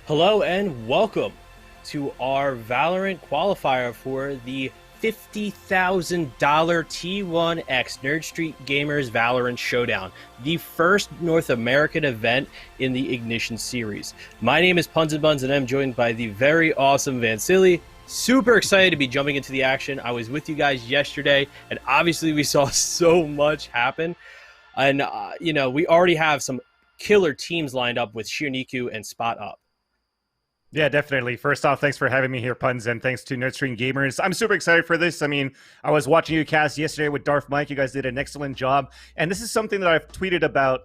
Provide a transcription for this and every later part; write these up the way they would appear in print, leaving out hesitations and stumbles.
Hello and welcome to our Valorant qualifier for the $50,000 T1X Nerd Street Gamers Valorant Showdown, the first North American event in the Ignition Series. My name is Puns and Buns, and I'm joined by the very awesome Vansili. Super excited to be jumping into the action. I was with you guys yesterday, and obviously we saw so much happen. And, we already have some killer teams lined up with Shirniku and Spot Up. Yeah, definitely. First off, thanks for having me here, Puns, and thanks to Nerdstream Gamers. I'm super excited for this. I mean, I was watching you cast yesterday with Darth Mike. You guys did an excellent job. And this is something that I've tweeted about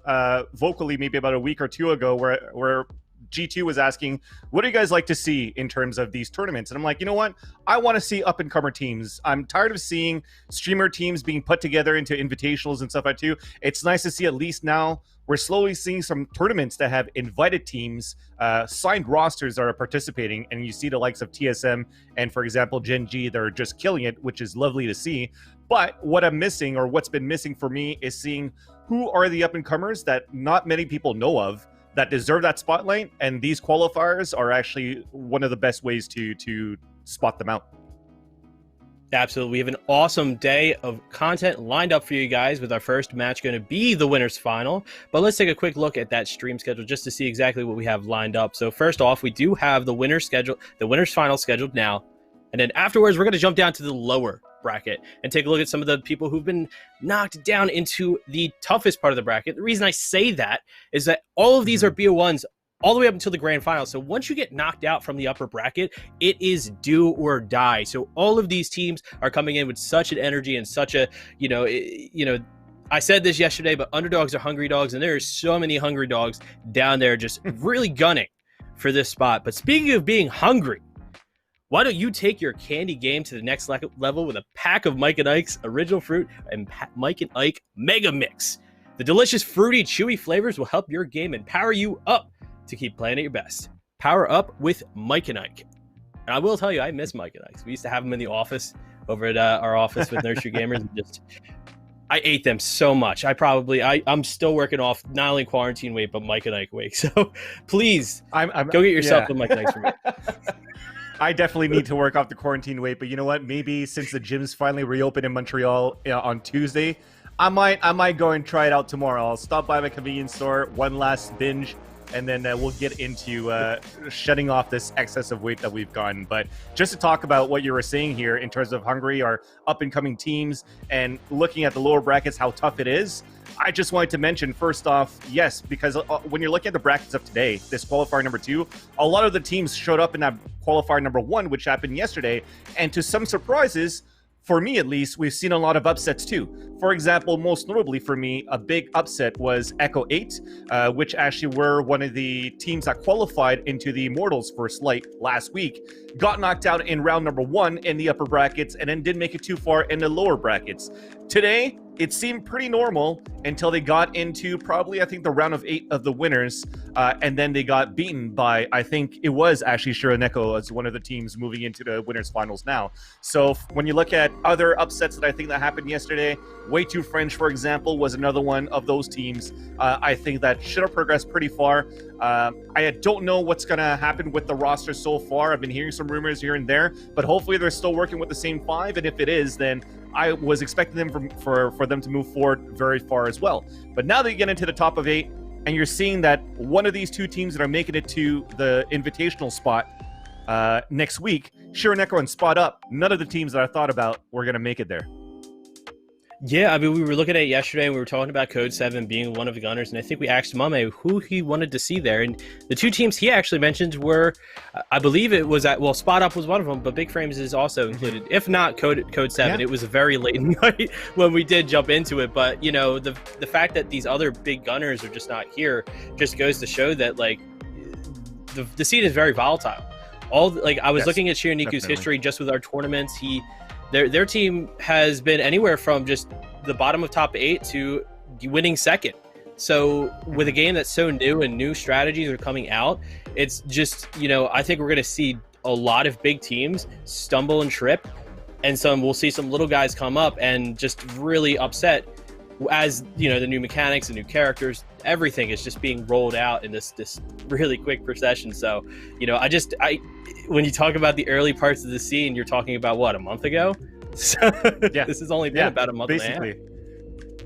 vocally maybe about a week or two ago where G2 was asking, what do you guys like to see in terms of these tournaments? And I'm like, you know what? I want to see up-and-comer teams. I'm tired of seeing streamer teams being put together into invitationals and stuff like that too. It's nice to see at least now we're slowly seeing some tournaments that have invited teams, signed rosters that are participating, and you see the likes of TSM and, for example, Gen G, they're just killing it, which is lovely to see. But what I'm missing, or what's been missing for me, is seeing who are the up-and-comers that not many people know of that deserve that spotlight, and these qualifiers are actually one of the best ways to spot them out. Absolutely. We have an awesome day of content lined up for you guys, with our first match going to be the winners final. But let's take a quick look at that stream schedule just to see exactly what we have lined up. So first off, we do have the winners final scheduled now. And then afterwards, we're going to jump down to the lower bracket and take a look at some of the people who've been knocked down into the toughest part of the bracket. The reason I say that is that all of these are BO1s all the way up until the grand final. So once you get knocked out from the upper bracket, it is do or die. So all of these teams are coming in with such an energy and such a, I said this yesterday, but underdogs are hungry dogs, and there are so many hungry dogs down there just really gunning for this spot. But speaking of being hungry, why don't you take your candy game to the next level with a pack of Mike and Ike's Original Fruit and Mike and Ike Mega Mix. The delicious, fruity, chewy flavors will help your game and power you up to keep playing at your best. Power up with Mike and Ike. And I will tell you, I miss Mike and Ike. We used to have them in the office over at our office with Nursery Gamers. And I ate them so much. I'm still working off not only quarantine weight, but Mike and Ike weight. So please, go get yourself some Mike and Ike's for me. I definitely need to work off the quarantine weight, but you know what? Maybe since the gyms finally reopened in Montreal on Tuesday, I might go and try it out tomorrow. I'll stop by my convenience store, one last binge, and then we'll get into shutting off this excessive weight that we've gotten. But just to talk about what you were saying here in terms of hungry or up-and-coming teams and looking at the lower brackets, how tough it is, I just wanted to mention, first off, yes, because when you're looking at the brackets of today, this qualifier number 2, a lot of the teams showed up in that qualifier number 1, which happened yesterday. And to some surprises, for me at least, we've seen a lot of upsets too. For example, most notably for me, a big upset was Echo 8, which actually were one of the teams that qualified into the Immortals first light last week. Got knocked out in round number 1 in the upper brackets and then didn't make it too far in the lower brackets. Today, it seemed pretty normal until they got into probably, I think, the round of 8 of the winners, and then they got beaten by, I think it was actually Shiraneko as one of the teams moving into the winners finals now. So when you look at other upsets that I think that happened yesterday, Way Too French, for example, was another one of those teams. I think that should have progressed pretty far. I don't know what's going to happen with the roster so far. I've been hearing some rumors here and there, but hopefully they're still working with the same 5, and if it is, then I was expecting them for them to move forward very far as well. But now that you get into the top of 8, and you're seeing that one of these 2 teams that are making it to the invitational spot next week, Shiraneko and Spot Up, none of the teams that I thought about were going to make it there. Yeah, I mean, we were looking at it yesterday, and we were talking about Code 7 being one of the gunners, and I think we asked Mame who he wanted to see there, and the 2 teams he actually mentioned were, I believe it was Spot Up was one of them, but Big Frames is also included. If not Code 7, yeah. It was a very late night when we did jump into it, but, the fact that these other big gunners are just not here just goes to show that, the scene is very volatile. I was looking at Shiraniku's history just with our tournaments. Their team has been anywhere from just the bottom of top 8 to winning second. So with a game that's so new and new strategies are coming out, it's just, I think we're going to see a lot of big teams stumble and trip, and we'll see some little guys come up and just really upset as you know, the new mechanics, the new characters, everything is just being rolled out in this really quick procession. So, you know, I when you talk about the early parts of the scene, you're talking about what, a month ago? So Yeah. this has only been about a month basically. and a half.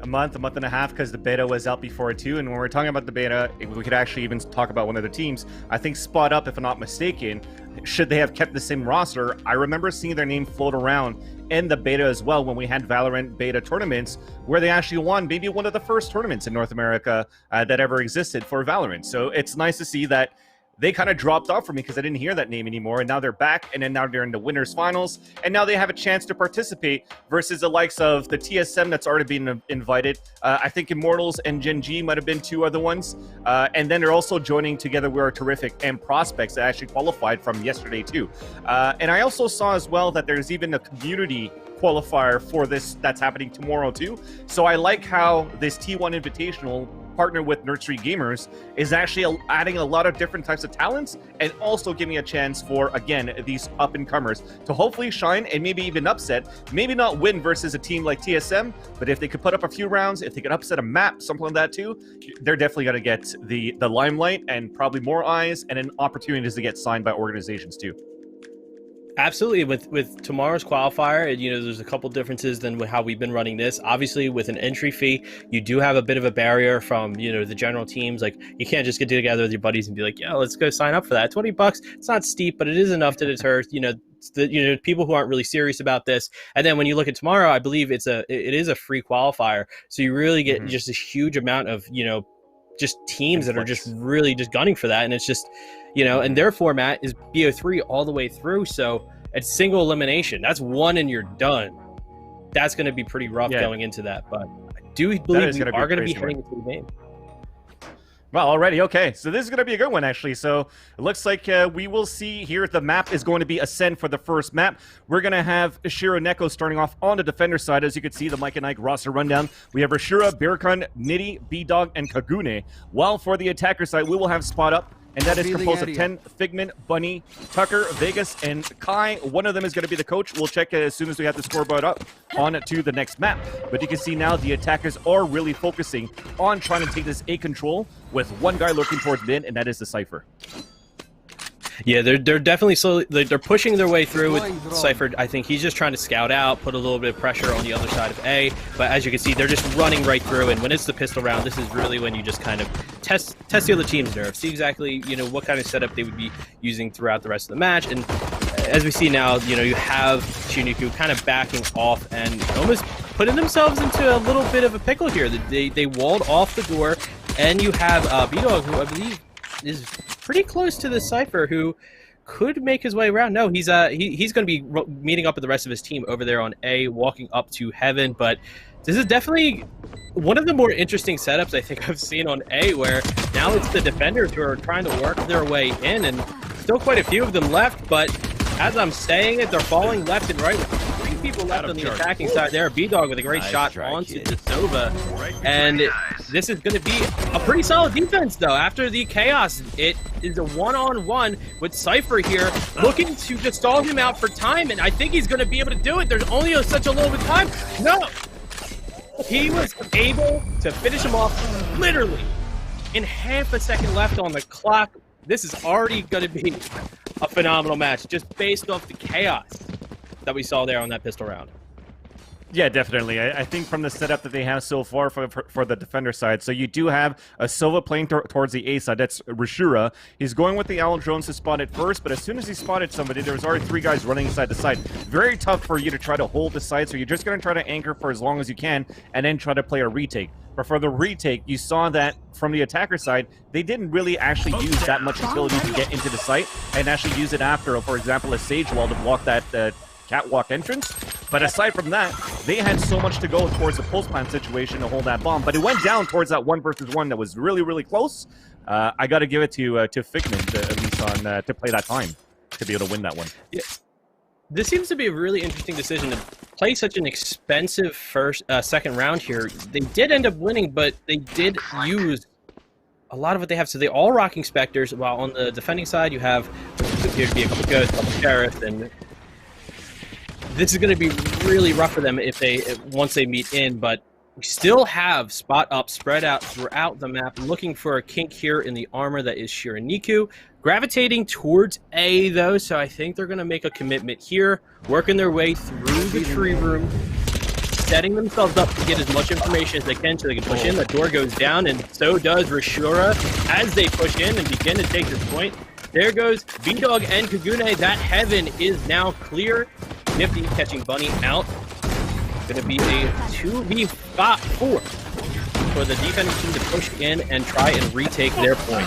A month and a half, because the beta was out before it too. And when we're talking about the beta, we could actually even talk about one of the teams. I think Spot Up, if I'm not mistaken, should they have kept the same roster, I remember seeing their name float around in the beta as well when we had Valorant beta tournaments, where they actually won maybe one of the first tournaments in North America that ever existed for Valorant. So it's nice to see that they kind of dropped off for me because I didn't hear that name anymore, and now they're back, and then now they're in the winners finals, and now they have a chance to participate versus the likes of the TSM that's already been invited. I think Immortals and Gen G might have been two other ones, and then they're also joining together with our Terrific and Prospects that actually qualified from yesterday too. And I also saw as well that there's even a community qualifier for this that's happening tomorrow too. So I like how this T1 Invitational partner with Nursery Gamers is actually adding a lot of different types of talents and also giving a chance for, again, these up-and-comers to hopefully shine and maybe even upset, maybe not win versus a team like TSM, but if they could put up a few rounds, if they could upset a map, something like that too, they're definitely going to get the limelight and probably more eyes and an opportunities to get signed by organizations too. Absolutely. With tomorrow's qualifier, you know, there's a couple differences than how we've been running this. Obviously, with an entry fee, you do have a bit of a barrier from, you know, the general teams. Like, you can't just get together with your buddies and be like, yeah, let's go sign up for that. $20, it's not steep, but it is enough to deter, you know, people who aren't really serious about this. And then when you look at tomorrow, I believe it is a free qualifier. So you really get just this huge amount of, you know, just teams that are just really just gunning for that. And it's just, you know, and their format is BO3 all the way through. So it's single elimination. That's one and you're done. That's going to be pretty rough going into that. But I do believe we are going to be heading into the game. Well, already, okay. So this is going to be a good one, actually. So it looks like we will see here the map is going to be Ascend for the first map. We're going to have Ashura Neko starting off on the defender side. As you can see, the Mike and Ike roster rundown. We have Ashura, Birkun, Nitty, B-Dog, and Kagune. While for the attacker side, we will have Spot Up. And that is composed of 10, Figment, Bunny, Tucker, Vegas, and Kai. One of them is going to be the coach. We'll check as soon as we have the scoreboard up on to the next map. But you can see now the attackers are really focusing on trying to take this A control with one guy looking towards mid, and that is the Cypher. Yeah, they're definitely slowly, they're pushing their way through with Cypher. I think he's just trying to scout out, put a little bit of pressure on the other side of A. But as you can see, they're just running right through. And when it's the pistol round, this is really when you just kind of test the other team's nerve, see exactly, you know, what kind of setup they would be using throughout the rest of the match. And as we see now, you know, you have Shuniku kind of backing off and almost putting themselves into a little bit of a pickle here. They walled off the door, and you have B-Dog, who I believe is pretty close to the Cypher, who could make his way around. No, he's going to be meeting up with the rest of his team over there on A, walking up to Heaven. But this is definitely one of the more interesting setups I think I've seen on A, where now it's the defenders who are trying to work their way in, and still quite a few of them left. But as I'm saying it, they're falling left and right. With 3 people left on the attacking side there. B-Dog with a great shot onto the Nova. And this is going to be a pretty solid defense, though. After the chaos, it is a one-on-one with Cypher here, looking to just stall him out for time, and I think he's going to be able to do it. There's only such a little bit of time. No! He was able to finish him off literally in half a second left on the clock. This is already going to be a phenomenal match, just based off the chaos that we saw there on that pistol round. Yeah, definitely. I think from the setup that they have so far for the defender side, so you do have a Silva playing towards the A side. That's Rashura. He's going with the Owl drones to spot it first, but as soon as he spotted somebody, there was already 3 guys running side to side. Very tough for you to try to hold the side, so you're just going to try to anchor for as long as you can and then try to play a retake. But for the retake, you saw that from the attacker side, they didn't really actually use that much ability to get into the site and actually use it after, for example, a Sage Wall to block that catwalk entrance. But aside from that, they had so much to go towards the pulse plant situation to hold that bomb. But it went down towards that 1 versus 1 that was really, really close. I got to give it to Figment, at least on to play that time to be able to win that one. Yeah. This seems to be a really interesting decision to play such an expensive second round here. They did end up winning, but they did use a lot of what they have. So they all rocking Spectres, while on the defending side, you have appear to be a couple Ghosts, a couple Sheriffs, and this is going to be really rough for them once they meet in. But We still have spot up spread out throughout the map, looking for a kink here in the armor that is Shiraniku. Gravitating towards A, though, so I think they're going to make a commitment here, working their way through the tree room, setting themselves up to get as much information as they can so they can push in. The door goes down, and so does Rashura as they push in and begin to take this point. There goes B-Dog and Kagune. That heaven is now clear. Nifty catching Bunny out. Going to be a 2v4 for the defending team to push in and try and retake their point.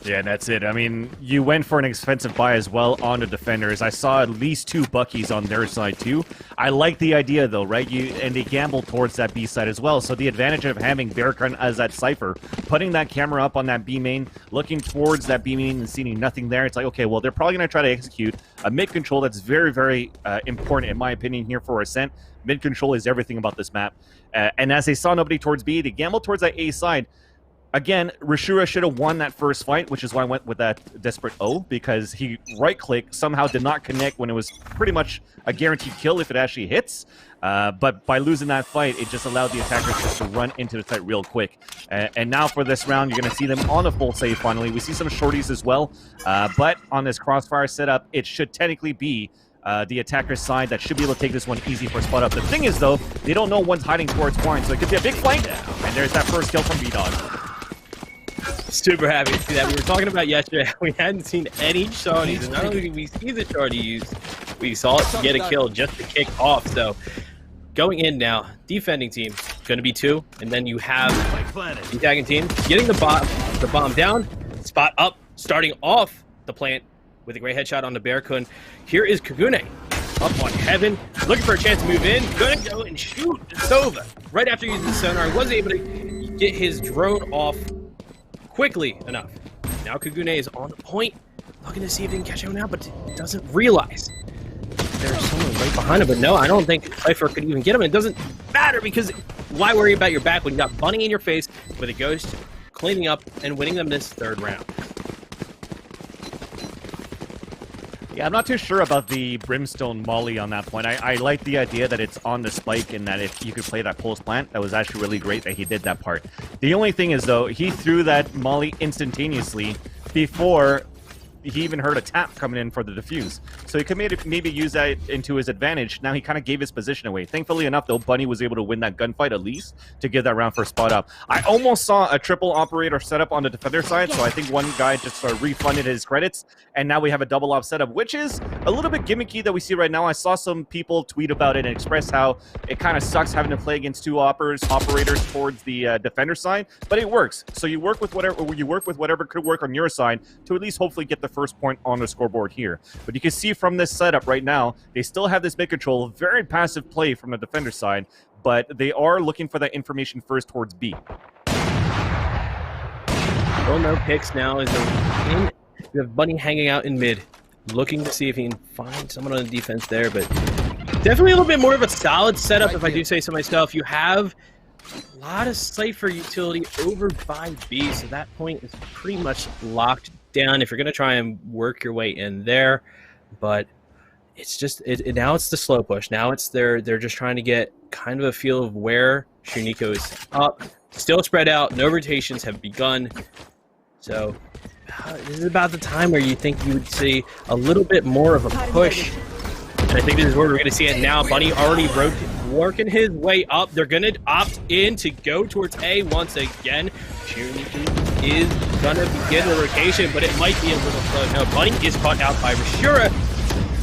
Yeah, that's it. I mean, you went for an expensive buy as well on the defenders. I saw at least 2 Buckies on their side too. I like the idea though, right? And they gamble towards that B side as well. So the advantage of having Bearcun as that Cypher, putting that camera up on that B main, looking towards that B main and seeing nothing there, it's like, okay, well, they're probably going to try to execute a mid control that's very, very important in my opinion here for Ascent. Mid control is everything about this map. And as they saw nobody towards B, they gambled towards that A side. Again, Rashura should have won that first fight, which is why I went with that Desperate O, because he right-clicked, somehow did not connect when it was pretty much a guaranteed kill if it actually hits. But by losing that fight, it just allowed the attackers just to run into the site real quick. And now for this round, you're going to see them on a full save finally. We see some shorties as well, but on this crossfire setup, it should technically be the attacker's side that should be able to take this one easy for spot up. The thing is, though, they don't know one's hiding towards wine, so it could be a big flank. And there's that first kill from B-Dog. Super happy to see that. We were talking about yesterday, we hadn't seen any shorties, and not only did we see the shorties, we saw it get a kill just to kick off. So going in now, defending team, going to be 2, and then you have the attacking team getting the bomb down, spot up, starting off the plant with a great headshot on the Bearcun. Here is Kagune up on heaven, looking for a chance to move in, gonna go and shoot Sova. Right after using the sonar, was able to get his drone off quickly enough. Now Kagune is on the point, looking to see if he can catch him now, but doesn't realize there's someone right behind him. But no, I don't think Cypher could even get him. It doesn't matter, because why worry about your back when you got Bunny in your face with a Ghost cleaning up and winning them this 3rd round. Yeah, I'm not too sure about the Brimstone Molly on that point. I like the idea that it's on the spike and that if you could play that pulse plant, that was actually really great that he did that part. The only thing is, though, he threw that Molly instantaneously before he even heard a tap coming in for the defuse. So he could maybe use that into his advantage. Now he kind of gave his position away. Thankfully enough, though, Bunny was able to win that gunfight at least to get that round for spot up. I almost saw a triple operator setup on the defender side, so I think one guy just refunded his credits, and now we have a double op setup, which is a little bit gimmicky that we see right now. I saw some people tweet about it and express how it kind of sucks having to play against 2 operators towards the defender side, but it works. So you work with whatever could work on your side to at least hopefully get the first point on the scoreboard here. But you can see from this setup right now, they still have this mid control, very passive play from the defender side, but they are looking for that information first towards B. Well, no picks now as in. You have Bunny hanging out in mid, looking to see if he can find someone on the defense there, but definitely a little bit more of a solid setup, if I do say so myself. You have a lot of Cypher utility over by B, so that point is pretty much locked down if you're going to try and work your way in there. But it's just now it's the slow push. Now it's they're just trying to get kind of a feel of where Shuniko is up. Still spread out, no rotations have begun. So this is about the time where you think you would see a little bit more of a push. And I think this is where we're going to see it now. Bunny already working his way up. They're going to opt in to go towards A once again. Shuniko is going to begin the rotation, but it might be a little slow. No, Bunny is caught out by Rashura.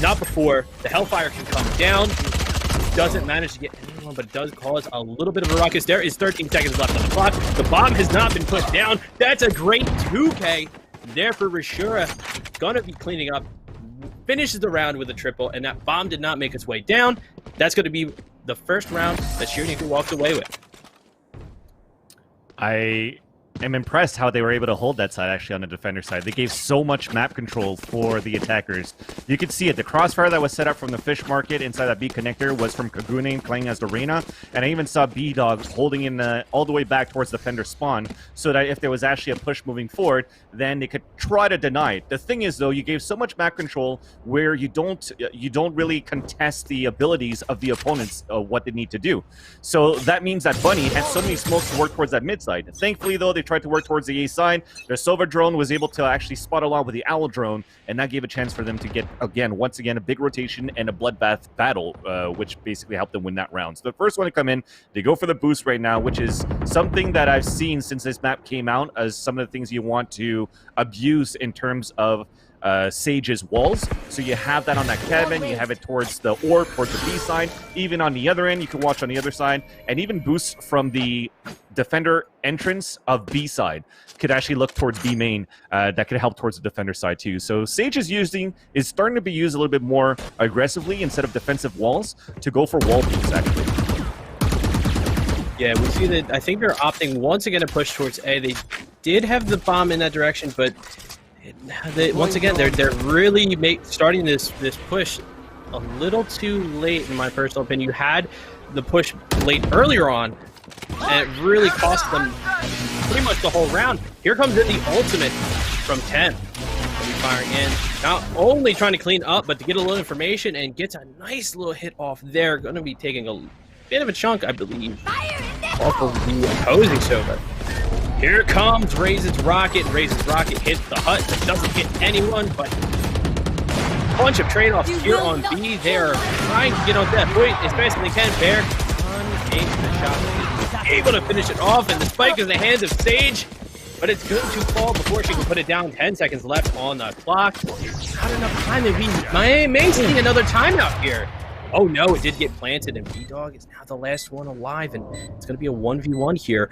Not before the Hellfire can come down. Doesn't manage to get anyone, but does cause a little bit of a ruckus. There is 13 seconds left on the clock. The bomb has not been put down. That's a great 2K there for Rashura. Gonna be cleaning up. Finishes the round with a triple, and that bomb did not make its way down. That's going to be the first round that Shiraniku walks away with. I am impressed how they were able to hold that side, actually, on the defender side. They gave so much map control for the attackers. You could see it. The crossfire that was set up from the fish market inside that B connector was from Kagune playing as the Reyna, and I even saw B-Dog holding in all the way back towards defender spawn, so that if there was actually a push moving forward, then they could try to deny it. The thing is, though, you gave so much map control where you don't really contest the abilities of the opponents, what they need to do. So that means that Bunny had so many smokes to work towards that mid side. Thankfully, though, they tried to work towards the A side. Their Sova drone was able to actually spot along with the Owl drone, and that gave a chance for them to get, once again, a big rotation and a bloodbath battle, which basically helped them win that round. So the first one to come in, they go for the boost right now, which is something that I've seen since this map came out as some of the things you want to abuse in terms of Sage's walls. So you have that on that cabin, you have it towards the orb, towards the B side. Even on the other end, you can watch on the other side, and even boosts from the defender entrance of B side could actually look towards B main. That could help towards the defender side too. So Sage is starting to be used a little bit more aggressively instead of defensive walls to go for wall boosts actually. Yeah, we see that. I think they're opting once again to push towards A. They did have the bomb in that direction, but once again, they're really starting this push a little too late, in my personal opinion. You had the push late earlier on, and it really cost them pretty much the whole round. Here comes in the ultimate from 10. Firing in, not only trying to clean up, but to get a little information and gets a nice little hit off there. Going to be taking a bit of a chunk, I believe, off of the opposing Sova. Here comes Raisin's rocket. Raisin's rocket hits the hut. It doesn't hit anyone, but a bunch of trade-offs here on B. They're trying to get on that point as best as they can. Bear takes the shot. He's able to finish it off, and the spike is in the hands of Sage, but it's going to fall before she can put it down. 10 seconds left on the clock. Not enough time to be making another timeout here. Oh no, it did get planted, and B-Dog is now the last one alive, and it's going to be a 1v1 here.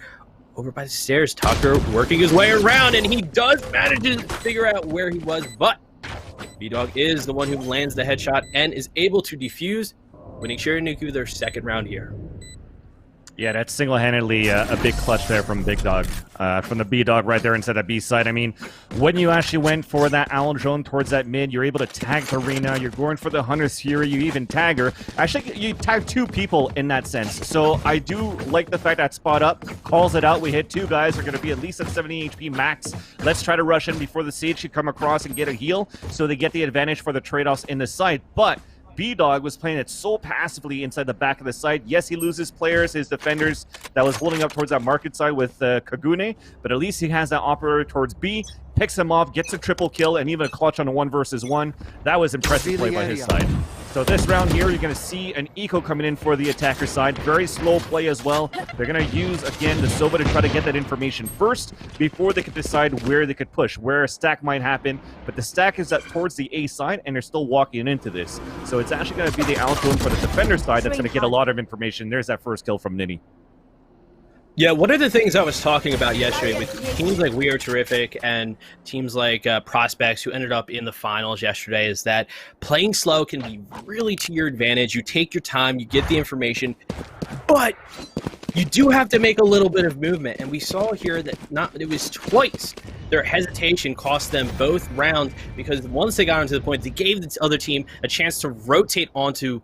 Over by the stairs, Tucker working his way around, and he does manage to figure out where he was, but B-Dog is the one who lands the headshot and is able to defuse, winning Shiraniku their second round here. Yeah, that's single-handedly a big clutch there from Big Dog, from the B-Dog right there inside that B side. I mean, when you actually went for that Owl drone towards that mid, you're able to tag the Reyna, you're going for the Hunter's Fury, you even tag her. Actually, you tag two people in that sense. So I do like the fact that Spot Up calls it out. We hit two guys, they're going to be at least at 70 HP max. Let's try to rush in before the Sage should come across and get a heal, so they get the advantage for the trade-offs in the site. But B-Dog was playing it so passively inside the back of the site. Yes, he loses players, his defenders that was holding up towards that market side with Kagune, but at least he has that operator towards B, picks him off, gets a triple kill, and even a clutch on a 1 versus 1. That was impressive play by his side. So this round here, you're going to see an eco coming in for the attacker side. Very slow play as well. They're going to use, again, the Sova to try to get that information first before they could decide where they could push, where a stack might happen. But the stack is up towards the A side, and they're still walking into this. So it's actually going to be the outcome for the defender side that's going to get a lot of information. There's that first kill from Nini. Yeah, one of the things I was talking about yesterday with teams like We Are Terrific and teams like Prospects who ended up in the finals yesterday is that playing slow can be really to your advantage. You take your time, you get the information, but you do have to make a little bit of movement. And we saw here that it was twice their hesitation cost them both rounds, because once they got onto the point, they gave the other team a chance to rotate onto,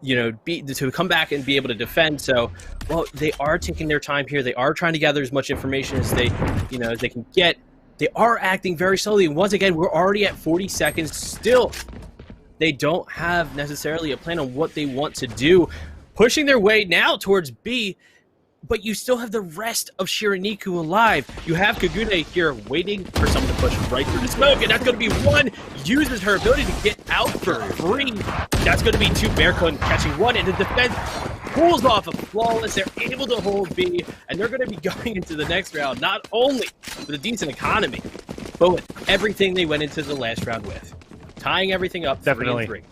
to come back and be able to defend. So, well, they are taking their time here. They are trying to gather as much information as they can get. They are acting very slowly. And once again, we're already at 40 seconds. Still, they don't have necessarily a plan on what they want to do. Pushing their way now towards B, but you still have the rest of Shiraniku alive. You have Kagune here waiting for someone to push right through the smoke, and that's going to be one. Uses her ability to get out for free. That's going to be two. Bearcon catching one, and the defense pulls off a flawless. They're able to hold B, and they're going to be going into the next round, not only with a decent economy, but with everything they went into the last round with. Tying everything up, Definitely. 3-3.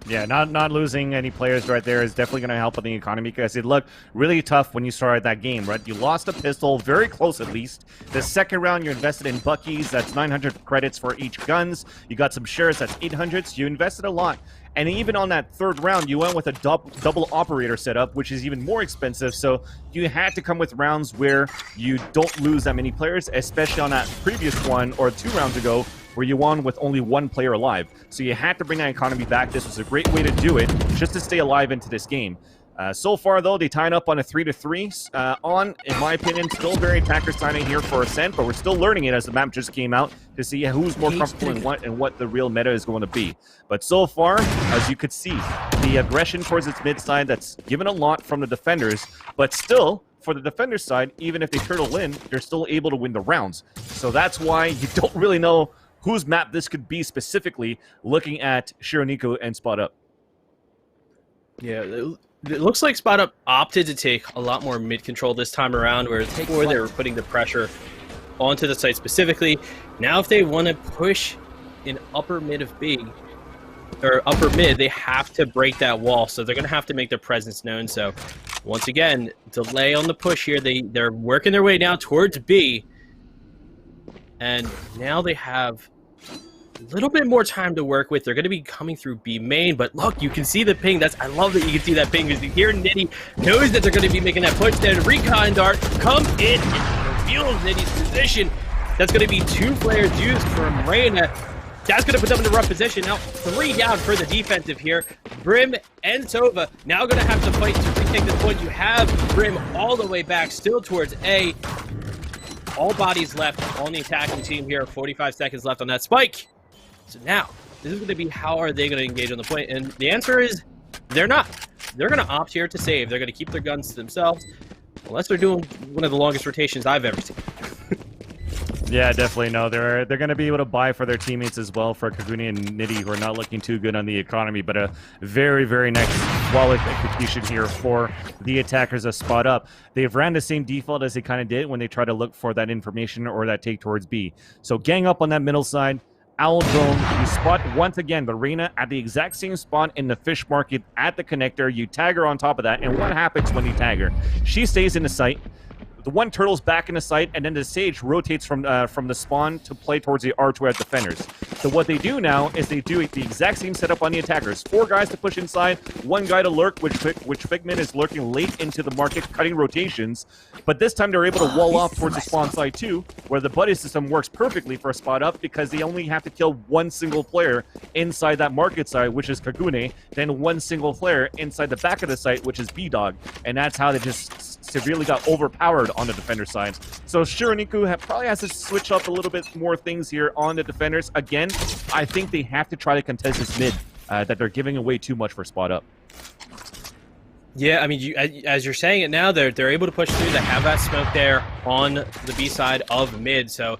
Yeah, not losing any players right there is definitely going to help on the economy because it looked really tough when you started that game, right? You lost a pistol, very close at least. The second round, you invested in Buckies. That's 900 credits for each guns. You got some shares. That's 800. So you invested a lot. And even on that third round, you went with a double operator setup, which is even more expensive. So you had to come with rounds where you don't lose that many players, especially on that previous one or 2 rounds ago, where you won with only 1 player alive. So you had to bring that economy back. This was a great way to do it, just to stay alive into this game. So far, though, they tied up on a 3-3. In my opinion, still very attacker signing here for Ascent, but we're still learning it as the map just came out to see who's more comfortable and what the real meta is going to be. But so far, as you could see, the aggression towards its mid side, that's given a lot from the defenders, but still, for the defender side, even if they turtle in, they're still able to win the rounds. So that's why you don't really know whose map this could be specifically, looking at Shironiku and Spot Up. Yeah, it looks like Spot Up opted to take a lot more mid control this time around, where before they were putting the pressure onto the site specifically. Now if they want to push in upper mid of B, or upper mid, they have to break that wall, so they're going to have to make their presence known. So once again, delay on the push here. They're working their way now towards B, and now they have a little bit more time to work with. They're going to be coming through B main, but look, you can see the ping. I love that you can see that ping, because here Nitty knows that they're going to be making that push. Then Recon Dart comes in and reveals Nitty's position. That's going to be 2 players used from Reyna. That's going to put them in a rough position. Now 3 down for the defensive here. Brim and Sova now going to have to fight to retake this point. You have Brim all the way back, still towards A. All bodies left on the attacking team here. 45 seconds left on that spike. So now, this is going to be, how are they going to engage on the point? And the answer is, they're not. They're going to opt here to save. They're going to keep their guns to themselves, unless they're doing one of the longest rotations I've ever seen. Yeah, definitely. No, they're going to be able to buy for their teammates as well, for Kaguni and Nitty, who are not looking too good on the economy, but a very, very nice flawless execution here for the attackers of Spot Up. They've ran the same default as they kind of did when they try to look for that information or that take towards B. So gang up on that middle side. Owl Drone, you spot once again the Reyna at the exact same spot in the fish market at the connector. You tag her on top of that, and what happens when you tag her? She stays in the site. The one turtle's back in the site, and then the Sage rotates from the spawn to play towards the R2 defenders. So what they do now is they do the exact same setup on the attackers. 4 guys to push inside, 1 guy to lurk, which Figment is lurking late into the market, cutting rotations. But this time they're able to wall off towards the spawn side too, where the buddy system works perfectly for a Spot Up, because they only have to kill 1 single player inside that market side, which is Kagune, then 1 single player inside the back of the site, which is B-Dog. And that's how they just severely got overpowered on the defender side. So Shironiku probably has to switch up a little bit more things here on the defenders. Again, I think they have to try to contest this mid, that they're giving away too much for Spot Up. Yeah, I mean, as you're saying it now, they're able to push through. They have that smoke there on the B side of mid, so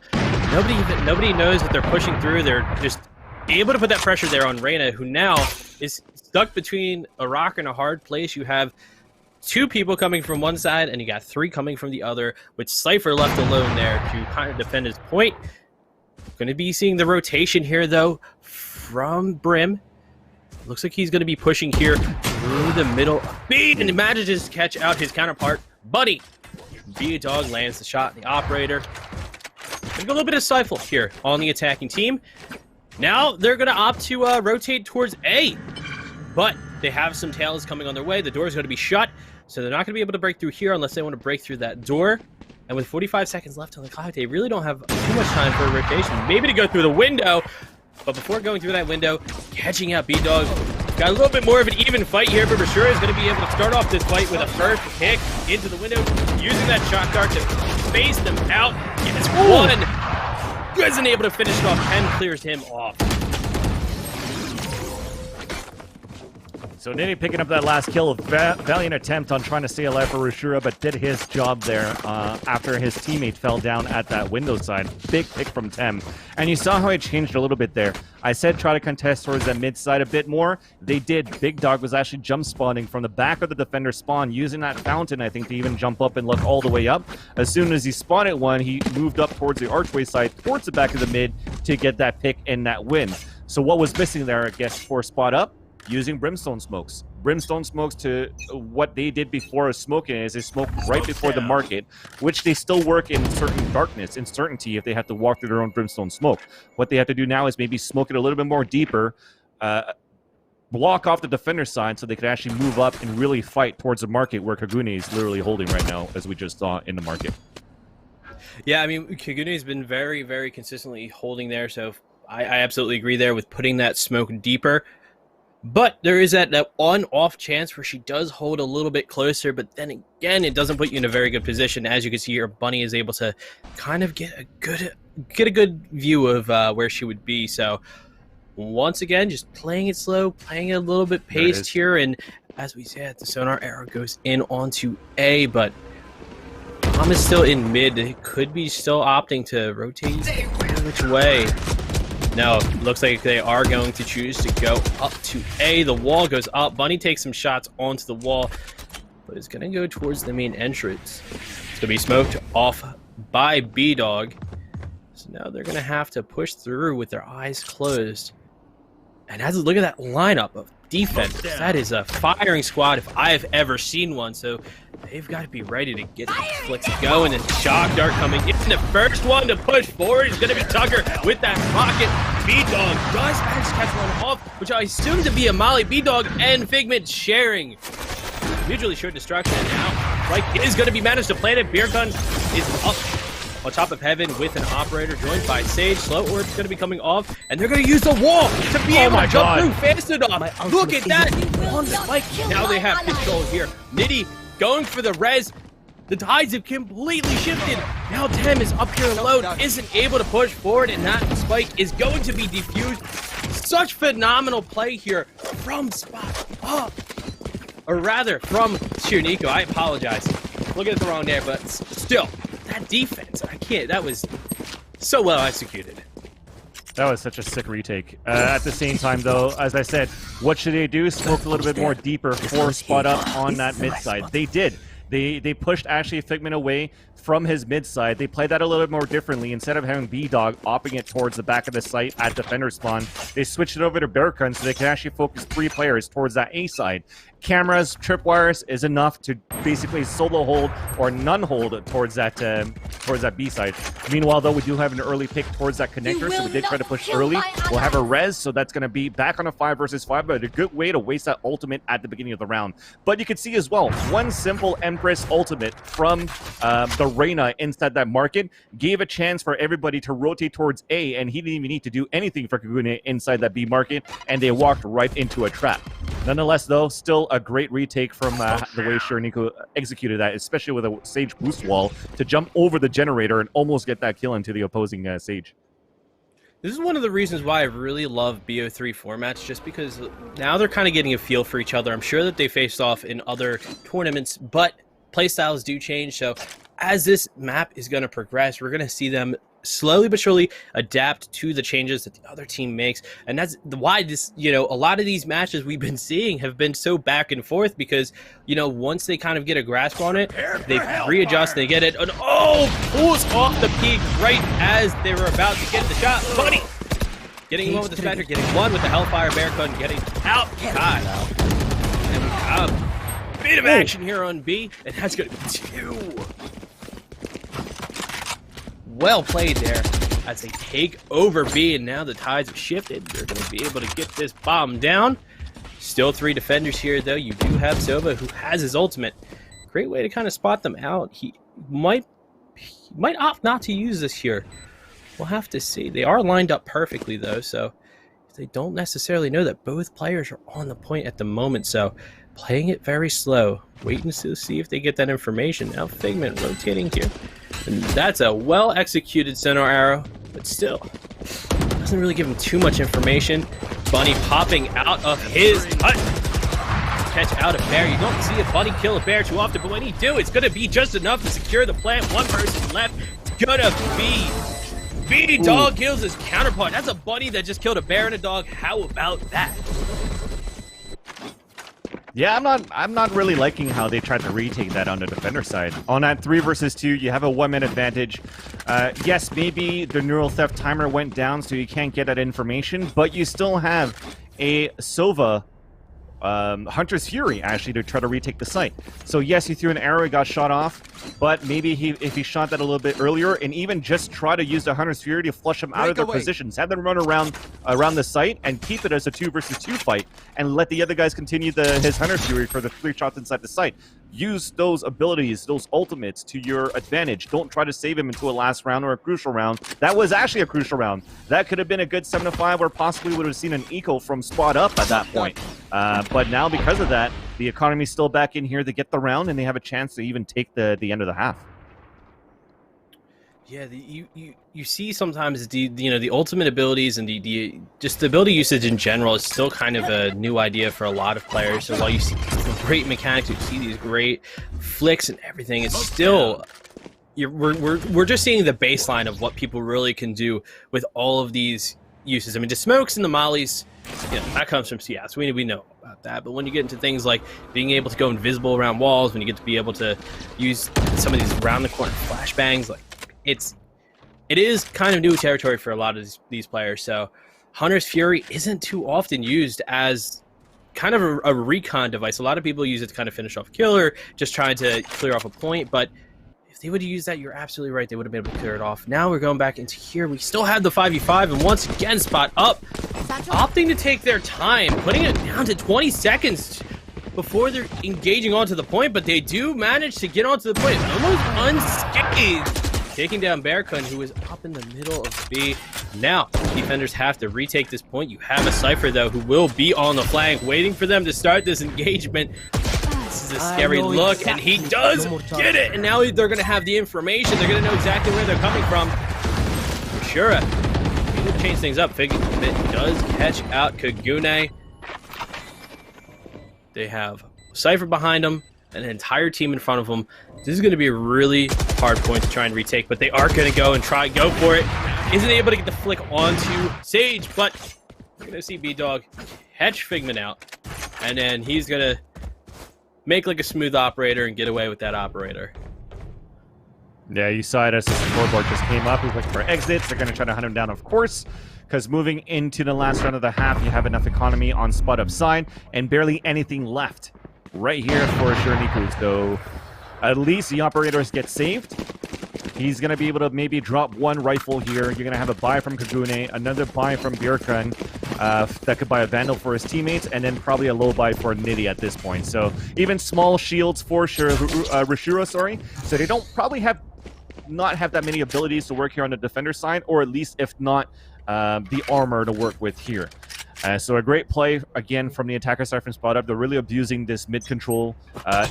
nobody knows that they're pushing through. They're just able to put that pressure there on Reyna, who now is stuck between a rock and a hard place. You have 2 people coming from one side, and you got 3 coming from the other, with Cypher left alone there to kind of defend his point. Going to be seeing the rotation here, though, from Brim. Looks like he's going to be pushing here through the middle of B, and he manages to catch out his counterpart, Buddy. B-Dog lands the shot in the operator. Gonna go a little bit of Cypher here on the attacking team. Now they're going to opt to rotate towards A, but they have some tails coming on their way. The door is going to be shut, so they're not going to be able to break through here unless they want to break through that door. And with 45 seconds left on the clock, they really don't have too much time for a rotation. Maybe to go through the window, but before going through that window, catching out B-Dog. Got a little bit more of an even fight here, but Bashura is going to be able to start off this fight with a first pick into the window, using that shot dart to face them out. Gets 1. Isn't able to finish it off. 10 clears him off. So Nitty picking up that last kill. Valiant attempt on trying to stay alive for Rushura, but did his job there after his teammate fell down at that window side. Big pick from Tem. And you saw how it changed a little bit there. I said try to contest towards that mid side a bit more. They did. Big Dog was actually jump spawning from the back of the defender spawn, using that fountain, I think, to even jump up and look all the way up. As soon as he spotted one, he moved up towards the archway side, towards the back of the mid, to get that pick and that win. So what was missing there, I guess, for Spot Up? using brimstone smokes. Brimstone smokes, to what they did before smoking, is they smoke right before the market, which they still work in certain darkness, in certainty, if they have to walk through their own brimstone smoke. What they have to do now is maybe smoke it a little bit more deeper, block off the defender side so they can actually move up and really fight towards the market where Kagune is literally holding right now, as we just saw in the market. Yeah, I mean, Kagune has been very, very consistently holding there, so I absolutely agree there with putting that smoke deeper. But there is that on-off chance where she does hold a little bit closer, but then again, it doesn't put you in a very good position. As you can see here, Bunny is able to kind of get a good view of where she would be. So once again, just playing it slow, playing it a little bit paced here, and as we said, the sonar arrow goes in onto A, but Tom is still in mid. It could be still opting to rotate which way. No, looks like they are going to choose to go up to A. The wall goes up. Bunny takes some shots onto the wall, but it's going to go towards the main entrance. It's going to be smoked off by B-Dog. So now they're going to have to push through with their eyes closed. And look at that lineup of defenders. That is a firing squad if I've ever seen one. So they've got to be ready to get the flicks going. And Shock Dart coming in. The first one to push forward is going to be Tucker with that rocket. B-Dog does manage to catch one off, which I assume to be a Molly. B-Dog and Figment sharing mutually assured destruction. And now Spike is going to be managed to plant it. Beer Gun is up on top of Heaven with an operator joined by Sage. Slow Orb's going to be coming off, and they're going to use the wall to be able to jump through fast enough. Look at that on Spike. Now they have control here. Nitty going for the res. The tides have completely shifted. Now Tem is up here alone, isn't able to push forward, and that Spike is going to be defused. Such phenomenal play here from Spot Up. Or rather, from Shirniko. I apologize. Look at it the wrong there, but still, that defense, I can't. That was so well executed. That was such a sick retake. At the same time, though, as I said, what should they do? Smoke a little bit more deeper for Spot Up on that mid side. They did. They pushed actually Figment away from his mid side. They played that a little bit more differently. Instead of having B-Dog opping it towards the back of the site at defender spawn, they switched it over to Bearcun so they can actually focus 3 players towards that A side. Cameras, tripwires is enough to basically solo hold or none hold towards that B side. Meanwhile, though, we do have an early pick towards that connector, so we did try to push early. We'll have a res, so that's going to be back on a 5 versus 5, but a good way to waste that ultimate at the beginning of the round. But you can see as well, one simple Empress ultimate from the Reyna inside that market gave a chance for everybody to rotate towards A, and he didn't even need to do anything for Kagune inside that B market, and they walked right into a trap. Nonetheless, though, still a great retake from the way Shirniko executed that, especially with a Sage boost wall to jump over the generator and almost get that kill into the opposing Sage. This is one of the reasons why I really love BO3 formats, just because now they're kind of getting a feel for each other. I'm sure that they faced off in other tournaments, but playstyles do change. So as this map is going to progress, we're going to see them slowly but surely adapt to the changes that the other team makes. And that's why this, a lot of these matches we've been seeing have been so back and forth, because, once they kind of get a grasp on it, they readjust, they get it, and pulls off the peak right as they were about to get the shot. Bunny getting one with the Spectre, getting one with the Hellfire Bearcun, getting out. And we have a bit of action here on B, and that's going to be 2. Well played there as they take over B, and now the tides have shifted. They're going to be able to get this bomb down. Still 3 defenders here, though. You do have Sova, who has his ultimate. Great way to kind of spot them out. He might opt not to use this here. We'll have to see. They are lined up perfectly, though, so they don't necessarily know that both players are on the point at the moment, so playing it very slow, waiting to see if they get that information. Now Figment rotating here, and that's a well-executed sonar arrow, but still doesn't really give him too much information. Bunny popping out of his hut. Catch out a bear. You don't see a bunny kill a bear too often, but when he do, it's going to be just enough to secure the plant. One person left. It's going to be B-Dog kills his counterpart. That's a bunny that just killed a bear and a dog. How about that? Yeah, I'm not really liking how they tried to retake that on the defender side. On that 3 versus 2, you have a 1-man advantage. Yes, maybe the neural theft timer went down, so you can't get that information, but you still have a Sova Hunter's Fury, actually, to try to retake the site. So yes, he threw an arrow, he got shot off, but maybe if he shot that a little bit earlier and even just try to use the Hunter's Fury to flush them out of their positions, have them run around the site and keep it as a 2 versus 2 fight, and let the other guys continue his Hunter's Fury for the 3 shots inside the site. Use those abilities, those ultimates, to your advantage. Don't try to save him into a last round or a crucial round. That was actually a crucial round. That could have been a good 7-5, or possibly would have seen an eco from spot up at that point. But now, because of that, the economy's still back in here. They get the round, and they have a chance to even take the end of the half. Yeah, you see sometimes the ultimate abilities and just the ability usage in general is still kind of a new idea for a lot of players. So while you see great mechanics, you see these great flicks and everything, it's still we're just seeing the baseline of what people really can do with all of these uses. I mean, the smokes and the mollies, that comes from CS. We know about that. But when you get into things like being able to go invisible around walls, when you get to be able to use some of these round the corner flashbangs, like it is kind of new territory for a lot of these players. So Hunter's Fury isn't too often used as kind of a recon device. A lot of people use it to kind of finish off a killer, just trying to clear off a point. But if they would have used that, you're absolutely right, they would have been able to clear it off. Now we're going back into here. We still have the 5v5, and once again, Spot up, opting to take their time, putting it down to 20 seconds before they're engaging onto the point, but they do manage to get onto the point almost unscathed, taking down Bearcun, who is up in the middle of B. Now, defenders have to retake this point. You have a Cypher, though, who will be on the flank, waiting for them to start this engagement. This is a scary look, and he does get it! And now they're going to have the information. They're going to know exactly where they're coming from. Shura, he will change things up. Figure that does catch out Kagune. They have Cypher behind him, an entire team in front of them. This is going to be a really hard point to try and retake, but they are going to go for it. Isn't able to get the flick onto Sage, but we're going to see B-Dog catch Figment out, and then he's going to make like a smooth operator and get away with that operator. Yeah, you saw it as the scoreboard just came up. He's looking for exits. They're going to try to hunt him down, of course, because moving into the last round of the half, you have enough economy on spot up side and barely anything left right here for Shuriniku. So at least the operators get saved. He's going to be able to maybe drop one rifle here. You're going to have a buy from Kagune, another buy from Bearcun that could buy a Vandal for his teammates, and then probably a low buy for Nitty at this point. So even small shields for Rishura, sorry. So they don't probably not have that many abilities to work here on the defender side, or at least if not the armor to work with here. So a great play, again, from the attacker side from spot up. They're really abusing this mid-control.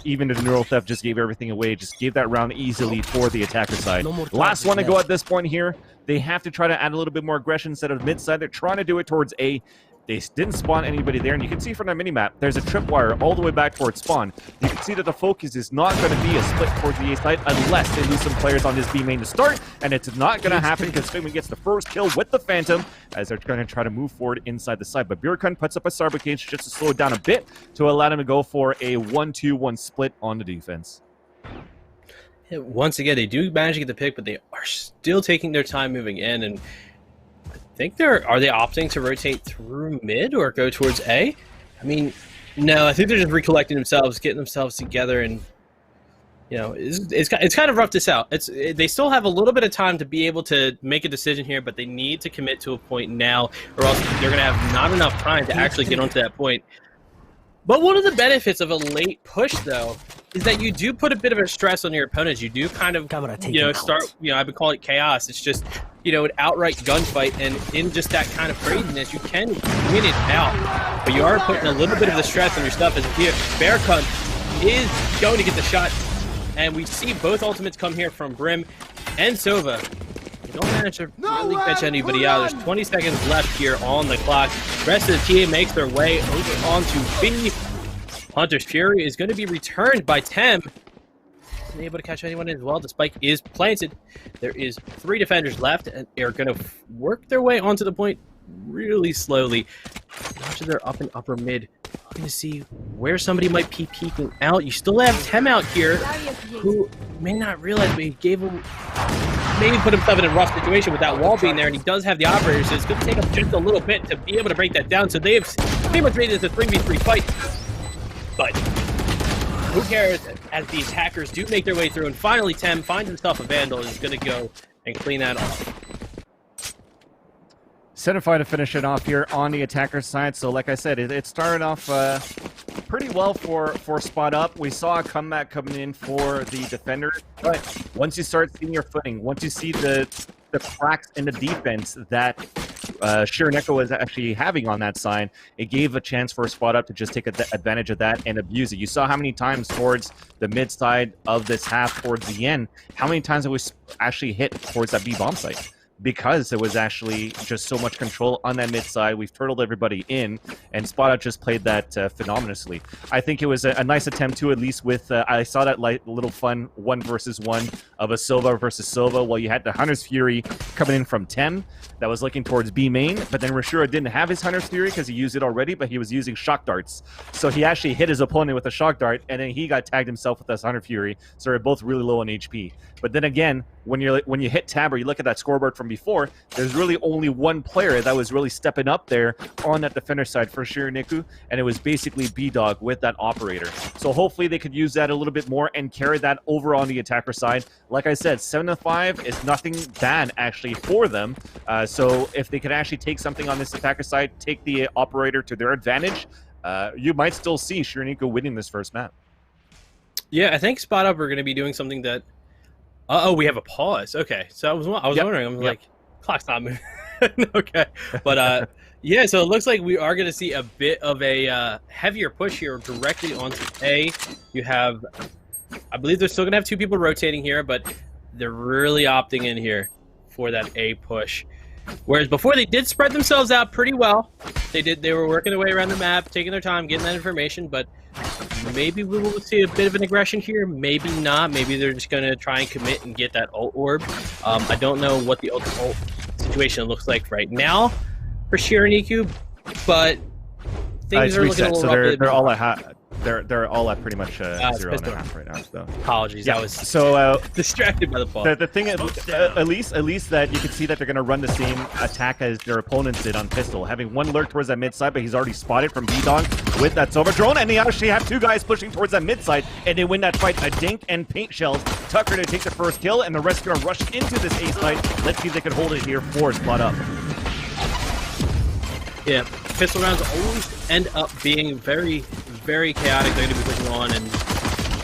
Even the Neural Theft just gave everything away. Just gave that round easily for the attacker side. Last one to go at this point here. They have to try to add a little bit more aggression instead of mid-side. They're trying to do it towards A. They didn't spawn anybody there, and you can see from that minimap, there's a tripwire all the way back towards spawn. You can see that the focus is not going to be a split towards the A side unless they lose some players on this B main to start, and it's not going to happen because Figment gets the first kill with the Phantom as they're going to try to move forward inside the side. But Bearcun puts up a Starbuck cage just to slow it down a bit to allow them to go for a 1-2-1 split on the defense. Once again, they do manage to get the pick, but they are still taking their time moving in, and I think are they opting to rotate through mid or go towards A? I mean, no, I think they're just recollecting themselves, getting themselves together, and it's kind of roughed this out. They still have a little bit of time to be able to make a decision here, but they need to commit to a point now, or else they're going to have not enough time to actually get onto that point. But one of the benefits of a late push, though, is that you do put a bit of a stress on your opponents. You do kind of, start, I've been calling it chaos. It's just, an outright gunfight, and in just that kind of craziness, you can win it out. But you are putting a little bit of the stress on your stuff, as here, Bearcun is going to get the shot, and we see both ultimates come here from Brim and Sova. They don't manage to really catch anybody out. There's 20 seconds left here on the clock. The rest of the team makes their way over onto B. Hunter's Fury is going to be returned by Tem. Isn't able to catch anyone as well. The spike is planted. There is 3 defenders left, and they're going to work their way onto the point really slowly. Watch they're up in upper mid. Looking to see where somebody might be peeking out. You still have Tem out here, who may not realize, but he gave him, maybe put himself in a rough situation with that wall being there, and he does have the operator, so it's going to take him just a little bit to be able to break that down. So they have pretty much made this a 3v3 fight. But who cares as the attackers do make their way through, and finally Tem finds himself a Vandal and is going to go and clean that off. Centify to finish it off here on the attacker side. So like I said, it started off pretty well for Spot Up. We saw a comeback coming in for the defenders, but once you start seeing your footing, once you see the cracks in the defense that Shiraneko was actually having on that side, it gave a chance for Spot Up to just take advantage of that and abuse it. You saw how many times towards the mid side of this half, towards the end, how many times it was actually hit towards that B bomb site. Because there was actually just so much control on that mid side. We've turtled everybody in, and Spot Out just played that phenomenally. I think it was a nice attempt too, at least with, I saw that little fun 1v1 of a Silva versus Silva. Well, you had the Hunter's Fury coming in from Tem that was looking towards B main, but then Rashura didn't have his Hunter's Fury because he used it already, but he was using shock darts. So he actually hit his opponent with a shock dart, and then he got tagged himself with his Hunter Fury. So they're both really low on HP. But then again, when you hit tab or you look at that scoreboard from before, there's really only one player that was really stepping up there on that defender side for Shiraneko, and it was basically B-Dog with that operator. So hopefully they could use that a little bit more and carry that over on the attacker side. Like I said, 7-5 is nothing bad actually for them. So if they could actually take something on this attacker side, take the operator to their advantage, you might still see Shiraneko winning this first map. Yeah, I think Spot Up are going to be doing something that... Uh-oh, we have a pause. Okay, so I was wondering, I'm like, clock's not moving. Okay, but yeah, so it looks like we are going to see a bit of a heavier push here directly onto A. You have, I believe they're still going to have two people rotating here, but they're really opting in here for that A push. Whereas before they did spread themselves out pretty well. They were working their way around the map, taking their time, getting that information, but maybe we will see a bit of an aggression here, maybe not. Maybe they're just going to try and commit and get that ult orb. I don't know what the ult situation looks like right now for Shiraneko, but things are looking a little so they're all at they're all at pretty much 0.5 right now. So apologies, yeah. I was so distracted by the ball. The thing is, at least that you can see that they're going to run the same attack as their opponents did on pistol, having one lurk towards that mid side, but he's already spotted from B-Dog with that Silver drone, and they actually have two guys pushing towards that mid side, and they win that fight. A dink and paint shells. Tucker to take the first kill, and the rest are going to rush into this A side. Let's see if they can hold it here for Spot Up. Yeah, pistol rounds always end up being very, very chaotic. They're going to be pushing on and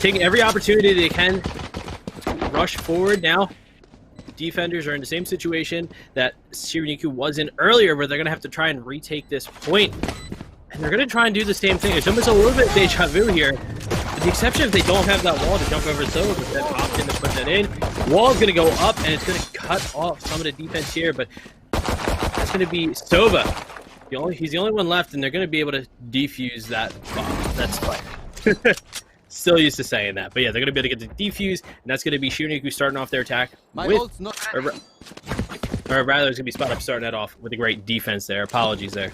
taking every opportunity they can to rush forward. Now, defenders are in the same situation that Shiraneko was in earlier, where they're going to have to try and retake this point. And they're going to try and do the same thing. It's almost a little bit deja vu here. With the exception if they don't have that wall to jump over Silva, but then opt in to put that in. Wall's going to go up, and it's going to cut off some of the defense here, but it's going to be Silva. He's the only one left, and they're going to be able to defuse that bomb. That's fine. Still used to saying that. But yeah, they're going to be able to get the defuse, and that's going to be Shiraneko starting off their attack with... Or rather, it's going to be Spot Up starting that off with a great defense there. Apologies there.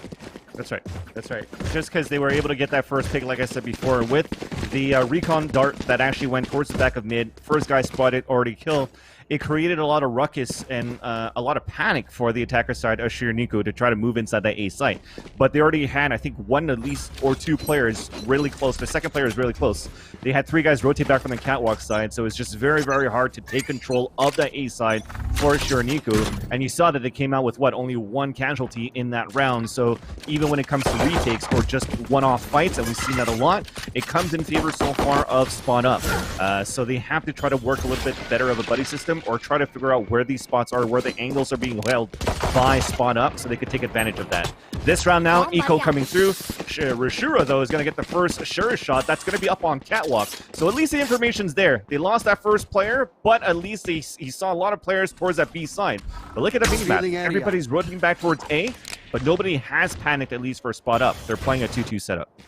That's right. That's right. Just because they were able to get that first pick, like I said before, with the recon dart that actually went towards the back of mid. First guy spotted, already killed. It created a lot of ruckus and a lot of panic for the attacker side of Shiraneko to try to move inside that A site. But they already had, I think, one at least or two players really close. The second player is really close. They had three guys rotate back from the catwalk side, so it's just very, very hard to take control of that A side for Shiraneko. And you saw that they came out with, what, only one casualty in that round. So even when it comes to retakes or just one-off fights, and we've seen that a lot, it comes in favor so far of Spot Up. So they have to try to work a little bit better of a buddy system, or try to figure out where these spots are, where the angles are being held by Spot Up, so they could take advantage of that. This round now, Eco coming through. Rashura, though, is going to get the first sure shot. That's going to be up on catwalk. So at least the information's there. They lost that first player, but at least he saw a lot of players towards that B side. But look at the map. Everybody's rotating back towards A, but nobody has panicked, at least for Spot Up. They're playing a 2-2 setup.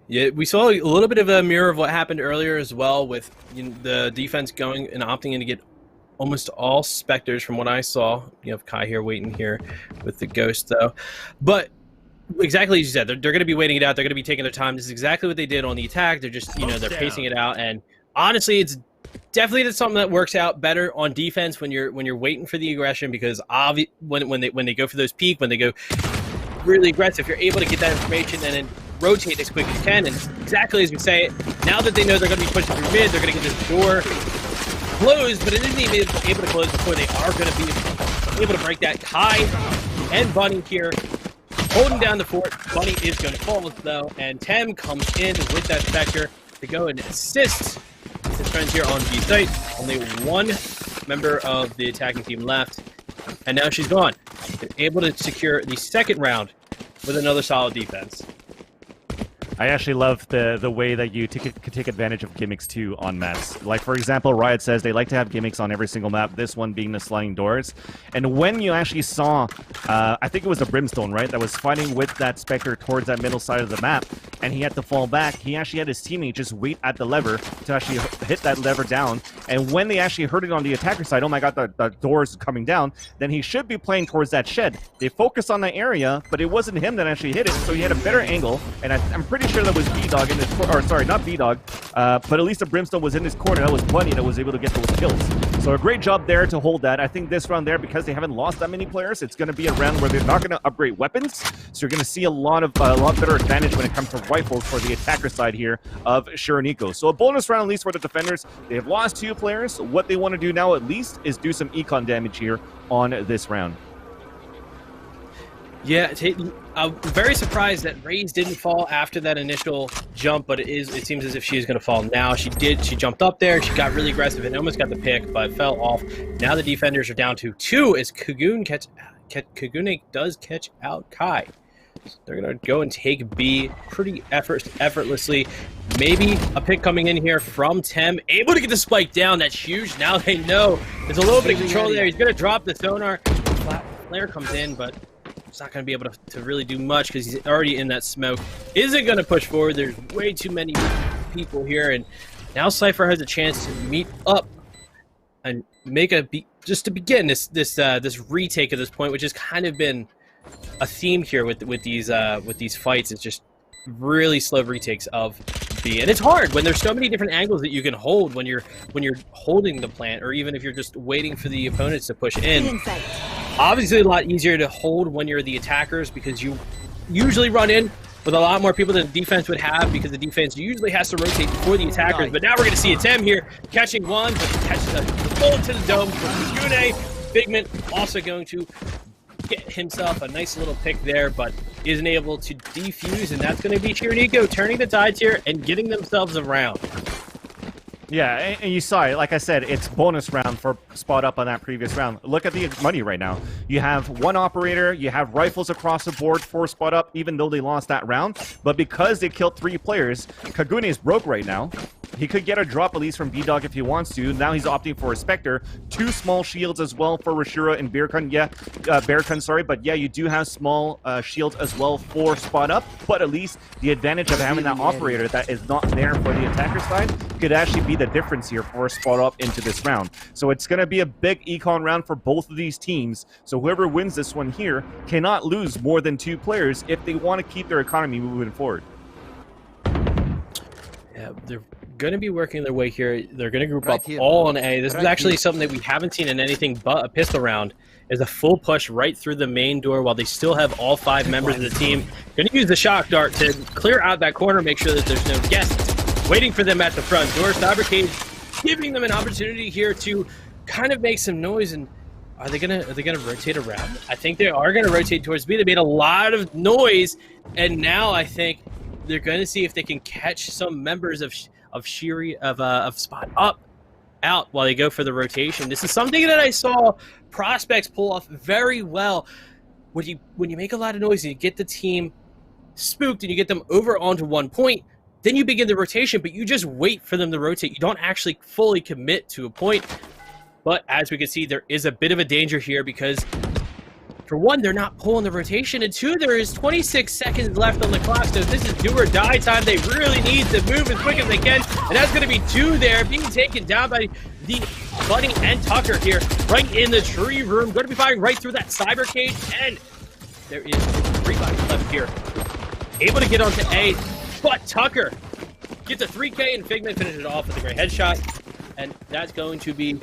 Yeah, we saw a little bit of a mirror of what happened earlier as well, with the defense going and opting in to get almost all Spectres from what I saw. You have Kai here waiting here with the Ghost, though. But exactly as you said, they're going to be waiting it out. They're going to be taking their time. This is exactly what they did on the attack. They're just, they're pacing it out. And honestly, it's definitely something that works out better on defense when you're waiting for the aggression, because when they go for those peak, when they go really aggressive, you're able to get that information and then rotate as quick as you can, and exactly as we say it, now that they know they're going to be pushing through mid, they're going to get this door closed, but it isn't even able to close before they are going to be able to break that. Kai and Bunny here holding down the fort. Bunny is going to fall though, and Tem comes in with that Spectre to go and assist his friends here on B site. Only one member of the attacking team left, and now she's gone. Been able to secure the second round with another solid defense. I actually love the way that you can take advantage of gimmicks too on maps. Like for example, Riot says they like to have gimmicks on every single map, this one being the sliding doors. And when you actually saw, I think it was the Brimstone, right, that was fighting with that Spectre towards that middle side of the map, and he had to fall back, he actually had his teammate just wait at the lever to actually hit that lever down. And when they actually heard it on the attacker side, oh my god, the doors coming down, then he should be playing towards that shed. They focused on that area, but it wasn't him that actually hit it, so he had a better angle, and I'm pretty sure that was B-Dog in his corner, or sorry, not B-Dog, but at least the Brimstone was in his corner. That was Bunny that was able to get those kills. So a great job there to hold that. I think this round there, because they haven't lost that many players, it's going to be a round where they're not going to upgrade weapons, so you're going to see a lot better advantage when it comes to rifles for the attacker side here of Shironiko. So a bonus round at least for the defenders. They have lost 2 players. What they want to do now at least is do some econ damage here on this round. Yeah, I'm very surprised that Raze didn't fall after that initial jump, but it seems as if she is going to fall now. She did. She jumped up there. She got really aggressive and almost got the pick, but fell off. Now the defenders are down to 2 as Kagune does catch out Kai. So they're going to go and take B pretty effortlessly. Maybe a pick coming in here from Tem. Able to get the spike down. That's huge. Now they know there's a little bit of control there. He's going to drop the sonar. Flare comes in, but it's not going to be able to really do much because he's already in that smoke. Isn't going to push forward. There's way too many people here, and now Cypher has a chance to meet up and make just to begin this retake at this point, which has kind of been a theme here with these fights. It's just really slow retakes of B, and it's hard when there's so many different angles that you can hold when you're holding the plant, or even if you're just waiting for the opponents to push in. Obviously a lot easier to hold when you're the attackers because you usually run in with a lot more people than the defense would have, because the defense usually has to rotate before the attackers. But now we're going to see a Tem here catching one, but catches a bullet to the dome from Kagune. Figment also going to get himself a nice little pick there, but isn't able to defuse, and that's going to be Shironiko turning the tides here and getting themselves a round. Yeah, and you saw it. Like I said, it's bonus round for spot up on that previous round. Look at the money right now. You have 1 operator, you have rifles across the board for spot up, even though they lost that round. But because they killed 3 players, Kagune is broke right now. He could get a drop at least from B-Dog if he wants to. Now he's opting for a Spectre. 2 small shields as well for Rashura and Bearcun. Yeah, Bearcun, sorry. But yeah, you do have small shields as well for spot up. But at least the advantage of having that operator that is not there for the attacker side could actually be the difference here for spot up into this round. So it's going to be a big econ round for both of these teams. So whoever wins this one here cannot lose more than 2 players if they want to keep their economy moving forward. Yeah, they're going to be working their way here. They're going to group up all on A. This is actually something that we haven't seen in anything but a pistol round, is a full push right through the main door while they still have all 5 members of the team. Going to use the shock dart to clear out that corner, make sure that there's no guests waiting for them at the front door. Cybercade giving them an opportunity here to kind of make some noise. And are they gonna rotate around? I think they are gonna rotate towards B. They made a lot of noise, and now I think they're gonna see if they can catch some members of spot up out while they go for the rotation. This is something that I saw prospects pull off very well. When you make a lot of noise and you get the team spooked and you get them over onto 1 point, then you begin the rotation, but you just wait for them to rotate. You don't actually fully commit to a point. But as we can see, there is a bit of a danger here because, for one, they're not pulling the rotation, and 2, there is 26 seconds left on the clock, so this is do or die time. They really need to move as quick as they can, and that's going to be 2 there, being taken down by the Bunny and Tucker here, right in the tree room. Going to be firing right through that Cybercade, and there is 3 bodies left here. Able to get onto A, but Tucker gets a 3K, and Figment finishes it off with a great headshot, and that's going to be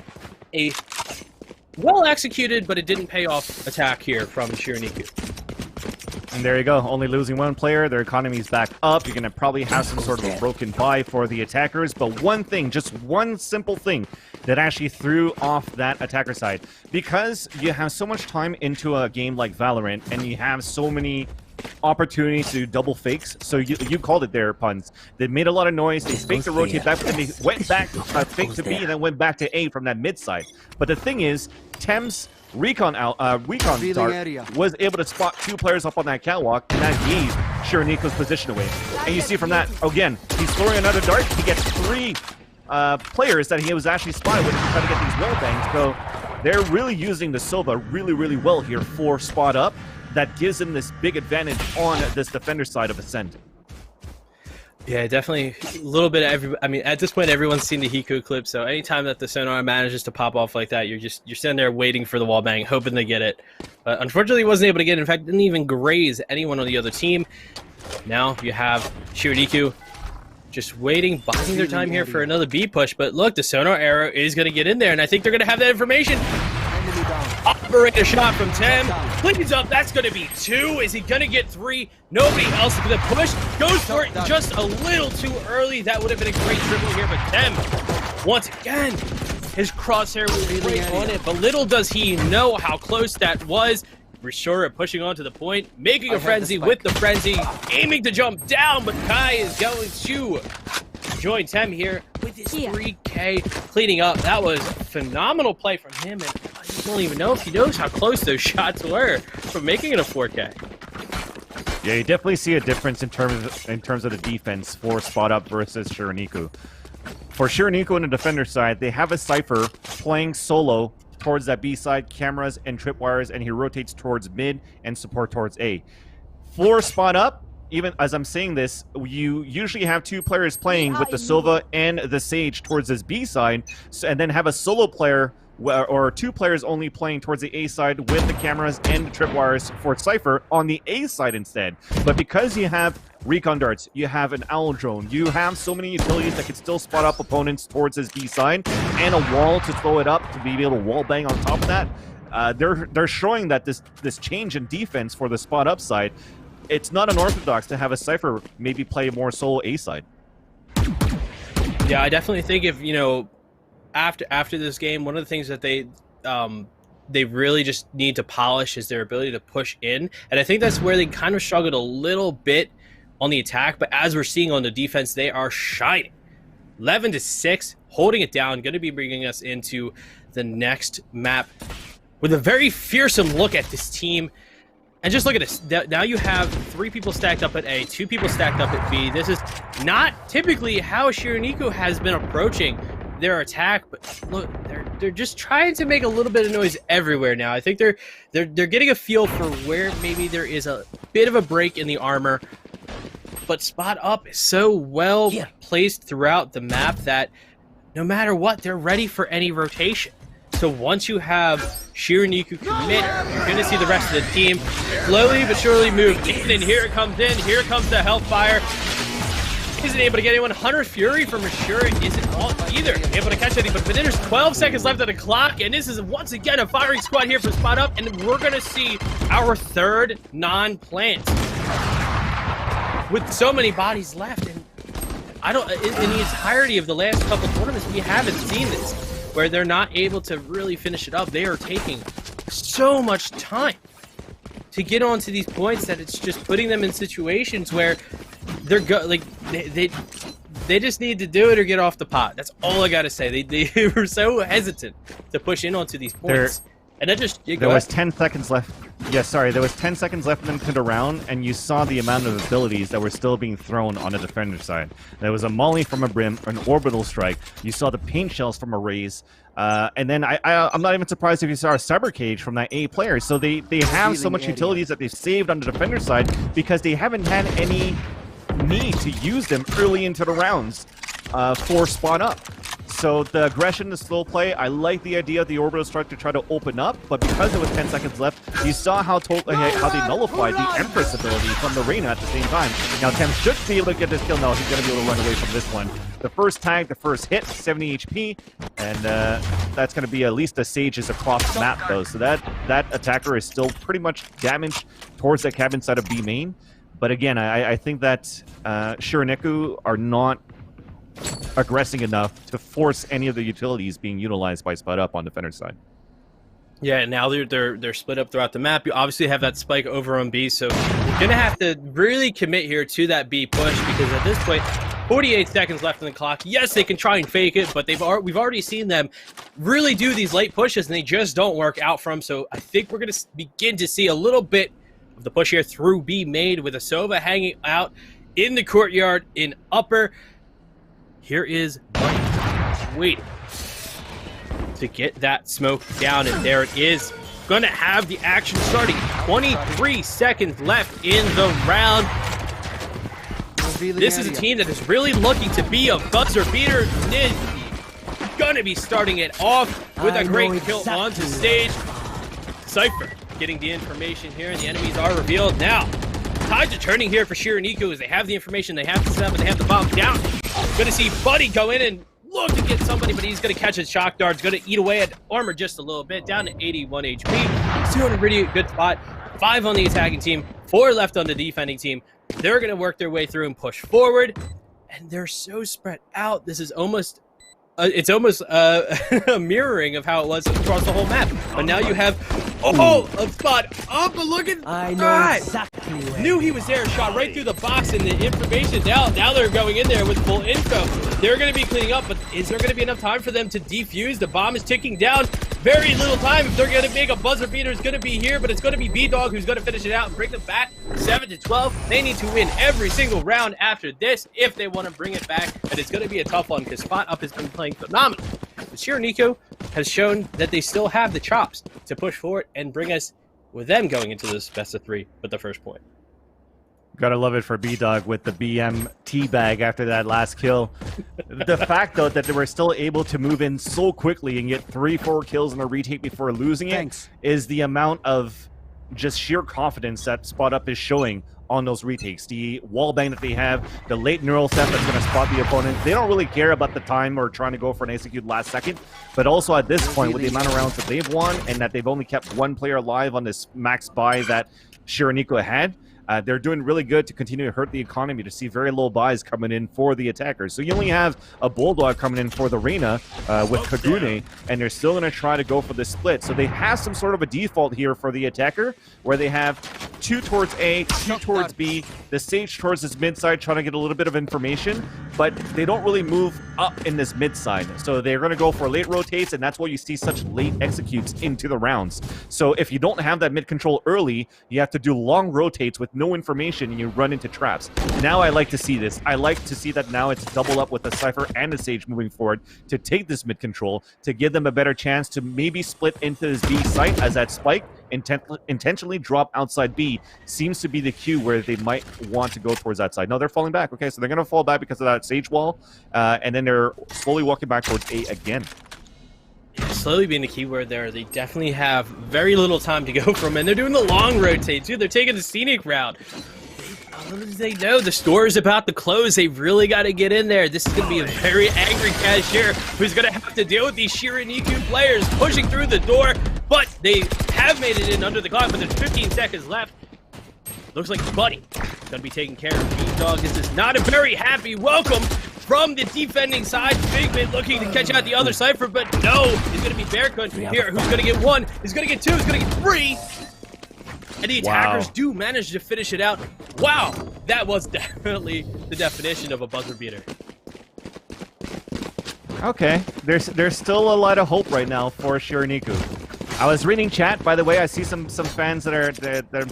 a well executed, but it didn't pay off attack here from Shironiko. And there you go. Only losing one player. Their economy's back up. You're going to probably have some sort of a broken buy for the attackers. But one thing, just one simple thing that actually threw off that attacker side. Because you have so much time into a game like Valorant, and you have so many opportunities to do double fakes. So you called it there, Puns. They made a lot of noise. They faked the rotate back, but then they went back, faked to B, and then went back to A from that mid side. But the thing is, Tem's recon dart was able to spot 2 players up on that catwalk, and that gave Shironiko's position away. And you see from that, again, he's throwing another dart. He gets 3 players that he was actually spotted with to try to get these wall bangs. So they're really using the Sova really well here for spot up. That gives him this big advantage on this defender side of Ascent. Yeah, definitely a little bit of I mean, at this point, everyone's seen the Hiku clip, so anytime that the Sonar manages to pop off like that, you're sitting there waiting for the wall bang, hoping to get it. But unfortunately, he wasn't able to get it. In fact, didn't even graze anyone on the other team. Now you have Shironiku just waiting, biding their time here for another B push. But look, the Sonar arrow is going to get in there, and I think they're going to have that information. Operator shot from Tem. Cleans up. That's going to be 2. Is he going to get 3? Nobody else is going to push. Goes for it just a little too early. That would have been a great triple here, but Tem, once again, his crosshair was right on it. But little does he know how close that was. Reshura pushing on to the point, making a frenzy with the frenzy, aiming to jump down, but Kai is going to join Tem here with his 3K cleaning up. That was a phenomenal play from him, and I don't even know if he knows how close those shots were from making it a 4K. Yeah, you definitely see a difference in terms of the defense for spot up versus Shironiku. For Shironiku on the defender side, they have a Cypher playing solo towards that B side, cameras and tripwires, and he rotates towards mid and support towards A. For spot up, even as I'm saying this, you usually have 2 players playing with the Sova and the Sage towards this B side, and then have a solo player or 2 players only playing towards the A side with the cameras and the tripwires for Cypher on the A side instead. But because you have recon darts, you have an owl drone, you have so many utilities that can still spot up opponents towards his B side, and a wall to throw it up to be able to wall bang on top of that. They're showing that this change in defense for the spot up side, it's not unorthodox to have a Cypher maybe play more solo A side. Yeah, I definitely think if, you know, after this game, one of the things that they really just need to polish is their ability to push in. And I think that's where they kind of struggled a little bit on the attack. But as we're seeing on the defense, they are shining. 11-6, holding it down, going to be bringing us into the next map with a very fearsome look at this team. And just look at this. Now you have 3 people stacked up at A, 2 people stacked up at B. This is not typically how Shironiku has been approaching their attack, but look, they're just trying to make a little bit of noise everywhere now. I think they're getting a feel for where maybe there is a bit of a break in the armor, but spot up is so well placed throughout the map that no matter what, they're ready for any rotation. So once you have Shironiku commit, you're going to see the rest of the team slowly but surely move in, and here it comes in. Here comes the Hellfire. Isn't able to get anyone. Hunter Fury from Ashura isn't either able to catch anything, but there's 12 seconds left on the clock, and this is once again a firing squad here for spot up, and we're going to see our 3rd non-plant with so many bodies left. And I don't, in the entirety of the last couple tournaments, we haven't seen this, where they're not able to really finish it up. They are taking so much time to get onto these points that it's just putting them in situations where they're they just need to do it or get off the pot. That's all I gotta say. They were so hesitant to push in onto these points, and that just there was 10 seconds left. Yeah, sorry, there was 10 seconds left into the round, and you saw the amount of abilities that were still being thrown on the defender side. There was a molly from a brim, an orbital strike. You saw the paint shells from a raise. And then I'm not even surprised if you saw a cyber cage from that A player. So they have so much utilities that they've saved on the defender side because they haven't had any need to use them early into the rounds for spot up. So the aggression, the slow play, I like the idea of the orbital strike to try to open up, but because there was 10 seconds left, you saw how they nullified the Empress ability from the Reyna at the same time. Now Tem should be able to get this kill. No, he's going to be able to run away from this one. The first tag, the first hit, 70 HP, and that's going to be at least a Sage's across the map, though. So that attacker is still pretty much damaged towards that cabin side of B main. But again, I think that Shironiku are not aggressing enough to force any of the utilities being utilized by Spud Up on the defender side. Yeah, now they're split up throughout the map. You obviously have that spike over on B, so you're gonna have to really commit here to that B push, because at this point, 48 seconds left on the clock. Yes, they can try and fake it, but we've already seen them really do these late pushes, and they just don't work out for them. So I think we're gonna begin to see a little bit of the push here through B made, with Asova hanging out in the courtyard in upper. Here is Buddy waiting to get that smoke down, and there it is. Gonna have the action starting. 23 seconds left in the round. This is a team that is really looking to be a buzzer beater. NSG gonna be starting it off with a great kill onto stage. Cypher getting the information here, and the enemies are revealed now. Tides are turning here for Shironiku as they have the information, they have the setup, and they have the bomb down. Gonna see Buddy go in and look to get somebody, but he's gonna catch his shock darts. Gonna eat away at armor just a little bit, down to 81 HP. Still in a really good spot. 5 on the attacking team, 4 left on the defending team. They're gonna work their way through and push forward, and they're so spread out. This is almost it's almost a mirroring of how it was across the whole map. But now you have a spot up, but look at that! Exactly. Knew he was there, shot right through the box, and the information now they're going in there with full info. They're going to be cleaning up, but is there going to be enough time for them to defuse? The bomb is ticking down. Very little time. If they're going to make a buzzer beater, it's going to be here, but it's going to be B-Dog who's going to finish it out and bring them back 7-12. They need to win every single round after this if they want to bring it back, and it's going to be a tough one because Spot Up has been playing phenomenal. But Shironiku has shown that they still have the chops to push forward and bring us with them going into this best of 3 with the first point. Gotta love it for B-Dog with the BM teabag after that last kill. The fact, though, that they were still able to move in so quickly and get 3-4 kills in a retake before losing it is the amount of just sheer confidence that Spot Up is showing on those retakes. The wallbang that they have, the late neural set that's going to spot the opponent. They don't really care about the time or trying to go for an execute last second, but also at this point, with the amount of rounds that they've won and that they've only kept 1 player alive on this max buy that Shironiku had, they're doing really good to continue to hurt the economy, to see very low buys coming in for the attackers. So you only have a Bulldog coming in for the Reyna with Kagune, and they're still going to try to go for the split. So they have some sort of a default here for the attacker, where they have 2 towards A, 2 towards B, the Sage towards this mid side, trying to get a little bit of information, but they don't really move up in this mid side. So they're going to go for late rotates, and that's why you see such late executes into the rounds. So if you don't have that mid control early, you have to do long rotates with no information, and you run into traps. Now I like to see this. I like to see that now it's double up with the Cypher and the Sage moving forward to take this mid control, to give them a better chance to maybe split into this B site, as that spike intentionally drop outside B seems to be the cue where they might want to go towards that side. No, they're falling back. Okay, so they're going to fall back because of that Sage wall, and then they're slowly walking back towards A again. Slowly being the keyword there. They definitely have very little time to go from, and they're doing the long rotate too. They're taking the scenic route. They know the store is about to close. They've really got to get in there. This is going to be a very angry cashier who's going to have to deal with these Shironiku players pushing through the door, but they have made it in under the clock, but there's 15 seconds left. Looks like Buddy going to be taking care of B-Dog. This is not a very happy welcome from the defending side. Figment looking to catch out the other Cypher, but no, it's going to be Bearcoon here. Who's going to get 1? He's going to get 2. He's going to get 3. And the attackers do manage to finish it out. Wow, that was definitely the definition of a buzzer beater. Okay, there's still a lot of hope right now for Shironiku. I was reading chat, by the way. I see some fans that are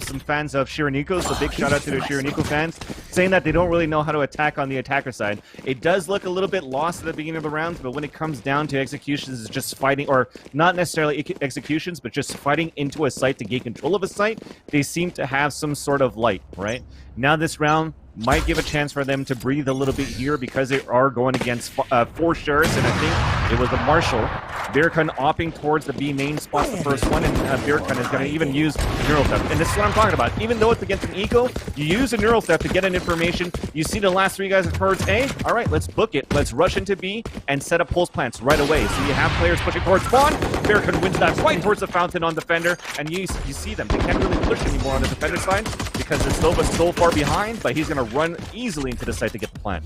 some fans of Shironiku, so big shout out to the Shironiku fans, saying that they don't really know how to attack on the attacker side. It does look a little bit lost at the beginning of the rounds, but when it comes down to executions, it's just fighting, or not necessarily executions, but just fighting into a site to gain control of a site. They seem to have some sort of light, right? Now this round, might give a chance for them to breathe a little bit here because they are going against 4 shares, and I think it was the Marshall. Bearcun opting towards the B main spot, the first one, and Bearcun is going to even use Neural Theft. And this is what I'm talking about. Even though it's against an eco, you use a Neural Theft to get an information. You see the last 3 guys towards A. All right, let's book it. Let's rush into B and set up pulse plants right away. So you have players pushing towards spawn. Bearcun wins that right towards the fountain on Defender, and you see them. They can't really push anymore on the Defender side because the Silva's so far behind, but he's going to run easily into the site to get the plant.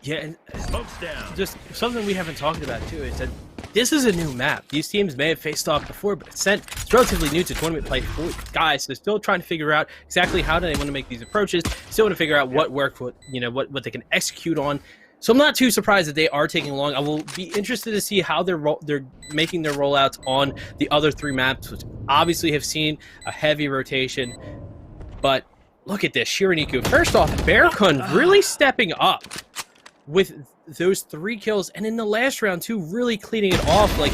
Yeah, and just something we haven't talked about too is that this is a new map. These teams may have faced off before, but it's relatively new to tournament play for guys. So still trying to figure out exactly how do they want to make these approaches. Still want to figure out what worked, what they can execute on. So I'm not too surprised that they are taking long. I will be interested to see how they're making their rollouts on the other 3 maps, which obviously have seen a heavy rotation. But look at this, Shiraniku. First off, Bearcun really stepping up with those 3 kills, and in the last round too, really cleaning it off. Like,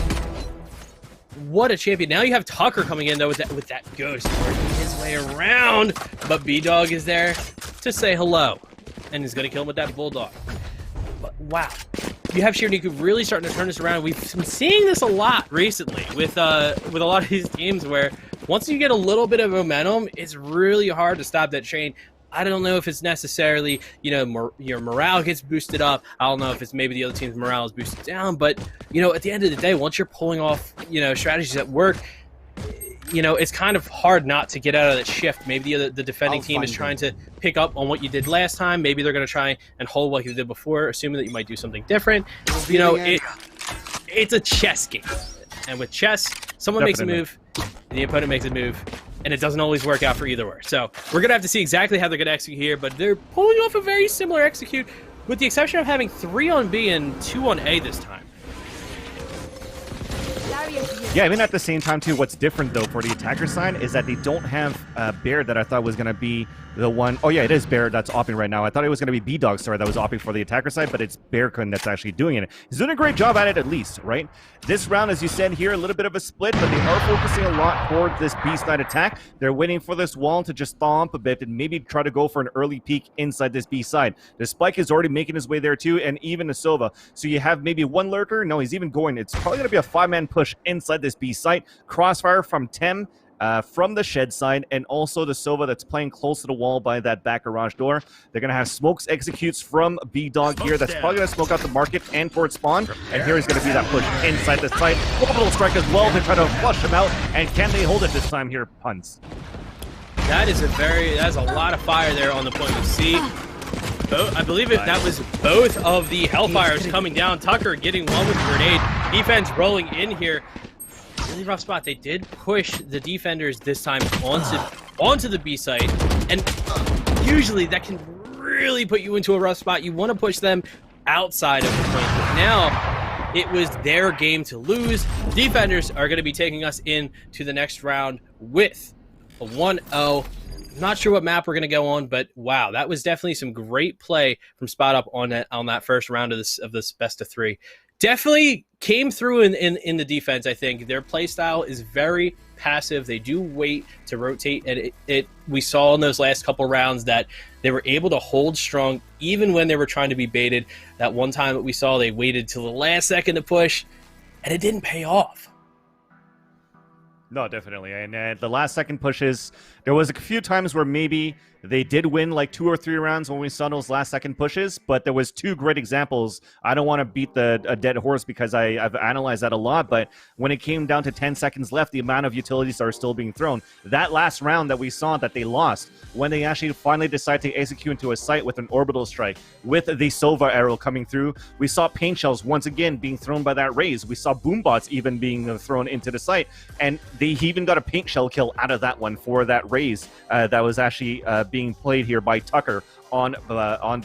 what a champion. Now you have Tucker coming in though with that ghost working his way around, but B-Dog is there to say hello, and he's gonna kill him with that Bulldog. But wow, you have Shiraniku really starting to turn this around. We've been seeing this a lot recently with a lot of these teams where once you get a little bit of momentum, it's really hard to stop that train. I don't know if it's necessarily, your morale gets boosted up. I don't know if it's maybe the other team's morale is boosted down. But, at the end of the day, once you're pulling off, strategies that work, it's kind of hard not to get out of that shift. Maybe the defending team is trying to pick up on what you did last time. Maybe they're going to try and hold what you did before, assuming that you might do something different. It's a chess game. And with chess, someone makes a move, the opponent makes a move, and it doesn't always work out for either way. So we're going to have to see exactly how they're going to execute here, but they're pulling off a very similar execute, with the exception of having 3 on B and 2 on A this time. Yeah, I mean, at the same time, too, what's different, though, for the attacker side is that they don't have Bear that I thought was going to be the one. Oh, yeah, it is Bear that's opting right now. I thought it was going to be B-Dog, sorry, that was opting for the attacker side, but it's Bearcun that's actually doing it. He's doing a great job at it, at least, right? This round, as you said here, a little bit of a split, but they are focusing a lot toward this B-side attack. They're waiting for this wall to just thaw up a bit and maybe try to go for an early peek inside this B-side. The Spike is already making his way there, too, and even the Silva. So you have maybe 1 lurker. No, he's even going. It's probably going to be a 5-man push inside this B-site. Crossfire from Tem. From the shed side, and also the Silva that's playing close to the wall by that back garage door. They're going to have smokes executes from B-Dog here. That's probably going to smoke out the market and towards spawn. And here is going to be that push inside the site. Orbital strike as well to try to flush him out. And can they hold it this time here, Puns? That's a lot of fire there on the point of C. I believe that was both of the Hellfires coming down. Tucker getting one with the grenade. Defense rolling in here. Really rough spot. They did push the defenders this time onto the B site, and usually that can really put you into a rough spot. You want to push them outside of the point, but now it was their game to lose. The defenders are going to be taking us into the next round with a 1-0. Not sure what map we're going to go on, but wow, that was definitely some great play from Spot Up on that first round of this best of 3. Definitely came through in the defense. I think their play style is very passive. They do wait to rotate, and we saw in those last couple rounds that they were able to hold strong even when they were trying to be baited. That one time that we saw, they waited till the last second to push, and it didn't pay off. No, definitely. And the last second pushes, there was a few times where maybe they did win like 2 or 3 rounds when we saw those last second pushes, but there was 2 great examples. I don't want to beat a dead horse because I've analyzed that a lot, but when it came down to 10 seconds left, the amount of utilities are still being thrown. That last round that we saw that they lost, when they actually finally decided to execute into a site with an orbital strike, with the Sova arrow coming through, we saw paint shells once again being thrown by that Raze. We saw boom bots even being thrown into the site, and they even got a paint shell kill out of that one for that Raze that was actually being played here by Tucker on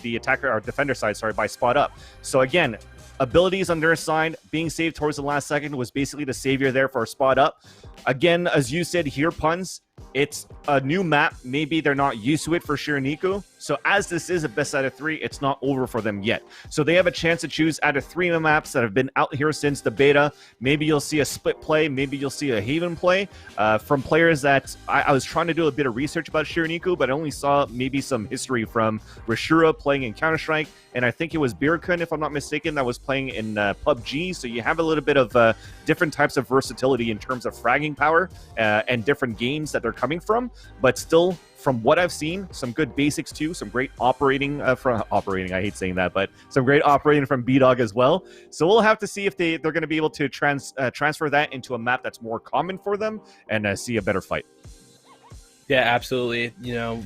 the attacker or defender side, sorry, by Spot Up. So again, abilities on their side, being saved towards the last second was basically the savior there for Spot Up. Again, as you said here, Puns, it's a new map. Maybe they're not used to it for Shiraniku. So as this is a best out of 3, it's not over for them yet. So they have a chance to choose out of 3 maps that have been out here since the beta. Maybe you'll see a split play, maybe you'll see a Haven play from players that I was trying to do a bit of research about Shironiku, but I only saw maybe some history from Rashura playing in Counter-Strike, and I think it was Birkun, if I'm not mistaken, that was playing in PUBG. So you have a little bit of different types of versatility in terms of fragging power and different games that they're coming from, but still, from what I've seen, some good basics too, some great operating from operating. I hate saying that, but some great operating from B-Dog as well. So we'll have to see if they're going to be able to transfer that into a map that's more common for them and see a better fight. Yeah, absolutely. You know,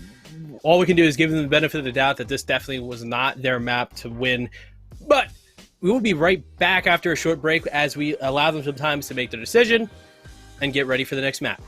all we can do is give them the benefit of the doubt that this definitely was not their map to win. But we will be right back after a short break as we allow them some time to make their decision and get ready for the next map.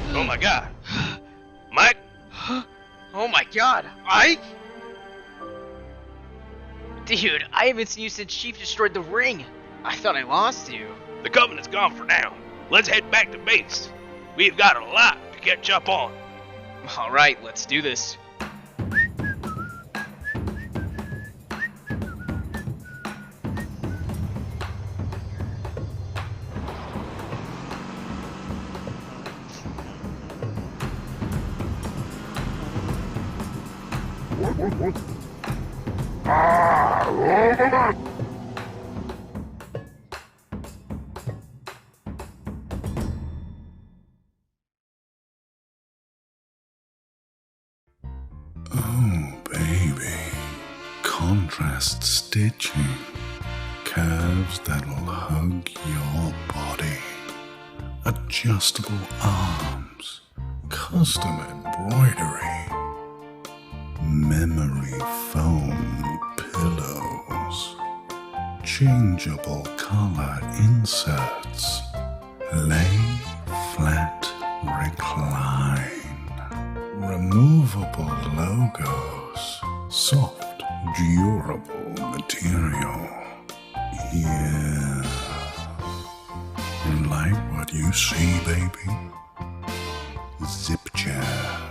Oh my god. Mike? Oh my god, Ike? Dude, I haven't seen you since Chief destroyed the ring. I thought I lost you. The Covenant's gone for now. Let's head back to base. We've got a lot to catch up on. Alright, let's do this. Oh, baby. Contrast stitching. Curves that'll hug your body. Adjustable arms. Custom embroidery. Memory foam pillows. Changeable color inserts. Lay flat, recline. Removable logos. Soft, durable material. Yeah. Like what you see, baby? Zip chair.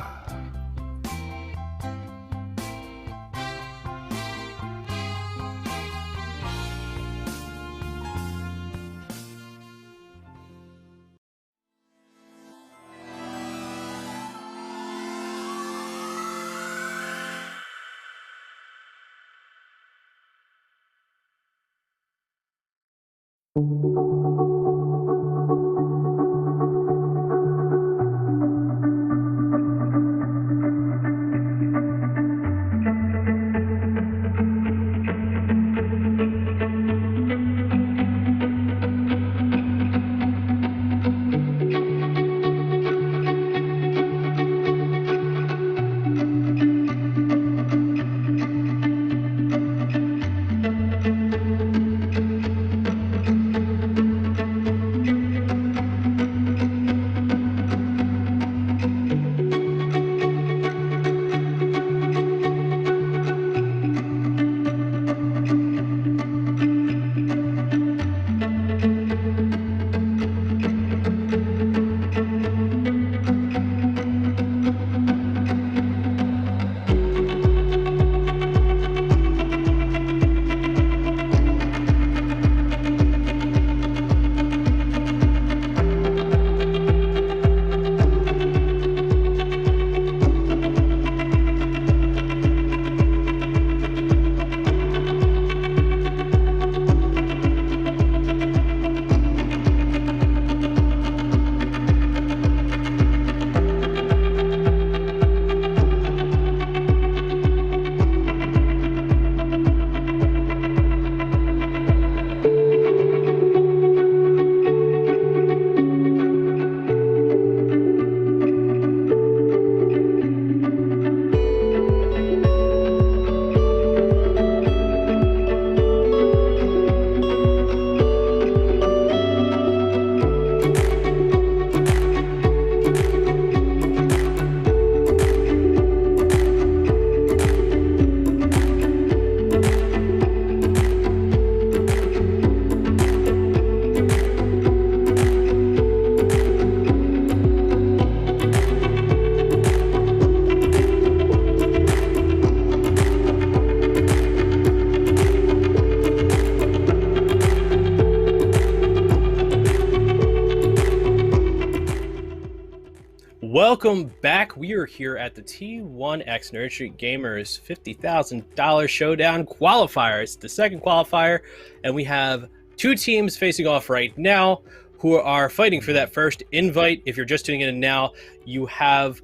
welcome back. We are here at the T1X Nerd Street Gamers $50,000 Showdown Qualifier. It's the second qualifier, and we have two teams facing off right now who are fighting for that first invite. If you're just tuning in now, you have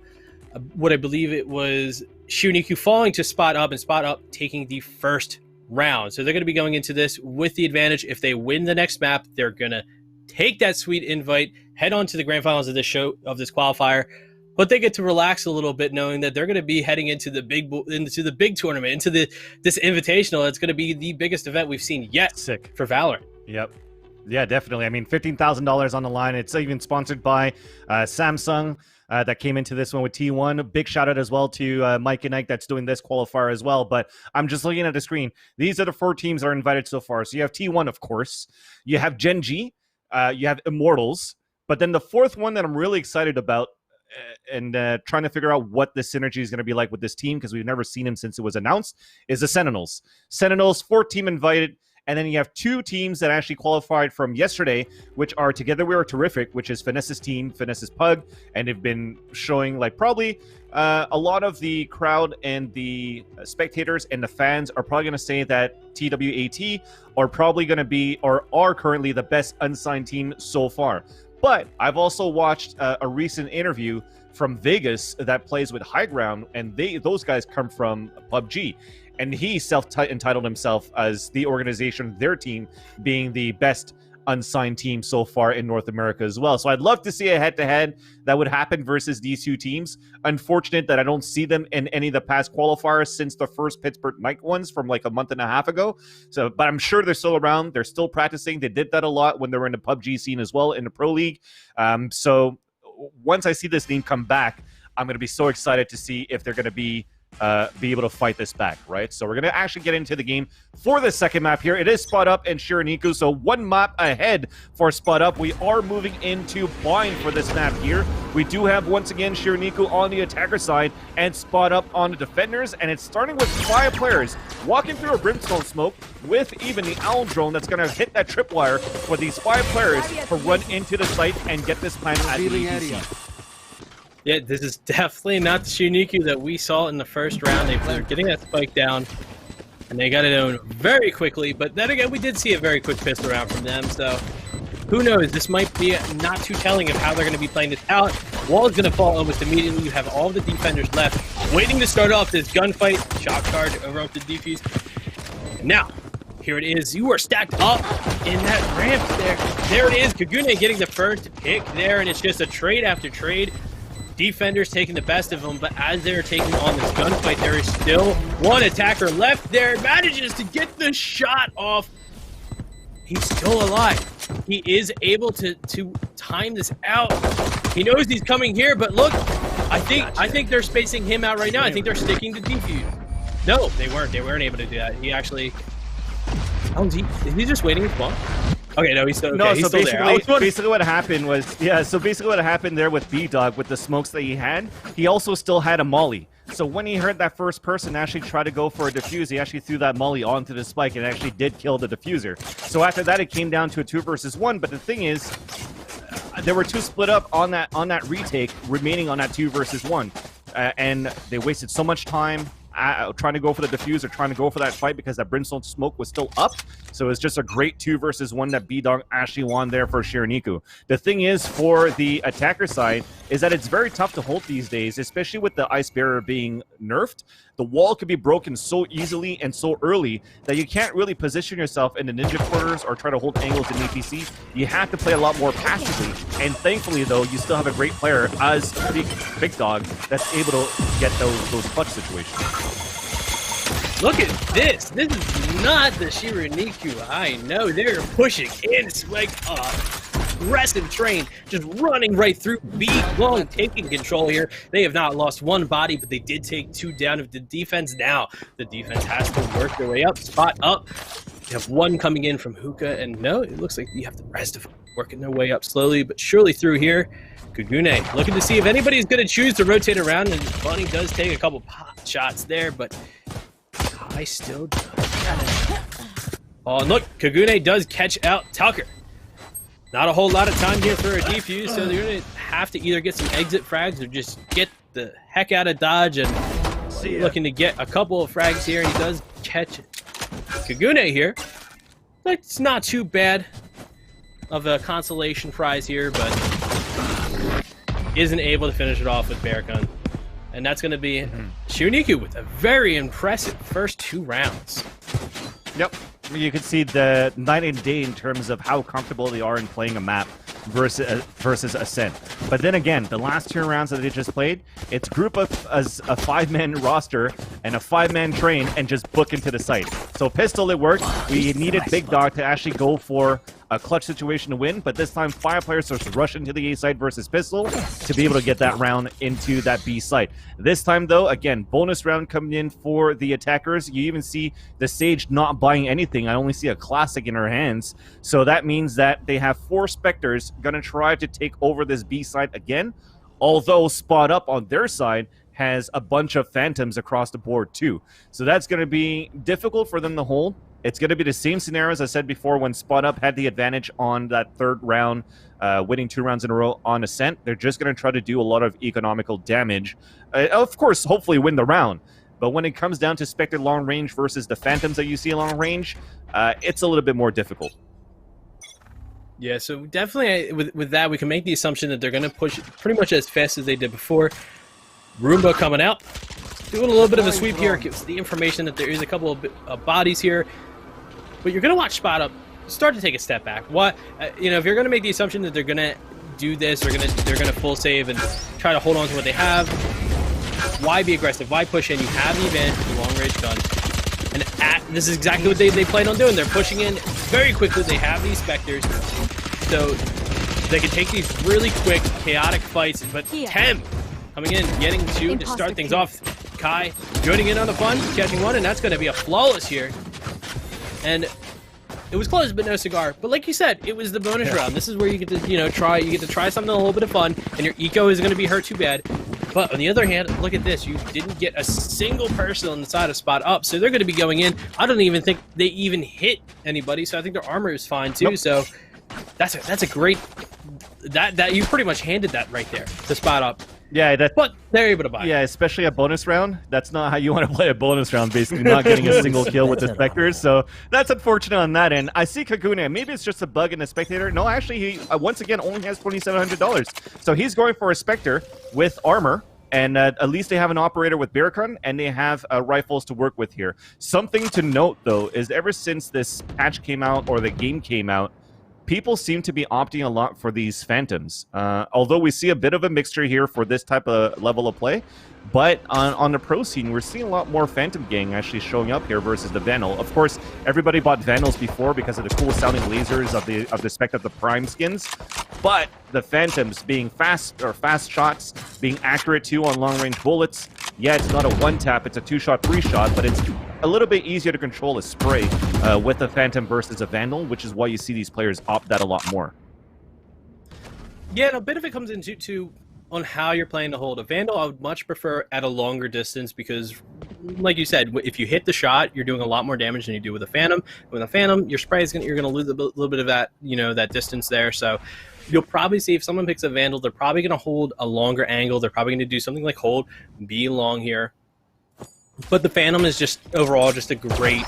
what I believe it was Shuniku falling to Spot Up, and Spot Up taking the first round. So they're going to be going into this with the advantage. If they win the next map, they're going to take that sweet invite, head on to the grand finals of this qualifier, but they get to relax a little bit knowing that they're going to be heading into the big tournament, into this invitational. It's going to be the biggest event we've seen yet. Sick. For Valorant. Yep. Yeah, definitely. I mean, $15,000 on the line. It's even sponsored by Samsung that came into this one with T1. Big shout out as well to Mike and Ike that's doing this qualifier as well. But I'm just looking at the screen. These are the 4 teams that are invited so far. So you have T1, of course. You have Gen G. You have Immortals. But then the fourth one that I'm really excited about and trying to figure out what the synergy is going to be like with this team, because we've never seen him since it was announced, is the Sentinels. Sentinels, 4 team invited. And then you have 2 teams that actually qualified from yesterday, which are Together We Are Terrific, which is Finesse's team, Finesse's Pug, and they've been showing like probably a lot of the crowd and the spectators and the fans are probably going to say that TWAT are probably going to be or are currently the best unsigned team so far. But I've also watched a recent interview from Vegas that plays with High Ground, and those guys come from PUBG. And he self-entitled himself as the organization, their team, being the best unsigned team so far in North America as well. So I'd love to see a head-to-head that would happen versus these 2 teams. Unfortunate that I don't see them in any of the past qualifiers since the first Pittsburgh Night ones from like a month and a half ago. So, but I'm sure they're still around. They're still practicing. They did that a lot when they were in the PUBG scene as well, in the Pro League. So once I see this team come back, I'm going to be so excited to see if they're going to be able to fight this back, right? So we're going to actually get into the game for the second map here. It is Spot Up and Shiraniku, so 1 map ahead for Spot Up. We are moving into bind for this map here. We do have, once again, Shiraniku on the attacker side and Spot Up on the defenders, and it's starting with 5 players walking through a brimstone smoke with even the owl drone that's going to hit that tripwire for these 5 players to run into the site and get this plan at the ETC. Yeah, this is definitely not the Shuniku that we saw in the first round. They're getting that spike down, and they got it on very quickly. But then again, we did see a very quick pistol round from them, so who knows? This might be not too telling of how they're going to be playing this out. Wall is going to fall almost immediately. You have all the defenders left, waiting to start off this gunfight. Shock charge over up the defuse. And now, here it is. You are stacked up in that ramp there. There it is. Kagune getting the first pick there, and it's just a trade after trade. Defenders taking the best of them, but as they're taking on this gunfight, there is still one attacker left there. Manages to get the shot off. He's still alive. He is able to time this out. He knows he's coming here, but look, I think they're spacing him out right now. I think they're sticking to defuse. No, they weren't. They weren't able to do that. He actually. Oh, is he just waiting to spawn? Okay, no, he's still, okay. No, he's so still basically what happened was, so basically what happened there with B-Dog, with the smokes that he had, he also still had a molly. So when he heard that first person actually try to go for a defuse, he actually threw that molly onto the spike and actually did kill the diffuser. So after that, it came down to a 2 versus 1, but the thing is, there were 2 split up on that retake, remaining on that 2 versus 1. And they wasted so much time trying to go for the diffuse or trying to go for that fight because that brimstone smoke was still up. So it's just a great 2 versus 1 that B-Dog actually won there for Shiraniku. The thing is, for the attacker side, is that it's very tough to hold these days, especially with the ice barrier being nerfed. The wall could be broken so easily and so early that you can't really position yourself in the ninja quarters or try to hold angles in APC. You have to play a lot more passively. And thankfully, though, you still have a great player as Big Dog that's able to get those clutch situations. Look at this. This is not the Shiraniku I know. They're pushing in. It's like a aggressive train, just running right through B-Long, taking control here. They have not lost 1 body, but they did take 2 down of the defense. Now the defense has to work their way up. Spot Up. You have 1 coming in from Hookah, and no, it looks like you have the rest of them working their way up slowly but surely through here. Kagune looking to see if anybody's going to choose to rotate around, and Bunny does take a couple pot shots there, but I still got it. Oh, and look, Kagune does catch out Tucker. Not a whole lot of time here for a defuse, so they're going to have to either get some exit frags or just get the heck out of Dodge, and looking to get a couple of frags here, and he does catch Kagune here. It's not too bad of a consolation prize here, but isn't able to finish it off with Bear Gun. And that's going to be Shuniku with a very impressive first 2 rounds. Yep. You can see the night and day in terms of how comfortable they are in playing a map versus Ascent. But then again, the last 2 rounds that they just played, it's group up as a 5-man roster and a 5-man train and just book into the site. So Pistol, it worked. We needed Big Dog to actually go for a clutch situation to win, but this time 5 players starts to rush into the A site versus Pistol to be able to get that round into that B site. This time though, again, bonus round coming in for the attackers. You even see the Sage not buying anything. I only see a classic in her hands. So that means that they have 4 Spectres gonna try to take over this B site again, although Spot Up on their side has a bunch of Phantoms across the board too. So that's gonna be difficult for them to hold. It's going to be the same scenario as I said before when Spot Up had the advantage on that 3rd round, winning 2 rounds in a row on Ascent. They're just going to try to do a lot of economical damage. Of course, hopefully win the round. But when it comes down to Spectre long range versus the Phantoms that you see long range, it's a little bit more difficult. Yeah, so definitely with that, we can make the assumption that they're going to push pretty much as fast as they did before. Roomba coming out, doing a little bit of a sweep here. Gives the information that there is a couple of bodies here. But you're going to watch Spot Up start to take a step back. What if you're going to make the assumption that they're going to do this, they're going to full save and try to hold on to what they have. Why be aggressive? Why push in? You have the advantage with the long range gun. And this is exactly what they plan on doing. They're pushing in very quickly. They have these Spectres, so they can take these really quick, chaotic fights. But Tem coming in, getting 2 to start things off. Kai joining in on the fun, catching 1, and that's going to be a flawless here. And it was close, but no cigar. But like you said, it was the bonus round. This is where you get to, try. You get to try something a little bit of fun, and your eco is going to be hurt too bad. But on the other hand, look at this. You didn't get a single person on the side of Spot Up, so they're going to be going in. I don't even think they even hit anybody, so I think their armor is fine too. Nope. So that's a great that you pretty much handed that right there to Spot Up. Yeah, but they're able to buy. Yeah, especially a bonus round. That's not how you want to play a bonus round, basically not getting a single kill with the Spectres. So that's unfortunate on that end. I see Kagune. Maybe it's just a bug in the Spectator. No, actually, he once again only has $2,700. So he's going for a Spectre with armor. And at least they have an operator with Barricon, and they have rifles to work with here. Something to note, though, is ever since this patch came out, or the game came out, people seem to be opting a lot for these Phantoms. Although we see a bit of a mixture here for this type of level of play, but on the pro scene, we're seeing a lot more Phantom gang actually showing up here versus the Vandal. Of course, everybody bought Vandals before because of the cool sounding lasers of the Spectre of the Prime skins, but the Phantoms being fast shots, being accurate too on long range bullets. Yeah, it's not a one tap, it's a 2-shot, 3-shot, but it's a little bit easier to control a spray with a Phantom versus a Vandal, which is why you see these players opt that a lot more. Yeah, and a bit of it comes into on how you're playing to hold. A Vandal, I would much prefer at a longer distance because, like you said, if you hit the shot, you're doing a lot more damage than you do with a Phantom. With a Phantom, your spray is you're going to lose a little bit of that, that distance there. So you'll probably see if someone picks a Vandal, they're probably going to hold a longer angle. They're probably going to do something like hold, be long here. But the Phantom is just overall just a great.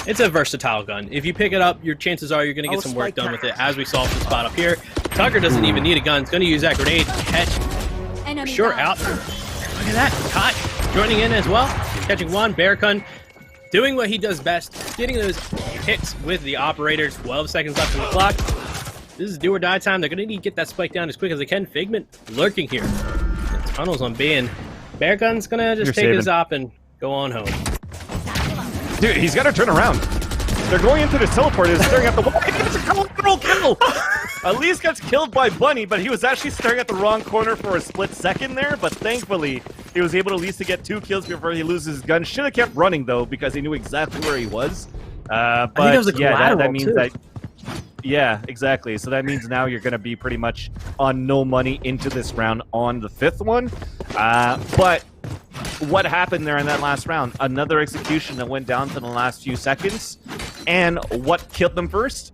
It's a versatile gun. If you pick it up, your chances are you're going to get some work done with it, as we saw from Spot Up here. Tucker doesn't even need a gun. He's going to use that grenade to catch. Sure, out. Look at that. Kai joining in as well. Catching 1. Barricon doing what he does best. Getting those hits with the operator. 12 seconds left on the clock. This is do or die time. They're going to need to get that spike down as quick as they can. Figment lurking here. The tunnels on B. And Barricon's going to just take his op and go on home. Dude, he's got to turn around. They're going into the teleport. He's staring at the wall. He gets a collateral kill. Elise gets killed by Bunny, but he was actually staring at the wrong corner for a split second there. But thankfully, he was able at least to get 2 kills before he loses his gun. Should have kept running, though, because he knew exactly where he was. But I think it was a that means too. that... Yeah, exactly. So that means now you're going to be pretty much on no money into this round on the 5th one. But what happened there in that last round? Another execution that went down to the last few seconds. And what killed them first?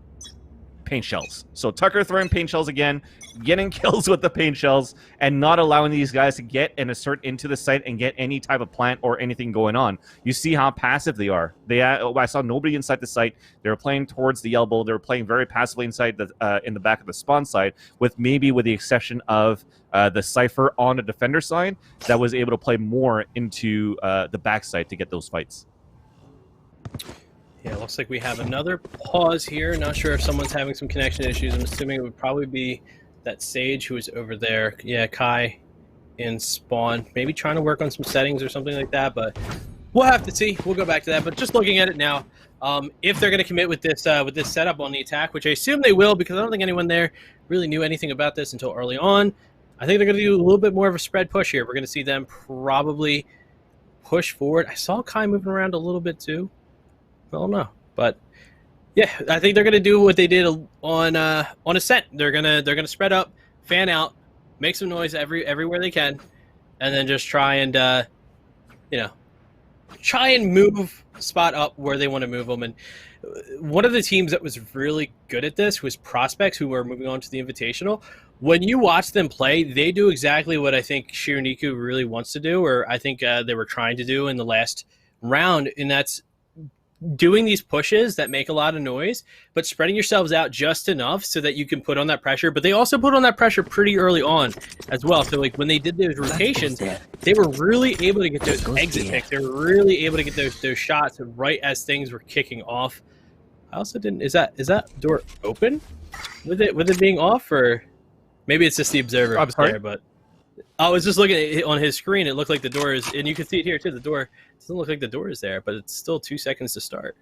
paint shells. So Tucker throwing paint shells again, getting kills with the paint shells, and not allowing these guys to get and assert into the site and get any type of plant or anything going on. You see how passive they are. I saw nobody inside the site. They were playing towards the elbow. They were playing very passively inside in the back of the spawn side, with the exception of the Cypher on the defender side that was able to play more into the backside to get those fights. Yeah, looks like we have another pause here. Not sure if someone's having some connection issues. I'm assuming it would probably be that Sage who is over there. Yeah, Kai in spawn. Maybe trying to work on some settings or something like that, but we'll have to see. We'll go back to that. But just looking at it now, if they're going to commit with this setup on the attack, which I assume they will, because I don't think anyone there really knew anything about this until early on, I think they're going to do a little bit more of a spread push here. We're going to see them probably push forward. I saw Kai moving around a little bit too. I don't know, but yeah, I think they're gonna do what they did on Ascent. They're gonna spread up, fan out, make some noise everywhere they can, and then just try and move spot up where they want to move them. And one of the teams that was really good at this was Prospects, who were moving on to the Invitational. When you watch them play, they do exactly what I think Shironiku really wants to do, or I think they were trying to do in the last round, and that's doing these pushes that make a lot of noise, but spreading yourselves out just enough so that you can put on that pressure. But they also put on that pressure pretty early on as well. So like when they did those rotations, they were really able to get those exit picks. They were really able to get those shots right as things were kicking off. I also didn't. Is that door open with it being off, or maybe it's just the observer? I'm sorry, there, but I was just looking at it on his screen. It looked like the door is, and you can see it here too. The door doesn't look like the door is there, but it's still 2 seconds to start.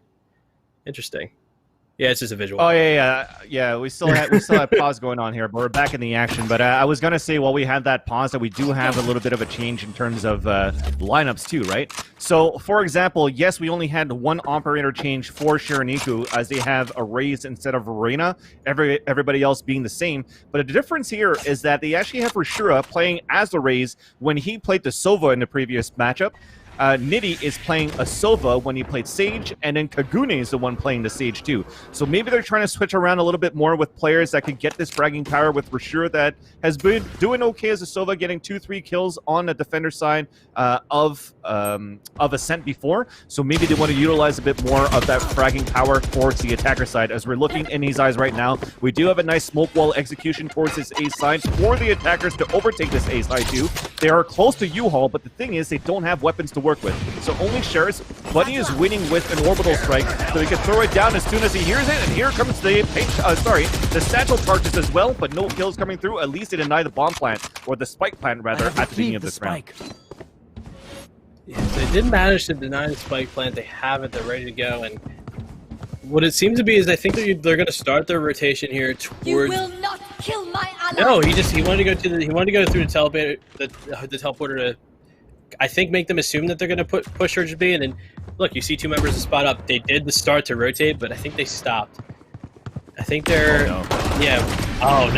Interesting. Yeah, it's just a visual. Oh yeah. We still had pause going on here, but we're back in the action. But I was gonna say, while we had that pause, that we do have a little bit of a change in terms of lineups too, right? So, for example, yes, we only had one operator change for Shironiku, as they have a Raze instead of Arena. Everybody else being the same. But the difference here is that they actually have Rashura playing as the Raze when he played the Sova in the previous matchup. Nitty is playing a Sova when he played Sage, and then Kagune is the one playing the Sage too. So maybe they're trying to switch around a little bit more with players that can get this fragging power, with Rashura that has been doing okay as a Sova, getting 2-3 kills on the defender side of Ascent before. So maybe they want to utilize a bit more of that fragging power towards the attacker side. As we're looking in his eyes right now, we do have a nice smoke wall execution towards this A side for the attackers to overtake this A side too. They are close to U-Haul, but the thing is, they don't have weapons to work with. So only Shares. Bunny is winning with an orbital strike, so he can throw it down as soon as he hears it. And here comes the the satchel charges as well, but no kills coming through. At least they deny the bomb plant, or the spike plant rather, at the beginning of this round. Yeah, they did manage to deny the spike plant. They have it. They're ready to go. And what it seems to be is, I think they're going to start their rotation here towards. You will not kill my ally. No, he wanted to go through the teleporter, the teleporter to, I think, make them assume that they're going to push towards B. And then look, you see two members of spot up. They did the start to rotate, but I think they stopped. I think they're Oh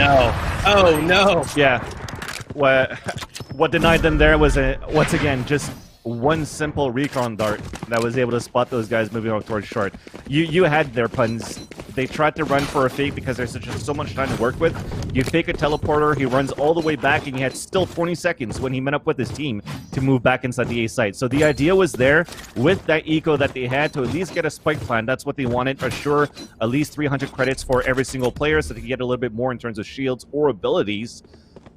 no. Yeah. What denied them there was once again just one simple recon dart that was able to spot those guys moving over towards short. You had their puns. They tried to run for a fake because there's just so much time to work with. You fake a teleporter, he runs all the way back, and he had still 20 seconds when he met up with his team to move back inside the A site. So the idea was there with that eco that they had to at least get a spike plan. That's what they wanted. Assure at least 300 credits for every single player so they can get a little bit more in terms of shields or abilities.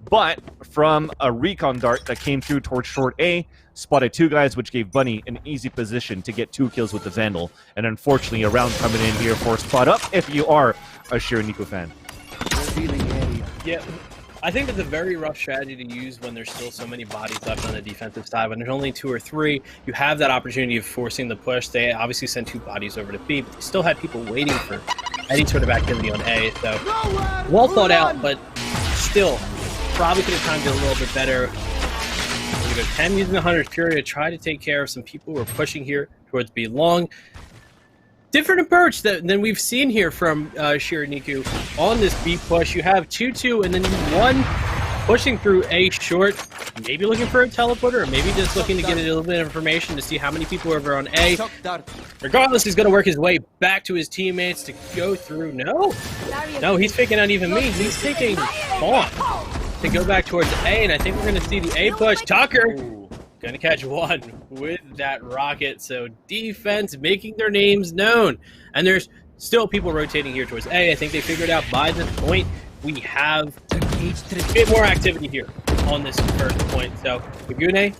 But from a recon dart that came through towards short A, spotted two guys, which gave Bunny an easy position to get 2 kills with the Vandal. And unfortunately, a round coming in here for spot up if you are a Shironiku fan. Yeah, I think it's a very rough strategy to use when there's still so many bodies left on the defensive side. When there's only 2 or 3, you have that opportunity of forcing the push. They obviously sent 2 bodies over to B, but they still had people waiting for any sort of activity on A. So, well thought out, but still, probably could have timed it a little bit better. We're going to go 10 using the Hunter's Fury to try to take care of some people who are pushing here towards B long. Different approach than we've seen here from Shironiku on this B push. You have 2-2 and then 1 pushing through A short, maybe looking for a teleporter, or maybe just looking to get a little bit of information to see how many people are over on A. Regardless, he's going to work his way back to his teammates to go through. No, he's faking out even me. He's taking Vaughn to go back towards A, and I think we're going to see the A push. Tucker going to catch one with that rocket. So defense making their names known, and there's still people rotating here towards A. I think they figured out by this point we have a bit more activity here on this first point. So Lagune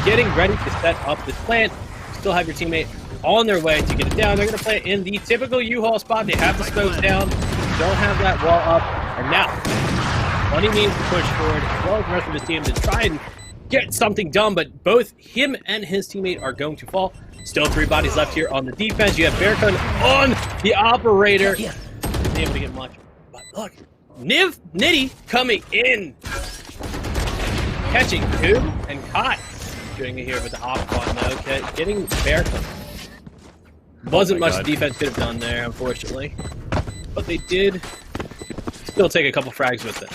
getting ready to set up this plant. Still have your teammate on their way to get it down. They're going to play it in the typical U-Haul spot. They have the smokes down, don't have that wall up, and now Bunny means to push forward as well as the rest of his team to try and get something done, but both him and his teammate are going to fall. Still 3 bodies left here on the defense. You have Bearcun on the operator. Isn't able to get much, but look, Nitty coming in, catching 2, and Kai doing it here with the hop on though, getting Bearcun. Wasn't much the defense could have done there, unfortunately, but they did still take a couple frags with it.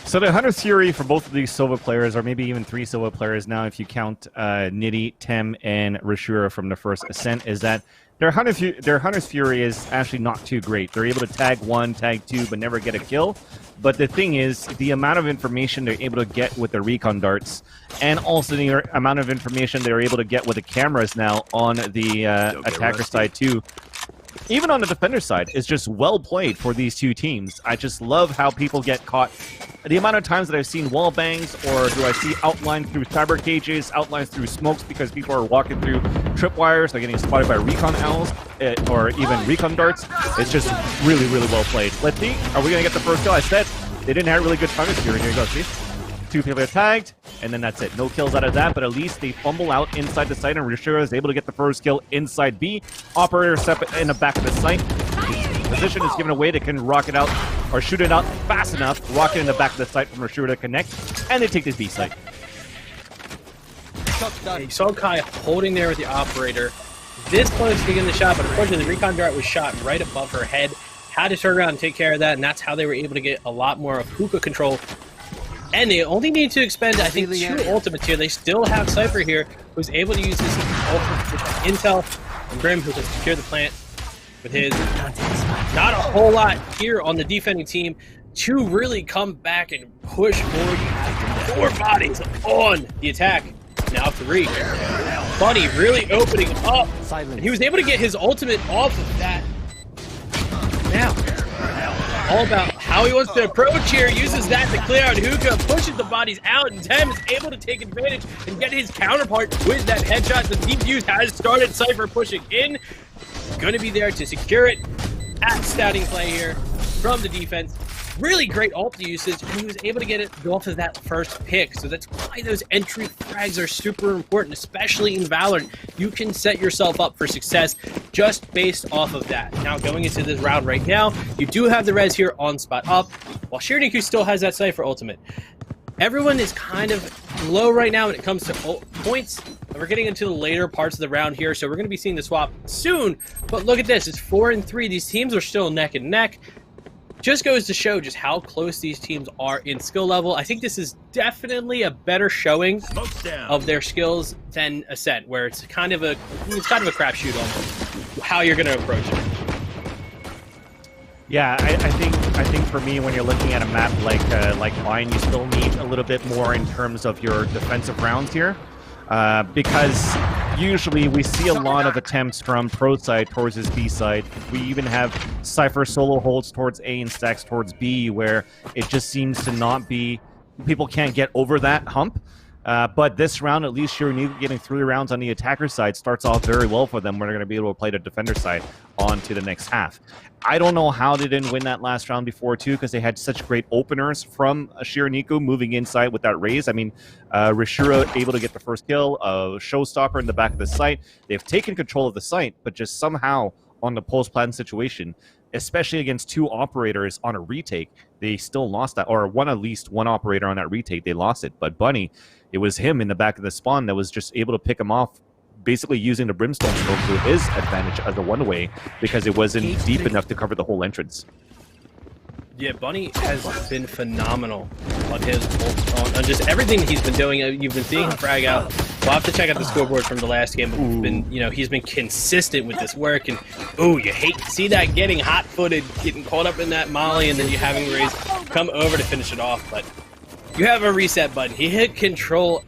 So the Hunter's Fury for both of these Sova players, or maybe even 3 Sova players now if you count Nitty, Tem, and Rashura from the first Ascent, is that their Hunter's Fury is actually not too great. They're able to tag 1, tag 2, but never get a kill. But the thing is, the amount of information they're able to get with the recon darts, and also the amount of information they're able to get with the cameras now on the attacker side too, even on the defender side, is just well played for these 2 teams. I just love how people get caught. The amount of times that I've seen wall bangs, or do I see outlines through cyber cages, outlines through smokes because people are walking through tripwires, they're getting spotted by recon owls, or even recon darts. It's just really, really well played. Let's see, are we going to get the first kill? I said they didn't have really good targets here. Here you go, see? 2 people are tagged, and then that's it. No kills out of that, but at least they fumble out inside the site, and Rashura is able to get the first kill inside B. Operator step in the back of the site. Position is given away. They can rocket out, or shoot it out fast enough, rocket in the back of the site from Rashura to connect, and they take this B site. You saw Kai holding there with the operator. This close to getting the shot, but unfortunately the recon dart was shot right above her head. Had to turn around and take care of that, and that's how they were able to get a lot more of hookah control. And they only need to expend, I think, 2 ultimates here. They still have Cypher here, who's able to use this ultimate intel, and Grim, who can secure the plant with his. Not a whole lot here on the defending team to really come back and push forward. 4 bodies on the attack. Now 3. Bunny really opening up. And he was able to get his ultimate off of that. Now, all about how he wants to approach here, uses that to clear out hookah, pushes the bodies out, and Tem is able to take advantage and get his counterpart with that headshot. The defuse has started. Cypher pushing in, going to be there to secure it. Outstanding play here from the defense. Really great ult usage, and he was able to get it off of that first pick. So that's why those entry frags are super important, especially in Valorant. You can set yourself up for success just based off of that. Now, going into this round right now, you do have the res here on spot up, while Shirniku still has that Cypher ultimate. Everyone is kind of low right now when it comes to points. We're getting into the later parts of the round here, so we're going to be seeing the swap soon. But look at this, it's 4 and 3. These teams are still neck and neck. Just goes to show just how close these teams are in skill level. I think this is definitely a better showing of their skills than Ascent, where it's kind of a crapshoot on how you're going to approach it. Yeah, I think for me, when you're looking at a map like mine, you still need a little bit more in terms of your defensive rounds here, because usually we see a lot of attempts from Pro side towards his B side. We even have Cypher solo holds towards A and stacks towards B, where it just seems to not be, people can't get over that hump. But this round, at least Shirniku getting 3 rounds on the attacker side starts off very well for them, where they're going to be able to play the defender side on to the next half. I don't know how they didn't win that last round before, too, because they had such great openers from Shirniku moving inside with that raise. I mean, Rashura able to get the first kill, Showstopper in the back of the site. They've taken control of the site, but just somehow on the post-plan situation, especially against 2 operators on a retake, they still lost that, or at least one operator on that retake, they lost it. But Bunny, it was him in the back of the spawn that was just able to pick him off, basically using the Brimstone smoke to his advantage as a one-way, because it wasn't deep enough to cover the whole entrance. Yeah, Bunny has been phenomenal on his on just everything he's been doing. You've been seeing him frag out. We'll have to check out the scoreboard from the last game, but we've been, he's been consistent with this work. And you hate to see that, getting hot-footed, getting caught up in that molly, and then you having Raze come over to finish it off. But you have a reset button. He hit Control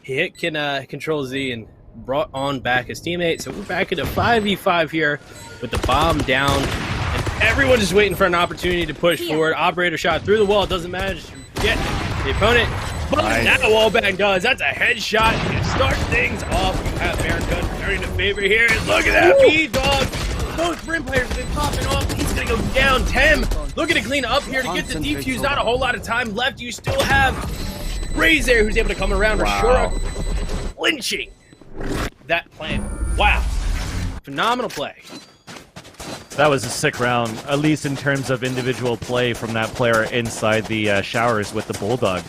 Z and brought on back his teammate. So we're back in a 5v5 here with the bomb down. And everyone just waiting for an opportunity to push forward. Operator shot through the wall. It doesn't matter. Just get the opponent. But that wallbang does. That's a headshot. You can start things off. You have Baron turning the favor here. And look at that B-Dog. Both Brim players have been popping off. He's going to go down. Tem looking to clean up here to get the defuse. Not a whole lot of time left. You still have Raze there who's able to come around. Rashura clinching that plan. Wow. Phenomenal play. That was a sick round, at least in terms of individual play from that player inside the showers with the Bulldog.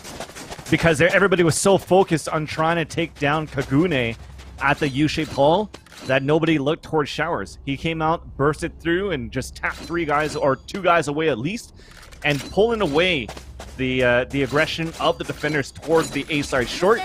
Because everybody was so focused on trying to take down Kagune at the U-shaped hall that nobody looked towards showers. He came out, bursted through, and just tapped 3 guys, or 2 guys away at least, and pulling away the aggression of the defenders towards the A-side short,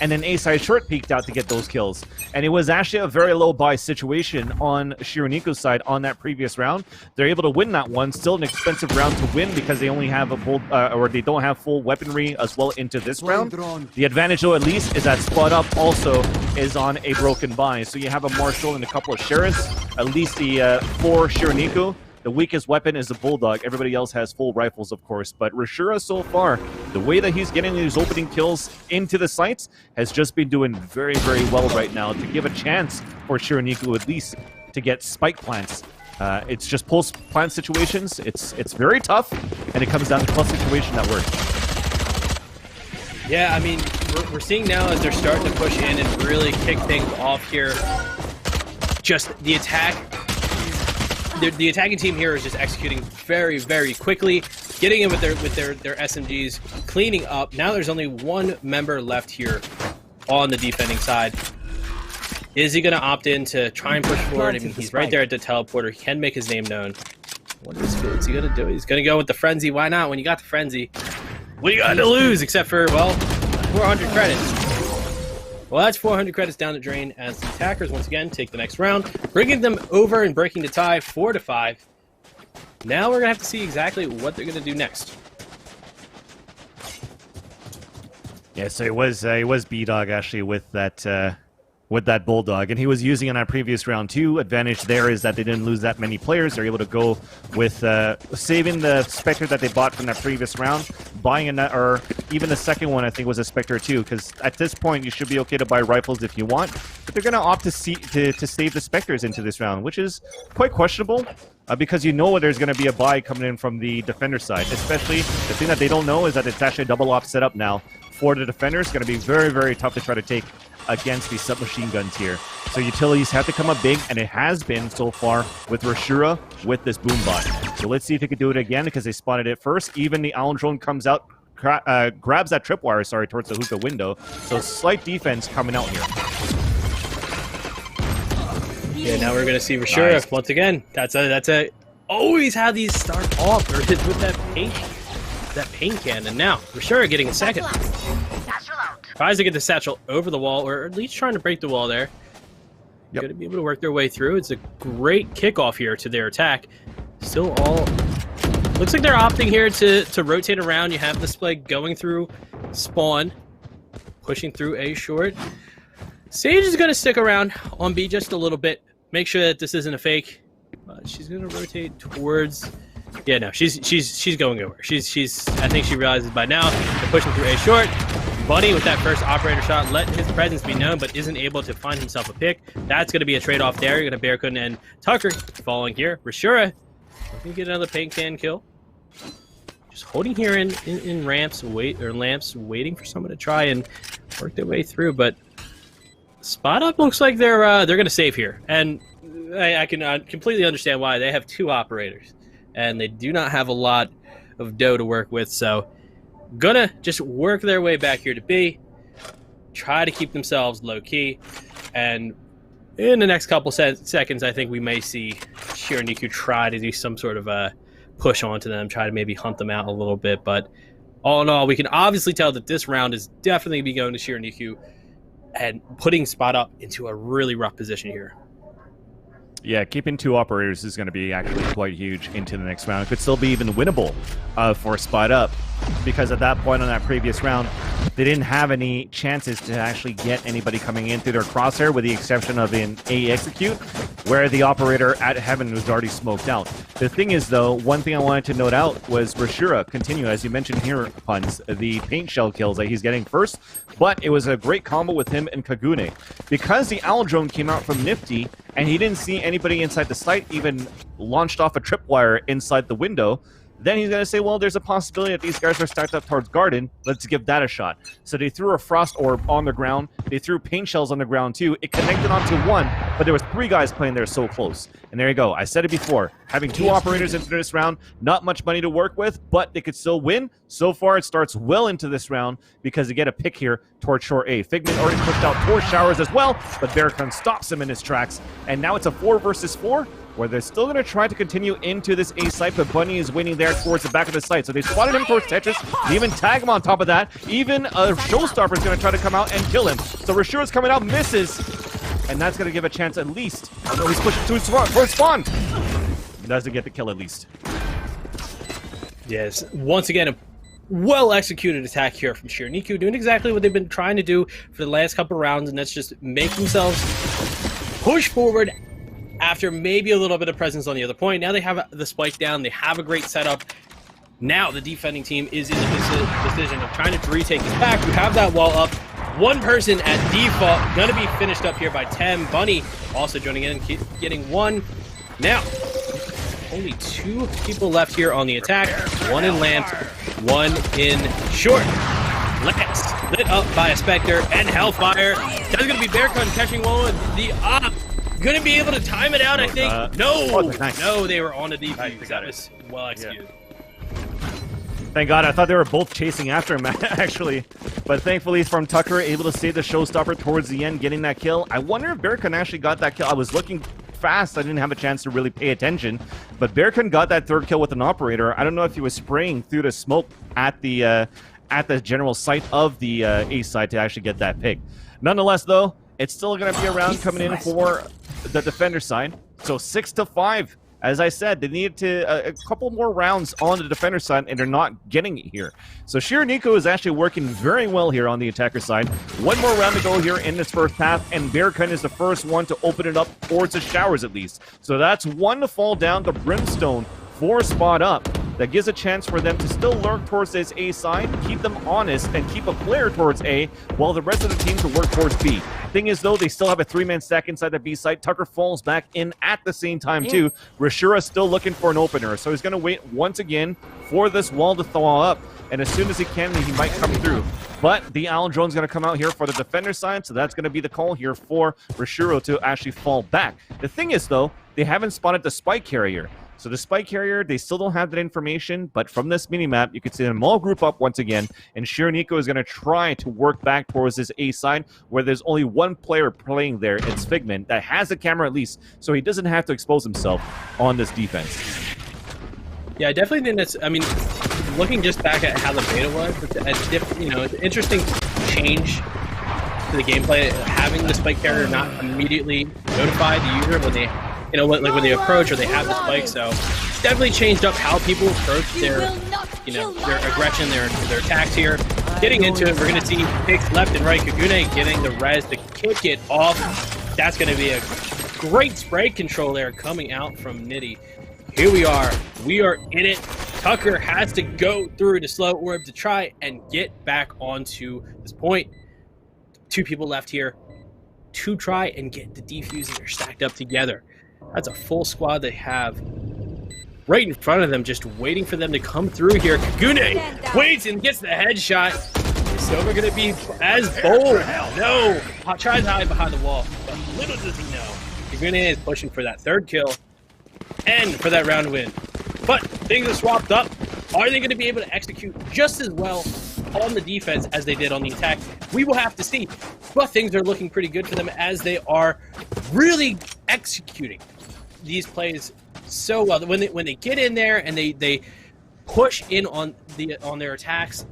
and then A-side short peeked out to get those kills. And it was actually a very low buy situation on Shironiko's side on that previous round. They're able to win that one. Still an expensive round to win because they only have or they don't have full weaponry as well into this round. The advantage though at least is that Spot Up also is on a broken buy. So you have a Marshall and a couple of Sheriffs, at least the 4 Shironiko. The weakest weapon is the Bulldog. Everybody else has full rifles, of course. But Rashura so far, the way that he's getting these opening kills into the sites has just been doing very, very well right now to give a chance for Shironiku at least to get spike plants. It's just post-plant situations. It's very tough, and it comes down to clutch situation that works. Yeah, I mean, we're seeing now as they're starting to push in and really kick things off here. Just the attack. The attacking team here is just executing very, very quickly, getting in with their SMGs, cleaning up. Now there's only 1 member left here on the defending side. Is he going to opt in to try and push forward? I mean, he's right there at the teleporter. He can make his name known. What is he going to do? He's going to go with the frenzy. Why not? When you got the frenzy, what do you got to lose except for, well, 400 credits. Well, that's 400 credits down the drain as the attackers once again take the next round, bringing them over and breaking the tie 4-5. Now we're going to have to see exactly what they're going to do next. Yeah, so it was B-Dog actually with that Bulldog, and he was using in our previous round too. Advantage there is that they didn't lose that many players. They're able to go with saving the Spectre that they bought from that previous round, buying a or even the second one I think was a Spectre too, because at this point you should be okay to buy rifles if you want, but they're going to opt to save the Spectres into this round, which is quite questionable. Because you know there's going to be a buy coming in from the defender side. Especially, the thing that they don't know is that it's actually a double op setup now for the defenders. It's going to be very, very tough to try to take against these submachine guns here. So utilities have to come up big, and it has been so far with Rashura with this boom bot. So let's see if they can do it again because they spotted it first. Even the Owl Drone comes out, grabs that tripwire, towards the hookah window. So slight defense coming out here. Yeah, now we're gonna see Rashura once again. That's a always how these start off or with that paint cannon. Now Rashura getting a second. Tries to get the satchel over the wall, or at least trying to break the wall there. Yep. Going to be able to work their way through. It's a great kickoff here to their attack. Still all looks like they're opting here to rotate around. You have the split going through spawn, pushing through A short. Sage is going to stick around on B just a little bit. Make sure that this isn't a fake. She's going to rotate towards. Yeah, no, she's going over. She's. I think she realizes by now they're pushing through A short. Bunny with that first operator shot, letting his presence be known, but isn't able to find himself a pick. That's going to be a trade-off there. You're going to Barracuda and Tucker falling here. Rashura can get another paint can kill. Just holding here in ramps, lamps, waiting for someone to try and work their way through. But Spot Up looks like they're going to save here, and I can completely understand why. They have 2 operators, and they do not have a lot of dough to work with, so gonna just work their way back here to B, try to keep themselves low-key, and in the next couple seconds, I think we may see Shironiku try to do some sort of push onto them, try to maybe hunt them out a little bit. But all in all, we can obviously tell that this round is definitely be going to Shironiku and putting Spot Up into a really rough position here. Yeah, keeping 2 operators is going to be actually quite huge into the next round. It could still be even winnable for Spot Up, because at that point on that previous round, they didn't have any chances to actually get anybody coming in through their crosshair, with the exception of an A execute, where the operator at Heaven was already smoked out. The thing is, though, one thing I wanted to note out was Rashura continue, as you mentioned here, Puns, the paint shell kills that he's getting first, but it was a great combo with him and Kagune. Because the Owl Drone came out from Nifty, and he didn't see anybody inside the site, even launched off a tripwire inside the window, then he's going to say, well, there's a possibility that these guys are stacked up towards Garden. Let's give that a shot. So they threw a Frost Orb on the ground. They threw paint shells on the ground, too. It connected onto one, but there was 3 guys playing there so close. And there you go. I said it before. Having 2 operators into this round, not much money to work with, but they could still win. So far, it starts well into this round because they get a pick here towards short A. Figment already pushed out towards Showers as well, but Barricon stops him in his tracks. And now it's a 4 versus 4. Where they're still going to try to continue into this A site, but Bunny is waiting there towards the back of the site. So they spotted him towards Tetris, they even tag him on top of that. Even a Showstopper is going to try to come out and kill him. So Rashura's coming out, misses, and that's going to give a chance at least. Oh no, he's pushing to his spawn. Doesn't get the kill at least. Yes, once again, a well-executed attack here from Shironiku, doing exactly what they've been trying to do for the last couple rounds, and that's just make themselves push forward after maybe a little bit of presence on the other point. Now they have the spike down. They have a great setup. Now the defending team is in the decision of trying to retake this back. You have that wall up. One person at default. Going to be finished up here by Tem. Bunny also joining in, getting 1. Now, only 2 people left here on the attack. 1 in Lamp, 1 in Short. Lance lit up by a Spectre and Hellfire. That's going to be Bearcon catching one with the op. Gonna be able to time it out, I think. No, they were on the defense. That was well executed. Thank God, I thought they were both chasing after him, actually. But thankfully, from Tucker, able to save the Showstopper towards the end, getting that kill. I wonder if Bearcon actually got that kill. I was looking fast, I didn't have a chance to really pay attention. But Bearcon got that 3rd kill with an operator. I don't know if he was spraying through the smoke at the general site of the A side to actually get that pick. Nonetheless, though, it's still going to be a round coming in for the defender side. So 6-5. As I said, they needed to a couple more rounds on the defender side, and they're not getting it here. So Shironiku is actually working very well here on the attacker side. 1 more round to go here in this first half, and Bearcon is the first one to open it up towards the Showers at least. So that's 1 to fall down to Brimstone for Spot Up. That gives a chance for them to still lurk towards this A side, keep them honest, and keep a player towards A, while the rest of the teams will work towards B. Thing is, though, they still have a 3-man stack inside the B site. Tucker falls back in at the same time, too. Rashura still looking for an opener, so he's going to wait once again for this wall to thaw up, and as soon as he can, he might come through. But the Owl Drone's going to come out here for the defender side, so that's going to be the call here for Rashura to actually fall back. The thing is, though, they haven't spotted the spike carrier. So the spike carrier, they still don't have that information, but from this minimap, you can see them all group up once again, and Shironiku is going to try to work back towards this A side, where there's only 1 player playing there. It's Figment, that has a camera at least, so he doesn't have to expose himself on this defense. Yeah, I definitely think that's, I mean, looking just back at how the beta was, it's an interesting change to the gameplay, having the spike carrier not immediately notify the user when they when they approach or they have the spike. So it's definitely changed up how people approach their, their aggression, their attacks here. Getting into it, we're going to see picks left and right. Kagune getting the res to kick it off. That's going to be a great spray control there coming out from Nitty. Here we are. We are in it. Tucker has to go through the slow orb to try and get back onto this point. 2 people left here to try and get the defuse, and they're stacked up together. That's a full squad they have right in front of them, just waiting for them to come through here. Kagune waits and gets the headshot. Is Silver going to be as bold? No. Tries to hide behind the wall, but little does he know, Kagune is pushing for that 3rd kill and for that round win. But things are swapped up. Are they going to be able to execute just as well on the defense as they did on the attack? We will have to see. But things are looking pretty good for them as they are really executing these plays so well. When they get in there and they push in on their attacks,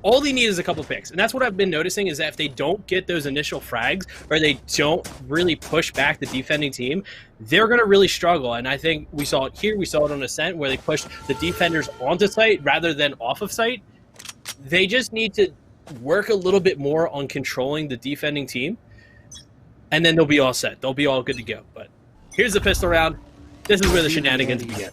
all they need is a couple picks. And that's what I've been noticing, is that if they don't get those initial frags, or they don't really push back the defending team, they're going to really struggle. And I think we saw it here. We saw it on Ascent, where they pushed the defenders onto site rather than off of site. They just need to work a little bit more on controlling the defending team, and then they'll be all set. They'll be all good to go. But here's the pistol round. This is where the shenanigans begin.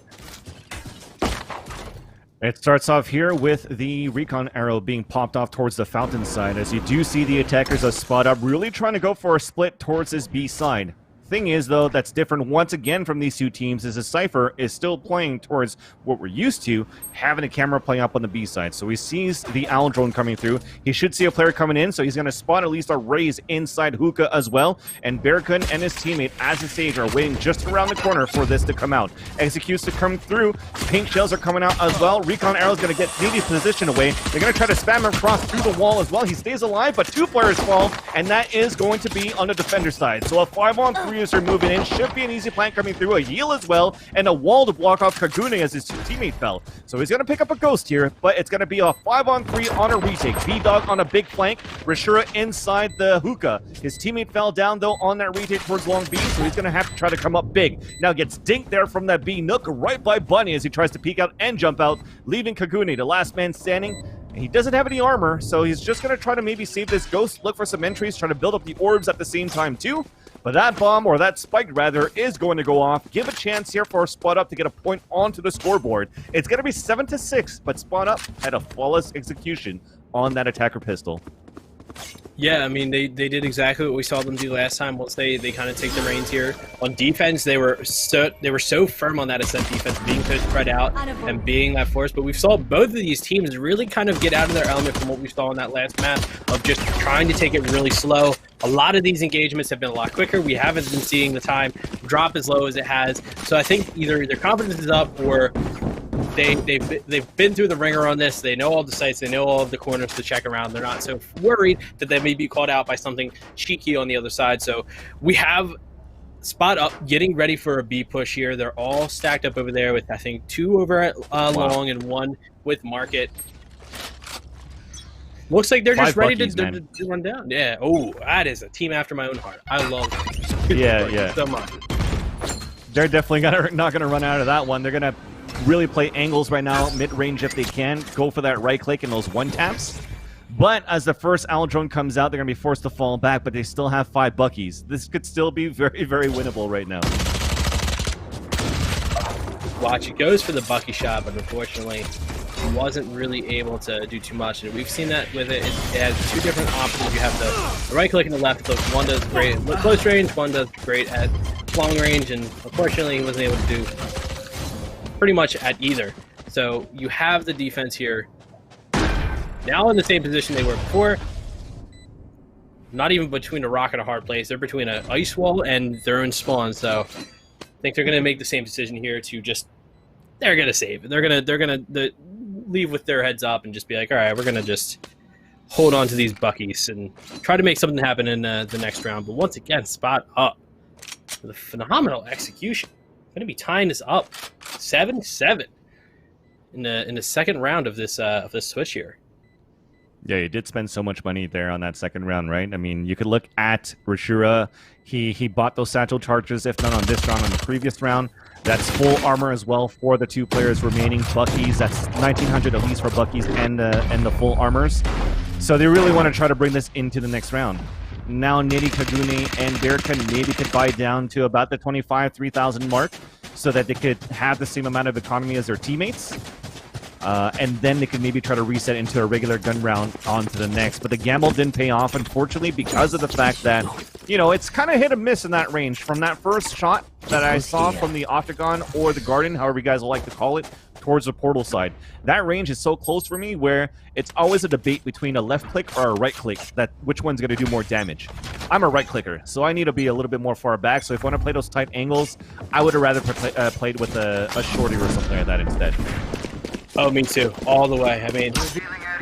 It starts off here with the recon arrow being popped off towards the fountain side, as you do see the attackers a spot up, really trying to go for a split towards this B side. Thing is, though, that's different once again from these two teams, is a Cypher is still playing towards what we're used to, having a camera playing up on the B side. So he sees the Owl drone coming through. He should see a player coming in, so he's going to spot at least a raise inside Hookah as well. And Bearkun and his teammate, as a stage, are waiting just around the corner for this to come out. Executes to come through. Pink shells are coming out as well. Recon arrow's going to get Needy's position away. They're going to try to spam him across through the wall as well. He stays alive, but 2 players fall, and that is going to be on the defender side. So a 5-on-3 are moving in. Should be an easy plant coming through. A heal as well, and a wall to block off Kagune as his teammate fell. So he's going to pick up a ghost here, but it's going to be a 5-on-3 on a retake. B-Dog on a big flank. Rashura inside the hookah. His teammate fell down, though, on that retake towards long B, so he's going to have to try to come up big. Now gets dinked there from that B Nook right by Bunny as he tries to peek out and jump out, leaving Kagune, the last man standing. He doesn't have any armor, so he's just going to try to maybe save this ghost, look for some entries, try to build up the orbs at the same time, too. But that bomb, or that spike rather, is going to go off. Give a chance here for Spot Up to get a point onto the scoreboard. It's going to be 7-6, but Spot Up had a flawless execution on that attacker pistol. Yeah, I mean, they did exactly what we saw them do last time. Once they kind of take the reins here on defense, they were so firm on that Ascent defense, being so spread out and being that force. But we saw both of these teams really kind of get out of their element from what we saw in that last map of just trying to take it really slow. A lot of these engagements have been a lot quicker. We haven't been seeing the time drop as low as it has. So I think either their confidence is up, or they've been through the ringer on this. They know all the sites. They know all of the corners to check around. They're not so worried that they may be caught out by something cheeky on the other side. So we have Spot Up getting ready for a B push here. They're all stacked up over there with, I think, 2 over at long and 1 with Market. Looks like they're just ready to run down. Yeah. Oh, that is a team after my own heart. I love it. Yeah. So much. They're definitely not going to run out of that one. They're going to really play angles right now, mid-range if they can. Go for that right click and those 1-taps. But as the first Owl drone comes out, they're going to be forced to fall back, but they still have 5 Buckies. This could still be very, very winnable right now. Watch, it goes for the Bucky shot, but unfortunately wasn't really able to do too much. And we've seen that with it. It has 2 different options. You have the right click and the left click. One does great at close range, one does great at long range, and unfortunately he wasn't able to do pretty much at either. So you have the defense here now in the same position they were before. Not even between a rock and a hard place. They're between an ice wall and their own spawn. So I think they're going to make the same decision here to just, they're going to save. They're going to leave with their heads up and just be like, all right, we're going to just hold on to these Buckies and try to make something happen in the next round. But once again, Spot Up with a phenomenal execution. Going to be tying this up 7-7 in the second round of this switch here. Yeah, you did spend so much money there on that second round, right? I mean, you could look at Rashura. He bought those satchel charges, if not on this round, on the previous round. That's full armor as well for the 2 players remaining. Buckies, that's 1,900 at least for Buckies and the full armors. So they really want to try to bring this into the next round. Now Nitty, Kagune, and Bearkun maybe could buy down to about the 3,000 mark so that they could have the same amount of economy as their teammates. And then they could maybe try to reset into a regular gun round onto the next. But the gamble didn't pay off, unfortunately, because of the fact that, you know, it's kind of hit or miss in that range. From that first shot that I saw from the Octagon or the Garden, however you guys will like to call it, towards the portal side. That range is so close for me where it's always a debate between a left click or a right click, that which one's going to do more damage. I'm a right clicker, so I need to be a little bit more far back. So if I want to play those tight angles, I would have rather played with a shorty or something like that instead. Oh, me too. All the way. I mean,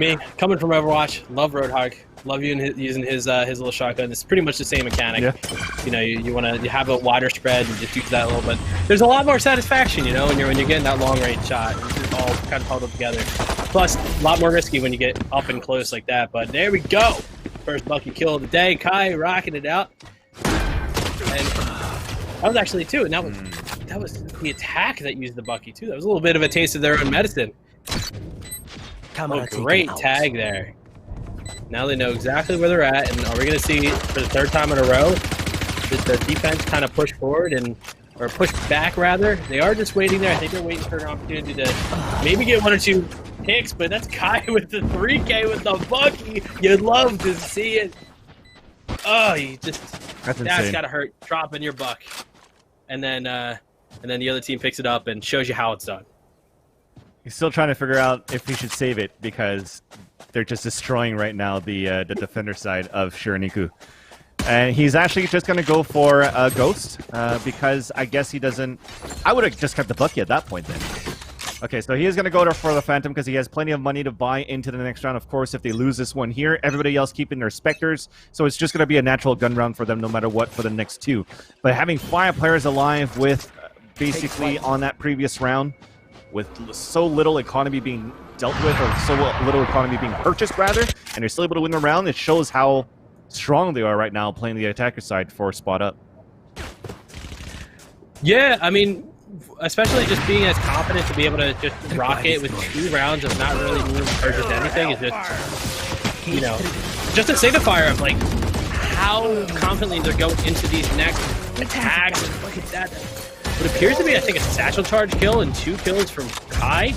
me, coming from Overwatch, love Roadhog. Love using his little shotgun. It's pretty much the same mechanic. Yeah. You know, you want to have a wider spread and just use that a little bit. There's a lot more satisfaction, you know, when you're getting that long range shot. It's all kind of huddled together. Plus, a lot more risky when you get up and close like that. But there we go. First Bucky kill of the day. Kai rocking it out. And that was actually two. And that was the attack that used the Bucky too. That was a little bit of a taste of their own medicine. Oh, great tag there. Now they know exactly where they're at, and are we going to see for the third time in a row just the defense kind of push forward or push back rather? They are just waiting there. I think they're waiting for an opportunity to maybe get one or two picks, but that's Kai with the 3K with the Bucky. You'd love to see it. Oh, that's got to hurt dropping your buck, and then the other team picks it up and shows you how it's done. He's still trying to figure out if he should save it because they're just destroying right now the defender side of Shironiku. And he's actually just going to go for a Ghost because I guess he doesn't... I would have just kept the Bucky at that point then. Okay, so he is going to go for the Phantom because he has plenty of money to buy into the next round. Of course, if they lose this one here, everybody else keeping their Spectres. So it's just going to be a natural gun round for them no matter what for the next two. But having 5 players alive with basically on that previous round, with so little economy being dealt with, or so little economy being purchased, rather, and they're still able to win the round, it shows how strong they are right now playing the attacker side for spot up. Yeah, I mean, especially just being as confident to be able to just rock it with 2 rounds of not really needing to purchase anything is just, you know, just a signifier of, like, how confidently they're going into these next attacks. And look at that. What appears to be, I think, a satchel charge kill and 2 kills from Kai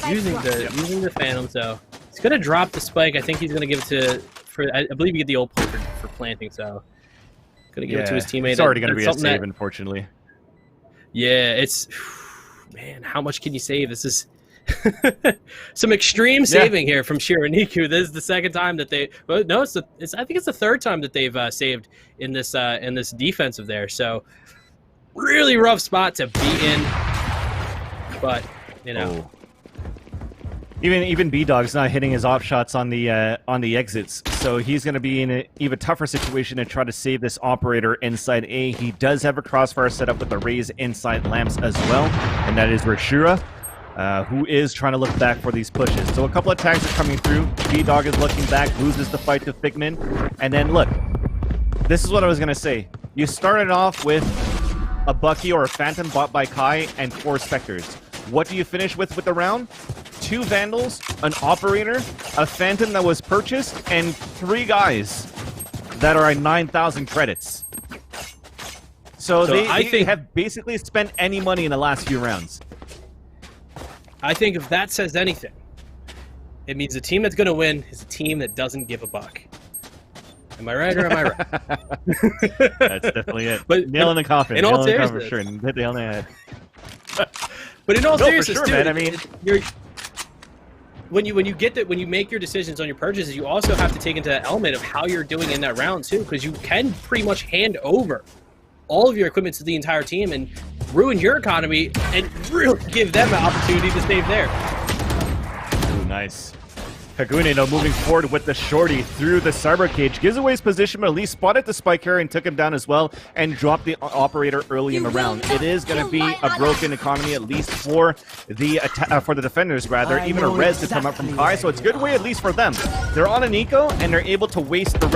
using the Phantom. So he's gonna drop the spike. I think he's gonna give it to I believe you get the old point for planting. So gonna give it to his teammate. It's already gonna be a save, unfortunately. Yeah, it's man. How much can you save? This is some extreme saving here from Shironiku. This is the second time that they. Well, no, I think it's the third time that they've saved in this defensive there. So. Really rough spot to be in, but you know, even B-Dog's not hitting his off shots on the exits, so he's going to be in an even tougher situation to try to save this operator inside A. He does have a crossfire set up with the raise inside lamps as well, and that is Rashura, who is trying to look back for these pushes. So a couple of tags are coming through. B-Dog is looking back, loses the fight to Figment, and then look, this is what I was going to say. You started off with a Bucky or a Phantom bought by Kai and 4 Spectres. What do you finish with the round? 2 Vandals, an Operator, a Phantom that was purchased, and 3 guys that are at 9,000 credits. So they have basically spent any money in the last few rounds. I think if that says anything, it means the team that's going to win is a team that doesn't give a buck. Am I right or am I right? That's definitely it. But nail in the coffin. In all seriousness, for sure. And hit the nail on the head. But in all seriousness, for sure, dude, man. I mean, when you make your decisions on your purchases, you also have to take into that element of how you're doing in that round too, because you can pretty much hand over all of your equipment to the entire team and ruin your economy and really give them an opportunity to save there. Ooh, nice. Kagune, though, moving forward with the shorty through the cyber cage, gives away his position, but at least spotted the spike carrier and took him down as well, and dropped the operator early in the round. It is going to be a broken economy, at least for the defenders, rather. Even a res to come up from Kai, so it's a good way, at least for them. They're on an eco, and they're able to waste the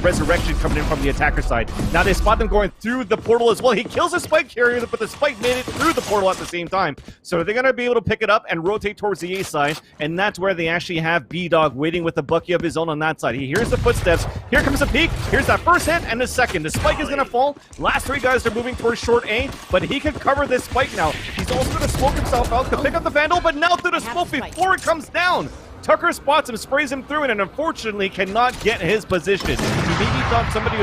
resurrection coming in from the attacker side. Now they spot them going through the portal as well. He kills the spike carrier, but the spike made it through the portal at the same time. So they're going to be able to pick it up and rotate towards the A side, and that's where they actually have B-Dog waiting with a Bucky of his own on that side. He hears the footsteps. Here comes the peek. Here's that first hit and the second. The spike is going to fall. Last 3 guys are moving towards short A, but he can cover this spike now. He's also going to smoke himself out to pick up the Vandal, but now through the smoke before it comes down. Tucker spots him, sprays him through, and unfortunately cannot get his position. He maybe thought somebody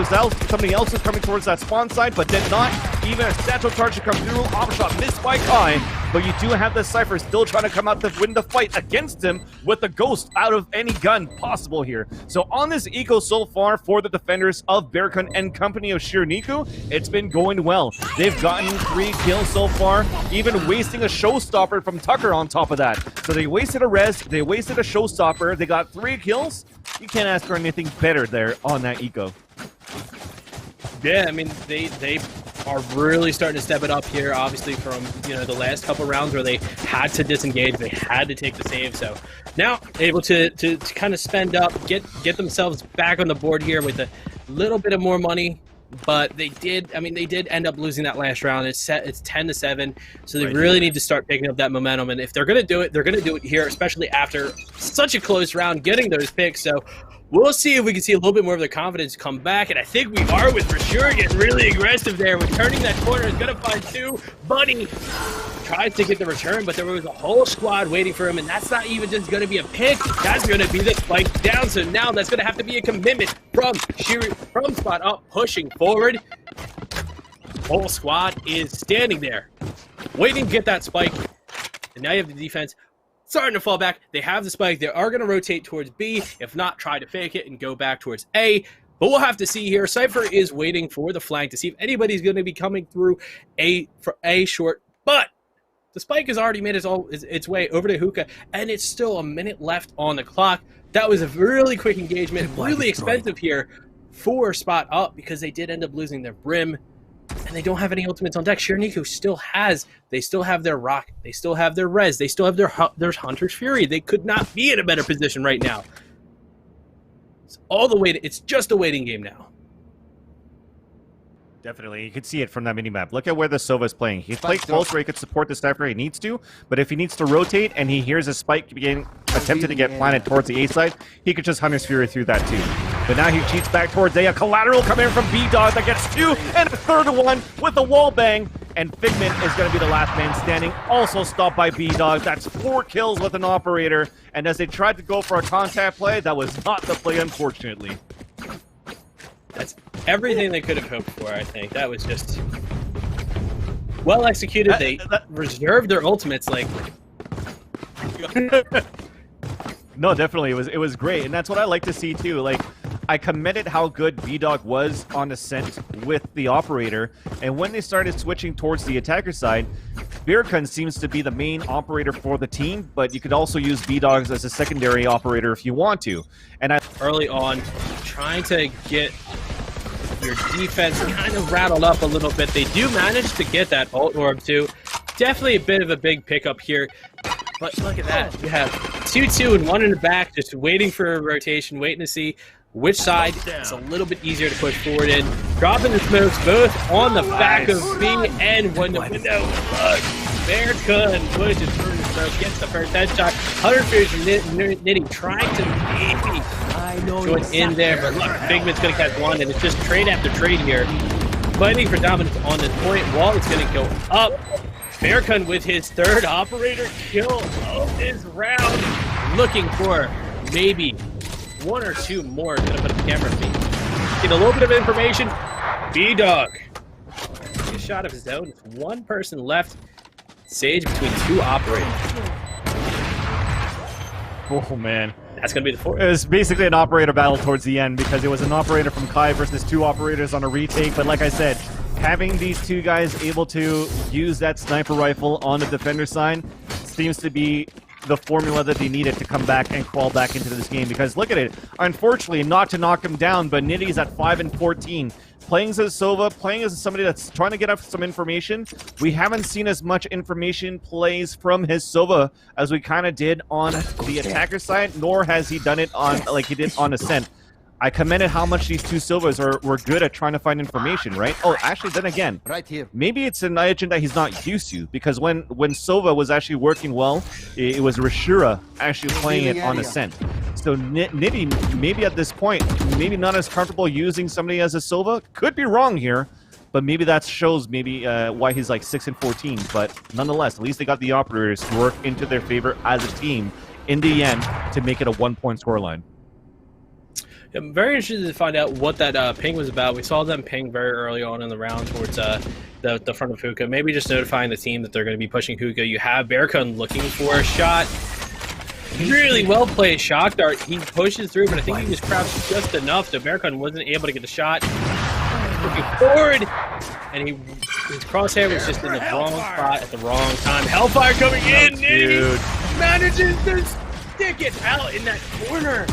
else was coming towards that spawn side, but did not. Even a satchel charge to come through. Off shot missed by Kai, but you do have the Cypher still trying to come out to win the fight against him with the Ghost out of any gun possible here. So on this eco so far for the defenders of Bearcon and company of Shironiku, it's been going well. They've gotten 3 kills so far, even wasting a showstopper from Tucker on top of that. So they wasted a res, they wasted a showstopper, they got 3 kills, You can't ask for anything better there on that eco. Yeah, I mean, they are really starting to step it up here, obviously, from, the last couple rounds where they had to disengage, they had to take the save. So now able to kind of spend up, get themselves back on the board here with a little bit of more money. But they did end up losing that last round. It's 10-7, so they really need to start picking up that momentum. And if they're going to do it, they're going to do it here, especially after such a close round, getting those picks. So we'll see if we can see a little bit more of their confidence come back. And I think we are with Rashure getting really aggressive there. With turning that corner, is going to find two. Buddy tries to get the return, but there was a whole squad waiting for him, and that's not even just going to be a pick. That's going to be the spike down. So now that's going to have to be a commitment from spot up, pushing forward. Whole squad is standing there, waiting to get that spike. And now you have the defense starting to fall back. They have the spike. They are going to rotate towards B. If not, try to fake it and go back towards A. But we'll have to see here. Cypher is waiting for the flank to see if anybody's going to be coming through for A short. But the spike has already made its way over to Hookah, and it's still a minute left on the clock. That was a really quick engagement, really expensive here for spot up because they did end up losing their Brim, and they don't have any ultimates on deck. Shirniku still have their Rock, they still have their Res, they still have their Hunter's Fury. They could not be in a better position right now. It's just a waiting game now. Definitely. You can see it from that minimap. Look at where the Sova is playing. He's playing close where he could support the Cypher he needs to, but if he needs to rotate and he hears a spike being attempted to get planted towards the A side, he could just Hunter's Fury through that too. But now he cheats back towards A. A collateral coming in from B-Dog that gets two, and a third one with a wall bang. And Figment is going to be the last man standing. Also stopped by B-Dog. That's 4 kills with an operator. And as they tried to go for a contact play, that was not the play, unfortunately. That's everything they could have hoped for, I think. That was just well executed. They reserved their ultimates, like... No, definitely. It was great. And that's what I like to see, too. Like, I commended how good B-Dog was on Ascent with the operator. And when they started switching towards the attacker side, Birkun seems to be the main operator for the team, but you could also use B-Dogs as a secondary operator if you want to. And early on, trying to get your defense kind of rattled up a little bit. They do manage to get that ult orb too. Definitely a bit of a big pickup here. But look at that. You have 2-2 and 1 in the back, just waiting for a rotation, waiting to see which side is a little bit easier to push forward in. Dropping the smokes both on the back of B and when the window. Look, Birkun pushes through the smoke, gets the first headshot. 100 fears from Nitty, trying to maybe join in there, but look, Figment's going to catch one, and it's just trade after trade here. Fighting for dominance on this point. Wall is going to go up. Birkun with his third operator kill of this round. Looking for maybe 1 or 2 more. Gonna put a camera feed. Get a little bit of information. B-Dog. A shot of his own. With 1 person left. Sage between 2 operators. oh, man. That's gonna be the 4th. It was basically an operator battle towards the end because it was an operator from Kai versus 2 operators on a retake. But like I said, having these 2 guys able to use that sniper rifle on the defender side seems to be the formula that they needed to come back and crawl back into this game. Because look at it. Unfortunately, not to knock him down, but Nitty's at 5-14. Playing as Sova, playing as somebody that's trying to get up some information. We haven't seen as much information plays from his Sova as we kind of did on the attacker side, nor has he done it on like he did on Ascent. I commended how much these 2 Sovas were good at trying to find information, right? Oh, actually, then again, right here. Maybe it's an agent that he's not used to, because when Sova was actually working well, it was Rashura actually playing it on Ascent. So Nitty, maybe at this point, maybe not as comfortable using somebody as a Sova. Could be wrong here, but maybe that shows maybe why he's like 6-14. But nonetheless, at least they got the operators to work into their favor as a team in the end to make it a 1-point scoreline. I'm very interested to find out what that ping was about. We saw them ping very early on in the round towards the front of Hookah. Maybe just notifying the team that they're going to be pushing Hookah. You have Birkun looking for a shot. Really well played shock dart. He pushes through, but I think he just crouched just enough so Birkun wasn't able to get the shot. Looking forward, and his crosshair was just in the wrong spot at the wrong time. Hellfire coming in, and he manages to stick it out in that corner.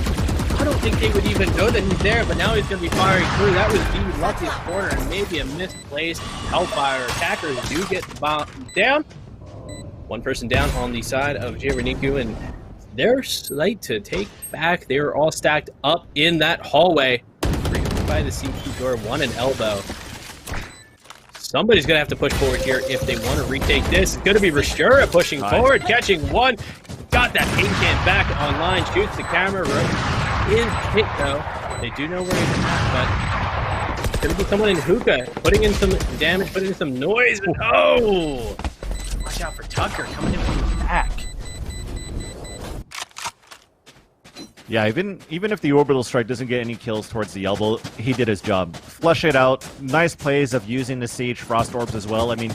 I don't think they would even know that he's there, but now he's going to be firing through. That was the luckiest corner and maybe a misplaced Hellfire. Attackers do get bombed down. One person down on the side of Jiraniku, and they're slight to take back. They are all stacked up in that hallway. By the CT door, one an elbow. Somebody's going to have to push forward here if they want to retake this. It's going to be Rashura pushing forward, catching one. Got that paint can back online, shoots the camera. Is hit though. They do know where he's at, but it's going to be someone in hookah, putting in some damage, putting in some noise. But oh! Watch out for Tucker coming in from the back. Yeah, even if the orbital strike doesn't get any kills towards the elbow, he did his job. Flush it out. Nice plays of using the Sage Frost Orbs as well. I mean,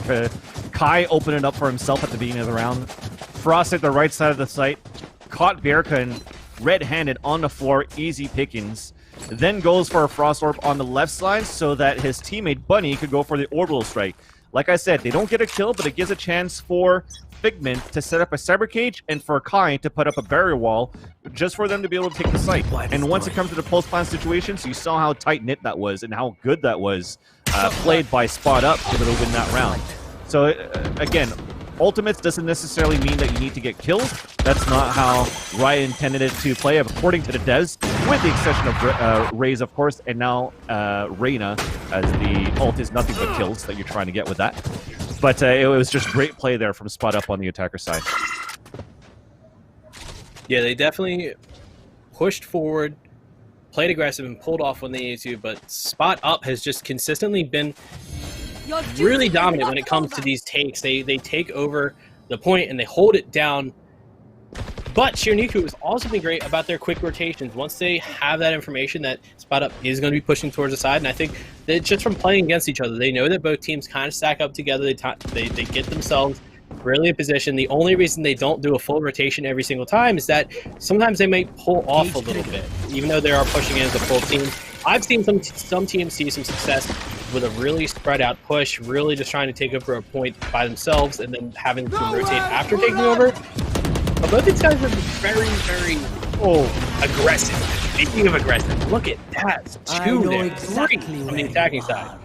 Kai opened it up for himself at the beginning of the round. Frost at the right side of the site. Caught Bearkin red-handed on the floor. Easy pickings. Then goes for a Frost Orb on the left side so that his teammate Bunny could go for the orbital strike. Like I said, they don't get a kill, but it gives a chance for Figment to set up a cyber cage and for Kai to put up a barrier wall just for them to be able to take the site. And once it comes to the pulse plan situations, you saw how tight-knit that was and how good that was played by Spot Up to be able to win that round. So again, ultimates doesn't necessarily mean that you need to get killed. That's not how Riot intended it to play, according to the devs, with the exception of Raze, of course, and now Reyna, as the ult is nothing but kills that you're trying to get with that. But it was just great play there from Spot Up on the attacker side. Yeah, they definitely pushed forward, played aggressive, and pulled off when they needed to, but Spot Up has just consistently been really dominant when it comes to these takes. They take over the point and they hold it down. But Shirniku has also been great about their quick rotations. Once they have that information that Spot Up is going to be pushing towards the side, and I think that just from playing against each other, they know that both teams kind of stack up together. They get themselves really in position. The only reason they don't do a full rotation every single time is that sometimes they might pull off a little bit, even though they are pushing in as a full team. I've seen some teams see some success with a really spread out push, really just trying to take over a point by themselves and then having to rotate after taking over. But both these guys are very, very aggressive. Speaking of aggressive, look at that. Two there, exactly three on the attacking side.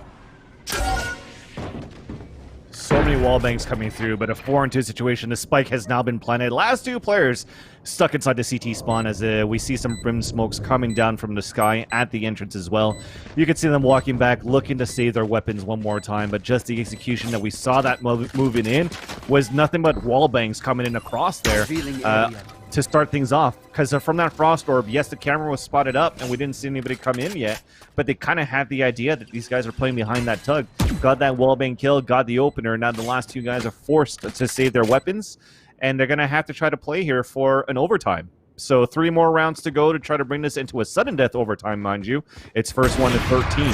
So many wall bangs coming through, but a 4-on-2 situation. The spike has now been planted. Last two players stuck inside the CT spawn as we see some brim smokes coming down from the sky at the entrance as well. You can see them walking back, looking to save their weapons one more time, but just the execution that we saw that moving in was nothing but wall bangs coming in across there to start things off. Because from that Frost Orb, yes, the camera was spotted up and we didn't see anybody come in yet, but they kind of had the idea that these guys are playing behind that tug. Got that wallbang kill, got the opener. Now the last two guys are forced to save their weapons, and they're going to have to try to play here for an overtime. So 3 more rounds to go to try to bring this into a sudden death overtime, mind you. It's first 1 to 13.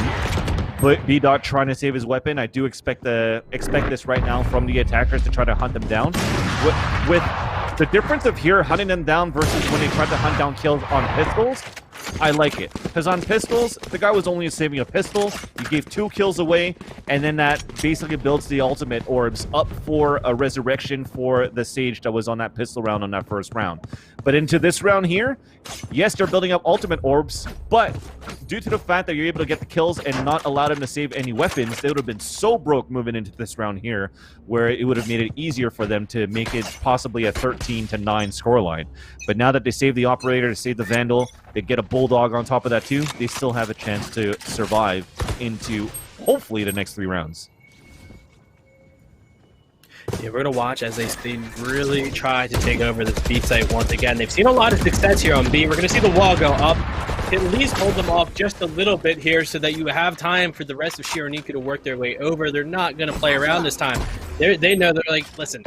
But B-Dot trying to save his weapon. I do expect this right now from the attackers to try to hunt them down. With the difference of here hunting them down versus when they tried to hunt down kills on pistols, I like it. Because on pistols, the guy was only saving a pistol, you gave 2 kills away, and then that basically builds the ultimate orbs up for a resurrection for the Sage that was on that pistol round on that first round. But into this round here, yes, they're building up ultimate orbs, but due to the fact that you're able to get the kills and not allow them to save any weapons, they would have been so broke moving into this round here, where it would have made it easier for them to make it possibly a 13-9 scoreline. But now that they save the operator, to save the Vandal, they get a Bulldog on top of that too, they still have a chance to survive into, hopefully, the next 3 rounds. Yeah, we're going to watch as they really try to take over this B site once again. They've seen a lot of success here on B. We're going to see the wall go up. At least hold them off just a little bit here so that you have time for the rest of Shironiku to work their way over. They're not going to play around this time. They know, they're like, listen,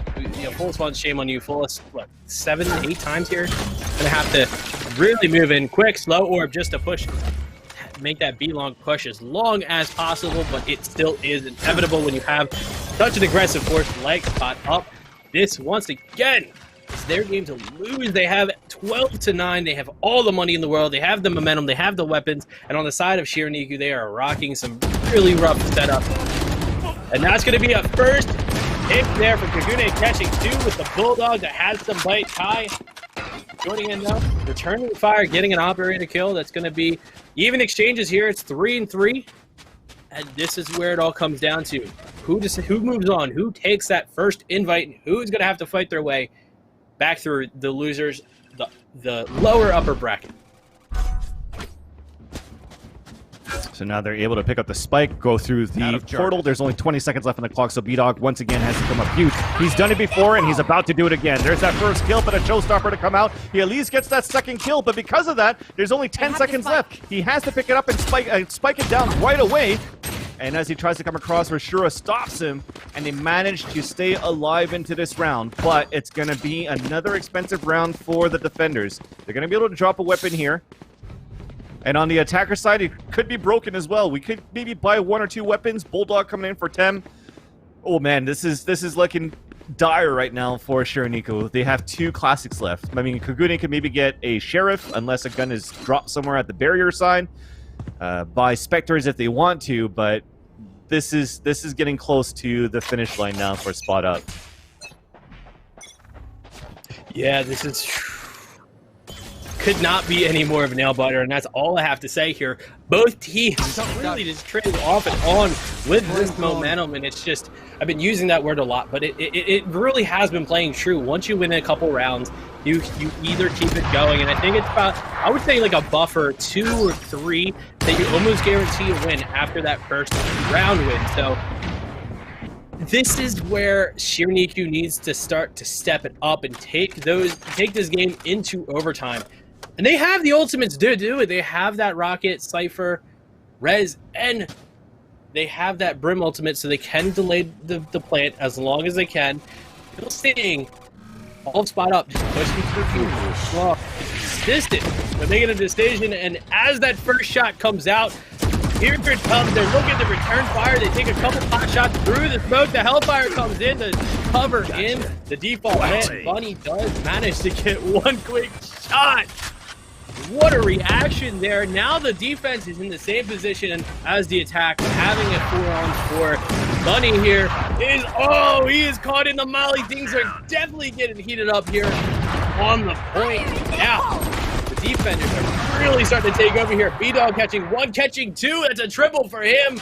Fullest one, shame on you. Fullest, what, 7, 8 times here? Going to have to really move in quick, slow orb just to push. Make that B-long push as long as possible, but it still is inevitable when you have such an aggressive force like Spot Up. This, once again, is their game to lose. They have 12-9. They have all the money in the world. They have the momentum. They have the weapons. And on the side of Shironiku, they are rocking some really rough setup. And that's going to be a first hit there from Kagune, catching 2 with the Bulldog that has some bite. Kai joining in now, returning the fire, getting an operator kill. That's going to be even exchanges here. It's 3-3. And this is where it all comes down to. Who moves on? Who takes that first invite? And who's going to have to fight their way back through the losers, the lower upper bracket? So now they're able to pick up the spike, go through the portal. There's only 20 seconds left on the clock, so B-Dog once again has to come up huge. He's done it before, and he's about to do it again. There's that first kill, but a showstopper to come out. He at least gets that second kill, but because of that, there's only 10 seconds left. He has to pick it up and spike it down right away. And as he tries to come across, Rashura stops him, and they manage to stay alive into this round. But it's going to be another expensive round for the defenders. They're going to be able to drop a weapon here. And on the attacker side, it could be broken as well. We could maybe buy 1 or 2 weapons. Bulldog coming in for Tem. Oh man, this is looking dire right now for Shiraniko. They have 2 classics left. I mean, Kagune can maybe get a Sheriff unless a gun is dropped somewhere at the barrier side. Buy Spectres if they want to, but this is getting close to the finish line now for Spot Up. Yeah, this is... could not be any more of a nail biter, and that's all I have to say here. Both teams really just trading off and on with this momentum, and it's just, I've been using that word a lot, but it really has been playing true. Once you win a couple rounds, you either keep it going, and I think it's about, I would say like a buffer 2 or 3 that you almost guarantee a win after that first round win. So this is where Shiraniko needs to start to step it up and take this game into overtime. And they have the ultimates to do it. They have that Rocket, Cypher, Rez, and they have that Brim ultimate, so they can delay the plant as long as they can. Still seeing all Spot Up, just pushing through, consistent. They're making a decision, and as that first shot comes out, here it comes. They're looking to return fire. They take a couple pot shots through the smoke. The Hellfire comes in to cover in the default hit. Bunny does manage to get one quick shot. What a reaction there. Now the defense is in the same position as the attack, having a 4-on-4. Bunny here is, oh, he is caught in the molly. Things are definitely getting heated up here on the point. Now, the defenders are really starting to take over here. B-Dog catching 1, catching 2. That's a triple for him.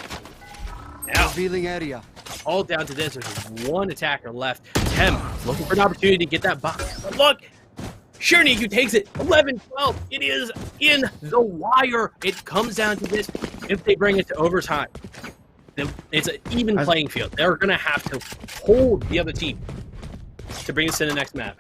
Now, revealing area. All down to this. There's 1 attacker left. Tem looking for an opportunity to get that box. But look, Shiraniko takes it 11-12. It is in the wire. It comes down to this. If they bring it to overtime, then it's an even playing field. They're going to have to hold the other team to bring us to the next map.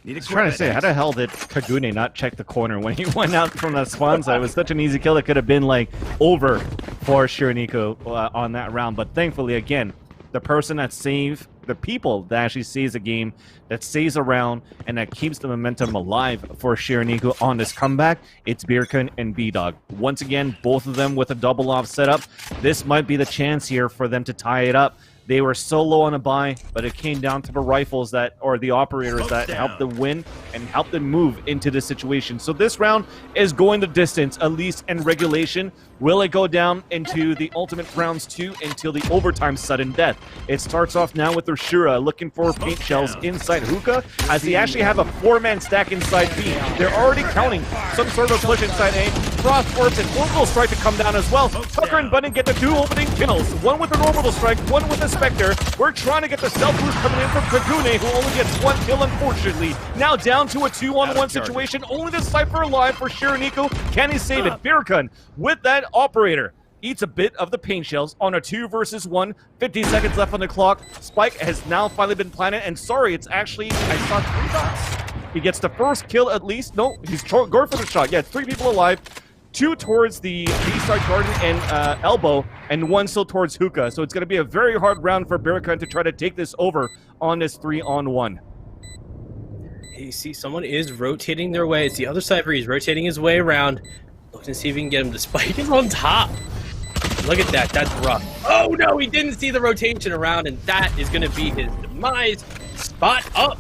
I was trying to say, how the hell did Kagune not check the corner when he went out from that spawn side? It was such an easy kill. It could have been like over for Shiraniko on that round. But thankfully, again, the person that saved, the people that actually saves a game, that stays around, and that keeps the momentum alive for Shiraniko on this comeback, it's Birkin and B-Dog. Once again, both of them with a double off setup. This might be the chance here for them to tie it up. They were so low on a buy, but it came down to the rifles that, or the operators that helped them win and helped them move into this situation. So this round is going the distance, at least in regulation. Will it go down into the ultimate rounds 2 until the overtime sudden death? It starts off now with Rashura looking for paint shells inside Hookah, as they actually have a 4-man stack inside B. They're already counting some sort of push inside A. Frost Orbs and Orbital Strike to come down as well. Tucker and Bunny get the 2 opening kills. One with an Orbital Strike, one with a Spectre. We're trying to get the self boost coming in from Kagune, who only gets 1 kill, unfortunately. Now down to a 2-on-1 situation. Only the Cypher alive for Shiraniko. Can he save it? Birkin with that operator eats a bit of the paint shells on a 2 versus 1. 50 seconds left on the clock. Spike has now finally been planted, and sorry, it's actually, I saw 3 dots. He gets the first kill at least. No, he's going for the shot. Yeah, 3 people alive. 2 towards the B-side garden and elbow, and 1 still towards Hookah. So it's going to be a very hard round for Birkin to try to take this over on this 3-on-1. You see, someone is rotating their way. It's the other Cypher. He's rotating his way around. Looking to see if he can get him to spike him on top. Look at that. That's rough. Oh, no, he didn't see the rotation around, and that is going to be his demise. Spot Up.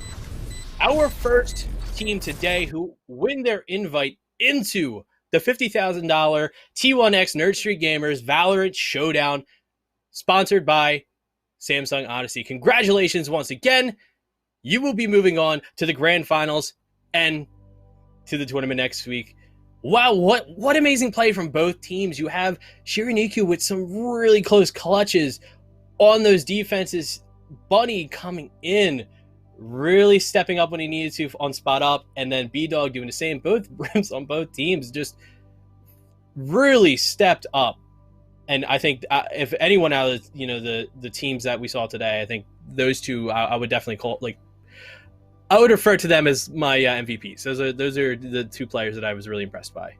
Our first team today who win their invite into the $50,000 T1X Nerd Street Gamers Valorant Showdown, sponsored by Samsung Odyssey. Congratulations once again. You will be moving on to the grand finals and to the tournament next week. Wow, what amazing play from both teams. You have Shiraniku with some really close clutches on those defenses. Bunny coming in, really stepping up when he needed to on spot up, and then B-Dog doing the same. Both rims on both teams just really stepped up. And I think if anyone out of the teams that we saw today, I think those two I would definitely call, like, I would refer to them as my MVPs. Those are the two players that I was really impressed by.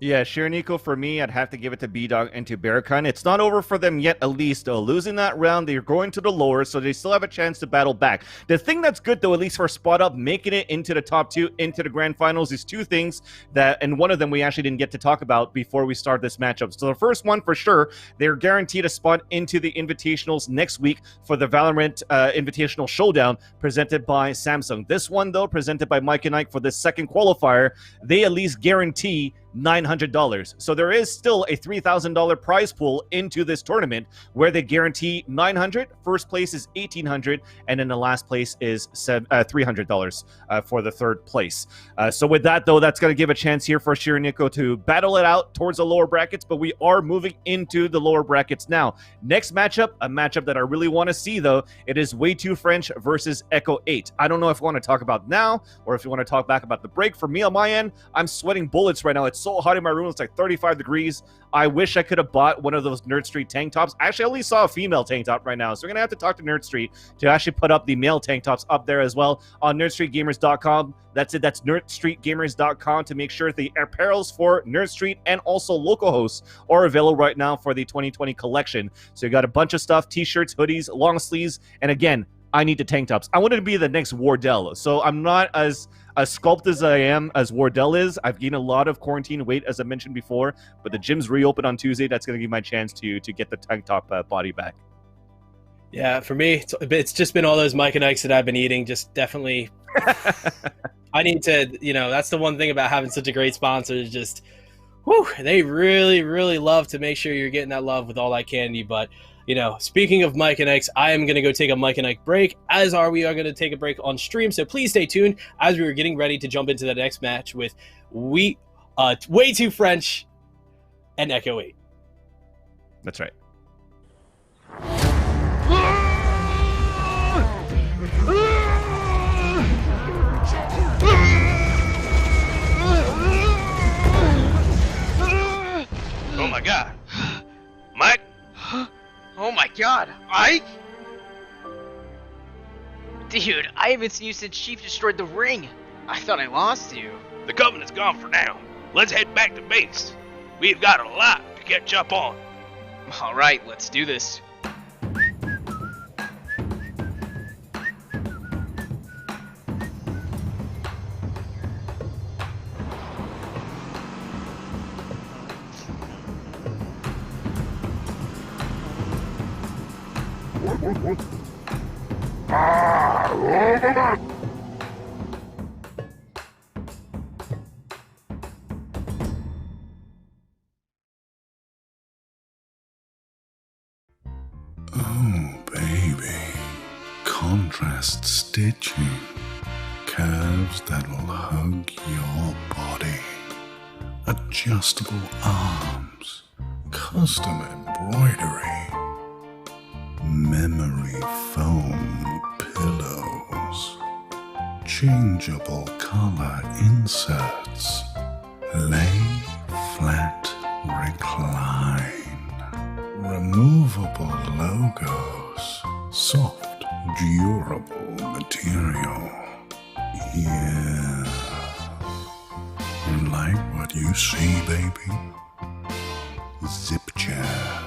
Yeah, Shiranico, for me, I'd have to give it to B-Dog and to Barakan. It's not over for them yet, at least, though. Losing that round, they're going to the lower, so they still have a chance to battle back. The thing that's good, though, at least for Spot Up, making it into the top two, into the grand finals, is two things that, and one of them we actually didn't get to talk about before we start this matchup. So the first one, for sure, they're guaranteed a spot into the Invitationals next week for the Valorant Invitational Showdown presented by Samsung. This one, though, presented by Mike and Ike for the second qualifier, they at least guarantee $900. So there is still a $3,000 prize pool into this tournament where they guarantee $900. First place is $1,800, and then the last place is $300 for the third place. So with that, though, that's going to give a chance here for Shiranico to battle it out towards the lower brackets, but we are moving into the lower brackets now. Next matchup, a matchup that I really want to see, though, it is Way Too French versus Echo 8. I don't know if you want to talk about now or if you want to talk back about the break. For me, on my end, I'm sweating bullets right now. It's so hot in my room. It's like 35 degrees. I wish I could have bought one of those Nerd Street tank tops. Actually, I only saw a female tank top right now, so we're going to have to talk to Nerd Street to actually put up the male tank tops up there as well on nerdstreetgamers.com. That's it. That's nerdstreetgamers.com to make sure the apparels for Nerd Street and also local hosts are available right now for the 2020 collection. So you got a bunch of stuff, t-shirts, hoodies, long sleeves, and again, I need the tank tops. I wanted to be the next Wardell, so I'm not as sculpted as I am as Wardell is. I've gained a lot of quarantine weight, as I mentioned before, but the gyms reopen on Tuesday. That's going to give me my chance to get the tank top body back. Yeah, for me, it's just been all those Mike and Ikes that I've been eating. Just definitely, I need to, that's the one thing about having such a great sponsor is just, they really, really love to make sure you're getting that love with all that candy. But, speaking of Mike and Ikes, I am going to go take a Mike and Ike break, as we are going to take a break on stream. So please stay tuned as we are getting ready to jump into the next match with Way Too French and Echo 8. That's right. Oh my god. Mike? Oh my god, Ike? dude, I haven't seen you since Chief destroyed the ring. I thought I lost you. The Covenant's gone for now. Let's head back to base. We've got a lot to catch up on. Alright, let's do this. Oh, baby. Contrast stitching. Curves that'll hug your body. Adjustable arms. Custom embroidery. Memory foam pillows. Changeable color inserts. Lay flat, recline. Removable logos. Soft, durable material. Yeah. Like what you see, baby? Zip chair.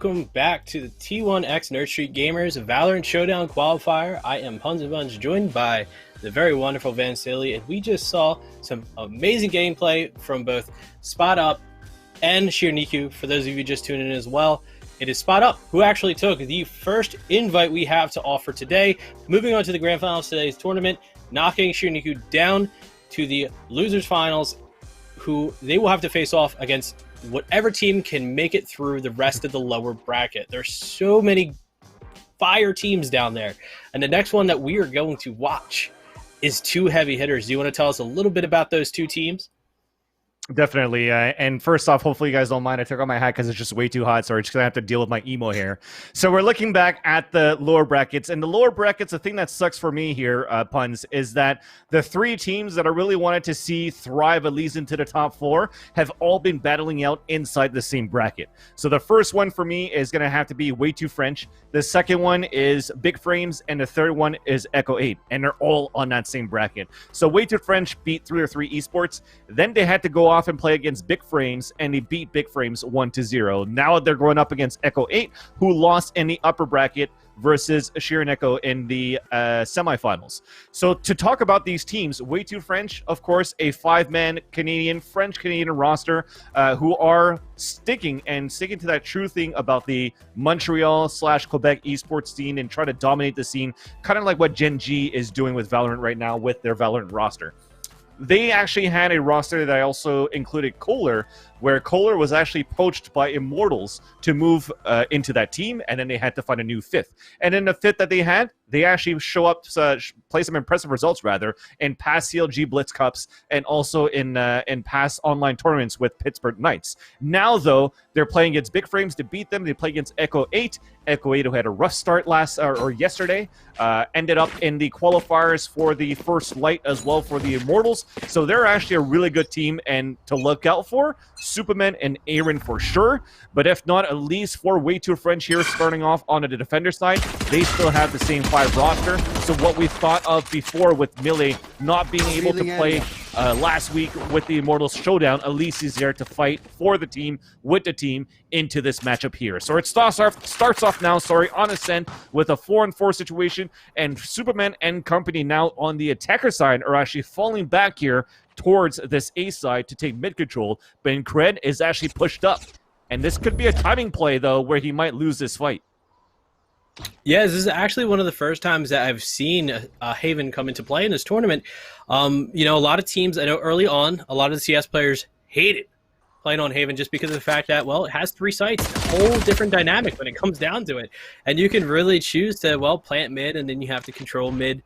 welcome back to the T1X Nerd Street Gamers Valorant Showdown Qualifier. I am Puns and Buns, joined by the very wonderful Van Silly, and we just saw some amazing gameplay from both Spot Up and Shirniku. For those of you just tuning in as well, it is Spot Up who actually took the first invite we have to offer today. Moving on to the grand finals of today's tournament, knocking Shirniku down to the losers finals, who they will have to face off against whatever team can make it through the rest of the lower bracket. There's so many fire teams down there. And the next one that we are going to watch is two heavy hitters. Do you want to tell us a little bit about those two teams? Definitely. And first off, hopefully you guys don't mind. I took off my hat because it's just way too hot, so we're just going to have to deal with my emo hair. So we're looking back at the lower brackets. And the lower brackets, the thing that sucks for me here, Puns, is that the three teams that I really wanted to see thrive at least into the top four have all been battling out inside the same bracket. So the first one for me is going to have to be Way Too French. The second one is Big Frames. And the third one is Echo 8. And they're all on that same bracket. So Way Too French beat 303 Esports. Then they had to go off and play against Big Frames, and they beat Big Frames 1-0. Now they're going up against Echo 8, who lost in the upper bracket versus Sheer and Echo in the semifinals. So to talk about these teams, Way Too French, of course, a five-man French-Canadian roster who are sticking to that true thing about the Montreal/Quebec esports scene and try to dominate the scene, kind of like what Gen G is doing with Valorant right now with their Valorant roster. They actually had a roster that also included Kohler, where Kohler was actually poached by Immortals to move into that team, and then they had to find a new fifth. And then the fifth that they had, they actually play some impressive results, rather, in past CLG Blitz Cups and also in past online tournaments with Pittsburgh Knights. Now, though, they're playing against Big Frames to beat them. They play against Echo 8. Echo 8, who had a rough start yesterday, ended up in the qualifiers for the first light as well for the Immortals. So they're actually a really good team and to look out for. Superman and Aaron for sure, but if not, at least for Way Too French here starting off on the defender side, they still have the same five roster. So what we thought of before with Millie not being able to play last week with the Immortals Showdown, at least he's there to fight for the team, with the team, into this matchup here. So it starts off now, on Ascent with a 4-4 situation, and Superman and company now on the attacker side are actually falling back here towards this A side to take mid control, but Incred is actually pushed up. And this could be a timing play, though, where he might lose this fight. Yeah, this is actually one of the first times that I've seen Haven come into play in this tournament. You know, a lot of teams, I know early on, a lot of the CS players hated playing on Haven just because of the fact that, well, it has three sites, a whole different dynamic when it comes down to it. And you can really choose to, well, plant mid, and then you have to control mid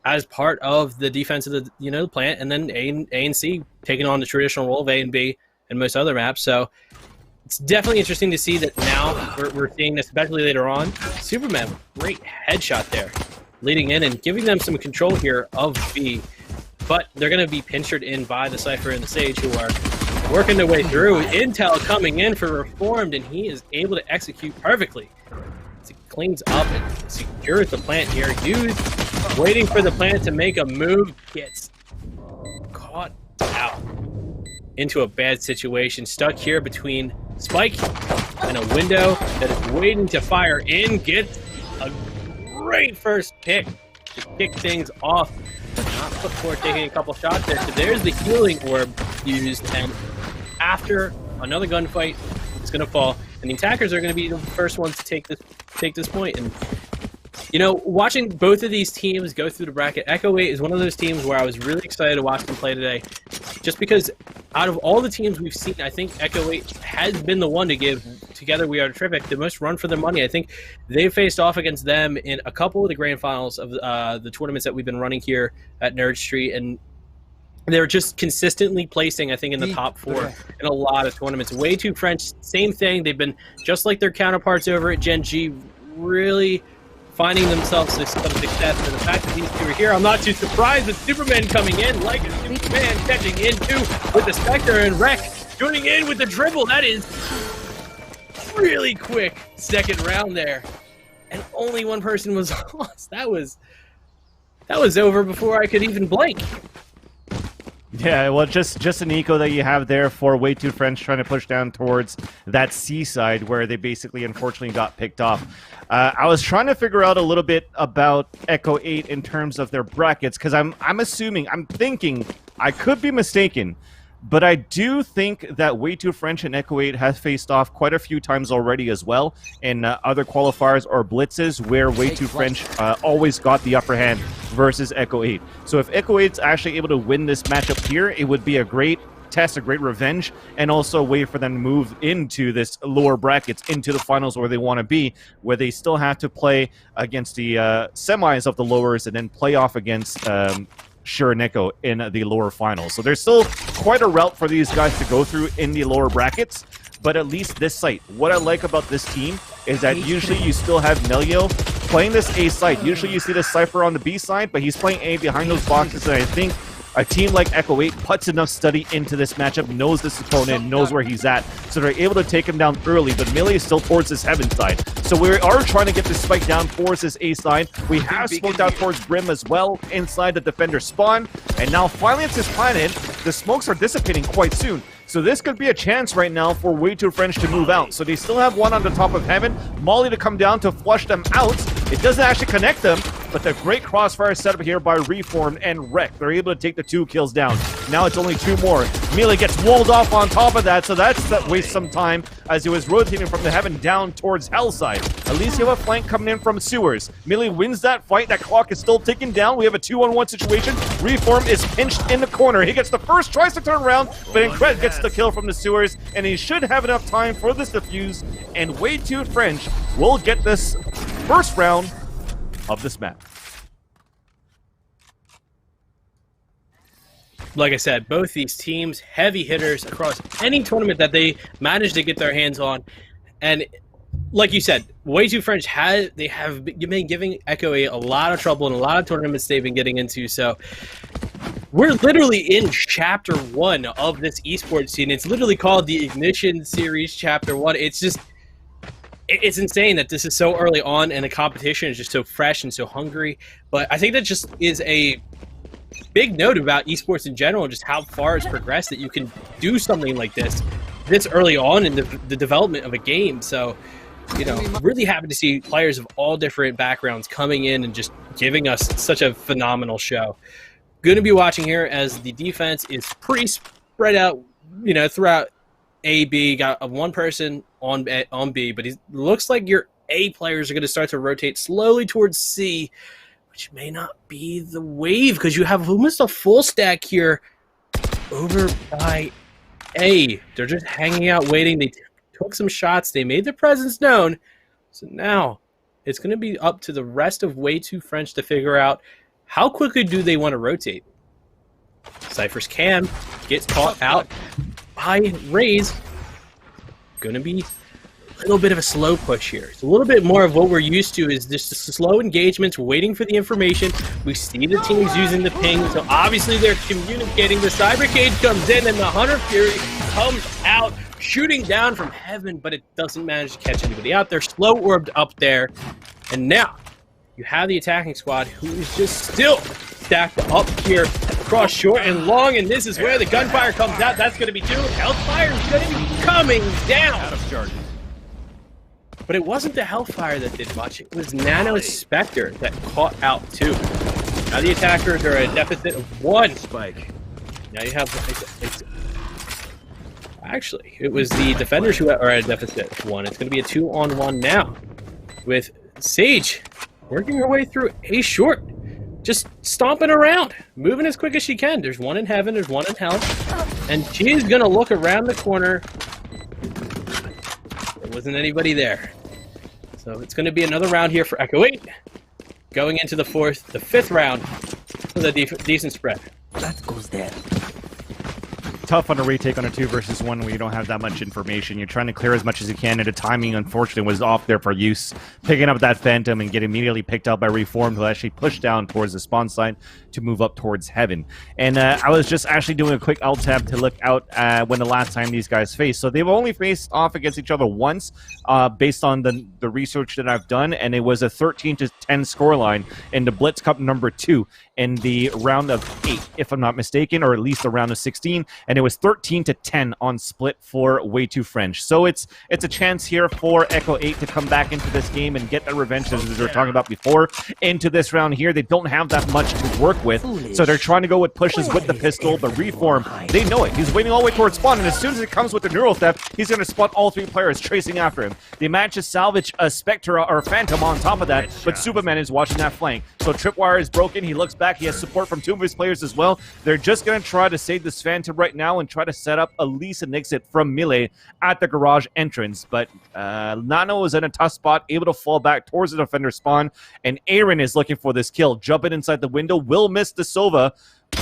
as part of the defense of the, you know, plant, and then A and C taking on the traditional role of A and B and most other maps. So it's definitely interesting to see that now we're seeing this, especially later on. Superman, great headshot there, leading in and giving them some control here of B. But they're going to be pinched in by the Cypher and the Sage, who are working their way through. Intel coming in for Reformed, and he is able to execute perfectly. He cleans up and secures the plant here. Hughes waiting for the plant to make a move, gets caught out into a bad situation, stuck here between Spike and a window that is waiting to fire in. Gets a great first pick to kick things off. Not put forward, taking a couple shots there. So there's the healing orb used, and after another gunfight, it's going to fall, and the attackers are going to be the first ones to take this point. And you know, watching both of these teams go through the bracket, Echo 8 is one of those teams where I was really excited to watch them play today, just because out of all the teams we've seen, I think Echo 8 has been the one to give Together We Are Terrific the most run for their money. I think they've faced off against them in a couple of the grand finals of the tournaments that we've been running here at Nerd Street, and they're just consistently placing, I think, in the top four in a lot of tournaments. Way Too French, same thing. They've been just like their counterparts over at Gen G, really finding themselves some success. And the fact that these two are here, I'm not too surprised with Superman coming in like a Superman, catching in too with the Spectre, and Rec joining in with the dribble. That is really quick second round there, and only one person was lost. That was over before I could even blink. Yeah, well, just an eco that you have there for Way Too French trying to push down towards that C side where they basically, unfortunately, got picked off. I was trying to figure out a little bit about Echo 8 in terms of their brackets, because I'm thinking, I could be mistaken, but I do think that Way Too French and Echo 8 has faced off quite a few times already as well in other qualifiers or blitzes where Way Too French always got the upper hand versus Echo 8. So if Echo 8's actually able to win this matchup here, it would be a great test, a great revenge, and also a way for them to move into this lower brackets, into the finals where they want to be, where they still have to play against the semis of the lowers and then play off against Sure and Echo in the lower finals. So there's still quite a route for these guys to go through in the lower brackets, but at least this site, what I like about this team is that usually you still have Melio playing this A side. Usually you see the Cypher on the B side, but he's playing A behind those boxes, and I think a team like Echo 8 puts enough study into this matchup, knows this opponent, knows where he's at, so they're able to take him down early, but Melee is still towards this Heaven side. So we are trying to get this spike down towards this A side. We have smoked out towards Brim as well, inside the defender spawn, and now finally it's his planet. The smokes are dissipating quite soon. So this could be a chance right now for Way Too French to move out. So they still have one on the top of Heaven. Molly to come down to flush them out. It doesn't actually connect them, but the great crossfire setup here by Reformed and Wreck. They're able to take the 2 kills down. Now it's only 2 more. Melee gets walled off on top of that, so that wastes some time as he was rotating from the Heaven down towards Hellside. At least you have a flank coming in from Sewers. Melee wins that fight. That clock is still ticking down. We have a 2-on-1 situation. Reform is pinched in the corner. He gets the first, tries to turn around, but Incred gets the kill from the Sewers, and he should have enough time for this defuse, and Way Too French will get this first round of this map. Like I said, both these teams, heavy hitters across any tournament that they manage to get their hands on. And like you said, Way Too French have been giving Echo 8 a lot of trouble in a lot of tournaments they've been getting into. So we're literally in Chapter 1 of this esports scene. It's literally called the Ignition Series Chapter 1. It's insane that this is so early on and the competition is just so fresh and so hungry. But I think that just is a big note about esports in general and just how far it's progressed that you can do something like this early on in the development of a game. So, you know, really happy to see players of all different backgrounds coming in and just giving us such a phenomenal show. Going to be watching here as the defense is pretty spread out, you know, throughout A, B. Got one person on B, but it looks like your A players are going to start to rotate slowly towards C, which may not be the wave because you have almost a full stack here over by A. They're just hanging out, waiting. They took some shots. They made their presence known. So now it's going to be up to the rest of Way Too French to figure out how quickly do they want to rotate. Cypher's cam gets caught out by Raze. Going to be a little bit of a slow push here. It's a little bit more of what we're used to is just slow engagements, waiting for the information. We see the teams using the ping, so obviously they're communicating. The Cybercade comes in and the Hunter Fury comes out, shooting down from Heaven, but it doesn't manage to catch anybody out. They're slow orbed up there, and now you have the attacking squad who is just still stacked up here across short and long, and this is where the gunfire comes out. That's going to be 2. Hellfire is going to be coming down. Out of charges. But it wasn't the Hellfire that did much. It was Nano Spectre that caught out 2. Now the attackers are at a deficit of 1 spike. Now you have... Actually, it was the defenders who are at a deficit of 1. It's going to be a 2-on-1 now with Sage working her way through A short. Just stomping around, moving as quick as she can. There's one in Heaven, there's one in Hell. And she's going to look around the corner. There wasn't anybody there. So it's going to be another round here for Echo 8. Going into the 5th round with a decent spread. That goes there. Tough on a retake on a 2 versus 1 when you don't have that much information. You're trying to clear as much as you can, and the timing, unfortunately, was off there for use. Picking up that Phantom and get immediately picked up by Reformed, who actually pushed down towards the spawn site to move up towards Heaven. And I was just actually doing a quick alt tab to look out when the last time these guys faced. So they've only faced off against each other once, based on the research that I've done, and it was a 13-10 scoreline in the Blitz Cup number 2. in the round of 8, if I'm not mistaken, or at least the round of 16, and it was 13-10 on split for Way Too French. So it's a chance here for Echo 8 to come back into this game and get that revenge, as we were talking about before. Into this round here, they don't have that much to work with, so they're trying to go with pushes with the pistol, the reform. They know it. He's waiting all the way towards spawn, and as soon as it comes with the neural theft, he's going to spot all 3 players tracing after him. They manage to salvage a Spectre or Phantom on top of that, but Superman is watching that flank. So Tripwire is broken. He looks back. He has support from 2 of his players as well. They're just going to try to save this Phantom right now and try to set up at least an exit from Melee at the garage entrance. But Nano is in a tough spot, able to fall back towards the defender spawn, and Aaron is looking for this kill. Jumping inside the window, will miss the Sova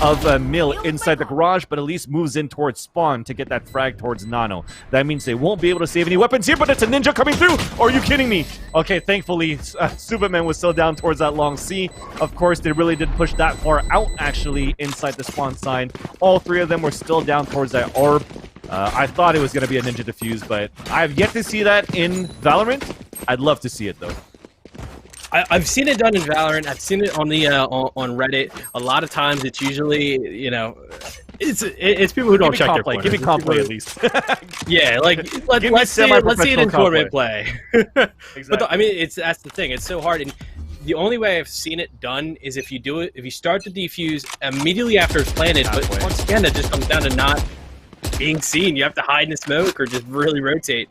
of Mill inside the garage, but at least moves in towards spawn to get that frag towards Nano. That means they won't be able to save any weapons here, but it's a ninja coming through! Are you kidding me? Okay, thankfully, Superman was still down towards that long C. Of course, they really did push that far out, actually, inside the spawn side. All 3 of them were still down towards that orb. I thought it was going to be a ninja defuse, but I've yet to see that in Valorant. I'd love to see it, though. I've seen it done in Valorant. I've seen it on the on Reddit. A lot of times, it's usually it's people who don't check their play. Give me comp play at least. Yeah, like let's see it in tournament play. Exactly. But I mean, that's the thing. It's so hard, and the only way I've seen it done is if you start to defuse immediately after it's planted. But once again, it just comes down to not being seen. You have to hide in the smoke or just really rotate,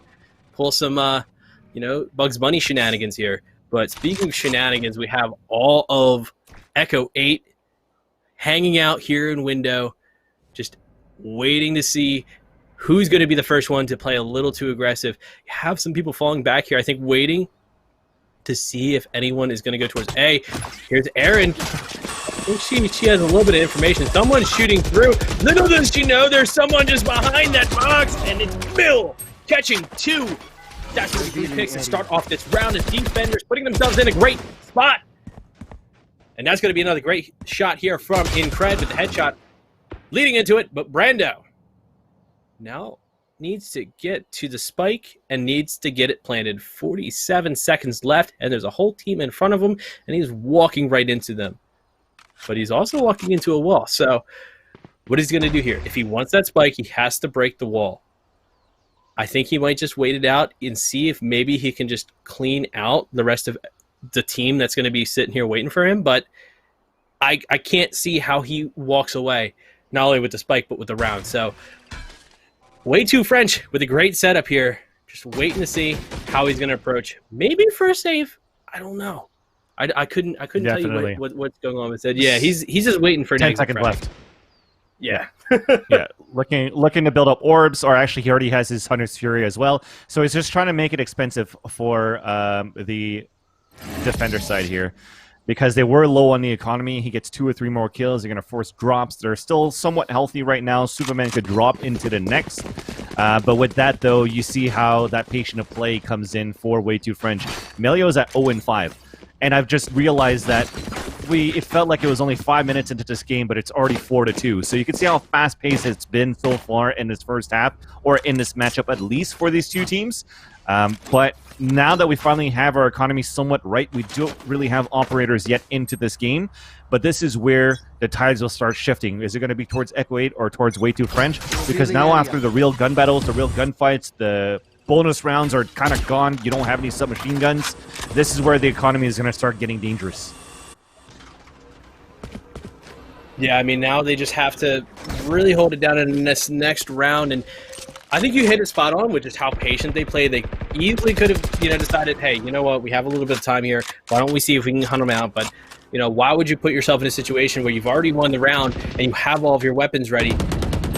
pull some Bugs Bunny shenanigans here. But speaking of shenanigans, we have all of Echo 8 hanging out here in window, just waiting to see who's going to be the first one to play a little too aggressive. You have some people falling back here, I think, waiting to see if anyone is going to go towards A. Here's Erin. I think she has a little bit of information. Someone's shooting through. Little does she know there's someone just behind that box, and it's Bill catching 2. That's going to be 3 picks to start off this round as defenders putting themselves in a great spot. And that's going to be another great shot here from Incred with the headshot leading into it. But Brando now needs to get to the spike and needs to get it planted. 47 seconds left, and there's a whole team in front of him, and he's walking right into them. But he's also walking into a wall. So what is he going to do here? If he wants that spike, he has to break the wall. I think he might just wait it out and see if maybe he can just clean out the rest of the team that's going to be sitting here waiting for him. But I can't see how he walks away, not only with the spike, but with the round. So Way Too French with a great setup here. Just waiting to see how he's going to approach. Maybe for a save. I don't know. I couldn't tell you what's going on with that. Yeah, he's just waiting for 10 seconds left. Yeah. Yeah, looking to build up orbs, or actually he already has his Hunter's Fury as well. So he's just trying to make it expensive for the defender side here. Because they were low on the economy, he gets 2 or 3 more kills. They're going to force drops. They're still somewhat healthy right now. Superman could drop into the next. But with that, though, you see how that patient of play comes in for Way Too French. Melio's at 0-5. And I've just realized that it felt like it was only 5 minutes into this game, but it's already 4-2. So you can see how fast-paced it's been so far in this first half, or in this matchup at least for these 2 teams. But now that we finally have our economy somewhat right, we don't really have operators yet into this game. But this is where the tides will start shifting. Is it going to be towards Echo 8 or towards Way Too French? Because now after the real gun battles, the real gunfights, the bonus rounds are kind of gone. You don't have any submachine guns. This is where the economy is going to start getting dangerous. Yeah, I mean, now they just have to really hold it down in this next round. And I think you hit it spot on with just how patient they play. They easily could have, decided, hey, you know what? We have a little bit of time here. Why don't we see if we can hunt them out? But, why would you put yourself in a situation where you've already won the round and you have all of your weapons ready?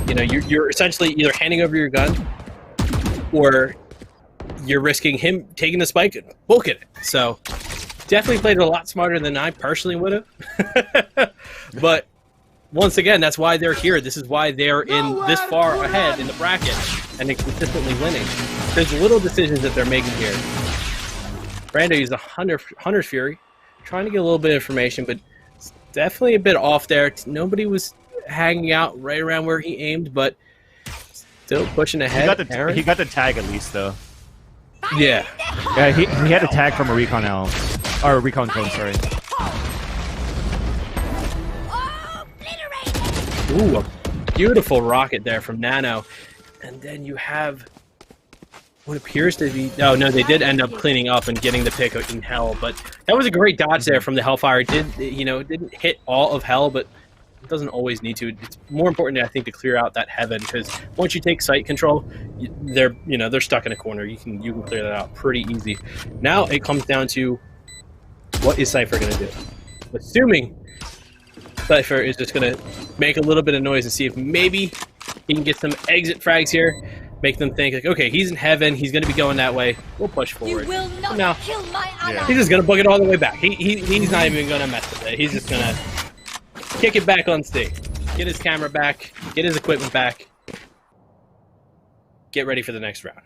You're essentially either handing over your gun or you're risking him taking the spike and booking it. So definitely played it a lot smarter than I personally would have. But once again, that's why they're here. This is why they're in this far ahead in the bracket and they're consistently winning. There's little decisions that they're making here. Brando used a Hunter's Fury, trying to get a little bit of information, but it's definitely a bit off there. Nobody was hanging out right around where he aimed, but still pushing ahead. He got the tag at least, though. Yeah. Yeah, he had a tag from a recon L. Or a recon clone, sorry. Ooh, a beautiful rocket there from Nano. And then you have what appears to be... Oh, no, they did end up cleaning up and getting the pick in Hell, but that was a great dodge there from the Hellfire. It didn't hit all of Hell, but it doesn't always need to. It's more important, I think, to clear out that Heaven, because once you take site control, they're stuck in a corner. You can clear that out pretty easy. Now it comes down to what is Cypher going to do? Assuming Cypher is just going to make a little bit of noise and see if maybe he can get some exit frags here. Make them think, like, okay, he's in Heaven, he's going to be going that way. We'll push forward. You will not kill my ally. He's just going to book it all the way back. He's not even going to mess with it. He's just going to kick it back on stage. Get his camera back. Get his equipment back. Get ready for the next round.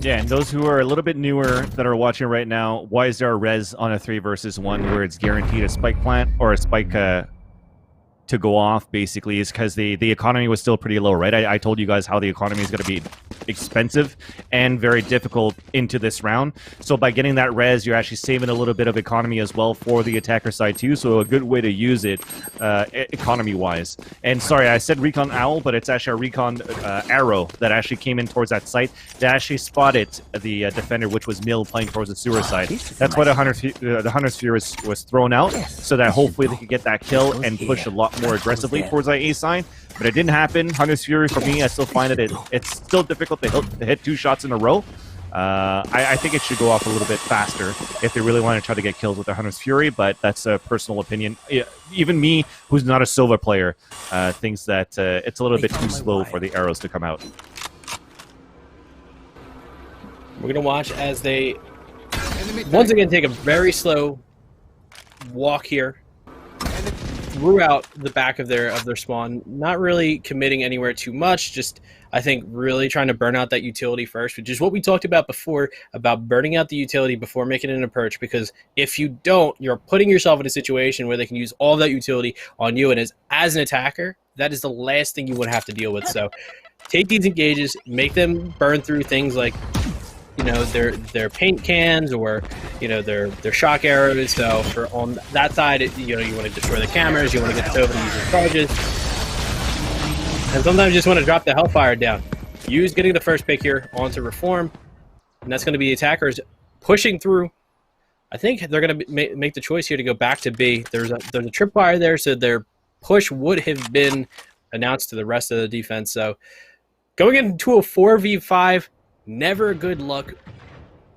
Yeah, and those who are a little bit newer that are watching right now, why is there a res on a 3 versus 1 where it's guaranteed a spike plant or a spike to go off, basically, is because the economy was still pretty low, right? I told you guys how the economy is going to be expensive and very difficult into this round. So by getting that res, you're actually saving a little bit of economy as well for the attacker side too. So a good way to use it economy-wise. And sorry, I said Recon Owl, but it's actually a Recon Arrow that actually came in towards that site. That actually spotted the defender, which was Mill playing towards the sewer side. That's why the Hunter's Fury was thrown out, so that hopefully they could get that kill and push a lot more aggressively towards that A side, but it didn't happen. Hunter's Fury, for me, I still find it's still difficult to hit 2 shots in a row. I think it should go off a little bit faster if they really want to try to get kills with the Hunter's Fury, but that's a personal opinion. Even me, who's not a Silva player, thinks that it's a little bit too slow for the arrows to come out. We're going to watch as they once again take a very slow walk here throughout the back of their spawn, not really committing anywhere too much, just I think really trying to burn out that utility first, which is what we talked about before, about burning out the utility before making an approach, because if you don't, you're putting yourself in a situation where they can use all that utility on you, and as an attacker, that is the last thing you would have to deal with. So take these engages, make them burn through things like their paint cans or their shock arrows. So for on that side, you want to destroy the cameras, you want to get Sova to use his charges, and sometimes you just want to drop the Hellfire down. Use getting the first pick here onto Reform, and that's going to be attackers pushing through. I think they're going to make the choice here to go back to B. There's a tripwire there, so their push would have been announced to the rest of the defense. So going into a 4v5. Never a good look,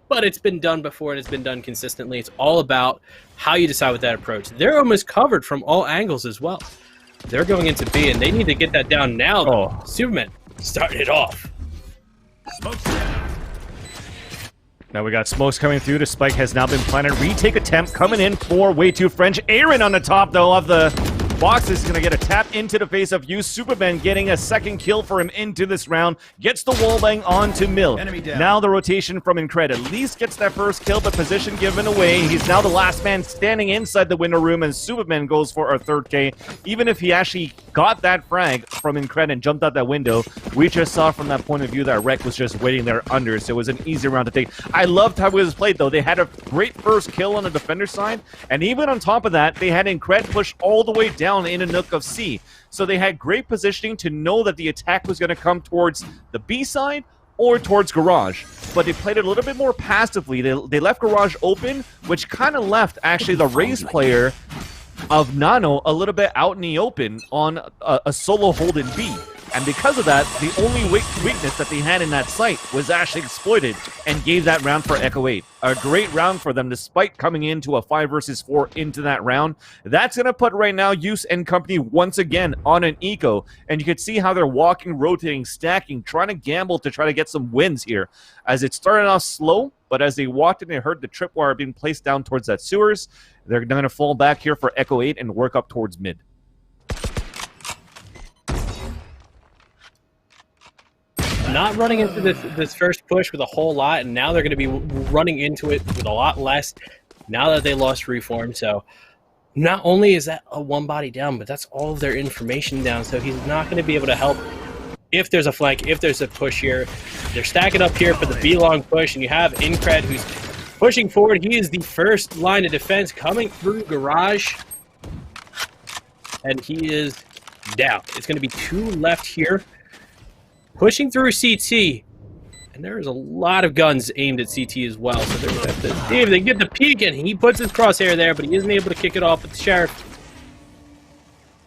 but it's been done before and it's been done consistently. It's all about how you decide with that approach. They're almost covered from all angles as well. They're going into B, and they need to get that down now, though. Superman starting it off. Now we got smokes coming through. The spike has now been planted. Retake attempt coming in for way too French. Aaron on the top, though, of the box is going to get a tap into the face of you. Superman getting a second kill for him into this round. Gets the wallbang onto Mill. Now the rotation from Incred at least gets that first kill, but position given away. He's now the last man standing inside the window room, and Superman goes for a 3rd K. Even if he actually got that frag from Incred and jumped out that window, we just saw from that point of view that Rek was just waiting there under, so it was an easy round to take. I loved how it was played, though. They had a great first kill on the defender side, and even on top of that, they had Incred push all the way down in a nook of C. So they had great positioning to know that the attack was going to come towards the B side or towards Garage. But they played it a little bit more passively. They left Garage open, which kind of left actually the Raze player of Nano a little bit out in the open on a solo hold in B. And because of that, the only weakness that they had in that site was actually exploited and gave that round for Echo 8. A great round for them, despite coming into a 5 versus 4 into that round. That's going to put right now Use and company once again on an eco. And you can see how they're walking, rotating, stacking, trying to gamble to try to get some wins here. As it started off slow, but as they walked in, they heard the tripwire being placed down towards that sewers. They're going to fall back here for Echo 8 and work up towards mid. Not running into this first push with a whole lot, and now they're going to be running into it with a lot less now that they lost Reform. So not only is that a 1 body down, but that's all of their information down, so he's not going to be able to help if there's a flank, if there's a push here. They're stacking up here for the B-long push, and you have Incred who's pushing forward. He is the first line of defense coming through Garage, and he is down. It's going to be 2 left here. Pushing through CT. And there's a lot of guns aimed at CT as well. So they're going to have to see if they get the peek, and he puts his crosshair there, but he isn't able to kick it off with the Sheriff.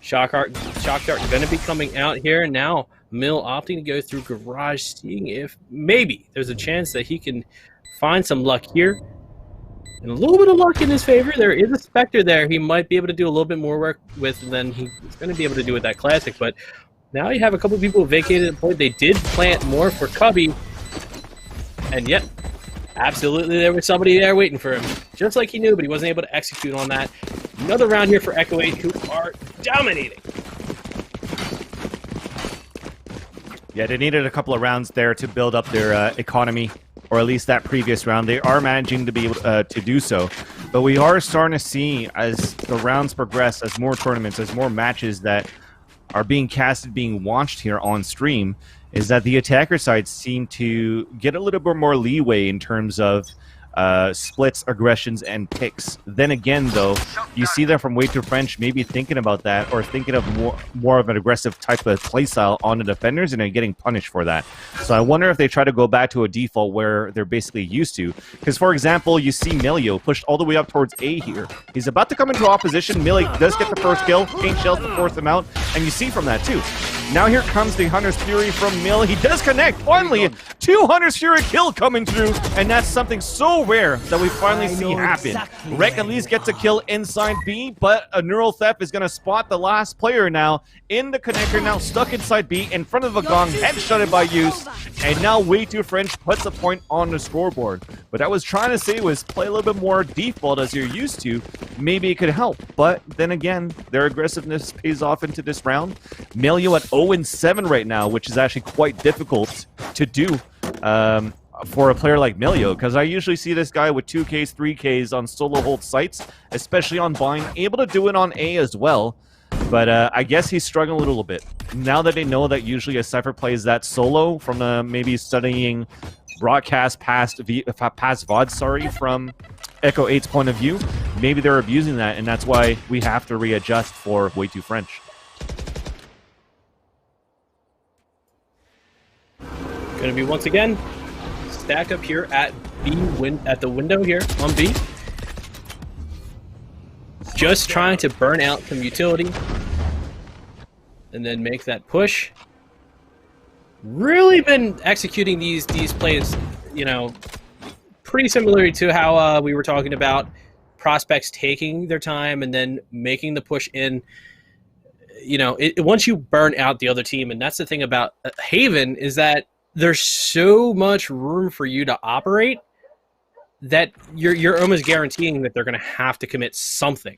Shock Dart going to be coming out here. Now, Mill opting to go through Garage, seeing if maybe there's a chance that he can find some luck here. And a little bit of luck in his favor. There is a Spectre there he might be able to do a little bit more work with than he's going to be able to do with that Classic. But now you have a couple of people vacated the point. They did plant more for Cubby. And yet, absolutely there was somebody there waiting for him. Just like he knew, but he wasn't able to execute on that. Another round here for Echo 8, who are dominating. Yeah, they needed a couple of rounds there to build up their economy, or at least that previous round. They are managing to be able to do so. But we are starting to see, as the rounds progress, as more tournaments, as more matches that are being casted, being watched here on stream, is that the attacker side seem to get a little bit more leeway in terms of splits, aggressions, and picks. Then again, though, you see that from Way Too French maybe thinking about that, or thinking of more of an aggressive type of playstyle on the defenders, and they're getting punished for that. So I wonder if they try to go back to a default where they're basically used to. Because, for example, you see Melio pushed all the way up towards A here. He's about to come into opposition. Melio does get the first kill. Paint shells to force him out, and you see from that, too. Now here comes the Hunter's Fury from Mill. He does connect. Finally, 2 Hunter's Fury kill coming through, and that's something so rare that we finally see happen. Rek at least gets a kill inside B, but a Neural Theft is going to spot the last player now in the connector, now stuck inside B, in front of a gong, headshotted by Use, and now Way Too French puts a point on the scoreboard. But I was trying to say was play a little bit more default as you're used to. Maybe it could help, but then again, their aggressiveness pays off into this round. Melio at 0-7 right now, which is actually quite difficult to do for a player like Melio, because I usually see this guy with 2Ks, 3Ks on solo hold sites, especially on Bind, able to do it on A as well. But I guess he's struggling a little bit. Now that they know that usually a Cypher plays that solo from maybe studying broadcast past VOD, from Echo 8's point of view, maybe they're abusing that, and that's why we have to readjust for Way Too French. Going to be once again stacked up here at B at the window here on B. Just trying to burn out some utility and then make that push. Really been executing these plays, you know, pretty similarly to how we were talking about prospects taking their time and then making the push in. You know, once you burn out the other team, and that's the thing about Haven, is that there's so much room for you to operate that you're almost guaranteeing that they're going to have to commit something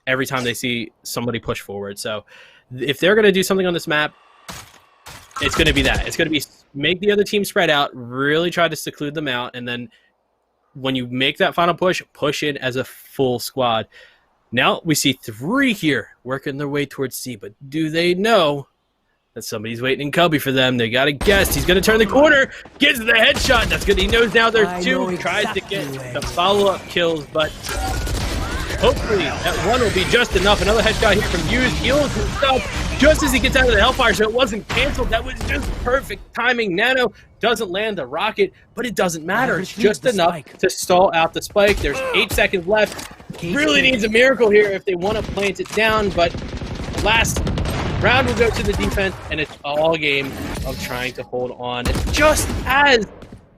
every time they see somebody push forward. So if they're going to do something on this map, it's going to be that. It's going to be make the other team spread out, really try to seclude them out, and then when you make that final push in as a full squad. Now we see 3 here working their way towards C, but do they know that somebody's waiting in Cubby for them? They got a guess. He's going to turn the corner, gets the headshot. That's good. He knows now there's 2. Tries to get the follow-up kills, but hopefully that one will be just enough. Another headshot here from Hughes. Heals himself just as he gets out of the Hellfire, so it wasn't canceled. That was just perfect timing. Nano doesn't land the rocket, but it doesn't matter. It's just enough to stall out the spike. There's 8 seconds left. Really needs a miracle here if they want to plant it down, but last round will go to the defense, and it's all game of trying to hold on. It's just as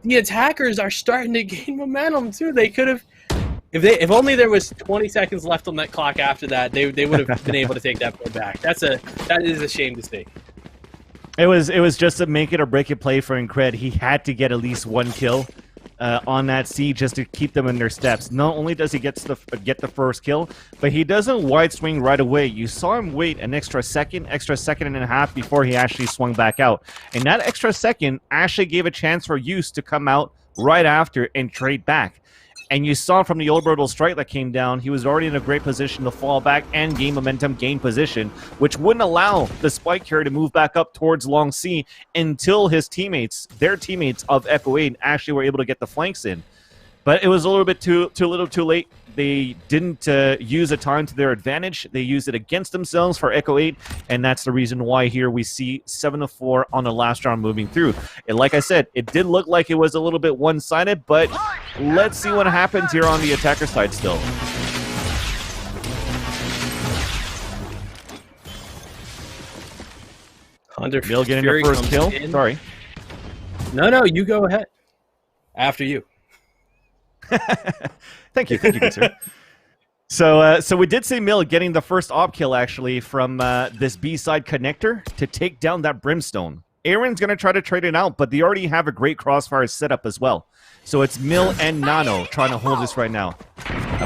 the attackers are starting to gain momentum too. They could have, if only there was 20 seconds left on that clock after that, they would have been able to take that point back. That is a shame to see. It was just a make it or break it play for Incred. He had to get at least 1 kill on that C just to keep them in their steps. Not only does he get the first kill, but he doesn't wide swing right away. You saw him wait an extra second and a half before he actually swung back out. And that extra second actually gave a chance for Use to come out right after and trade back. And you saw from the orbital strike that came down, he was already in a great position to fall back and gain momentum, gain position, which wouldn't allow the spike here to move back up towards long C until his teammates, their teammates of Echo 8, actually were able to get the flanks in. But it was a little bit too little too late. they didn't use the time to their advantage. They used it against themselves for Echo 8, and that's the reason why here we see 7-4 on the last round moving through. And like I said, it did look like it was a little bit one-sided, but let's see what happens here on the attacker side still. Hunter Mill getting Fury the first kill. in. Sorry. No, you go ahead. After you. Thank you, good sir. So we did see Mill getting the first op kill actually from this B-side connector to take down that Brimstone. Aaron's going to try to trade it out, but they already have a great crossfire setup as well. So it's Mill and Nano trying to hold this right now.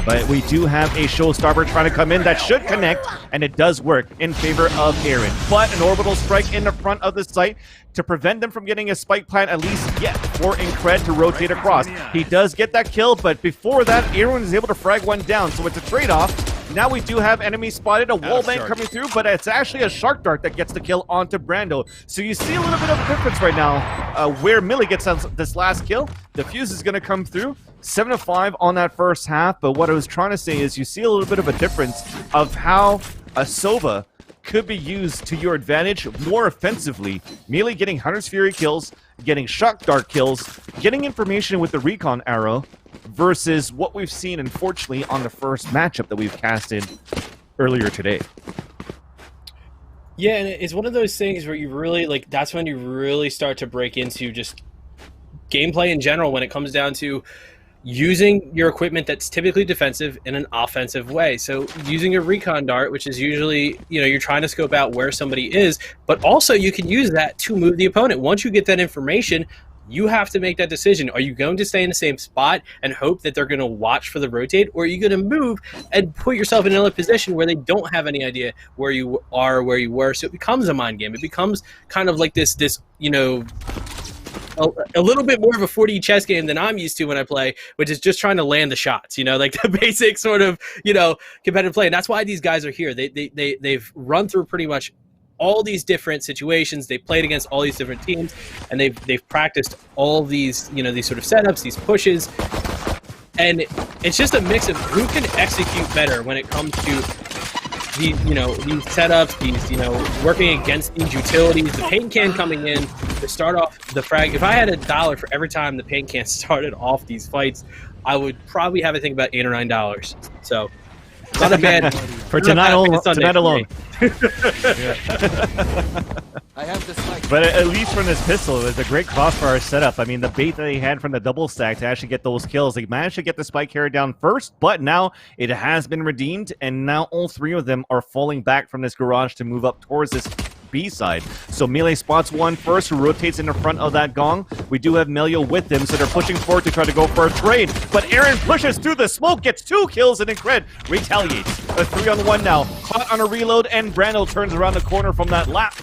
But we do have a showstopper trying to come in that should connect, and it does work in favor of Aaron. But an orbital strike in the front of the site to prevent them from getting a spike plant at least yet for Incred to rotate across. He does get that kill, but before that, Aaron is able to frag one down, so it's a trade-off. Now we do have enemies spotted, a wallbang coming through, but it's actually a Shark Dart that gets the kill onto Brando. So you see a little bit of a difference right now where Millie gets this last kill. The fuse is going to come through. 7-5 on that first half, but what I was trying to say is you see a little bit of a difference of how a Sova could be used to your advantage more offensively. Melee getting Hunter's Fury kills, getting Shock Dart kills, getting information with the Recon Arrow, versus what we've seen, unfortunately, on the first matchup that we've casted earlier today. Yeah, and it's one of those things where you really, like, that's when you really start to break into just gameplay in general when it comes down to using your equipment that's typically defensive in an offensive way. So using a recon dart, which is usually, you're trying to scope out where somebody is, but also you can use that to move the opponent. Once you get that information, you have to make that decision. Are you going to stay in the same spot and hope that they're going to watch for the rotate, or are you going to move and put yourself in another position where they don't have any idea where you are, where you were? So it becomes a mind game. It becomes kind of like this a little bit more of a 4D chess game than I'm used to when I play, which is just trying to land the shots, like the basic sort of, competitive play. And that's why these guys are here. They've run through pretty much all these different situations. They played against all these different teams, and they've practiced all these, these sort of setups, these pushes. And it's just a mix of who can execute better when it comes to these setups, these, working against these utilities. The paint can coming in to start off the frag. If I had $1 for every time the paint can started off these fights, I would probably have, I think, about $8 or $9. So not a bad for tonight alone. I have this mic. But at least from this pistol, it was a great crossfire setup. I mean, the bait that they had from the double stack to actually get those kills, they managed to get the spike carried down first, but now it has been redeemed, and now all three of them are falling back from this garage to move up towards this B side. So Melee spots one first, who rotates in the front of that gong. We do have Melio with them, so they're pushing forward to try to go for a trade. But Aaron pushes through the smoke, gets 2 kills, and Incred retaliates. A 3-on-1 now, caught on a reload, and Brando turns around the corner from that lap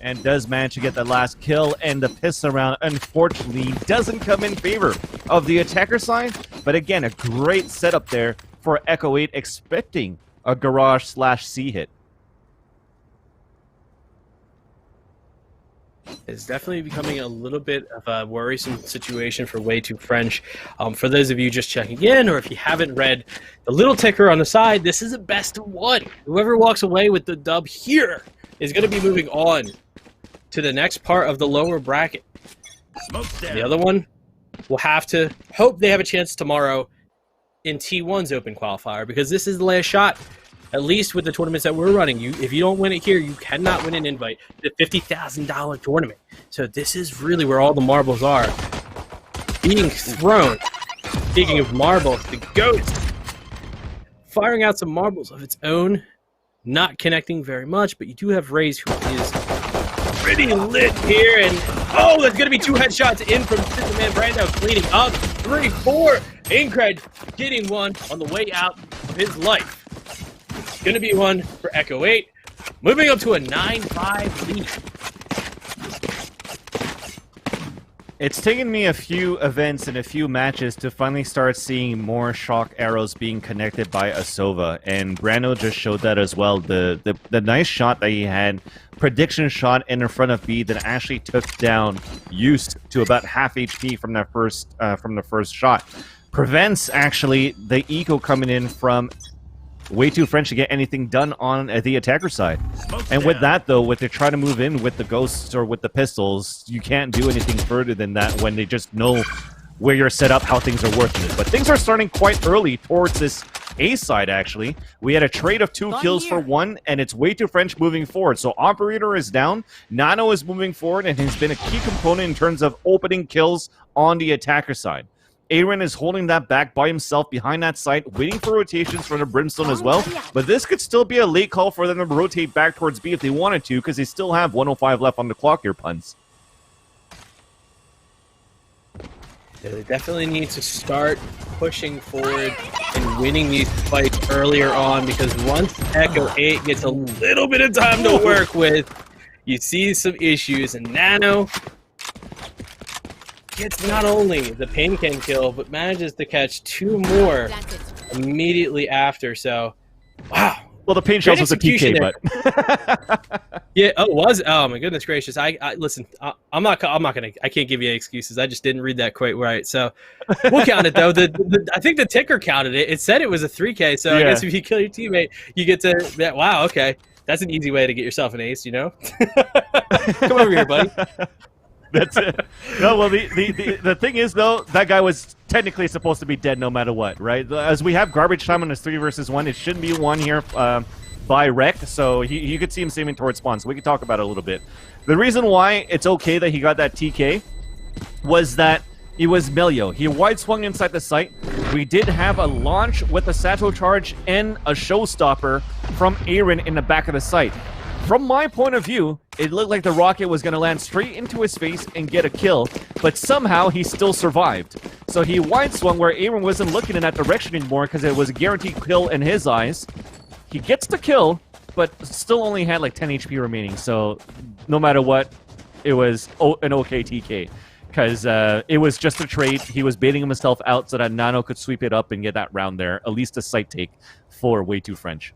and does manage to get that last kill, and the pistol round, unfortunately, doesn't come in favor of the attacker side. But again, a great setup there for Echo 8, expecting a garage/C hit. It's definitely becoming a little bit of a worrisome situation for Way Too French. For those of you just checking in, or if you haven't read the little ticker on the side, this is a best of one. Whoever walks away with the dub here is going to be moving on to the next part of the lower bracket. The other one will have to hope they have a chance tomorrow in T1's open qualifier, because this is the last shot. At least with the tournaments that we're running, if you don't win it here, you cannot win an invite to the $50,000 tournament. So this is really where all the marbles are being thrown. Speaking of marbles, the GOAT firing out some marbles of its own, not connecting very much, but you do have Raze, who is pretty lit here, and oh, there's going to be 2 headshots in from Superman Brando, cleaning up. 3-4, Incred getting one on the way out of his life. Going to be one for Echo 8, moving up to a 9-5 lead. It's taken me a few events and a few matches to finally start seeing more shock arrows being connected by a Sova, and Brando just showed that as well. The nice shot that he had, prediction shot in the front of B that actually took down Used to about half HP from that first shot. prevents actually the eco coming in from way too French to get anything done on the attacker side. And with that, though, with they try to move in with the ghosts or with the pistols, you can't do anything further than that when they just know where you're set up, how things are working. But things are starting quite early towards this A side, actually. We had a trade of 2 kills for 1, and it's way too French moving forward. So Operator is down, Nano is moving forward, and has been a key component in terms of opening kills on the attacker side. Aaron is holding that back by himself behind that site, waiting for rotations from the Brimstone as well. But this could still be a late call for them to rotate back towards B if they wanted to, because they still have 105 left on the clock here, Puns. Yeah, they definitely need to start pushing forward and winning these fights earlier on, because once Echo 8 gets a little bit of time to work with, you see some issues, and Nano gets not only the Pain-Can kill, but manages to catch 2 more immediately after, so wow. Well, the paint shells was a TK, but yeah, oh, it was. Oh my goodness gracious! I listen. I'm not gonna. I can't give you any excuses. I just didn't read that quite right. So we'll count it though. I think the ticker counted it. It said it was a 3K. So yeah. I guess if you kill your teammate, you get to that. Wow. Okay, that's an easy way to get yourself an ace. You know. Come over here, buddy. That's it. No, well, the thing is, though, that guy was technically supposed to be dead no matter what, right? As we have garbage time on this 3 versus 1, it shouldn't be 1 here by Rec, so you could see him saving towards spawn, so we could talk about it a little bit. The reason why it's okay that he got that TK was that it was Melio. He wide swung inside the site. We did have a launch with a Sato charge and a showstopper from Aaron in the back of the site. From my point of view, it looked like the rocket was going to land straight into his face and get a kill, but somehow he still survived. So he wide swung where Aaron wasn't looking in that direction anymore because it was a guaranteed kill in his eyes. He gets the kill, but still only had like 10 HP remaining, so no matter what, it was an okay TK. Because it was just a trade. He was baiting himself out so that Nano could sweep it up and get that round there. At least a site take for Way Too French.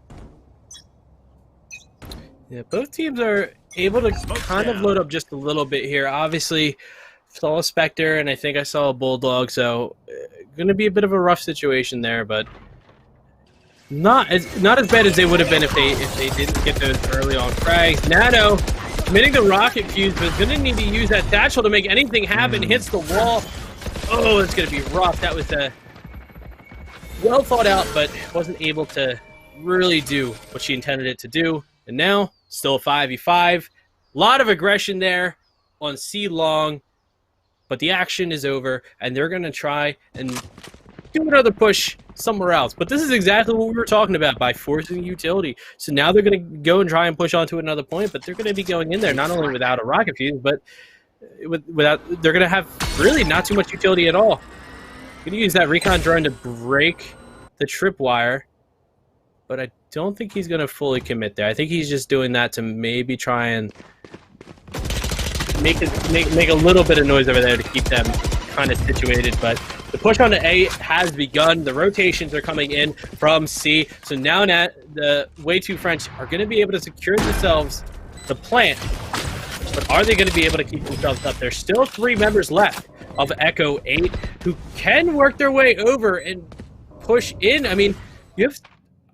Yeah, both teams are able to kind of load up just a little bit here. Obviously, saw a Spectre, and I think I saw a Bulldog, so going to be a bit of a rough situation there, but not as bad as they would have been if they didn't get those early on frags. Nano committing the rocket fuse, but is going to need to use that satchel to make anything happen. Hits the wall. Oh, it's going to be rough. That was well thought out, but wasn't able to really do what she intended it to do. And now, still a 5v5. A lot of aggression there on C long, but the action is over, and they're going to try and do another push somewhere else. But this is exactly what we were talking about by forcing utility. So now they're going to go and try and push onto another point, but they're going to be going in there not only without a rocket fuse, but without, they're going to have really not too much utility at all. Going to use that recon drone to break the tripwire, but I don't think he's going to fully commit there. I think he's just doing that to maybe try and make a little bit of noise over there to keep them kind of situated. But the push on to A has begun. The rotations are coming in from C. So now the Way Too French are going to be able to secure themselves the plant. But are they going to be able to keep themselves up? There's still 3 members left of Echo 8 who can work their way over and push in. I mean,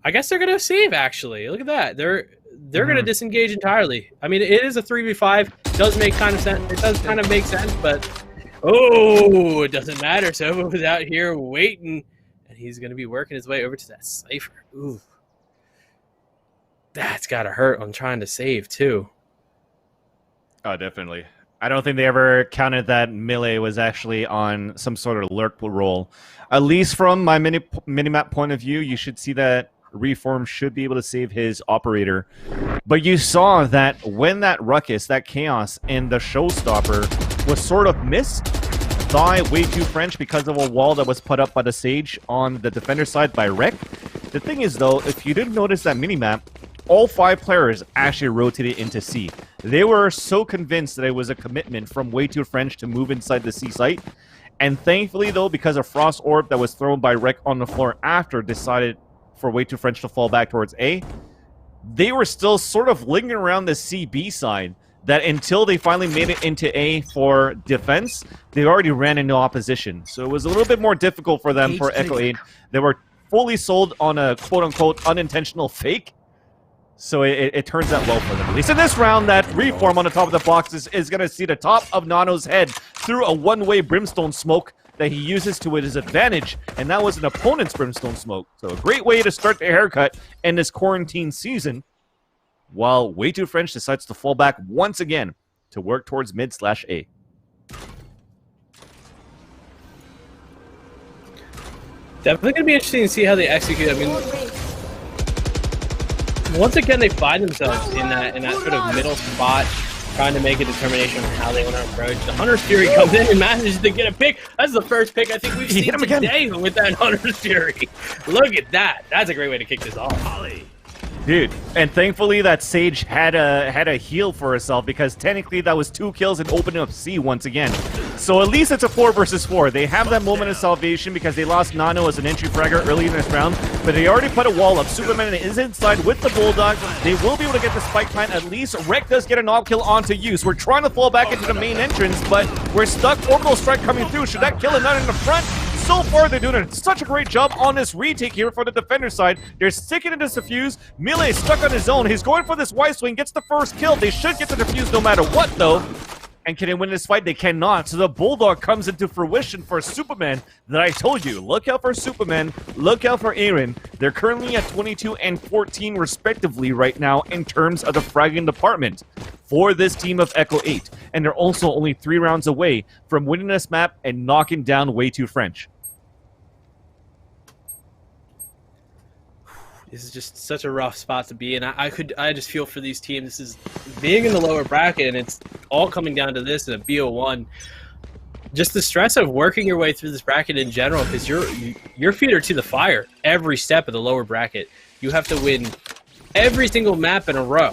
I guess they're going to save, actually. Look at that. They're going to disengage entirely. I mean, it is a 3v5. It does make kind of sense. It does kind of make sense, but oh, it doesn't matter. Sova was out here waiting, and he's going to be working his way over to that Cypher. Ooh. That's got to hurt on trying to save, too. Oh, definitely. I don't think they ever counted that Melee was actually on some sort of alert roll. At least from my minimap point of view, you should see that Reform should be able to save his operator. But you saw that when that ruckus, that chaos, and the showstopper was sort of missed by Way Too French because of a wall that was put up by the Sage on the defender side by Rec. The thing is, though, if you didn't notice that minimap, all 5 players actually rotated into C. They were so convinced that it was a commitment from Way Too French to move inside the C site. And thankfully, though, because of Frost Orb that was thrown by Rec on the floor after decided for Way Too French to fall back towards A, they were still sort of lingering around the CB side, that until they finally made it into A for defense, they already ran into opposition. So it was a little bit more difficult for them for Echo 8. They were fully sold on a quote-unquote unintentional fake. So it turns out well for them. At least in this round, that reform on the top of the box is going to see the top of Nano's head through a one-way brimstone smoke that he uses to his advantage, and that was an opponent's brimstone smoke. So a great way to start the haircut in this quarantine season, while Way Too French decides to fall back once again to work towards mid/A. Definitely going to be interesting to see how they execute. I mean, once again, they find themselves in that sort of middle spot, trying to make a determination on how they want to approach. The Hunter's Fury comes in and manages to get a pick. That's the first pick I think we've seen today with that Hunter's Fury. Look at that. That's a great way to kick this off. Dude, and thankfully that Sage had a heal for herself, because technically that was 2 kills and opening up C once again. So at least it's a 4 versus 4. They have that moment of salvation because they lost Nano as an entry fragger early in this round, but they already put a wall up. Superman is inside with the Bulldog. They will be able to get the spike plant. At least Rek does get a knock kill onto Use. We're trying to fall back into the main entrance, but we're stuck. Orbital Strike coming through. Should that kill another in the front? So far, they're doing such a great job on this retake here for the defender side. They're sticking in this defuse. Melee is stuck on his own. He's going for this wide swing, gets the first kill. They should get the defuse no matter what, though. And can they win this fight? They cannot. So the Bulldog comes into fruition for Superman that I told you. Look out for Superman. Look out for Aaron. They're currently at 22 and 14 respectively right now in terms of the fragging department for this team of Echo 8. And they're also only 3 rounds away from winning this map and knocking down Way Too French. This is just such a rough spot to be in. I just feel for these teams. This is being in the lower bracket, and it's all coming down to this in a BO1. Just the stress of working your way through this bracket in general, because your feet are to the fire every step of the lower bracket. You have to win every single map in a row.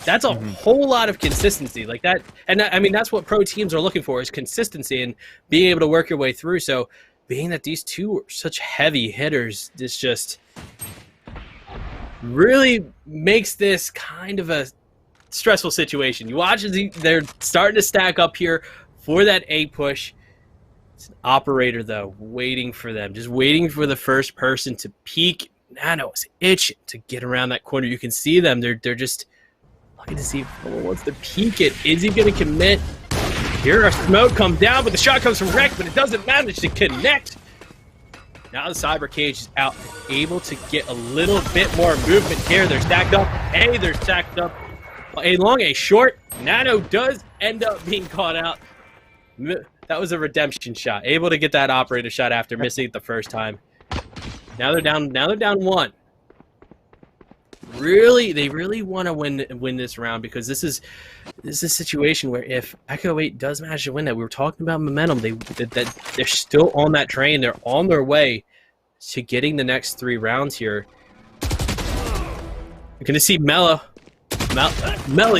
That's a whole lot of consistency like that. And I mean, that's what pro teams are looking for, is consistency and being able to work your way through. So being that these two are such heavy hitters, this just really makes this kind of a stressful situation. You watch as they're starting to stack up here for that A push. It's an operator, though, waiting for them, just waiting for the first person to peek. Nano is itching to get around that corner. You can see them. They're just looking to see if someone wants to peek it. Is he going to commit? Here, a smoke comes down, but the shot comes from Rek, but it doesn't manage to connect. Now the Cyber Cage is out, able to get a little bit more movement here. They're stacked up. A, they're stacked up. A long, A short. Nano does end up being caught out. That was a redemption shot. Able to get that operator shot after missing it the first time. Now they're down 1. They really want to win this round, because this is a situation where if Echo 8 does manage to win that, we were talking about momentum. They're still on that train. They're on their way to getting the next 3 rounds here. You're gonna see Melly,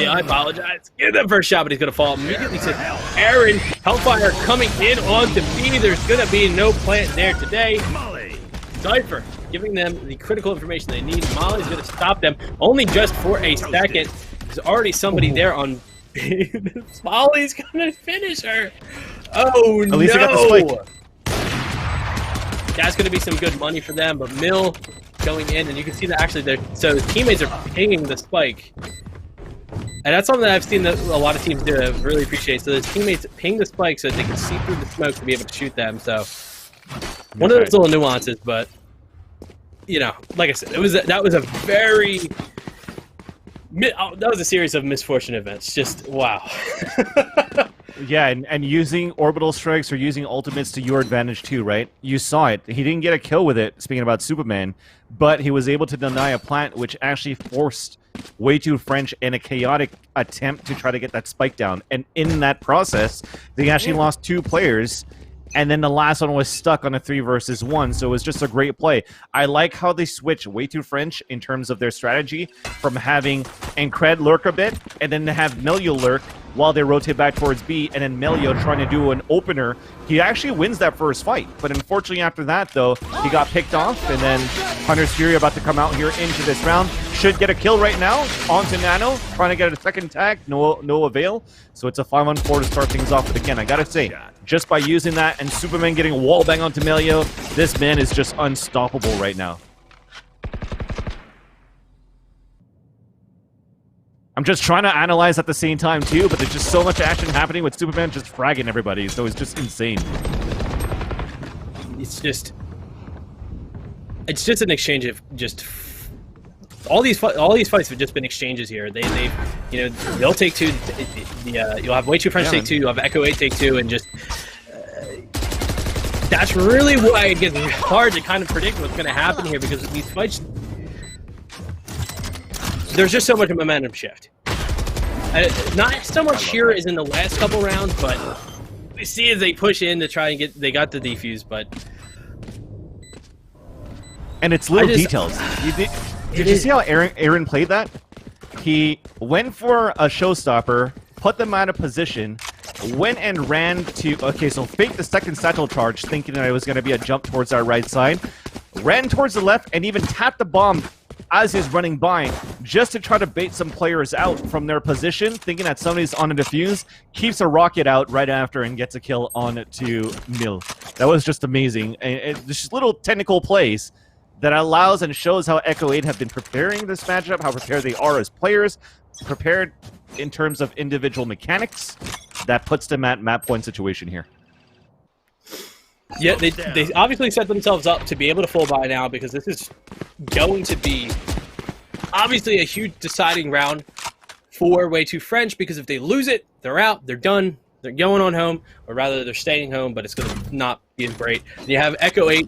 I apologize. Get the first shot, but he's gonna fall immediately to Aaron. Hellfire coming in onto B. There's gonna be no plant there today. Cypher giving them the critical information they need. Molly's going to stop them only just for a second. There's already somebody there on B. Molly's going to finish her. Oh, no. At least they got the spike. That's going to be some good money for them, but Mill going in, and you can see that actually so his teammates are pinging the spike. And that's something that I've seen that a lot of teams do. I really appreciate. So his teammates ping the spike so that they can see through the smoke to be able to shoot them. So one of those little nuances, but you know, like I said, that was a series of misfortune events. Just wow. Yeah, and using orbital strikes or using ultimates to your advantage too, right? You saw it. He didn't get a kill with it, speaking about Superman, but he was able to deny a plant, which actually forced Way Too French in a chaotic attempt to try to get that spike down. And in that process, they actually lost 2 players. And then the last one was stuck on a 3 versus 1, so it was just a great play. I like how they switch Way Too French in terms of their strategy from having Incred lurk a bit, and then to have Melio lurk while they rotate back towards B, and then Melio trying to do an opener. He actually wins that first fight, but unfortunately after that, though, he got picked off, and then Hunter's Fury about to come out here into this round. Should get a kill right now onto Nano, trying to get a second tag, no avail. So it's a 5-on-4 to start things off. But again, I gotta say, just by using that and Superman getting a wall bang onto Melio, this man is just unstoppable right now. I'm just trying to analyze at the same time too, but there's just so much action happening with Superman just fragging everybody, so it's just insane. It's just an exchange of just all these fights have just been exchanges here. They'll take two. You'll have way too French take two. You'll have Echo 8 take two, and just that's really why it gets hard to kind of predict what's going to happen here, because these fights, there's just so much momentum shift. Not so much here as in the last couple rounds, but we see as they push in to try and get. They got the defuse, but and it's little details. Did you see how Aaron played that? He went for a showstopper, put them out of position, went and ran to... Okay, so faked the second satchel charge, thinking that it was going to be a jump towards our right side. Ran towards the left, and even tapped the bomb as he's running by, just to try to bait some players out from their position, thinking that somebody's on a defuse, keeps a rocket out right after, and gets a kill on to Mil. That was just amazing. And just little technical plays that allows and shows how Echo 8 have been preparing this matchup, how prepared they are as players, prepared in terms of individual mechanics, that puts them at map point situation here. Yeah, they obviously set themselves up to be able to full buy now, because this is going to be obviously a huge deciding round for Way Too French, because if they lose it, they're out, they're done, they're going on home, or rather they're staying home, but it's going to not be great. And you have Echo 8,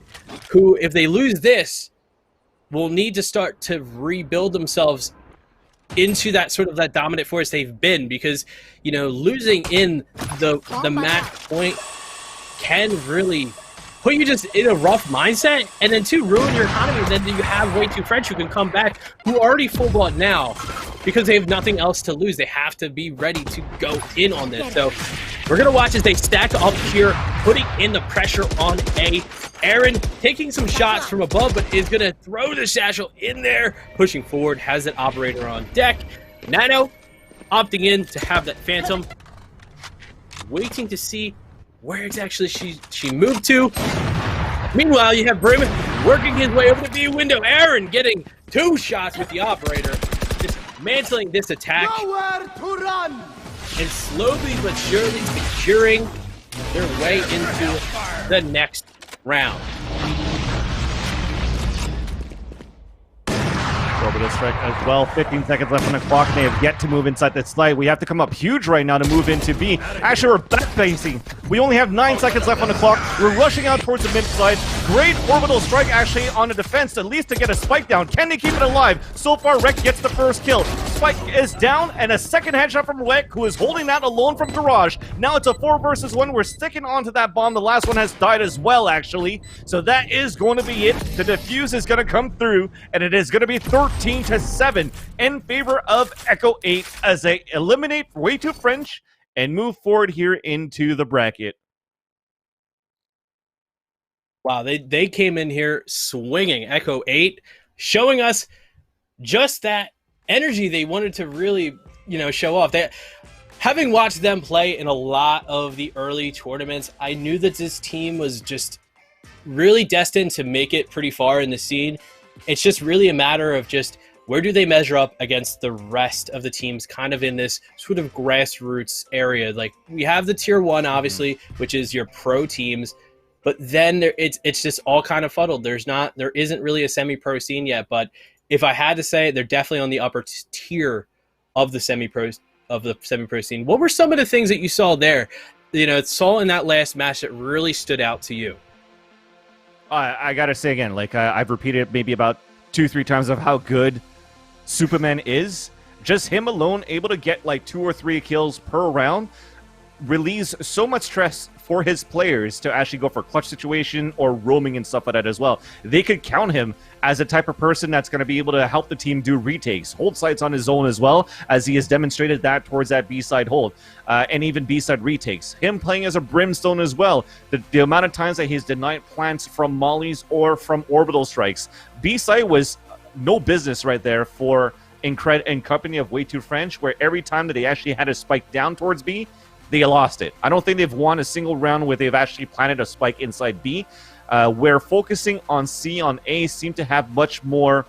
who, if they lose this, will need to start to rebuild themselves into that sort of that dominant force they've been, because, you know, losing in the match point can really put you just in a rough mindset, and then to ruin your economy. And then you have Way Too French who can come back, who are already full blood now, because they have nothing else to lose. They have to be ready to go in on this. So we're gonna watch as they stack up here, putting in the pressure on A. Aaron taking some shots from above, but is gonna throw the satchel in there, pushing forward, has that operator on deck. Nano opting in to have that Phantom, waiting to see where exactly she moved to. Meanwhile, you have Brim working his way over the B window. Aaron getting 2 shots with the operator, just mantling this attack. Nowhere to run! And slowly but surely securing their way into the next round. Orbital strike as well. 15 seconds left on the clock. They have yet to move inside the slide. We have to come up huge right now to move into B. Actually, we're back facing. We only have 9 seconds left on the clock. We're rushing out towards the mid side. Great orbital strike actually on the defense, at least to get a spike down. Can they keep it alive? So far, Rek gets the first kill. Spike is down, and a second headshot from Rek, who is holding that alone from Garage. Now it's a 4 versus 1. We're sticking onto that bomb. The last one has died as well, actually. So that is going to be it. The defuse is going to come through, and it is going to be 13-7 in favor of Echo 8 as they eliminate Way Too French and move forward here into the bracket. Wow, they came in here swinging. Echo 8 showing us just that energy they wanted to really, show off. Having watched them play in a lot of the early tournaments, I knew that this team was just really destined to make it pretty far in the scene. It's just really a matter of just where do they measure up against the rest of the teams kind of in this sort of grassroots area. Like, we have the tier 1, obviously, which is your pro teams, but then it's just all kind of fuddled. There isn't really a semi-pro scene yet, but if I had to say, they're definitely on the upper tier of the semi-pro scene. What were some of the things that you saw there, saw in that last match that really stood out to you? I gotta say again, I've repeated maybe about 2-3 times of how good Superman is. Just him alone, able to get 2 or 3 kills per round, relieves so much stress for his players to actually go for clutch situation or roaming and stuff like that as well. They could count him as a type of person that's going to be able to help the team do retakes, hold sites on his own as well, as he has demonstrated that towards that B-side hold, and even B-side retakes. Him playing as a Brimstone as well, the amount of times that he's denied plants from mollies or from orbital strikes. B-side was no business right there for Incred and company of Way Too French, where every time that they actually had a spike down towards B, they lost it. I don't think they've won a single round where they've actually planted a spike inside B. Where focusing on C on A seemed to have much more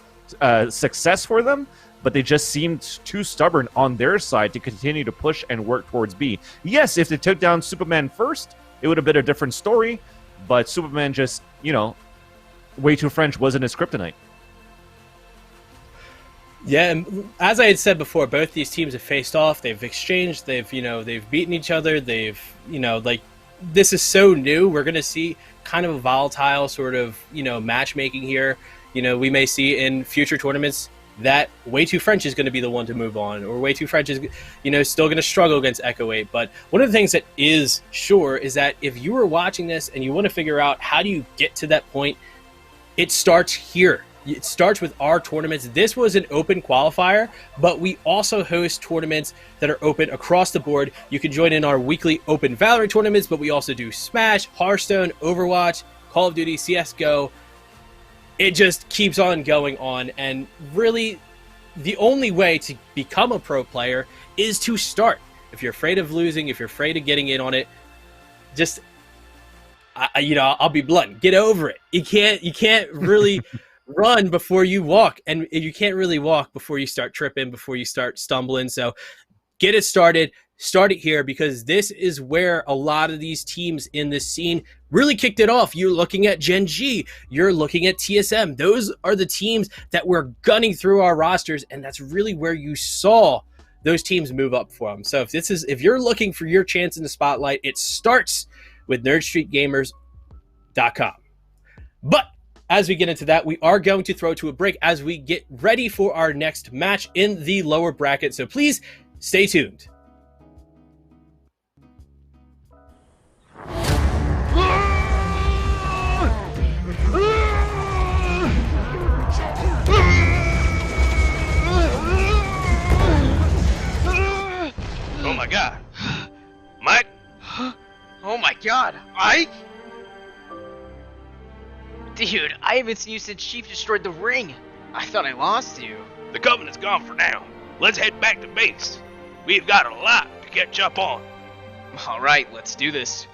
success for them, but they just seemed too stubborn on their side to continue to push and work towards B. Yes, if they took down Superman first, it would have been a different story, but Superman just, Way Too French wasn't his kryptonite. Yeah, and as I had said before, both these teams have faced off. They've exchanged. They've beaten each other. They've this is so new. We're gonna see kind of a volatile sort of matchmaking here. We may see in future tournaments that Way Too French is going to be the one to move on, or Way Too French is still going to struggle against Echo 8. But one of the things that is sure is that if you are watching this and you want to figure out how do you get to that point, it starts here. It starts with our tournaments. This was an open qualifier, but we also host tournaments that are open across the board. You can join in our weekly open Valorant tournaments, but we also do Smash, Hearthstone, Overwatch, Call of Duty, CSGO. It just keeps on going on, and really the only way to become a pro player is to start. If you're afraid of losing, if you're afraid of getting in on it, just I'll be blunt, get over it. You can't really run before you walk, and you can't really walk before you start tripping, before you start stumbling. So get it started. Start it here, because this is where a lot of these teams in this scene really kicked it off. You're looking at Gen G, you're looking at TSM. Those are the teams that were gunning through our rosters, and that's really where you saw those teams move up for them. So if you're looking for your chance in the spotlight, it starts with nerdstreetgamers.com. But as we get into that, we are going to throw to a break as we get ready for our next match in the lower bracket. So please stay tuned. Oh my god. Mike? Oh my god, Ike? Dude, I haven't seen you since Chief destroyed the ring. I thought I lost you. The Covenant's gone for now. Let's head back to base. We've got a lot to catch up on. Alright, let's do this.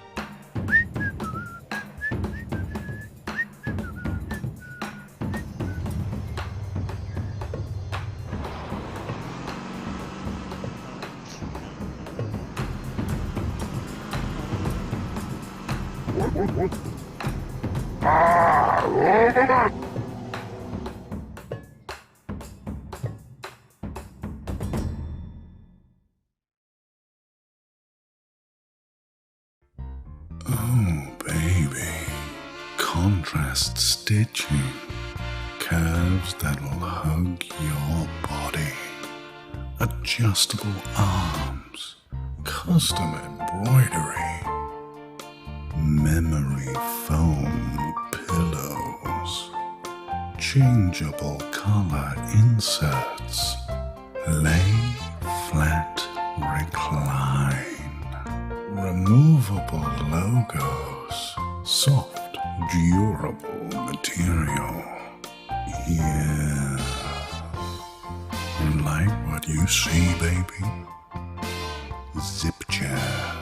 Oh, baby. Contrast stitching. Curves that'll hug your body. Adjustable arms. Custom embroidery. Memory foam pillows. Changeable color inserts. Lay flat, recline. Removable logos. Soft, durable material. Yeah. Like what you see, baby? Zip chair.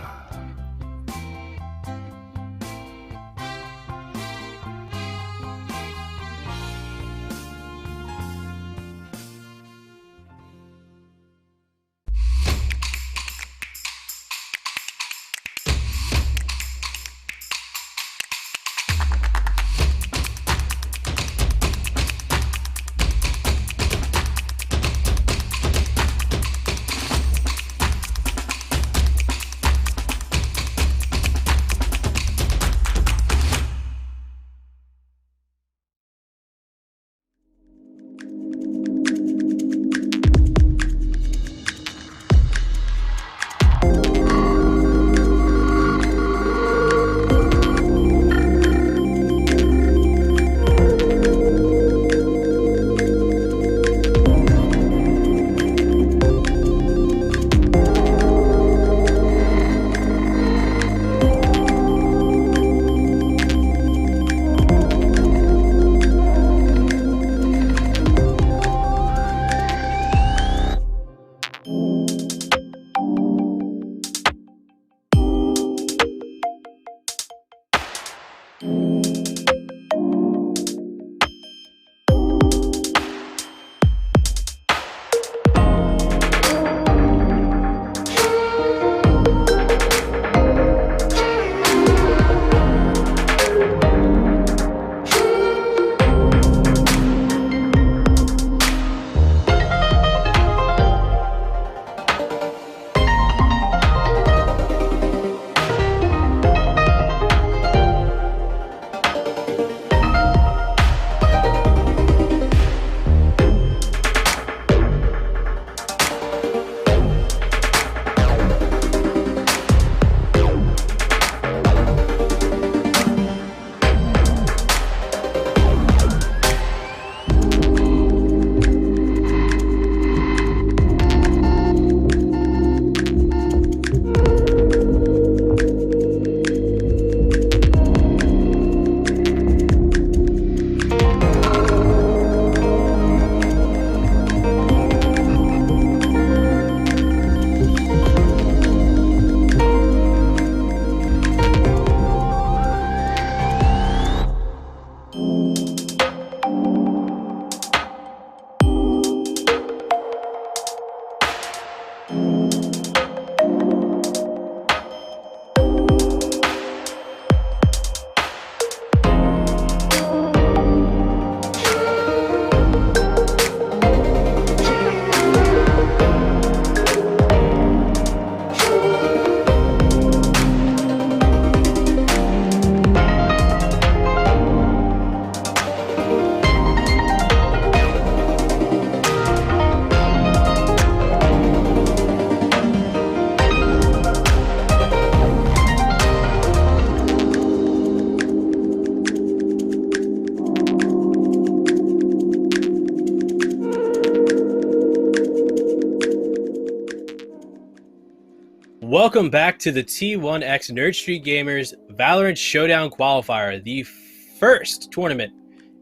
Welcome back to the T1X Nerd Street Gamers Valorant Showdown Qualifier, the first tournament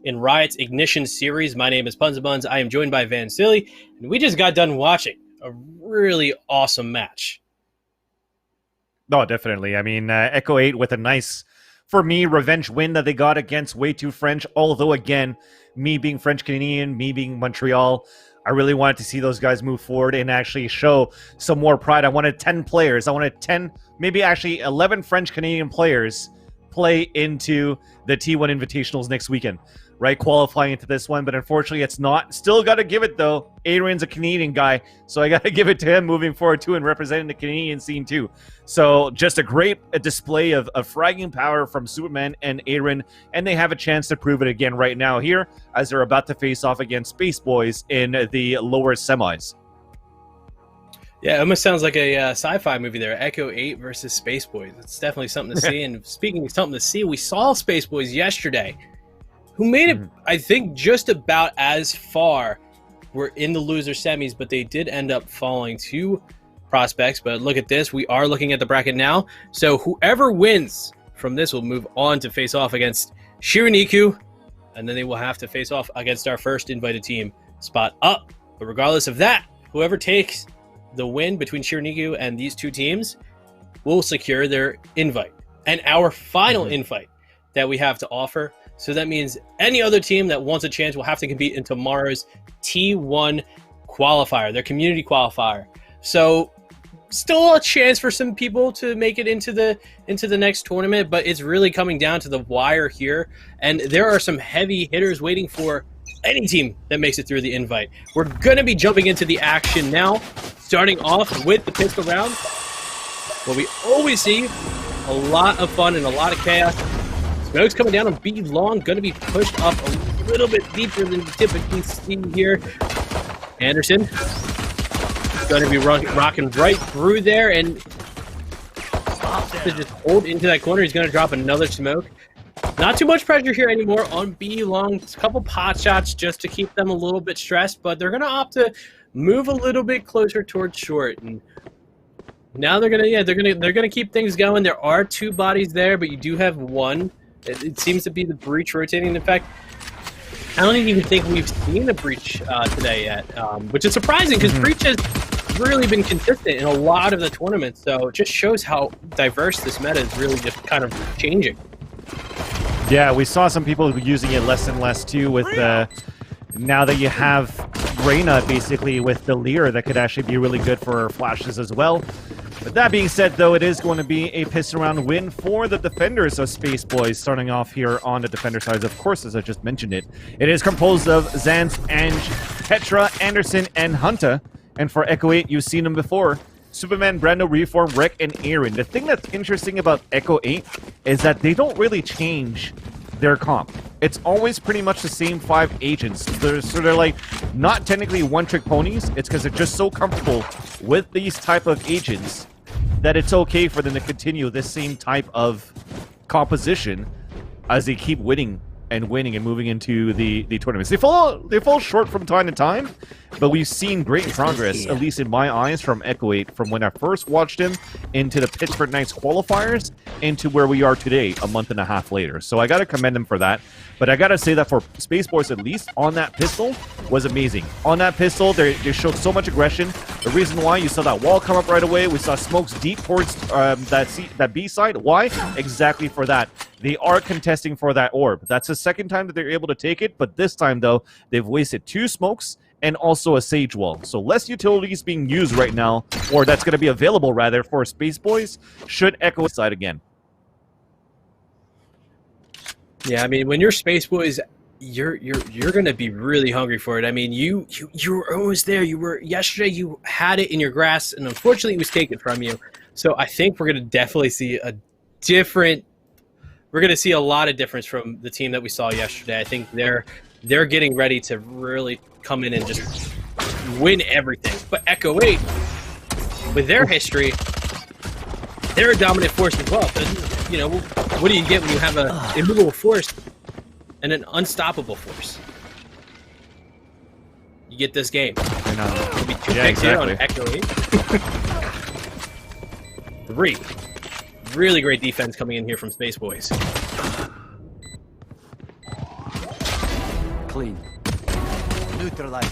in Riot's Ignition Series. My name is Puns Buns. I am joined by Van Silly, and we just got done watching a really awesome match. No, definitely. I mean, Echo 8 with a nice, for me, revenge win that they got against Way Too French. Although, again, me being French-Canadian, me being Montreal, I really wanted to see those guys move forward and actually show some more pride. I wanted 10 players. I wanted 10, maybe actually 11 French-Canadian players play into the T1 Invitationals next weekend, right? Qualifying into this one, but unfortunately it's not. Still got to give it, though. Adrian's a Canadian guy, so I got to give it to him moving forward, too, and representing the Canadian scene, too. So just a great display of fragging power from Superman and Adrian, and they have a chance to prove it again right now here as they're about to face off against Space Boys in the lower semis. Yeah, it almost sounds like a sci-fi movie there. Echo 8 versus Space Boys. It's definitely something to see. And speaking of something to see, we saw Space Boys yesterday, who made it, I think, just about as far. We're in the loser semis, but they did end up falling to Prospects. But look at this. We are looking at the bracket now. So whoever wins from this will move on to face off against Shiraniku, and then they will have to face off against our first invited team spot up. But regardless of that, whoever takes the win between Shiraniku and these two teams will secure their invite. And our final invite that we have to offer. So that means any other team that wants a chance will have to compete in tomorrow's T1 qualifier, their community qualifier. So still a chance for some people to make it into the next tournament, but it's really coming down to the wire here. And there are some heavy hitters waiting for any team that makes it through the invite. We're going to be jumping into the action now, starting off with the pistol round, where we always see a lot of fun and a lot of chaos. Smoke's coming down on B long, going to be pushed up a little bit deeper than you typically see here. Anderson going to be rocking right through there and to just hold into that corner. He's going to drop another smoke. Not too much pressure here anymore on B long. A couple pot shots just to keep them a little bit stressed, but they're going to opt to move a little bit closer towards short. And now they're gonna keep things going. There are two bodies there, but you do have one. It seems to be the breach rotating. In fact, I don't even think we've seen the breach today yet, which is surprising because breach has really been consistent in a lot of the tournaments. So it just shows how diverse this meta is really just kind of changing. Yeah, we saw some people using it less and less too with now that you have Reyna basically with the Lear that could actually be really good for flashes as well. But that being said, though, it is going to be a pistol round win for the defenders of Space Boys, starting off here on the defender side. Of course, as I just mentioned it, it is composed of Zans, Ange, Petra, Anderson, and Hunter. And for Echo 8, you've seen them before. Superman, Brando, Reform, Rek, and Aaron. The thing that's interesting about Echo 8 is that they don't really change their comp. It's always pretty much the same 5 agents. They're like not technically one-trick ponies. It's because they're just so comfortable with these type of agents that it's okay for them to continue this same type of composition as they keep winning and moving into the tournaments. They fall short from time to time, but we've seen great progress, at least in my eyes, from Echo 8, from when I first watched him into the Pittsburgh Knights qualifiers into where we are today, a month and a half later. So I got to commend him for that. But I got to say that for Space Boys, at least, on that pistol, was amazing. On that pistol, they showed so much aggression. The reason why, you saw that wall come up right away. We saw smokes deep towards that B side. Why? Exactly for that. They are contesting for that orb. That's the second time that they're able to take it, but this time, though, they've wasted 2 smokes and also a Sage Wall. So less utilities being used right now, or that's going to be available, rather, for Space Boys, should Echo side again. Yeah, I mean, when you're Space Boys, you're going to be really hungry for it. I mean, you were almost there. Yesterday, you had it in your grasp, and unfortunately, it was taken from you. So I think we're going to definitely see we're going to see a lot of difference from the team that we saw yesterday. I think they're getting ready to really come in and just win everything. But Echo 8, with their history, they're a dominant force as well. But, you know, what do you get when you have an immovable force and an unstoppable force? You get this game. I know. It'll be 2 picks here on Echo 8. 3. Really great defense coming in here from Space Boys. Clean. Neutralize.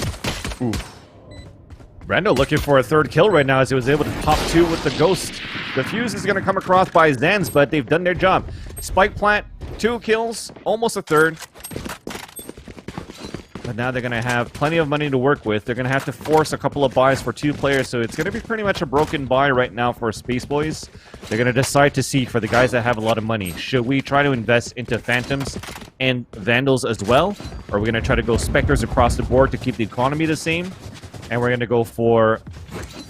Brando looking for a third kill right now as he was able to pop 2 with the Ghost. The fuse is going to come across by Zans, but they've done their job. Spike plant, 2 kills, almost a third. But now they're going to have plenty of money to work with. They're going to have to force a couple of buys for 2 players, so it's going to be pretty much a broken buy right now for Space Boys. They're going to decide to see, for the guys that have a lot of money, should we try to invest into Phantoms and Vandals as well? Or are we going to try to go Spectres across the board to keep the economy the same? And we're going to go for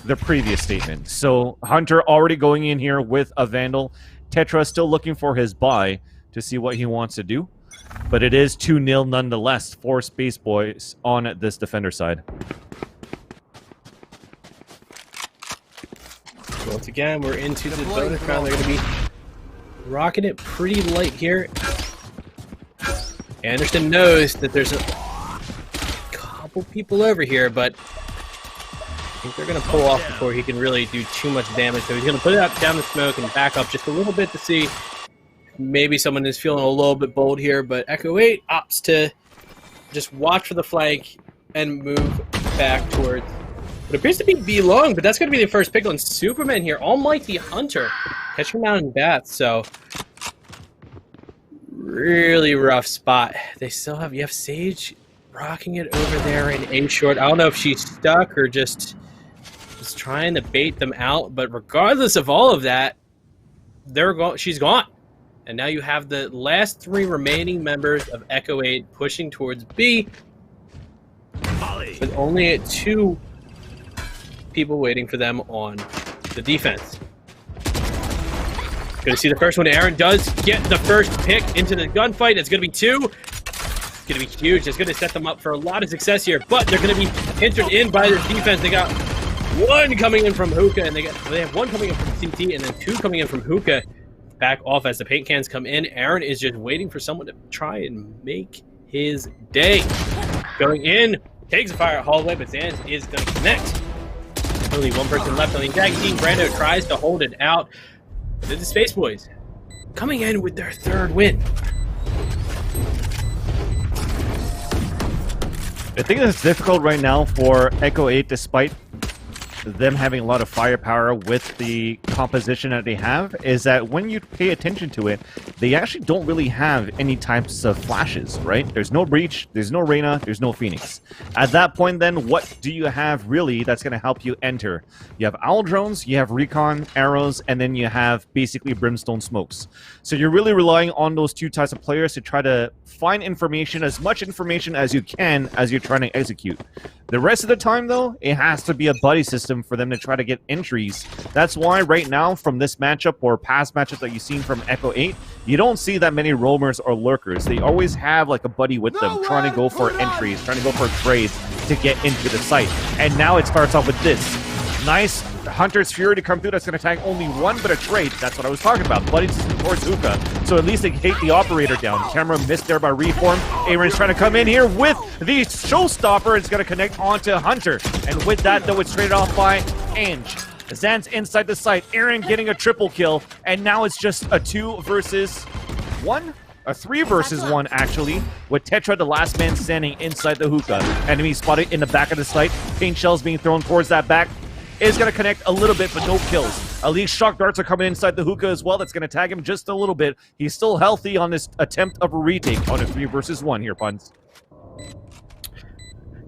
the previous statement. So Hunter already going in here with a Vandal. Tetra still looking for his buy to see what he wants to do. But it is 2-0 nonetheless for Space Boys on this defender side. Once again, we're into the bonus round. They're going to be rocking it pretty light here. Anderson knows that there's a couple people over here, but I think they're going to pull off before he can really do too much damage. So he's going to put it out down the smoke and back up just a little bit to see maybe someone is feeling a little bit bold here, but Echo 8 opts to just watch for the flank and move back towards what appears to be B long, but that's going to be the first pick on Superman here. Almighty Hunter catching down in bats, so really rough spot. They still have, you have Sage rocking it over there in A short. I don't know if she's stuck or just trying to bait them out, but regardless of all of that, she's gone. And now you have the last 3 remaining members of Echo 8 pushing towards B, with only 2 people waiting for them on the defense. Gonna see the first one. Aaron does get the first pick into the gunfight. It's gonna be 2. It's gonna be huge. It's gonna set them up for a lot of success here, but they're gonna be hindered in by their defense. They got 1 coming in from Hookah, and they have 1 coming in from CT, and then 2 coming in from Hookah. Back off as the paint cans come in. Aaron is just waiting for someone to try and make his day. Going in, takes a fire at hallway, but Zans is going to connect. Only 1 person left on the tag team. Brando tries to hold it out. But the Space Boys coming in with their 3rd win. I think it's difficult right now for Echo 8, despite them having a lot of firepower with the composition that they have, is that when you pay attention to it, they actually don't really have any types of flashes, right? There's no Breach, there's no Reyna, there's no Phoenix. At that point then, what do you have really that's going to help you enter? You have Owl Drones, you have Recon, Arrows, and then you have basically Brimstone Smokes. So you're really relying on those 2 types of players to try to find information, as much information as you can as you're trying to execute. The rest of the time, though, it has to be a buddy system for them to try to get entries. That's why right now, from this matchup or past matchups that you've seen from Echo 8, you don't see that many roamers or lurkers. They always have like a buddy with them, trying to go for entries, trying to go for trades to get into the site. And now it starts off with this. Nice Hunter's Fury to come through. That's going to tag only 1, but a trade. That's what I was talking about. Buddy system towards Hookah. So at least they take the operator down. Camera missed there by Reform. Aaron's trying to come in here with the Showstopper. It's going to connect onto Hunter. And with that, though, it's traded off by Ange. Zan's inside the site. Aaron getting a triple kill. And now it's just a 2 versus 1? A 3 versus 1, actually, with Tetra, the last man standing inside the Hookah. Enemy spotted in the back of the site. Paint shells being thrown towards that back. Is going to connect a little bit, but no kills. At least shock darts are coming inside the Hookah as well. That's going to tag him just a little bit. He's still healthy on this attempt of a retake on a 3 versus 1 here, Puns.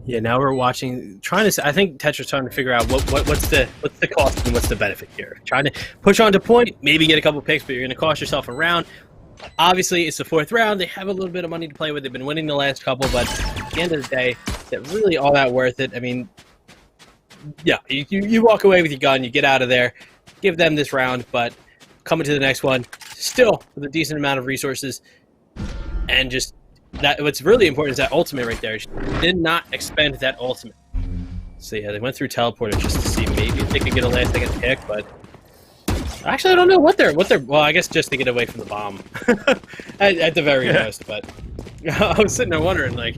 Yeah, now we're watching, I think Tetra's trying to figure out what's the cost and what's the benefit here. Trying to push on to point, maybe get a couple picks, but you're going to cost yourself a round. Obviously, it's the 4th round. They have a little bit of money to play with. They've been winning the last couple, but at the end of the day, is it really all that worth it? I mean, yeah, you walk away with your gun, you get out of there, give them this round, but coming to the next one, still with a decent amount of resources, and just that. What's really important is that ultimate right there. She did not expend that ultimate. So yeah, they went through teleporter just to see maybe if they could get a last-second pick, but actually I don't know what they're. Well, I guess just to get away from the bomb at the very most. But I was sitting there wondering, like,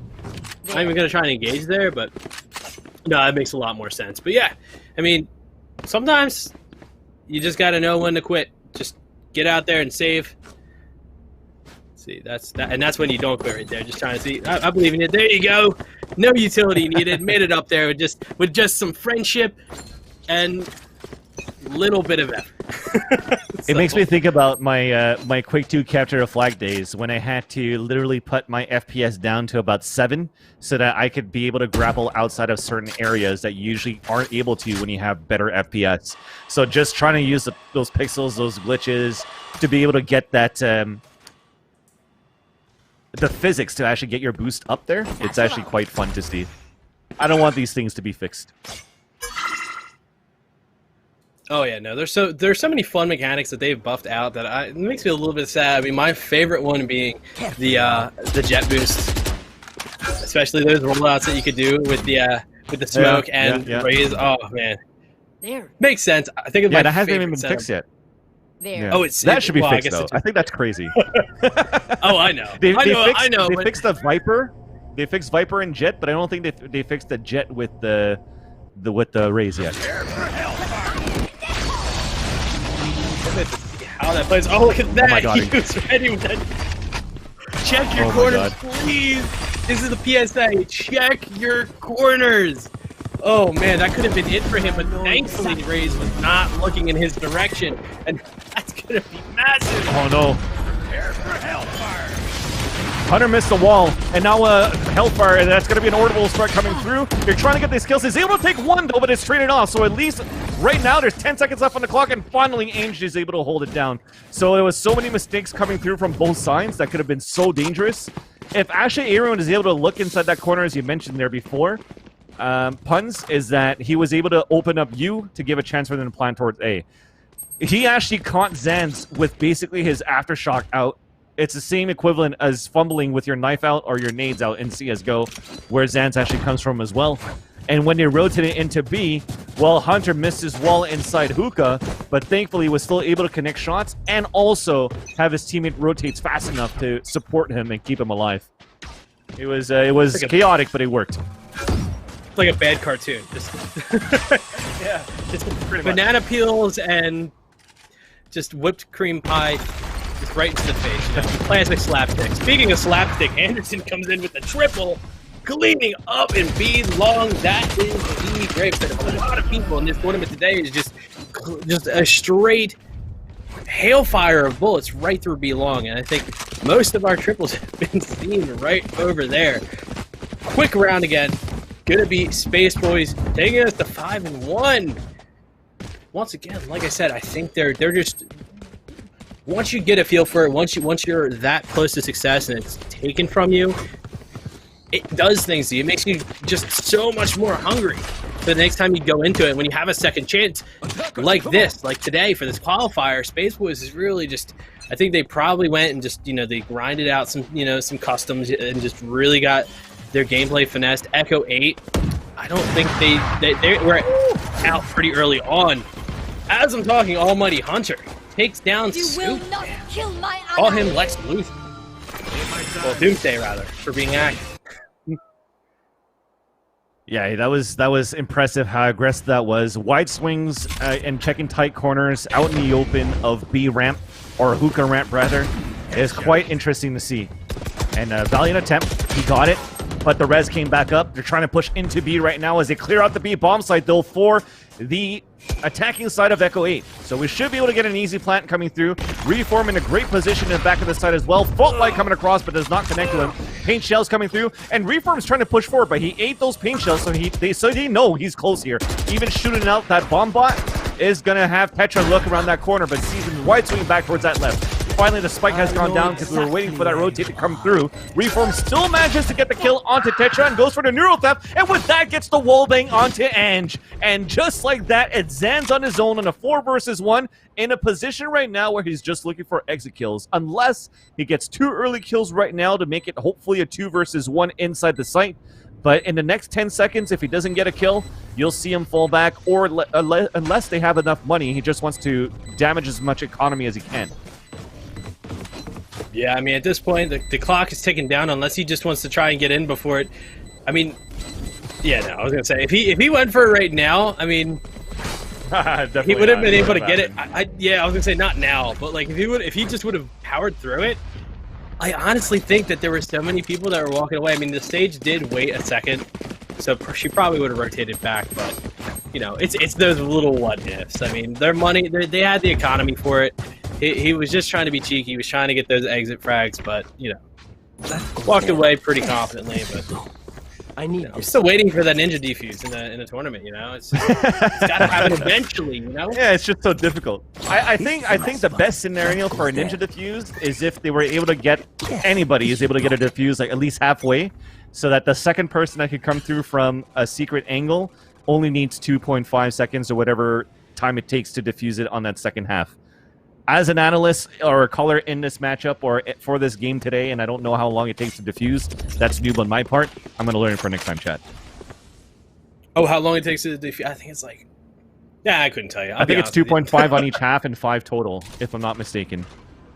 I'm not even gonna try and engage there, but. No, that makes a lot more sense. But yeah, I mean, sometimes You just got to know when to quit. Just get out there and save. See, that's when you don't quit right there. Just trying to see. I believe in it. There you go. No utility needed. Made it up there with just some friendship and little bit of effort. It makes me think about my my Quake 2 capture a flag days when I had to literally put my FPS down to about 7 so that I could be able to grapple outside of certain areas that you usually aren't able to when you have better FPS. So just trying to use those pixels, those glitches, to be able to get that the physics to actually get your boost up there. It's actually quite fun to see. I don't want these things to be fixed. Oh yeah, no. There's so many fun mechanics that they've buffed out that it makes me a little bit sad. I mean, my favorite one being the jet boost, especially those rollouts that you could do with the smoke and raise. Oh man, There. Makes sense. I think it's that hasn't even been fixed yet. There. Yeah. Oh, that should be fixed though. I think that's crazy. Oh, I know. I know. They fixed the Viper. They fixed Viper and Jet, but I don't think they fixed the Jet with the raise yet. How that plays. Oh, look at that. Oh my God. He was ready with that. Check your corners, please. This is the PSA. Check your corners. Oh, man, that could have been it for him, but thankfully Raze was not looking in his direction, and that's going to be massive. Oh, no. Hunter missed the wall, and now Hellfire, that's going to be an orbital strike coming through. You're trying to get these kills. He's able to take one, though, but it's traded off. So at least right now, there's 10 seconds left on the clock, and finally, Anged is able to hold it down. So there was so many mistakes coming through from both sides that could have been so dangerous. If actually Aaron is able to look inside that corner, as you mentioned there before, Puns, is that he was able to open up U to give a chance for them to plan towards A. He actually caught Zanz with basically his Aftershock out. It's the same equivalent as fumbling with your knife out or your nades out in CSGO, where Zanz actually comes from as well. And when they rotated into B, well, Hunter missed his wall inside Hookah, but thankfully was still able to connect shots and also have his teammate rotates fast enough to support him and keep him alive. It was like chaotic, but it worked. It's like a bad cartoon. Just yeah, just banana peels and just whipped cream pie. Just right into the face, you know? Classic slapstick. Speaking of slapstick, Anderson comes in with the triple, cleaning up and B long. That is the great. But a lot of people in this tournament today is just a straight hailfire of bullets right through B long, and I think most of our triples have been seen right over there. Quick round again. Gonna be Space Boys taking us to 5-1. Once again, like I said, I think they're just. Once you get a feel for it, once you're that close to success and it's taken from you, it does things to you. It makes you just so much more hungry for the next time you go into it. When you have a second chance like this, like today for this qualifier, Space Boys is really just. I think they probably went and just they grinded out some customs and just really got their gameplay finessed. Echo 8, I don't think they were out pretty early on. As I'm talking, Almighty Hunter takes down Scoop. Call him Lex Luthor. Well, Doomsday, rather, for being active. Yeah, that was impressive how aggressive that was. Wide swings and checking tight corners out in the open of B ramp, or Hookah ramp, rather, is quite interesting to see. And valiant attempt, he got it, but the res came back up. They're trying to push into B right now as they clear out the B bomb site, though, for the attacking side of Echo 8. So we should be able to get an easy plant coming through. Reform in a great position in the back of the side as well. Fault light coming across, but does not connect to him. Paint shells coming through, and Reform's trying to push forward, but he ate those paint shells, so they know he's close here. Even shooting out that bomb bot is gonna have Tetra look around that corner, but sees him wide swing back towards that left. Finally, the spike has gone down because we were waiting for that rotate to come through. Reform still manages to get the kill onto Tetra and goes for the neural theft, and with that gets the wallbang onto Ange. And just like that, it's Zanz on his own on a 4 versus 1 in a position right now where he's just looking for exit kills. Unless he gets 2 early kills right now to make it hopefully a 2 versus 1 inside the site. But in the next 10 seconds, if he doesn't get a kill, you'll see him fall back, or unless they have enough money, he just wants to damage as much economy as he can. Yeah, I mean, at this point, the clock is ticking down unless he just wants to try and get in before it. I mean, yeah, no, I was going to say, if he went for it right now, I mean, he would have been able to get it. Yeah, I was gonna say not now, but like if he just would have powered through it. I honestly think that there were so many people that were walking away. I mean, the stage did wait a second, so she probably would have rotated back. But you know, it's those little what ifs. I mean, their money, they had the economy for it. He was just trying to be cheeky. He was trying to get those exit frags, but you know, walked away pretty confidently. But I need I'm still waiting for that ninja defuse in a tournament. You know, it's got to happen eventually. You know. Yeah, it's just so difficult. I think the best scenario for a ninja defuse is if they were able to get anybody is able to get a defuse like at least halfway, so that the second person that could come through from a secret angle only needs 2.5 seconds or whatever time it takes to defuse it on that second half. As an analyst or a caller in this matchup or for this game today, and I don't know how long it takes to defuse, that's noob on my part. I'm going to learn for next time, chat. Oh, how long it takes to defuse? I think it's like... Yeah, I couldn't tell you. I think it's 2.5 on each half and 5 total, if I'm not mistaken.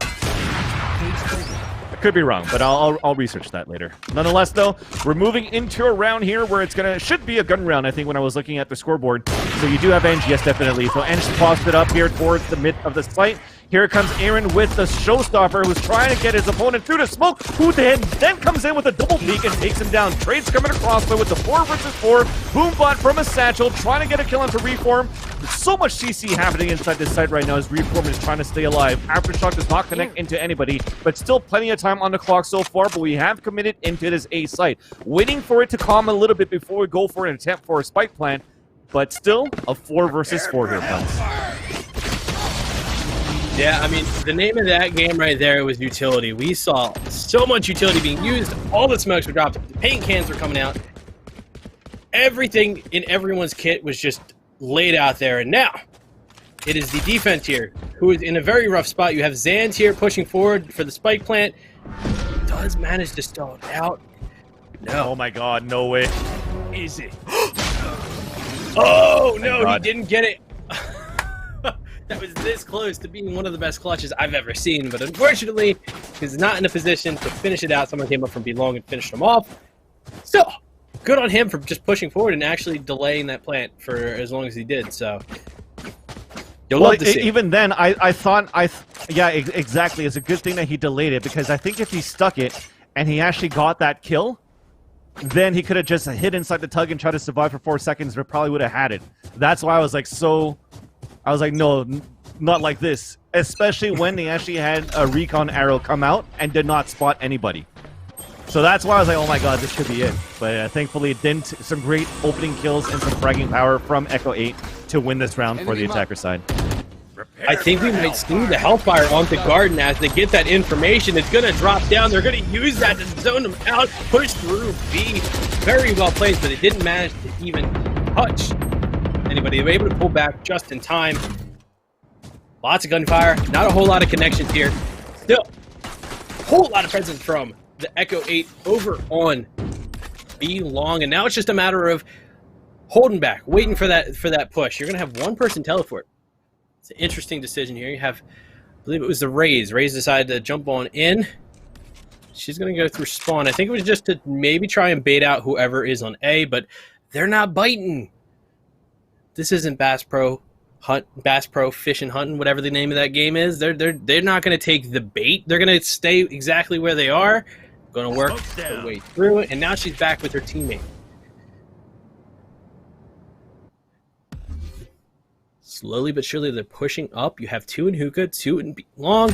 I could be wrong, but I'll research that later. Nonetheless, though, we're moving into a round here where it's should be a gun round, I think, when I was looking at the scoreboard. So you do have Eng, yes, definitely. So Eng paused it up here towards the mid of the site. Here comes Aaron with the showstopper, who's trying to get his opponent through the smoke, who then comes in with a double peek and takes him down. Trade's coming across, but with the 4 versus 4, Boombot from a satchel, trying to get a kill onto Reform. There's so much CC happening inside this site right now as Reform is trying to stay alive. Aftershock does not connect into anybody, but still plenty of time on the clock so far, but we have committed into this A site. Waiting for it to calm a little bit before we go for an attempt for a spike plant, but still a 4 versus 4 here, friends. Yeah, I mean, the name of that game right there was utility. We saw so much utility being used. All the smokes were dropped. The paint cans were coming out. Everything in everyone's kit was just laid out there. And now, it is the defense here, who is in a very rough spot. You have Zans here pushing forward for the spike plant. He does manage to stall it out. No. Oh my god, no way. Easy. Oh, no, he didn't get it. That was this close to being one of the best clutches I've ever seen, but unfortunately, he's not in a position to finish it out. Someone came up from below and finished him off. Still, good on him for just pushing forward and actually delaying that plant for as long as he did. So, you'll love to see. Even then, I thought, yeah, exactly. It's a good thing that he delayed it, because I think if he stuck it and he actually got that kill, then he could have just hit inside the tug and tried to survive for 4 seconds, but probably would have had it. That's why I was like I was like, no, not like this. Especially when they actually had a recon arrow come out and did not spot anybody. So that's why I was like, oh my god, this could be it. But thankfully it didn't. Some great opening kills and some fragging power from Echo 8 to win this round for the attacker side. I think we might see the Hellfire onto Garden as they get that information. It's going to drop down. They're going to use that to zone them out, push through B. Very well played, but they didn't manage to even touch anybody. They were able to pull back just in time. Lots of gunfire. Not a whole lot of connections here. Still, a whole lot of presence from the Echo 8 over on B long. And now it's just a matter of holding back, waiting for that push. You're going to have one person teleport. It's an interesting decision here. You have, I believe it was the Raze. Raze decided to jump on in. She's going to go through spawn. I think it was just to maybe try and bait out whoever is on A, but they're not biting. This isn't Bass Pro Fish and Hunting, whatever the name of that game is. They're not going to take the bait. They're going to stay exactly where they are. Going to work their way through it, and now she's back with her teammate. Slowly but surely, they're pushing up. You have 2 in hookah, 2 in long.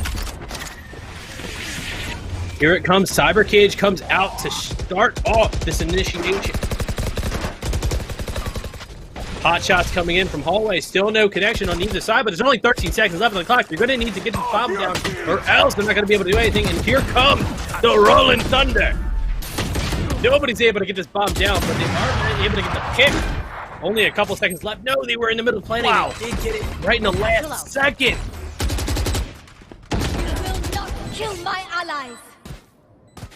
Here it comes. Cyber Cage comes out to start off this initiation. Hot shots coming in from hallway. Still no connection on either side, but there's only 13 seconds left on the clock. You're going to need to get this bomb down, or else they're not going to be able to do anything. And here comes the Rolling Thunder. Nobody's able to get this bomb down, but they are able to get the kick. Only a couple seconds left. No, they were in the middle of planning. Wow. They did get it right in the last second. You will not kill my allies.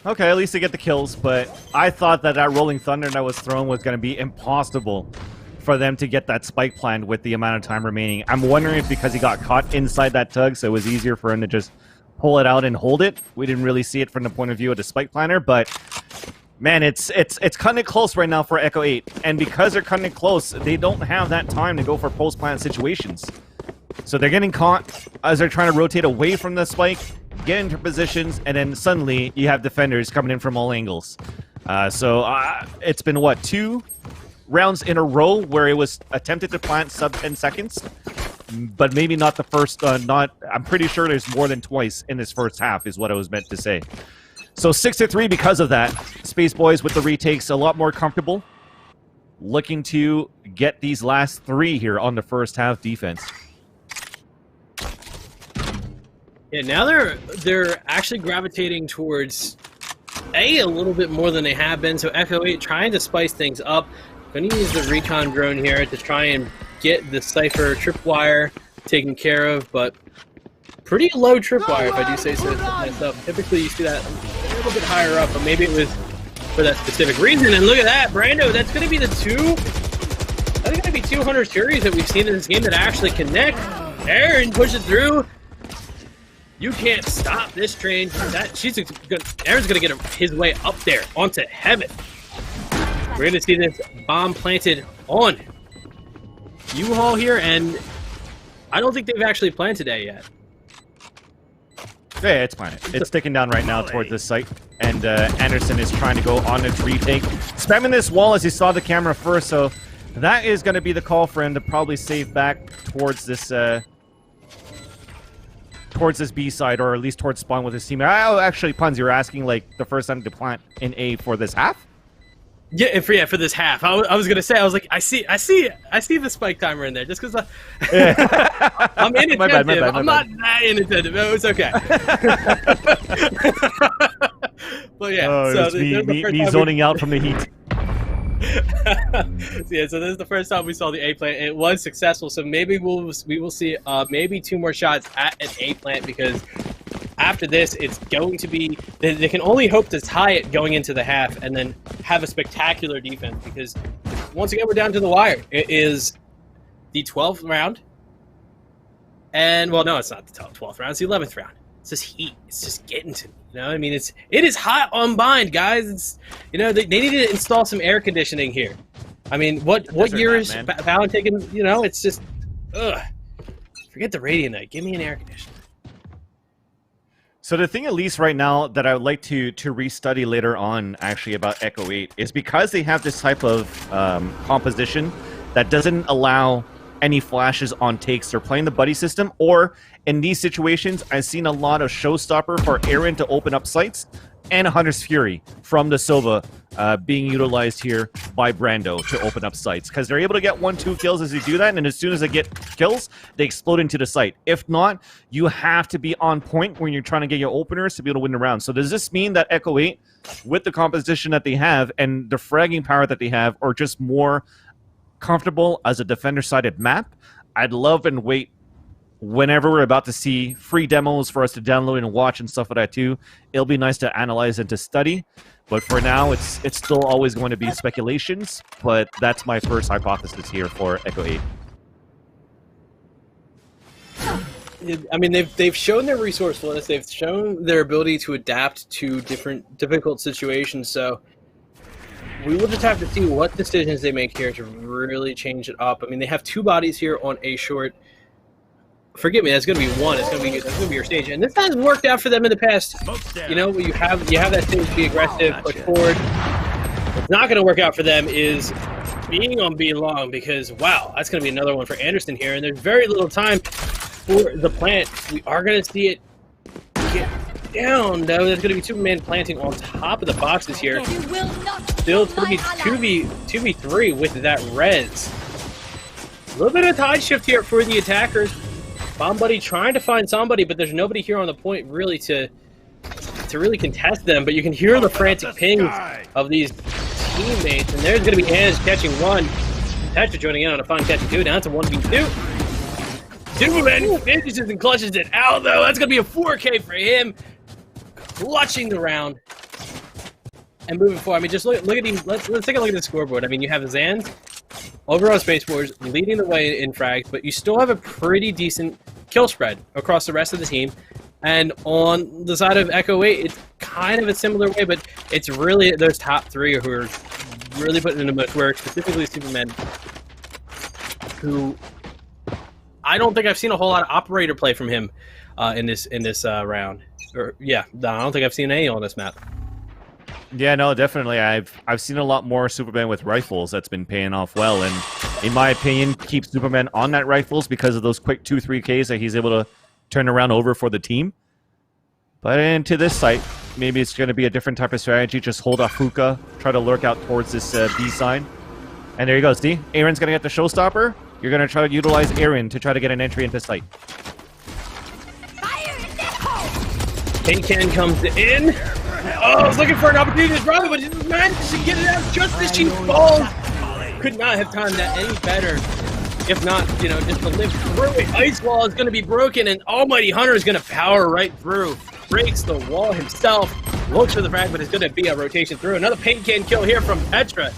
Okay, at least they get the kills, but I thought that Rolling Thunder that was thrown was going to be impossible for them to get that spike planned with the amount of time remaining. I'm wondering if because he got caught inside that tug, so it was easier for him to just pull it out and hold it. We didn't really see it from the point of view of the spike planner, but Man, it's cutting it close right now for Echo 8. And because they're cutting it close, they don't have that time to go for post-plant situations. So they're getting caught as they're trying to rotate away from the spike, get into positions, and then suddenly you have defenders coming in from all angles. It's been, what, 2 rounds in a row where it was attempted to plant sub 10 seconds? But maybe not the first, I'm pretty sure there's more than twice in this first half is what I was meant to say. So 6-3 because of that. Space Boys with the retakes a lot more comfortable. Looking to get these last 3 here on the first half defense. Yeah, now they're actually gravitating towards a little bit more than they have been. So Echo 8 trying to spice things up. Going to use the recon drone here to try and get the Cypher tripwire taken care of, but pretty low tripwire, if I do say so myself. Typically, you see that a little bit higher up, but maybe it was for that specific reason. And look at that, Brando. That's going to be that's going to be 200 series that we've seen in this game that actually connect. Aaron pushes through. You can't stop this train. Aaron's going to get his way up there onto heaven. We're going to see this bomb planted on U-Haul here, and I don't think they've actually planted that yet. Yeah, it's planted. It's sticking down right now towards this site, and Anderson is trying to go on its retake. Spamming this wall as he saw the camera first, so that is going to be the call for him to probably save back towards this B side, or at least towards spawn with his team. Oh, actually, Puns, you're asking like the first time to plant in A for this half? Yeah, for this half. I was gonna say, I was like, I see the spike timer in there just because I'm inattentive. My bad. I'm not that inattentive. No, it's okay. But yeah, so me zoning out from the heat. Yeah, so this is the first time we saw the A plant, and it was successful. So maybe we will see maybe 2 more shots at an A plant, because after this, it's going to be they can only hope to tie it going into the half and then have a spectacular defense, because once again we're down to the wire. It is the 12th round, and well, no, it's not the 12th round. It's the 11th round. It's just heat. It's just getting to me. You know, I mean, it is hot on bind, guys. It's, you know, they need to install some air conditioning here. I mean, what year is Valorant taking? You know, it's just forget the radio night. Give me an air conditioner. So the thing, at least right now, that I would like to restudy later on, actually, about Echo 8 is because they have this type of composition that doesn't allow any flashes on takes. They're playing the buddy system, or in these situations, I've seen a lot of showstopper for Aaron to open up sites, and a Hunter's Fury from the Sova being utilized here by Brando to open up sites, because they're able to get 1-2 kills as they do that, and as soon as they get kills, they explode into the site. If not, you have to be on point when you're trying to get your openers to be able to win the round. So does this mean that Echo 8, with the composition that they have and the fragging power that they have, are just more comfortable as a defender-sided map? I'd love and wait whenever we're about to see free demos for us to download and watch and stuff like that too. It'll be nice to analyze and to study, but for now it's still always going to be speculations. But that's my first hypothesis here for Echo 8. I mean, they've shown their resourcefulness. They've shown their ability to adapt to different difficult situations. So we will just have to see what decisions they make here to really change it up. I mean, they have 2 bodies here on A short. Forgive me, that's going to be 1. That's going to be your stage, and this hasn't worked out for them in the past. You know, you have that stage, be aggressive, push forward. What's not going to work out for them is being on B long, because wow, that's going to be another one for Anderson here, and there's very little time for the plant. We are going to see it get down, though. There's going to be 2-man planting on top of the boxes here. Still, it's going to be 2v3 with that res. A little bit of tide shift here for the attackers. Bomb Buddy trying to find somebody, but there's nobody here on the point really to really contest them. But you can hear the frantic pings of these teammates, and there's going to be Ange catching 1. Thatcher joining in on a fun catching 2, down to 1v2. 2-man finishes and clutches it out, though. That's going to be a 4K for him. Clutching the round and moving forward. I mean, just look at these. Let's take a look at the scoreboard. I mean, you have Zans overall Space Wars leading the way in frags, but you still have a pretty decent kill spread across the rest of the team. And on the side of Echo 8, it's kind of a similar way, but it's really those top three who are really putting in the most work, specifically Superman, who I don't think I've seen a whole lot of operator play from him in this round. Or I don't think I've seen any on this map. Yeah, no, definitely. I've seen a lot more Superman with rifles that's been paying off well, and in my opinion, keep Superman on that rifles because of those quick 2-3 Ks that he's able to turn around over for the team. But into this site, maybe it's going to be a different type of strategy. Just hold off hookah, try to lurk out towards this B side. And there you go. See, Aaron's going to get the showstopper. You're going to try to utilize Aaron to try to get an entry into site. Ken comes in. Oh, I was looking for an opportunity to drop it, but he managed to get it out just as she falls. Could not have timed that any better. If not, just to live through it. Ice wall is going to be broken, and Almighty Hunter is going to power right through. Breaks the wall himself. Looks for the frag, but it's going to be a rotation through. Another paint can kill here from Petra.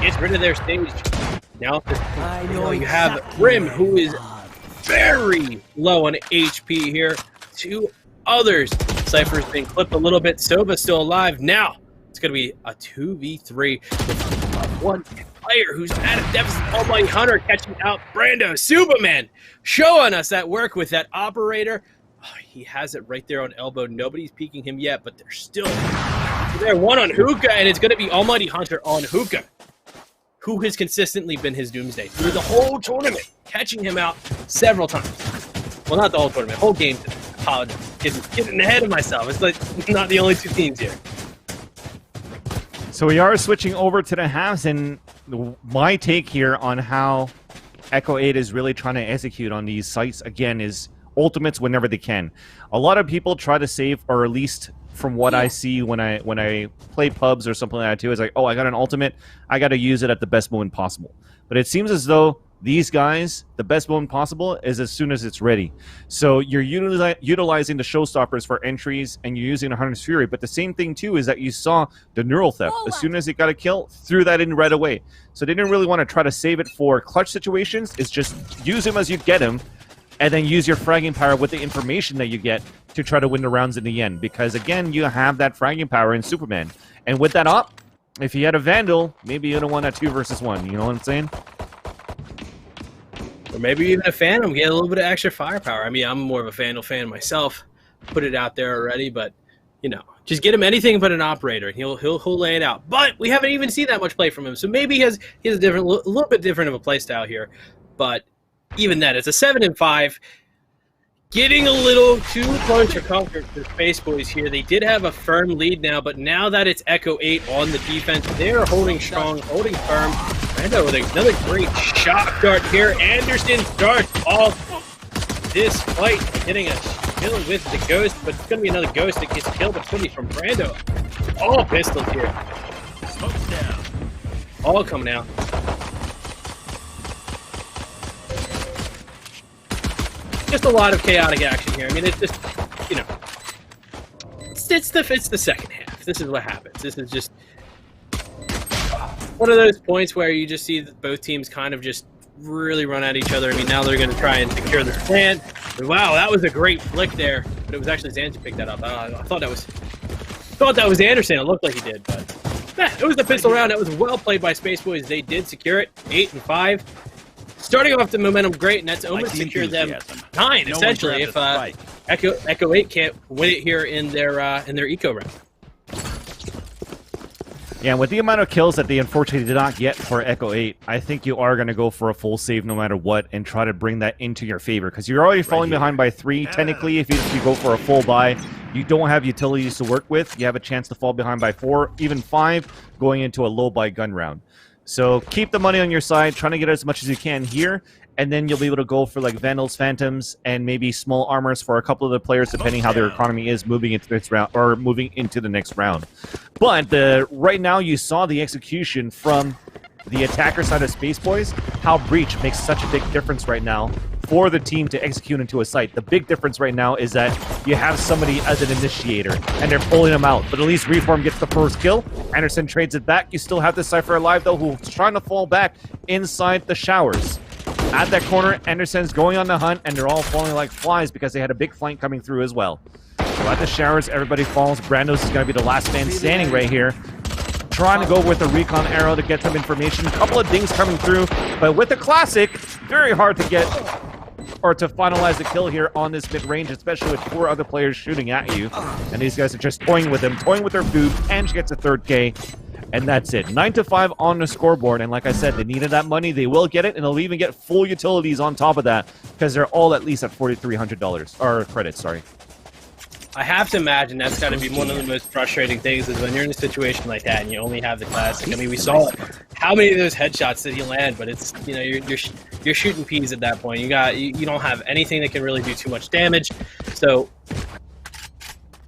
Gets rid of their stage. Now you have Rim, who is very low on HP here. Two others. Cypher's been clipped a little bit. Soba's still alive. Now it's going to be a 2v3 with one player who's at a deficit. Almighty Hunter catching out Brando. Superman showing us that work with that operator. Oh, he has it right there on elbow. Nobody's peeking him yet, but they're still there. One on Hookah, and it's going to be Almighty Hunter on Hookah, who has consistently been his doomsday through the whole tournament, catching him out several times. Well, not the whole tournament, whole game. Apologize. Getting ahead of myself. It's like not the only two teams here. So we are switching over to the halves, and my take here on how Echo 8 is really trying to execute on these sites, again, is ultimates whenever they can. A lot of people try to save, or at least from what I see when I play pubs or something like that too, is like, oh, I got an ultimate, I got to use it at the best moment possible. But it seems as though these guys, the best moment possible is as soon as it's ready. So you're utilizing the showstoppers for entries, and you're using the Hunter's Fury. But the same thing too is that you saw the Neural Theft. As soon as it got a kill, threw that in right away. So they didn't really want to try to save it for clutch situations. It's just use him as you get him, and then use your fragging power with the information that you get to try to win the rounds in the end. Because again, you have that fragging power in Superman. And with that op, if you had a Vandal, maybe you'd have won that 2 versus 1. You know what I'm saying? Or maybe even a Phantom, get a little bit of extra firepower. I mean, I'm more of a Vandal fan myself. Put it out there already, but just get him anything but an operator, and he'll lay it out. But we haven't even seen that much play from him, so maybe he has a little bit different of a play style here. But even that, it's a 7-5. Getting a little too close for comfort for Space Boys here. They did have a firm lead now, but now that it's Echo 8 on the defense, they're holding strong, holding firm. Brando with another great shock dart here. Anderson starts off this fight, getting a kill with the Ghost, but it's going to be another Ghost that gets killed, but it's going to be from Brando. All pistols here. Smoke's down. All coming out. Just a lot of chaotic action here. I mean, it's just, it's the second half. This is what happens. This is just one of those points where you just see that both teams kind of just really run at each other. I mean, now they're going to try and secure the plant. Wow, that was a great flick there, but it was actually Zans who picked that up. I thought that was Anderson. It looked like he did, but it was the pistol round. That was well played by Space Boys. They did secure it, 8-5. Starting off the momentum great, and that's almost secured them 9, essentially, if Echo 8 can't win it here in their eco round. Yeah, with the amount of kills that they unfortunately did not get for Echo 8, I think you are going to go for a full save no matter what and try to bring that into your favor. Because you're already falling behind by 3. Technically, if you go for a full buy, you don't have utilities to work with. You have a chance to fall behind by 4, even 5, going into a low buy gun round. So keep the money on your side, trying to get as much as you can here, and then you'll be able to go for like Vandals, Phantoms, and maybe small armors for a couple of the players, depending how their economy is moving into this round or moving into the next round. But right now, you saw the execution from the attacker side of Space Boys. How Breach makes such a big difference right now for the team to execute into a site. The big difference right now is that you have somebody as an initiator, and they're pulling them out. But at least Reform gets the first kill. Anderson trades it back. You still have the Cypher alive, though, who's trying to fall back inside the showers. At that corner, Anderson's going on the hunt, and they're all falling like flies because they had a big flank coming through as well. So at the showers, everybody falls. Brandos is going to be the last man standing right here. Trying to go with a recon arrow to get some information. A couple of dings coming through, but with the classic, very hard to get or to finalize the kill here on this mid-range, especially with 4 other players shooting at you. And these guys are just toying with them, toying with their food, and she gets a 3rd K. And that's it. 9-5 on the scoreboard. And like I said, they needed that money. They will get it, and they'll even get full utilities on top of that because they're all at least at $4,300 or credits. Sorry. I have to imagine that's got to be one of the most frustrating things is when you're in a situation like that and you only have the classic. I mean, we saw how many of those headshots did he land, but it's you're shooting peas at that point. You don't have anything that can really do too much damage, so.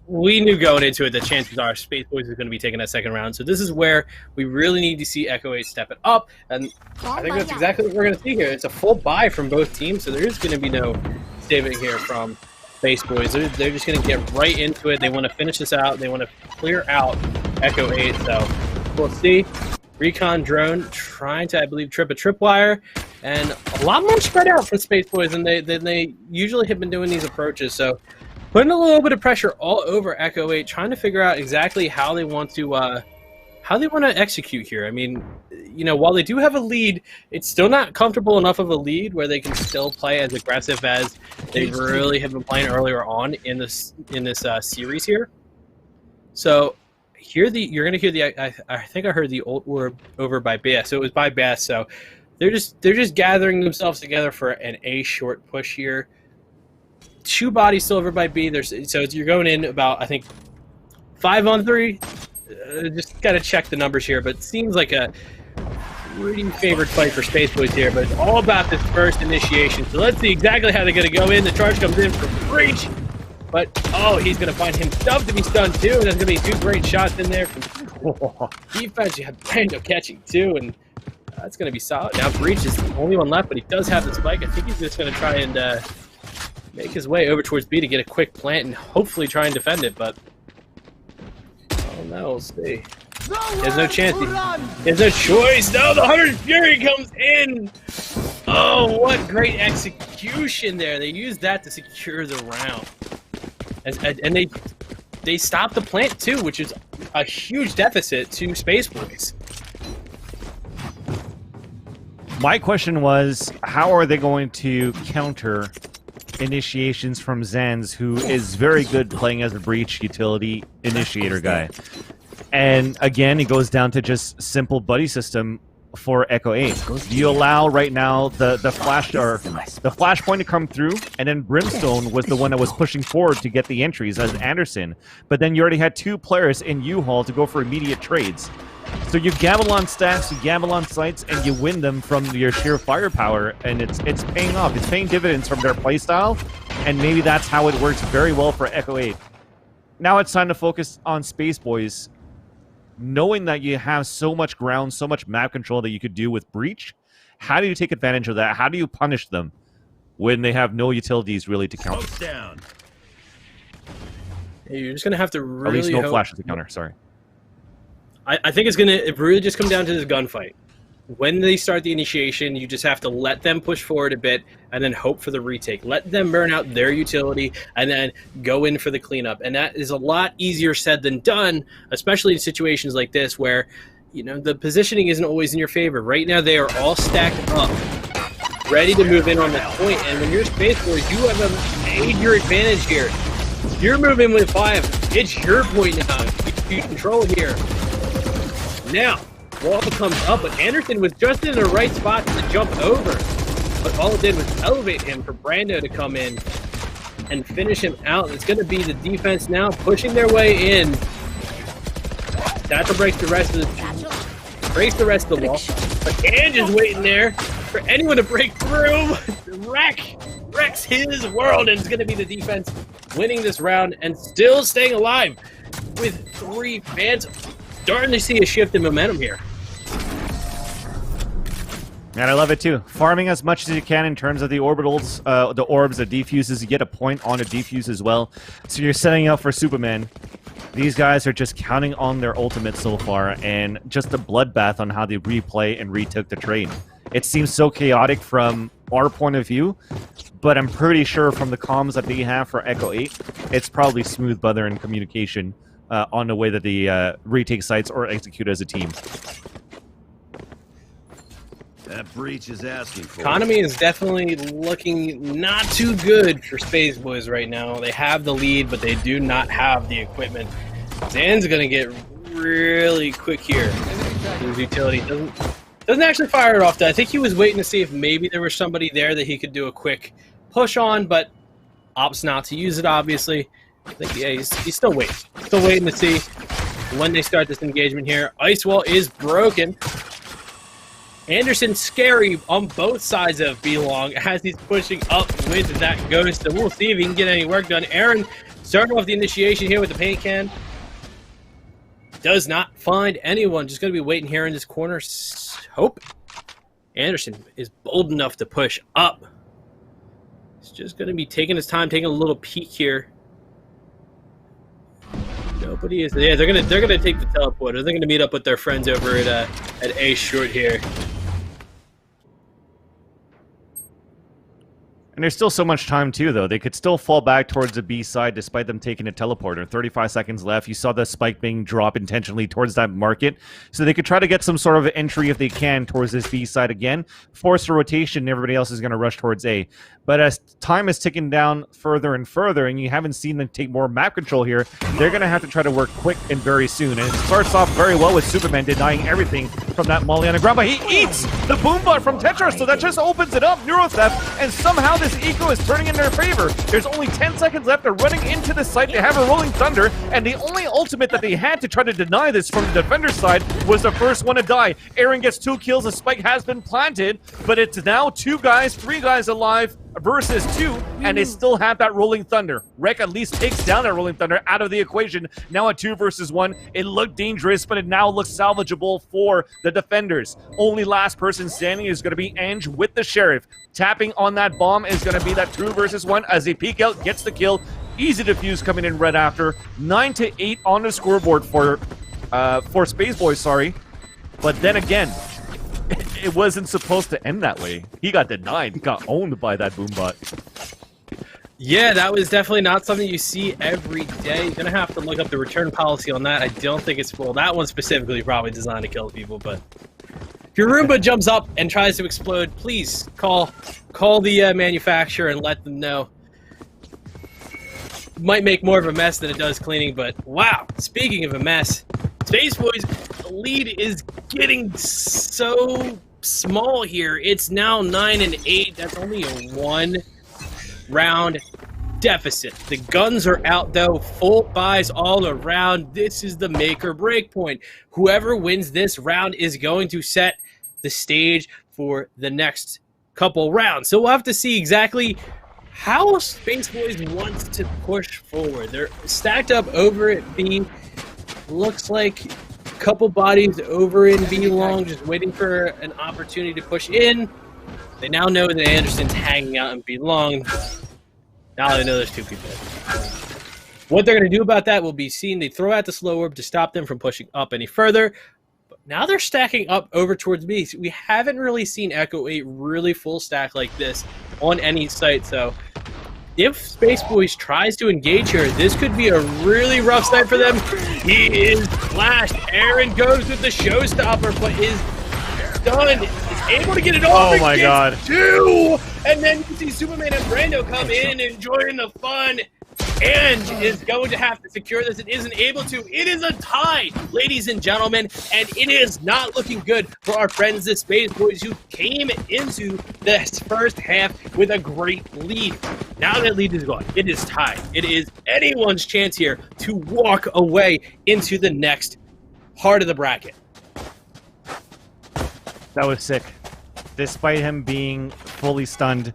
We knew going into it that chances are Space Boys is going to be taking that 2nd round. So this is where we really need to see Echo 8 step it up. And I think that's exactly what we're going to see here. It's a full buy from both teams, so there is going to be no saving here from Space Boys. They're just going to get right into it. They want to finish this out. They want to clear out Echo 8. So we'll see. Recon drone trying to, I believe, trip a tripwire. And a lot more spread out from Space Boys than they usually have been doing these approaches. So putting a little bit of pressure all over Echo 8, trying to figure out exactly how they want to execute here. I mean, while they do have a lead, it's still not comfortable enough of a lead where they can still play as aggressive as they really have been playing earlier on in this series here. So you're going to hear the I think I heard the old orb over by BS. So it was by BS. So they're just gathering themselves together for an A short push here. 2 bodies still over by B. So you're going in about, I think, 5-on-3. Just got to check the numbers here, but it seems like a pretty favored fight for Space Boys here. But it's all about this first initiation. So let's see exactly how they're going to go in. The charge comes in from Breach, but he's going to find himself to be stunned too. And there's going to be 2 great shots in there from defense. You have Brando catching too, and that's going to be solid. Now Breach is the only one left, but he does have the spike. I think he's just going to try and make his way over towards B to get a quick plant and hopefully try and defend it, but oh no, we'll see. There's no chance. There's no choice. No, the 100 Fury comes in. Oh, what great execution there. They used that to secure the round. And they stopped the plant too, which is a huge deficit to Space Boys. My question was, how are they going to counter initiations from Zanz, who is very good playing as a breach utility initiator guy? And again, it goes down to just simple buddy system for Echo 8. Do you allow right now the flashpoint to come through, and then Brimstone was the one that was pushing forward to get the entries as Anderson, but then you already had 2 players in U-Haul to go for immediate trades. So you gamble on stacks, you gamble on sites, and you win them from your sheer firepower, and it's paying off. It's paying dividends from their playstyle, and maybe that's how it works very well for Echo 8. Now it's time to focus on Space Boys. Knowing that you have so much ground, so much map control that you could do with Breach, how do you take advantage of that? How do you punish them when they have no utilities really to counter? Down. You're just going to have to really At least no hope... flashes to counter, sorry. I think it's going to really just come down to this gunfight. When they start the initiation, you just have to let them push forward a bit and then hope for the retake. Let them burn out their utility and then go in for the cleanup. And that is a lot easier said than done, especially in situations like this where, the positioning isn't always in your favor. Right now, they are all stacked up, ready to move in on that point. And when you're Space Boys, you have a major advantage here. You're moving with 5. It's your point now. You control here. Now, wall comes up, but Anderson was just in the right spot to jump over. But all it did was elevate him for Brando to come in and finish him out. It's going to be the defense now pushing their way in. Satchel breaks the rest of the wall. But Ange is waiting there for anyone to break through. Wrecks his world, and it's going to be the defense winning this round and still staying alive with 3 fans. Starting to see a shift in momentum here. And I love it too. Farming as much as you can in terms of the orbitals, the orbs, the defuses. You get a point on a defuse as well. So you're setting up for Superman. These guys are just counting on their ultimate so far, and just a bloodbath on how they replay and retook the trade. It seems so chaotic from our point of view, but I'm pretty sure from the comms that they have for Echo 8, it's probably smooth butter and communication on the way that they retake sites or execute as a team. That breach is asking for Economy is definitely looking not too good for Space Boys right now. They have the lead, but they do not have the equipment. Zan's gonna get really quick here. His utility doesn't actually fire it off. I think he was waiting to see if maybe there was somebody there that he could do a quick push on, but opts not to use it, obviously. I think, yeah, he's still waiting. Still waiting to see when they start this engagement here. Ice wall is broken. Anderson scary on both sides of B-Long as he's pushing up with that ghost. So we'll see if he can get any work done. Aaron starting off the initiation here with the paint can. Does not find anyone. Just going to be waiting here in this corner. Hope Anderson is bold enough to push up. He's just going to be taking his time, taking a little peek here. Nobody is. Yeah, they're gonna take the teleporter. They're gonna meet up with their friends over at A Short here. And there's still so much time, too, though. They could still fall back towards the B side despite them taking a teleporter. 35 seconds left. You saw the spike being dropped intentionally towards that market. So they could try to get some sort of entry if they can towards this B side again. Force a rotation, and everybody else is going to rush towards A. But as time is ticking down further and further, and you haven't seen them take more map control here, they're going to have to try to work quick and very soon. And it starts off very well with Superman denying everything from that molly on the ground. But he eats the boombot from Tetris, so that just opens it up. Neurotheft, and somehow this eco is turning in their favor. There's only 10 seconds left. They're running into the site. They have a Rolling Thunder, and the only ultimate that they had to try to deny this from the defender's side was the first one to die. Aaron gets 2 kills. The spike has been planted, but it's now 3 guys alive versus 2, and they still have that Rolling Thunder. Rek at least takes down that Rolling Thunder out of the equation. Now at 2 versus 1. It looked dangerous, but it now looks salvageable for the defenders. Only last person standing is going to be Ange with the Sheriff. Tapping on that bomb is going to be that 2 versus 1 as they peek out, gets the kill. Easy defuse coming in right after. 9-8 on the scoreboard for Space Boys, sorry. But then again, it wasn't supposed to end that way. He got denied, got owned by that boombot. Yeah, that was definitely not something you see every day. You're going to have to look up the return policy on that. I don't think it's full. That one specifically probably designed to kill people, but if your Roomba jumps up and tries to explode, please call the manufacturer and let them know. Might make more of a mess than it does cleaning, but wow, speaking of a mess, Space Boys, the lead is getting so small here. It's now 9-8. That's only a 1-round deficit. The guns are out, though. Full buys all around. This is the make or break point. Whoever wins this round is going to set the stage for the next couple rounds. So we'll have to see exactly how Space Boys wants to push forward. They're stacked up over at B. Looks like a couple bodies over in B long, just waiting for an opportunity to push in. They now know that Anderson's hanging out in B long. Now they know there's 2 people. What they're going to do about that will be seen. They throw out the slow orb to stop them from pushing up any further. But now they're stacking up over towards B. So we haven't really seen Echo 8 really full stack like this on any site. So if Space Boys tries to engage here, this could be a really rough site for them. He is flashed. Aaron goes with the showstopper, but is done. Is able to get it off. Oh my god. 2! And then you see Superman and Brando come in, enjoying the fun. Ange is going to have to secure this. It isn't able to. It is a tie, ladies and gentlemen, and it is not looking good for our friends, the Space Boys, who came into this first half with a great lead. Now that lead is gone. It is tied. It is anyone's chance here to walk away into the next part of the bracket. That was sick. Despite him being fully stunned,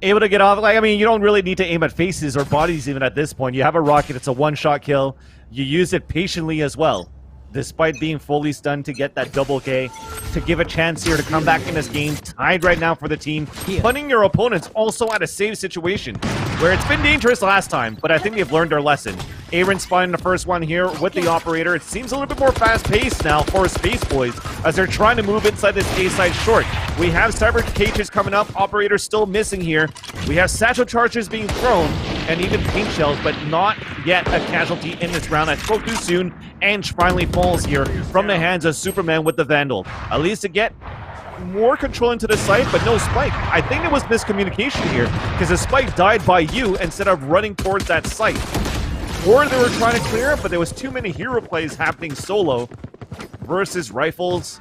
able to get off. Like, I mean, you don't really need to aim at faces or bodies even at this point. You have a rocket. It's a one-shot kill. You use it patiently as well. despite being fully stunned, to get that double K, to give a chance here to come back in this game. Tied right now for the team. Putting your opponents also at a save situation, where it's been dangerous last time, but I think they've learned their lesson. Aaron's finding the first one here with the operator. It seems a little bit more fast-paced now for Space Boys as they're trying to move inside this A side short. We have cyber cages coming up. Operator still missing here. We have satchel charges being thrown and even paint shells, but not yet a casualty in this round. I spoke too soon. Ange finally falls here from the hands of Superman with the Vandal. At least to get more control into the site, but no Spike. I think there was miscommunication here because the Spike died by you instead of running towards that site. Or they were trying to clear it, but there was too many hero plays happening solo versus rifles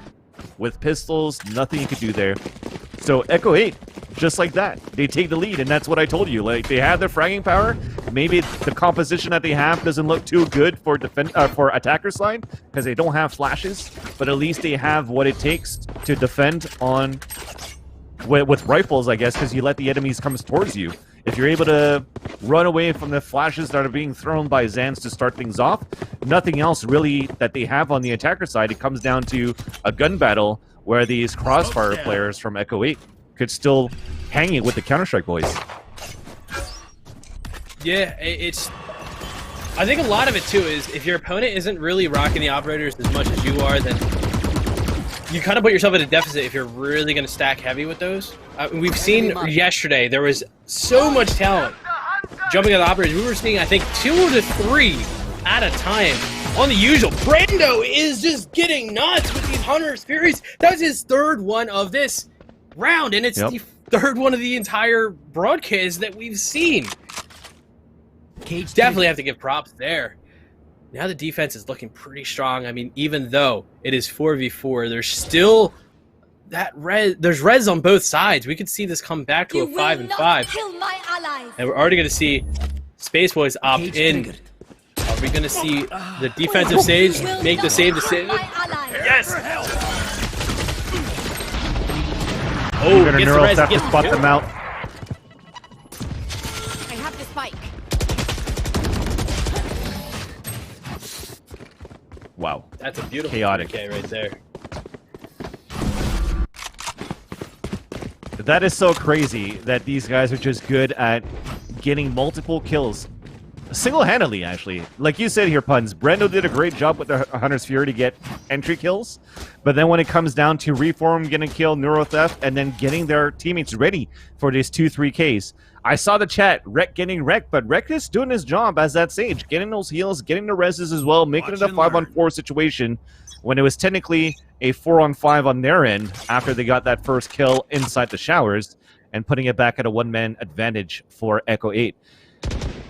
with pistols. Nothing you could do there. So Echo 8, just like that, they take the lead, and that's what I told you. Like, they have their fragging power. Maybe the composition that they have doesn't look too good for attacker side because they don't have flashes, but at least they have what it takes to defend on with rifles, I guess, because you let the enemies come towards you. If you're able to run away from the flashes that are being thrown by Zans to start things off, nothing else really that they have on the attacker side. It comes down to a gun battle where these Crossfire players from Echo 8 could still hang it with the Counter-Strike boys. Yeah, I think a lot of it, too, is if your opponent isn't really rocking the operators as much as you are, then you kind of put yourself at a deficit if you're really going to stack heavy with those. We've seen yesterday, there was so much talent jumping at the operators. We were seeing, I think, 2 to 3 at a time on the usual. Brando is just getting nuts with these Hunter's Furies. That was his third one of this round, and it's the third one of the entire broadcast that we've seen. Definitely have to give props there. Now the defense is looking pretty strong. I mean, even though it is 4v4, there's still that there's res on both sides. We could see this come back to a 5-5. And we're already going to see Space Boys opt in. Are we going to see the defensive Sage make the save decision? Yes! Oh, gets the res, have to spot them out. I have the spike. Wow. That's a beautiful chaotic K right there. That is so crazy that these guys are just good at getting multiple kills. Single-handedly, actually. Like you said here, Puns, Brendo did a great job with the Hunter's Fury to get entry kills. But then when it comes down to Reform getting a kill, Neurotheft, and then getting their teammates ready for these 2-3 Ks. I saw the chat, Rek getting wrecked, but Rek is doing his job as that Sage. Getting those heals, getting the reses as well, making it a 5-on-4 situation when it was technically a 4-on-5 on their end after they got that first kill inside the showers and putting it back at a one-man advantage for Echo 8.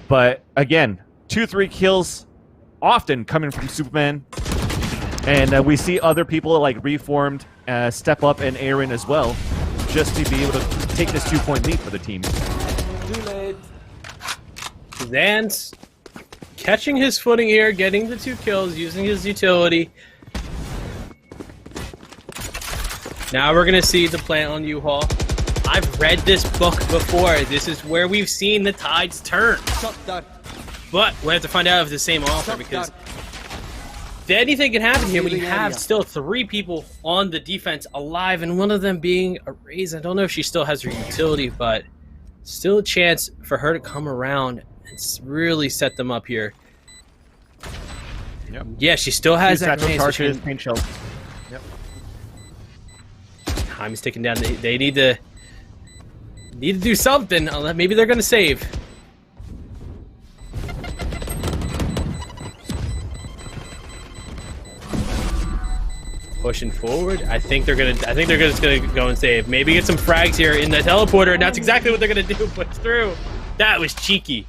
But again, 2-3 kills often coming from Superman. And we see other people like Reformed step up and Aaron as well, just to be able to take this 2-point lead for the team. Too late. Zans catching his footing here, getting the 2 kills, using his utility. Now we're going to see the plant on U-Haul. I've read this book before. This is where we've seen the tides turn. But we'll have to find out if it's the same author, because anything can happen here when you have still 3 people on the defense alive, and one of them being a Raze. I don't know if she still has her utility, but still a chance for her to come around and really set them up here. Yep. Yeah, she still has that charges, paint shells. Yep. Time is ticking down. They need to do something. Maybe they're going to save. Pushing forward. I think they're just gonna go and save. Maybe get some frags here in the teleporter, and that's exactly what they're gonna do. Push through. That was cheeky.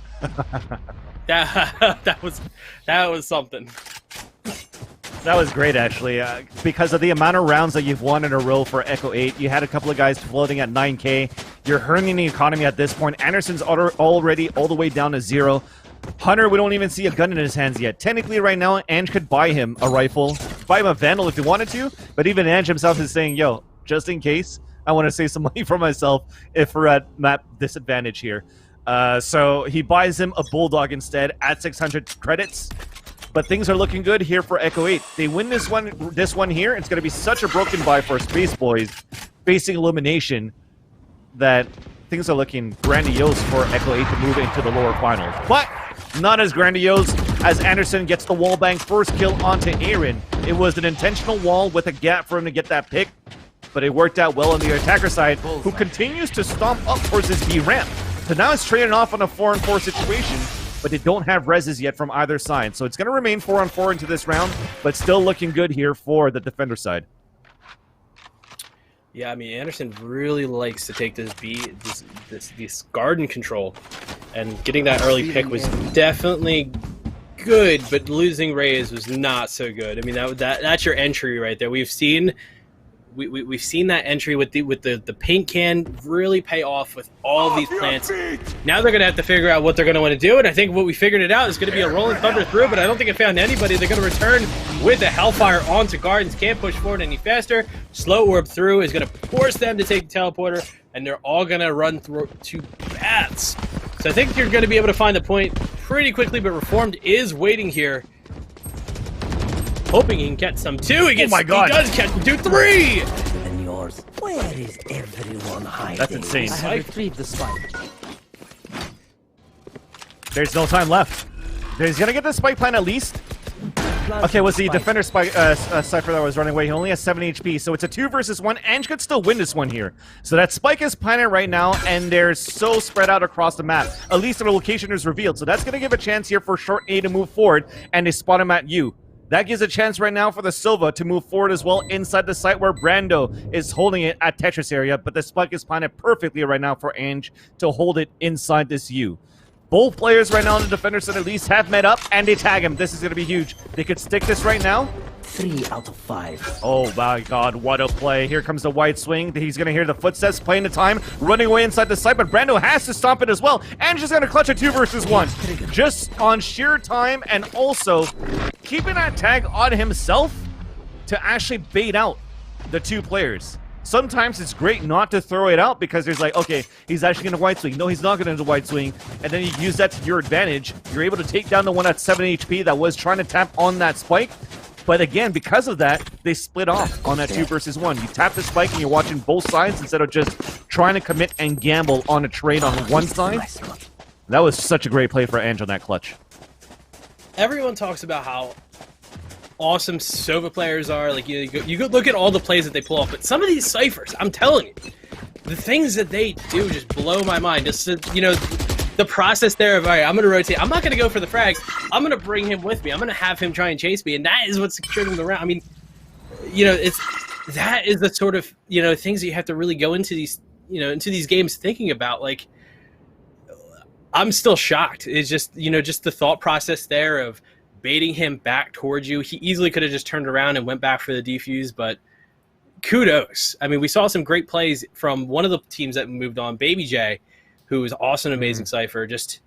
that was something. That was great, actually, because of the amount of rounds that you've won in a row for Echo 8. You had a couple of guys floating at 9K. You're hurting the economy at this point. Anderson's already all the way down to 0. Hunter, we don't even see a gun in his hands yet. Technically, right now, Ange could buy him a rifle, buy him a Vandal if he wanted to, but even Ange himself is saying, yo, just in case, I want to save some money for myself if we're at map disadvantage here. So he buys him a Bulldog instead at 600 credits. but things are looking good here for Echo 8. They win this one here, it's going to be such a broken buy for Space Boys facing elimination that things are looking grandiose for Echo 8 to move into the lower finals. But not as grandiose as Anderson gets the wall bang first kill onto Aaron. It was an intentional wall with a gap for him to get that pick, but it worked out well on the attacker side, who continues to stomp up towards his B ramp. So now it's trading off on a 4-on-4 situation, but they don't have reses yet from either side. So it's going to remain 4-on-4 into this round, but still looking good here for the defender side. Yeah, I mean, Anderson really likes to take this this garden control, and getting that early pick was definitely good, but losing Reyes was not so good. I mean, that's your entry right there. We've seen that entry with the paint can really pay off with all these plants. Now they're going to have to figure out what they're going to want to do, and I think what we figured it out is going to be a rolling thunder through, but I don't think it found anybody. They're going to return with the Hellfire onto Gardens. Can't push forward any faster. Slow orb through is going to force them to take the teleporter, and they're all going to run through 2 paths. So I think you're going to be able to find the point pretty quickly, but Reformed is waiting here, hoping he can catch some 2. He gets, oh my God. He does catch 2, 3. And yours. Where is everyone hiding? That's insane. I have retrieved the spike. There's no time left. He's going to get the spike plant at least. Okay, was the defender spike Cypher that was running away? He only has 7 HP, so it's a 2 versus 1. Ange could still win this one here. So that spike is planted right now, and they're so spread out across the map. At least their location is revealed, so that's going to give a chance here for Short A to move forward, and they spot him at U. That gives a chance right now for the Silva to move forward as well inside the site where Brando is holding it at Tetris area, but the spike is planted perfectly right now for Ange to hold it inside this U. Both players right now on the defender side at least have met up, and they tag him. This is going to be huge. They could stick this right now. 3 out of 5. Oh my God, what a play. Here comes the wide swing. He's going to hear the footsteps, playing the time, running away inside the site, but Brando has to stomp it as well. And just going to clutch a 2 versus 1. Just on sheer time, and also keeping that tag on himself to actually bait out the 2 players. Sometimes it's great not to throw it out because there's like, okay, he's actually going to wide swing. No, he's not going to wide swing. And then you use that to your advantage. You're able to take down the one at 7 HP that was trying to tap on that spike. But again, because of that, they split off on that 2 versus 1. You tap the spike and you're watching both sides instead of just trying to commit and gamble on a trade on one side. That was such a great play for Ange on that clutch. Everyone talks about how awesome Sova players are. Like you could look at all the plays that they pull off, but some of these ciphers, I'm telling you, the things that they do just blow my mind. Just the process there of, all right, I'm going to rotate. I'm not going to go for the frag. I'm going to bring him with me. I'm going to have him try and chase me, and that is what secured him the round. I mean, that is the sort of things that you have to really go into these games thinking about. Like, I'm still shocked. It's just just the thought process there of baiting him back towards you. He easily could have just turned around and went back for the defuse, but kudos. I mean, we saw some great plays from one of the teams that moved on, Baby J, who was also an amazing Cypher. Just,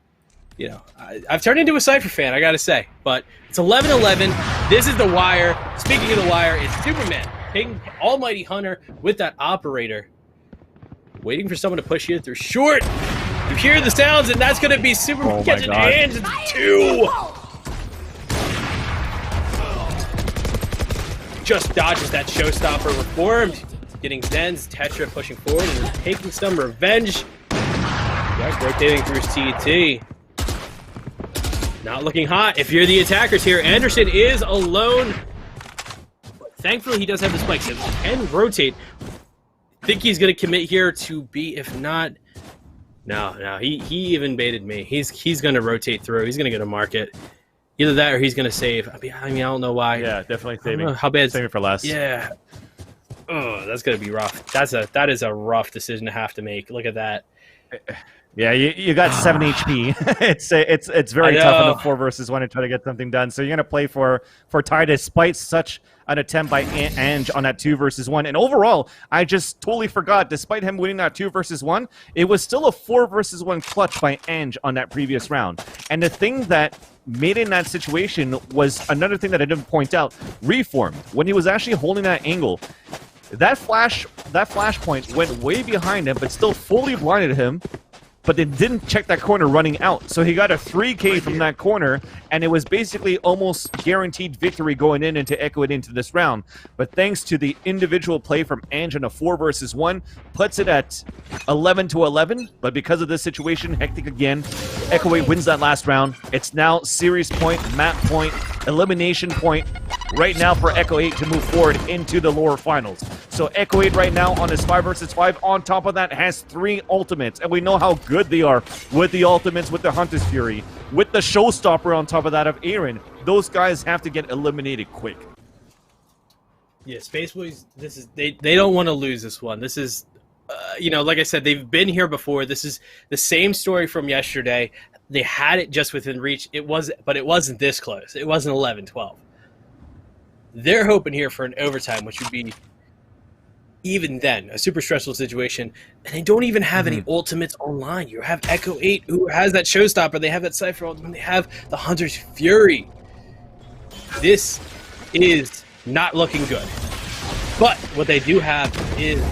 I've turned into a Cypher fan, I gotta say. But it's 11-11. This is The Wire. Speaking of The Wire, it's Superman, King Almighty Hunter with that operator. Waiting for someone to push you through short. You hear the sounds, and that's gonna be Superman catching hands. It's 2. Just dodges that showstopper. Reformed, getting Zen's Tetra pushing forward and taking some revenge. Just rotating through CT. Not looking hot. If you're the attackers here, Anderson is alone. But thankfully, he does have the spikes. So he can rotate. Think he's going to commit here to B. If not, no. He even baited me. He's going to rotate through. He's going to get a market. Either that or he's going to save. I mean, I don't know why. Yeah, definitely saving. How bad? Saving for last. Yeah. Oh, that's going to be rough. That is a rough decision to have to make. Look at that. Yeah, you got 7 HP. It's very tough in the 4 versus 1 to try to get something done. So you're going to play for tie despite such an attempt by Ange on that 2 versus 1. And overall, I just totally forgot, despite him winning that 2 versus 1, it was still a 4 versus 1 clutch by Ange on that previous round. And the thing that made it in that situation was another thing that I didn't point out. Reformed, when he was actually holding that angle, that flash point went way behind him, but still fully blinded him. but they didn't check that corner running out. So he got a 3K from that corner, and it was basically almost guaranteed victory going into Echo it into this round. But thanks to the individual play from Ange in a 4 versus 1, puts it at 11-11. But because of this situation, hectic again, Echo 8 wins that last round. It's now series point, map point, elimination point right now for Echo 8 to move forward into the lower finals. So Echo 8 right now on his 5 versus 5. On top of that, has 3 ultimates, and we know how good they are with the ultimates, with the Hunter's Fury, with the showstopper on top of that of Aaron. Those guys have to get eliminated quick. Yeah, Space Boys, this is they don't want to lose this one. This is like I said, they've been here before. This is the same story from yesterday. They had it just within reach. But it wasn't this close. It wasn't 11-12. They're hoping here for an overtime, which would be, even then, a super stressful situation. And they don't even have any ultimates online. You have Echo 8, who has that showstopper. They have that Cypher ultimate. They have the Hunter's Fury. This is not looking good. But what they do have is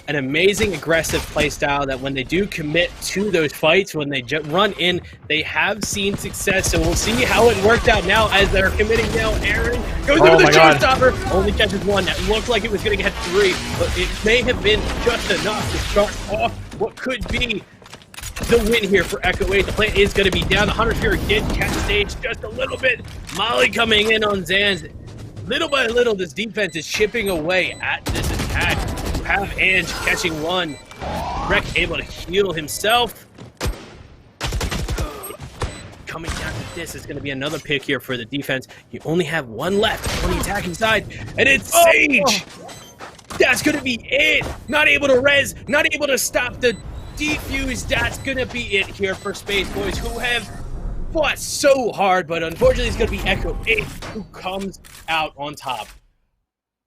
an amazing aggressive playstyle that when they do commit to those fights, when they run in, they have seen success. So we'll see how it worked out now as they're committing now. Aaron goes into the showstopper, only catches 1. That looked like it was going to get 3, but it may have been just enough to start off what could be the win here for Echo 8. The play is going to be down. The Hunter Fury did catch stage just a little bit. Molly coming in on Zanz. Little by little, this defense is chipping away at this attack. You have Ange catching 1. Rek able to heal himself. Coming down to this is going to be another pick here for the defense. You only have 1 left on the attacking side, and it's Sage! That's going to be it! Not able to res, not able to stop the defuse. That's going to be it here for Space Boys, who have fought so hard, but unfortunately it's going to be Echo 8 who comes out on top.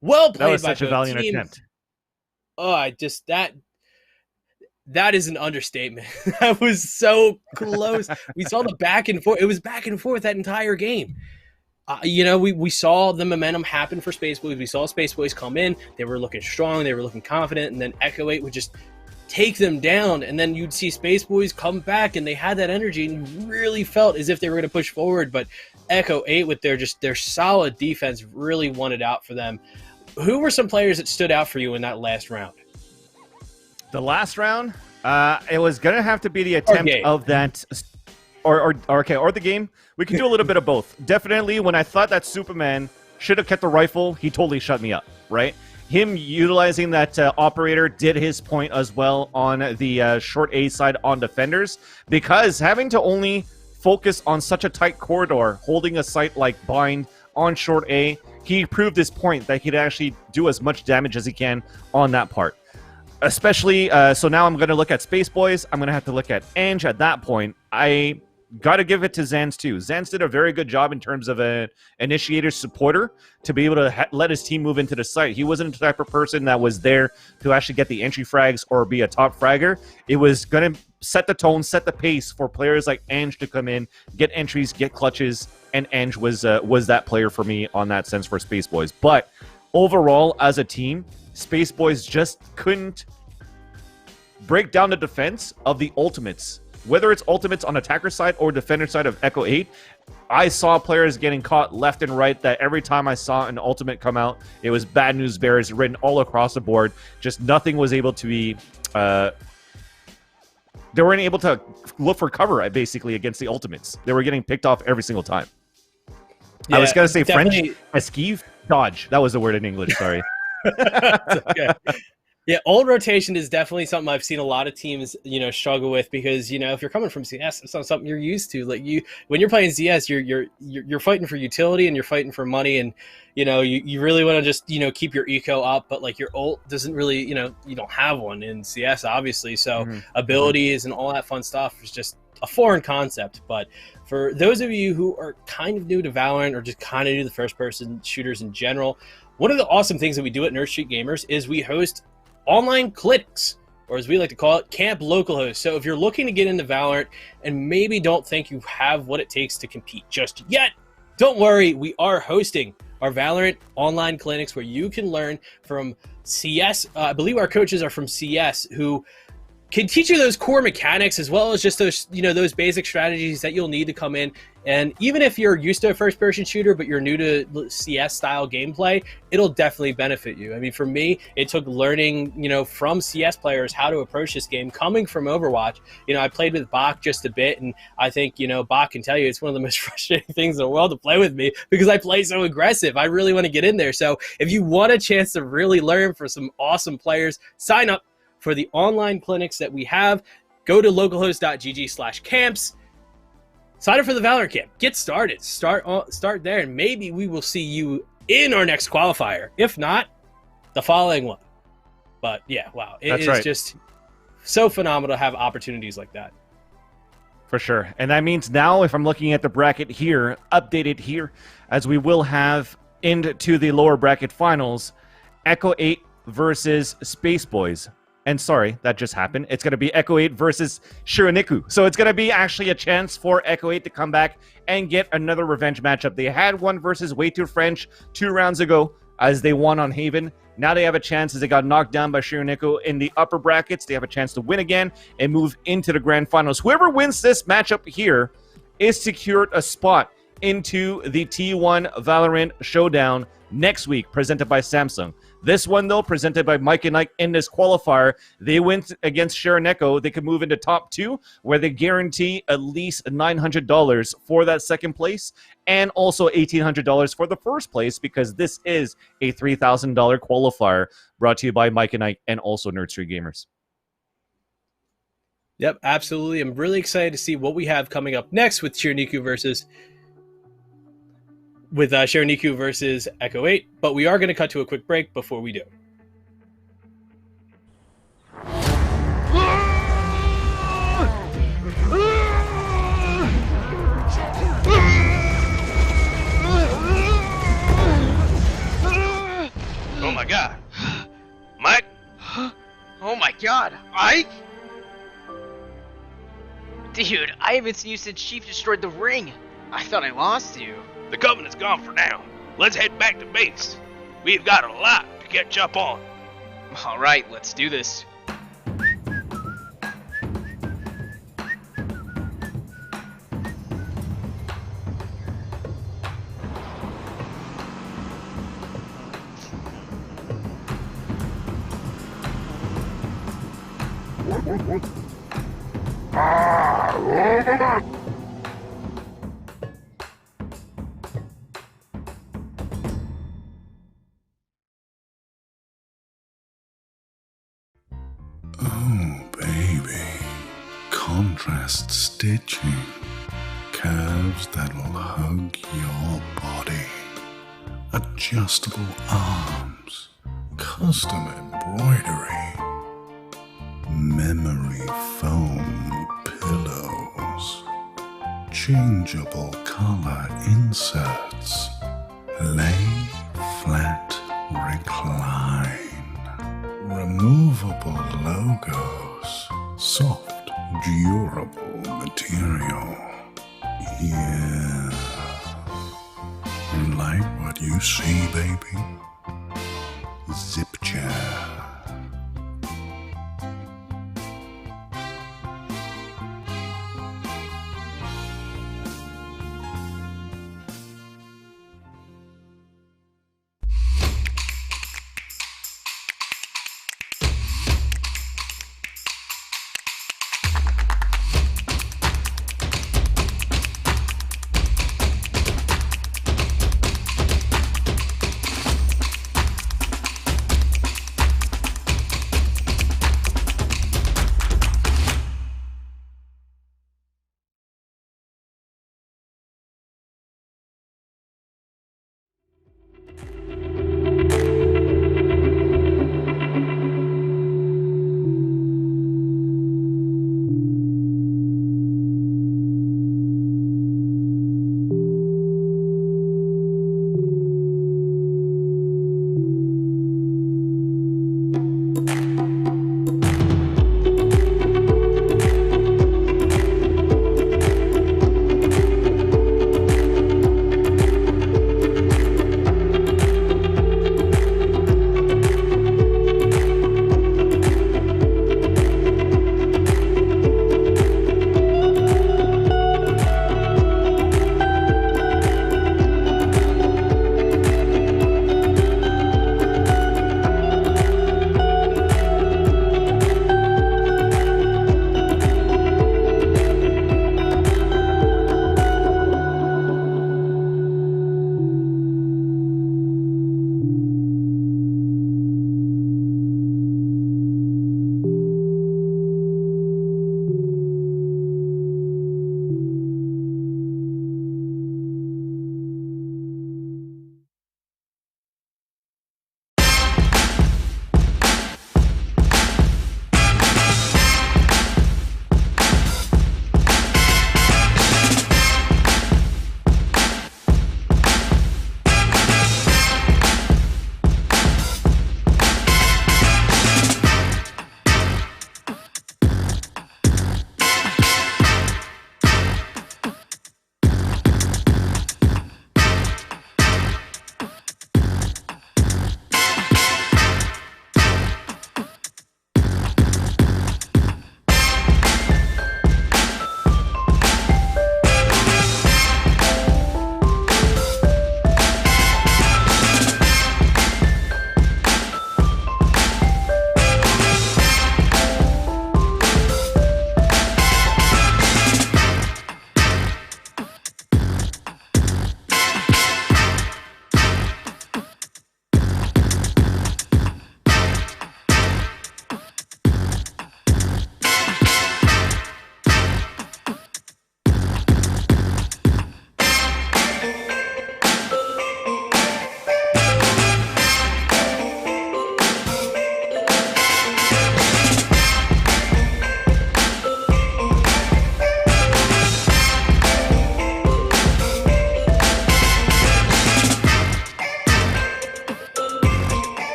Well played. That was by such a valiant teams. attempt. Oh, that is an understatement. That was so close. We saw the back and forth. It was back and forth that entire game. We saw the momentum happen for Space Boys. We saw Space Boys come in. They were looking strong. They were looking confident. And then Echo 8 would just take them down. And then you'd see Space Boys come back, and they had that energy and you really felt as if they were going to push forward. But Echo 8 with their solid defense really won it out for them. Who were some players that stood out for you in that last round? The last round, it was gonna have to be the attempt of that, or the game. We can do a little bit of both. Definitely, when I thought that Superman should have kept the rifle, he totally shut me up. Right? Him utilizing that operator did his point as well on the short A side on defenders, because having to only focus on such a tight corridor, holding a site like Bind on short A, he proved his point that he'd actually do as much damage as he can on that part. Especially, so now I'm going to look at Space Boys. I'm going to have to look at Ange at that point. I got to give it to Zanz too. Zanz did a very good job in terms of an initiator supporter to be able to let his team move into the site. He wasn't the type of person that was there to actually get the entry frags or be a top fragger. It was going to set the tone, set the pace for players like Ange to come in, get entries, get clutches, and Ange was that player for me on that sense for Space Boys. But overall, as a team, Space Boys just couldn't break down the defense of the ultimates. Whether it's ultimates on attacker side or defender side of Echo 8, I saw players getting caught left and right that every time I saw an ultimate come out, it was bad news bears written all across the board. Just nothing was able to be... they weren't able to look for cover, basically, against the ultimates. They were getting picked off every single time. Yeah, I was going to say definitely. French, esquive, dodge. That was the word in English, sorry. Okay. Yeah, old rotation is definitely something I've seen a lot of teams, struggle with, because if you're coming from CS, it's not something you're used to. Like when you're playing CS, you're fighting for utility and you're fighting for money, and you really want to just keep your eco up, but like your ult doesn't really you don't have one in CS, obviously. So abilities and all that fun stuff is just a foreign concept. But for those of you who are kind of new to Valorant or just kind of new to the first-person shooters in general, one of the awesome things that we do at Nerd Street Gamers is we host online clinics, or as we like to call it, camp localhost. So if you're looking to get into Valorant and maybe don't think you have what it takes to compete just yet, don't worry, we are hosting our Valorant online clinics where you can learn from CS. I believe our coaches are from CS who can teach you those core mechanics as well as just those, those basic strategies that you'll need to come in. And even if you're used to a first-person shooter, but you're new to CS-style gameplay, it'll definitely benefit you. I mean, for me, it took learning, from CS players how to approach this game, coming from Overwatch. I played with Bach just a bit, and I think, Bach can tell you it's one of the most frustrating things in the world to play with me because I play so aggressive. I really want to get in there. So if you want a chance to really learn from some awesome players, sign up for the online clinics that we have. Go to localhost.gg/camps. Sign up for the Valorant camp. Get started. Start there, and maybe we will see you in our next qualifier. If not, the following one. But yeah, wow. It is just so phenomenal to have opportunities like that. For sure. And that means now, if I'm looking at the bracket here, updated here, as we will have into the lower bracket finals, Echo 8 versus Space Boys. And sorry, that just happened. It's going to be Echo 8 versus Shironiku. So it's going to be actually a chance for Echo 8 to come back and get another revenge matchup. They had one versus Way Too French 2 rounds ago as they won on Haven. Now they have a chance as they got knocked down by Shironiku in the upper brackets. They have a chance to win again and move into the grand finals. Whoever wins this matchup here is secured a spot into the T1 Valorant Showdown next week, presented by Samsung. This one, though, presented by Mike and Ike in this qualifier. They went against Sharon-Echo. They could move into top 2, where they guarantee at least $900 for that second place, and also $1,800 for the first place, because this is a $3,000 qualifier brought to you by Mike and Ike and also Nerd Street Gamers. Yep, absolutely. I'm really excited to see what we have coming up next with Shironiku versus Echo 8, but we are going to cut to a quick break before we do. Oh my god. Mike? Oh my god. Ike? Dude, I haven't seen you since Chief destroyed the ring. I thought I lost you. The Covenant's gone for now. Let's head back to base. We've got a lot to catch up on. Alright, let's do this. Oh, baby. Contrast stitching. Curves that'll hug your body. Adjustable arms. Custom embroidery. Memory foam pillows. Changeable color inserts. Lay flat, recline. Removable logos. Soft, durable material. Yeah. Like what you see, baby? Zip chair.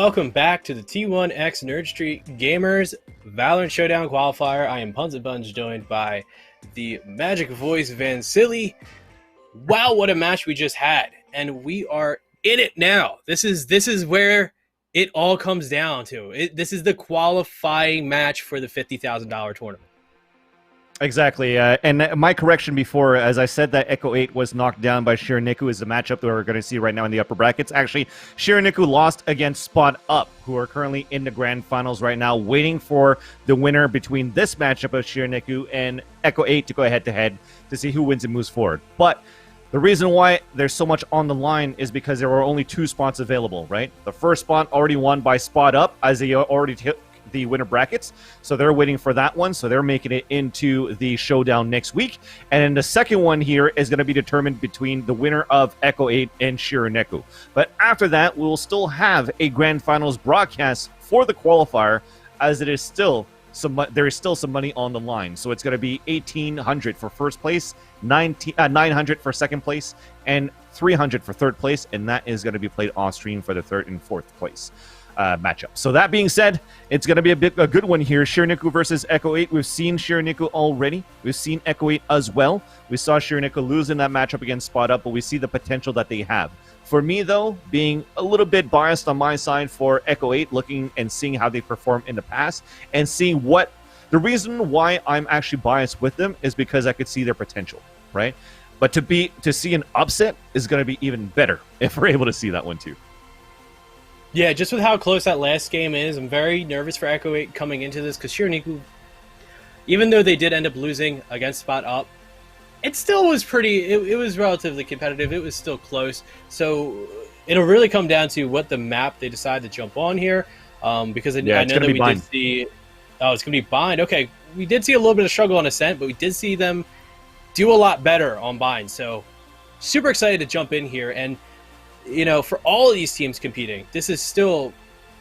welcome back to the T1X Nerd Street Gamers Valorant Showdown Qualifier. I am Puns and Buns, joined by the magic voice Van Silly. Wow, what a match we just had, and we are in it now. This is where it all comes down to. This is the qualifying match for the $50,000 tournament. Exactly, and my correction before, as I said that Echo 8 was knocked down by Shiraniku, is the matchup that we're going to see right now in the upper brackets. Actually, Shiraniku lost against Spot Up, who are currently in the grand finals right now, waiting for the winner between this matchup of Shiraniku and Echo 8 to go head-to-head to see who wins and moves forward. But the reason why there's so much on the line is because there were only 2 spots available, right? The first spot already won by Spot Up, as they already hit the winner brackets, so they're waiting for that one, so they're making it into the showdown next week. And then the second one here is going to be determined between the winner of Echo 8 and Shiraniku. But after that, we will still have a grand finals broadcast for the qualifier, as it is still there is still some money on the line. So it's going to be $1,800 for first place, $900 for second place, and $300 for third place, and that is going to be played off stream for the third and fourth place matchup. So that being said, it's going to be a good one here. Shiraniku versus Echo 8. We've seen Shiraniku already. We've seen Echo 8 as well. We saw Shiraniku lose in that matchup against Spot Up, but we see the potential that they have. For me, though, being a little bit biased on my side for Echo 8, looking and seeing how they performed in the past, and seeing what the reason why I'm actually biased with them is because I could see their potential, right? But to see an upset is going to be even better if we're able to see that one too. Yeah, just with how close that last game is, I'm very nervous for Echo 8 coming into this, because Shiraniku, even though they did end up losing against Spot Up, it still was it was relatively competitive. It was still close. So it'll really come down to what the map they decide to jump on here, because I know that we did see... Oh, it's going to be Bind. Okay, we did see a little bit of struggle on Ascent, but we did see them do a lot better on Bind. So super excited to jump in here, and you know, for all of these teams competing, this is still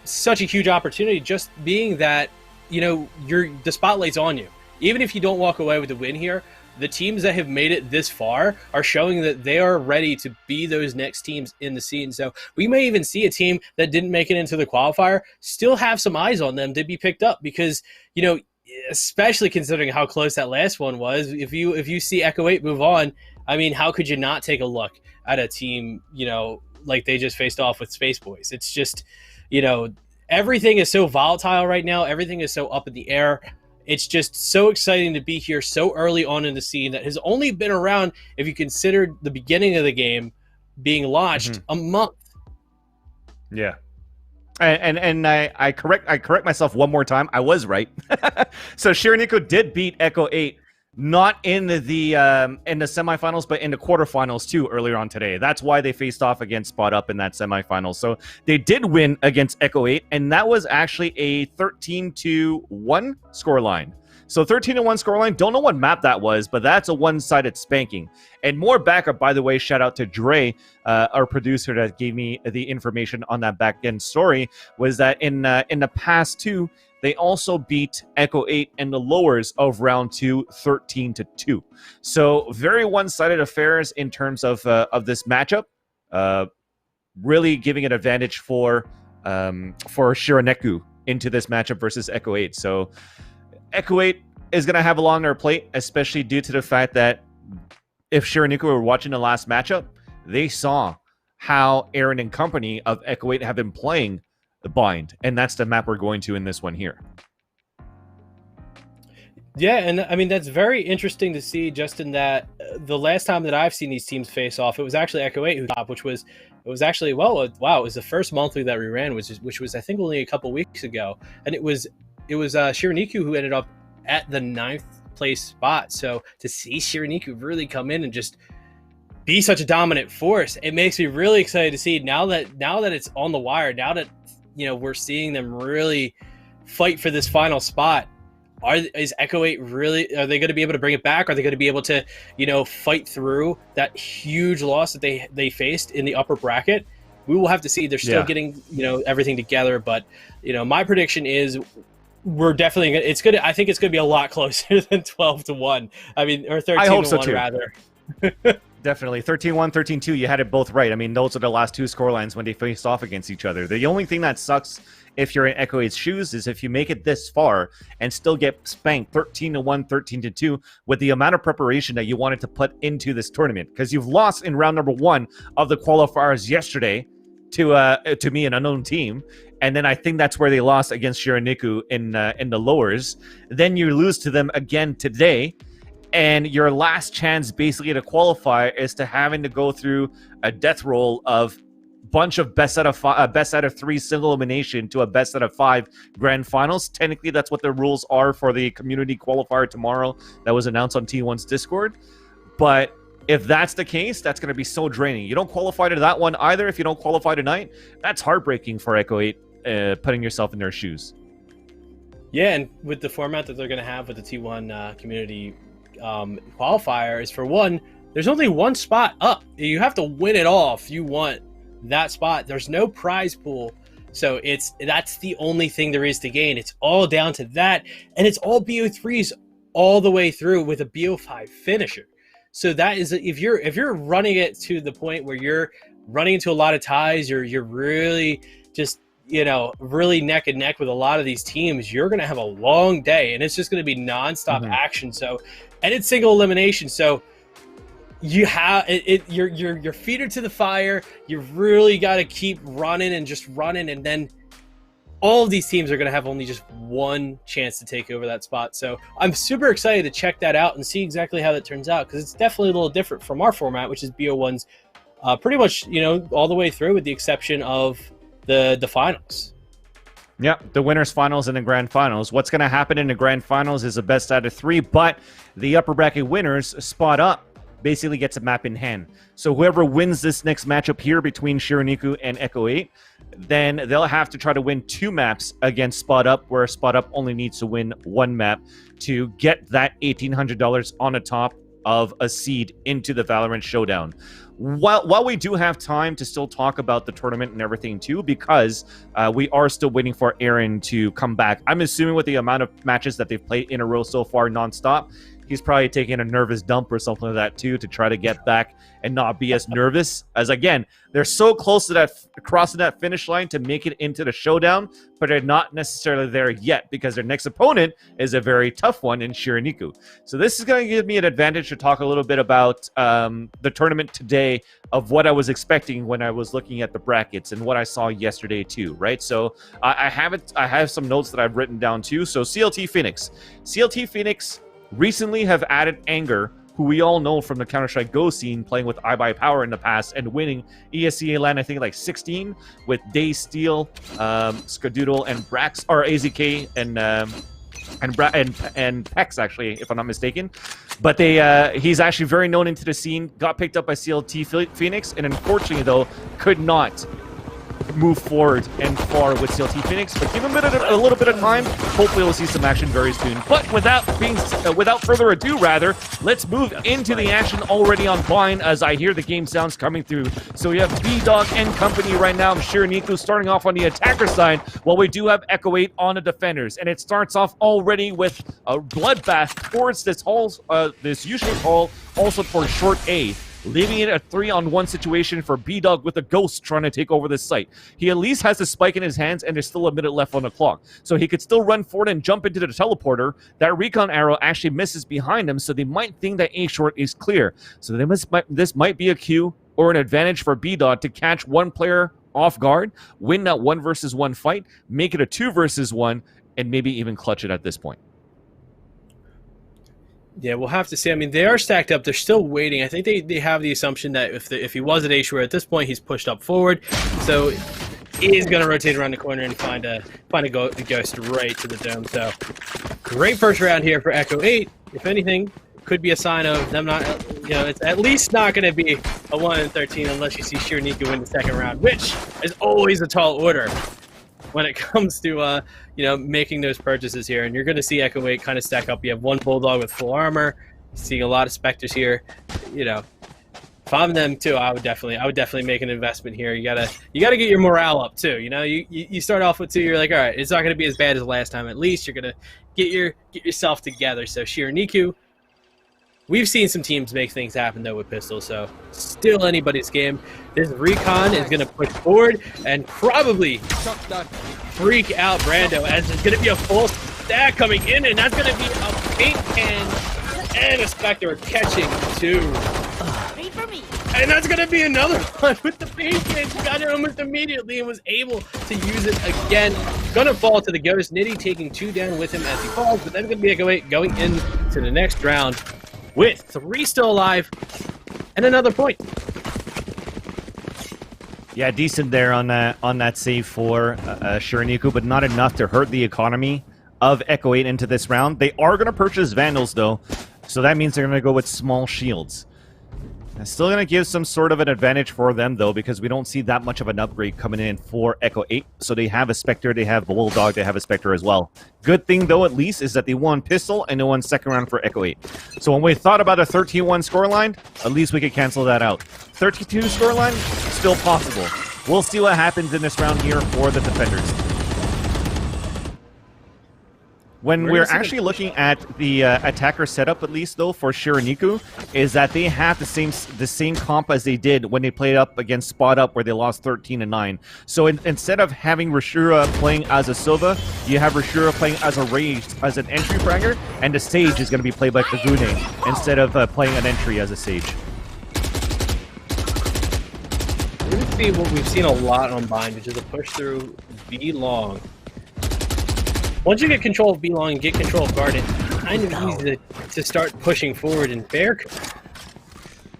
such a huge opportunity, just being that, you know, the spotlight's on you. Even if you don't walk away with the win here, the teams that have made it this far are showing that they are ready to be those next teams in the scene. So we may even see a team that didn't make it into the qualifier still have some eyes on them to be picked up, because, you know, especially considering how close that last one was, if you see Echo 8 move on, I mean, how could you not take a look at a team, you know, like they just faced off with Space Boys? It's just, you know, everything is so volatile right now. Everything is so up in the air. It's just so exciting to be here so early on in the scene that has only been around, if you consider the beginning of the game being launched, a month. Yeah. And I correct myself one more time. I was right. So Shiraniku did beat Echo 8, not in the semifinals, but in the quarterfinals too earlier on today. That's why they faced off against Spot Up in that semifinal. So they did win against Echo 8, and that was actually a 13-1 scoreline. So 13-1 scoreline. Don't know what map that was, but that's a one-sided spanking. And more backup, by the way, shout out to Dre, our producer that gave me the information on that back-end story, was that in the past two, they also beat Echo 8 in the lowers of round 2, 13-2. So very one-sided affairs in terms of this matchup. Really giving an advantage for Shiraniku into this matchup versus Echo 8. So Echo 8 is going to have a lot on their plate, especially due to the fact that if Shiraniku were watching the last matchup, they saw how Aaron and company of Echo 8 have been playing the Bind, and that's the map we're going to in this one here. Yeah, and I mean, that's very interesting to see, just in that the last time that I've seen these teams face off, it was actually Echo 8 who topped, it was actually, wow, it was the first monthly that we ran, which was I think only a couple weeks ago, and it was Shiraniku who ended up at the 9th place spot. So to see Shiraniku really come in and just be such a dominant force, it makes me really excited to see now that it's on the wire, now that, you know, we're seeing them really fight for this final spot. Is Echo 8 really, are they going to be able to bring it back? Are they going to be able to, you know, fight through that huge loss that they faced in the upper bracket? We will have to see. They're still getting, you know, everything together, but, you know, my prediction is we're definitely going to, it's going to, I think it's going to be a lot closer than 12-1. I mean, or 13-1 rather. Definitely. 13-1, 13-2, you had it both right. I mean, those are the last two scorelines when they faced off against each other. The only thing that sucks if you're in Echo 8's shoes is if you make it this far and still get spanked 13-1, 13-2 with the amount of preparation that you wanted to put into this tournament. Because you've lost in round number 1 of the qualifiers yesterday to me, an unknown team. And then I think that's where they lost against Shironiku in the lowers. Then you lose to them again today. And your last chance basically to qualify is to having to go through a death roll of bunch of best out of 3 single elimination to a best out of 5 grand finals. Technically, that's what the rules are for the community qualifier tomorrow that was announced on T1's Discord. But if that's the case, that's going to be so draining. You don't qualify to that one either. If you don't qualify tonight, that's heartbreaking for Echo 8, putting yourself in their shoes. Yeah, and with the format that they're going to have with the T1 community qualifier is, for one, there's only one spot up. You have to win it all if you want that spot. There's no prize pool, so that's the only thing there is to gain. It's all down to that, and it's all BO3s all the way through with a BO5 finisher. So that is, if you're running it to the point where you're running into a lot of ties, you're really just really neck and neck with a lot of these teams, you're going to have a long day, and it's just going to be nonstop action. So, and it's single elimination. So you have your feet are to the fire. You really got to keep running and just running. And then all of these teams are going to have only just one chance to take over that spot. So I'm super excited to check that out and see exactly how that turns out, because it's definitely a little different from our format, which is BO1's pretty much, all the way through, with the exception of the finals. Yeah, the winners finals and the grand finals. What's going to happen in the grand finals is a best out of 3, but the upper bracket winners spot up basically gets a map in hand. So whoever wins this next matchup here between Shironiku and Echo 8, then they'll have to try to win 2 maps against Spot Up, where Spot Up only needs to win 1 map to get that $1,800 on the top of a seed into the Valorant Showdown. While we do have time to still talk about the tournament and everything too, because we are still waiting for Aaron to come back. I'm assuming with the amount of matches that they've played in a row so far nonstop, he's probably taking a nervous dump or something like that too, to try to get back and not be as nervous. As again, they're so close to that, crossing that finish line to make it into the showdown, but they're not necessarily there yet, because their next opponent is a very tough one in Shironiku. So this is going to give me an advantage to talk a little bit about the tournament today, of what I was expecting when I was looking at the brackets and what I saw yesterday too, right? So I have some notes that I've written down too. So CLT Phoenix recently have added Anger, who we all know from the Counter-Strike Go scene, playing with iBuyPower in the past and winning ESEA LAN, I think like 16, with Day Steel, Skadoodle, and Brax, or AZK, and Pex, actually, if I'm not mistaken. But he's actually very known into the scene, got picked up by CLT Phoenix, and unfortunately, though, could not move forward and far with CLT Phoenix. But give him a little bit of time. Hopefully, we'll see some action very soon. But without further ado, let's move into the action already on Vine, as I hear the game sounds coming through. So we have B-Dog and company right now. Shironiku starting off on the attacker side, while we do have Echo 8 on the defenders. And it starts off already with a bloodbath towards this U-shaped hall, also towards short A, leaving it a 3-on-1 situation for B-Dog with a ghost trying to take over this site. He at least has the spike in his hands, and there's still a minute left on the clock. So he could still run forward and jump into the teleporter. That recon arrow actually misses behind him, so they might think that A-short is clear. So this might be a cue or an advantage for B-Dog to catch one player off guard, win that 1 versus 1 fight, make it a 2 versus 1, and maybe even clutch it at this point. Yeah, we'll have to see. I mean, they are stacked up. They're still waiting. I think they have the assumption that if he was at A-Shore at this point, he's pushed up forward. So he is going to rotate around the corner and find a ghost right to the dome. So great first round here for Echo 8. If anything, could be a sign of them not, it's at least not going to be a 1 in 13 unless you see Shironiku win the second round, which is always a tall order when it comes to making those purchases here. And you're going to see Echo 8 kind of stack up. You have 1 Bulldog with full armor, seeing a lot of Spectres here. If I'm them too, I would definitely make an investment here. You gotta get your morale up too. You start off with 2, you're like, all right, it's not going to be as bad as last time. At least you're going to get yourself together. So Shironiku We've seen some teams make things happen, though, with pistols, so still anybody's game. This Recon is going to push forward and probably freak out Brando, as there's going to be a full stack coming in, and that's going to be a paint can and a Spectre catching two. Wait for me. And that's going to be another one with the paint can. He got it almost immediately and was able to use it again. Going to fall to the Ghost. Nitty taking two down with him as he falls, but then going to be a going into the next round with 3 still alive and another point. Yeah, decent there on that save for Shiraniku, but not enough to hurt the economy of Echo 8 into this round. They are going to purchase Vandals, though, so that means they're going to go with small shields. It's still going to give some sort of an advantage for them, though, because we don't see that much of an upgrade coming in for Echo 8. So they have a Spectre, they have a Bulldog, they have a Spectre as well. Good thing, though, at least, is that they won Pistol and they won second round for Echo 8. So when we thought about a 13-1 scoreline, at least we could cancel that out. 32 scoreline, still possible. We'll see what happens in this round here for the defenders. When we're actually looking at the attacker setup, at least though, for Shiraniku, is that they have the same comp as they did when they played up against Spot Up, where they lost 13-9. So instead of having Rashura playing as a Sova, you have Rashura playing as a Rage, as an entry fragger, and the Sage is going to be played by Kagune instead of playing an entry as a Sage. We're going to see what we've seen a lot on Bind, which is a push through B long. Once you get control of B-Long and get control of Garden, it's kind of easy to start pushing forward, and Bear,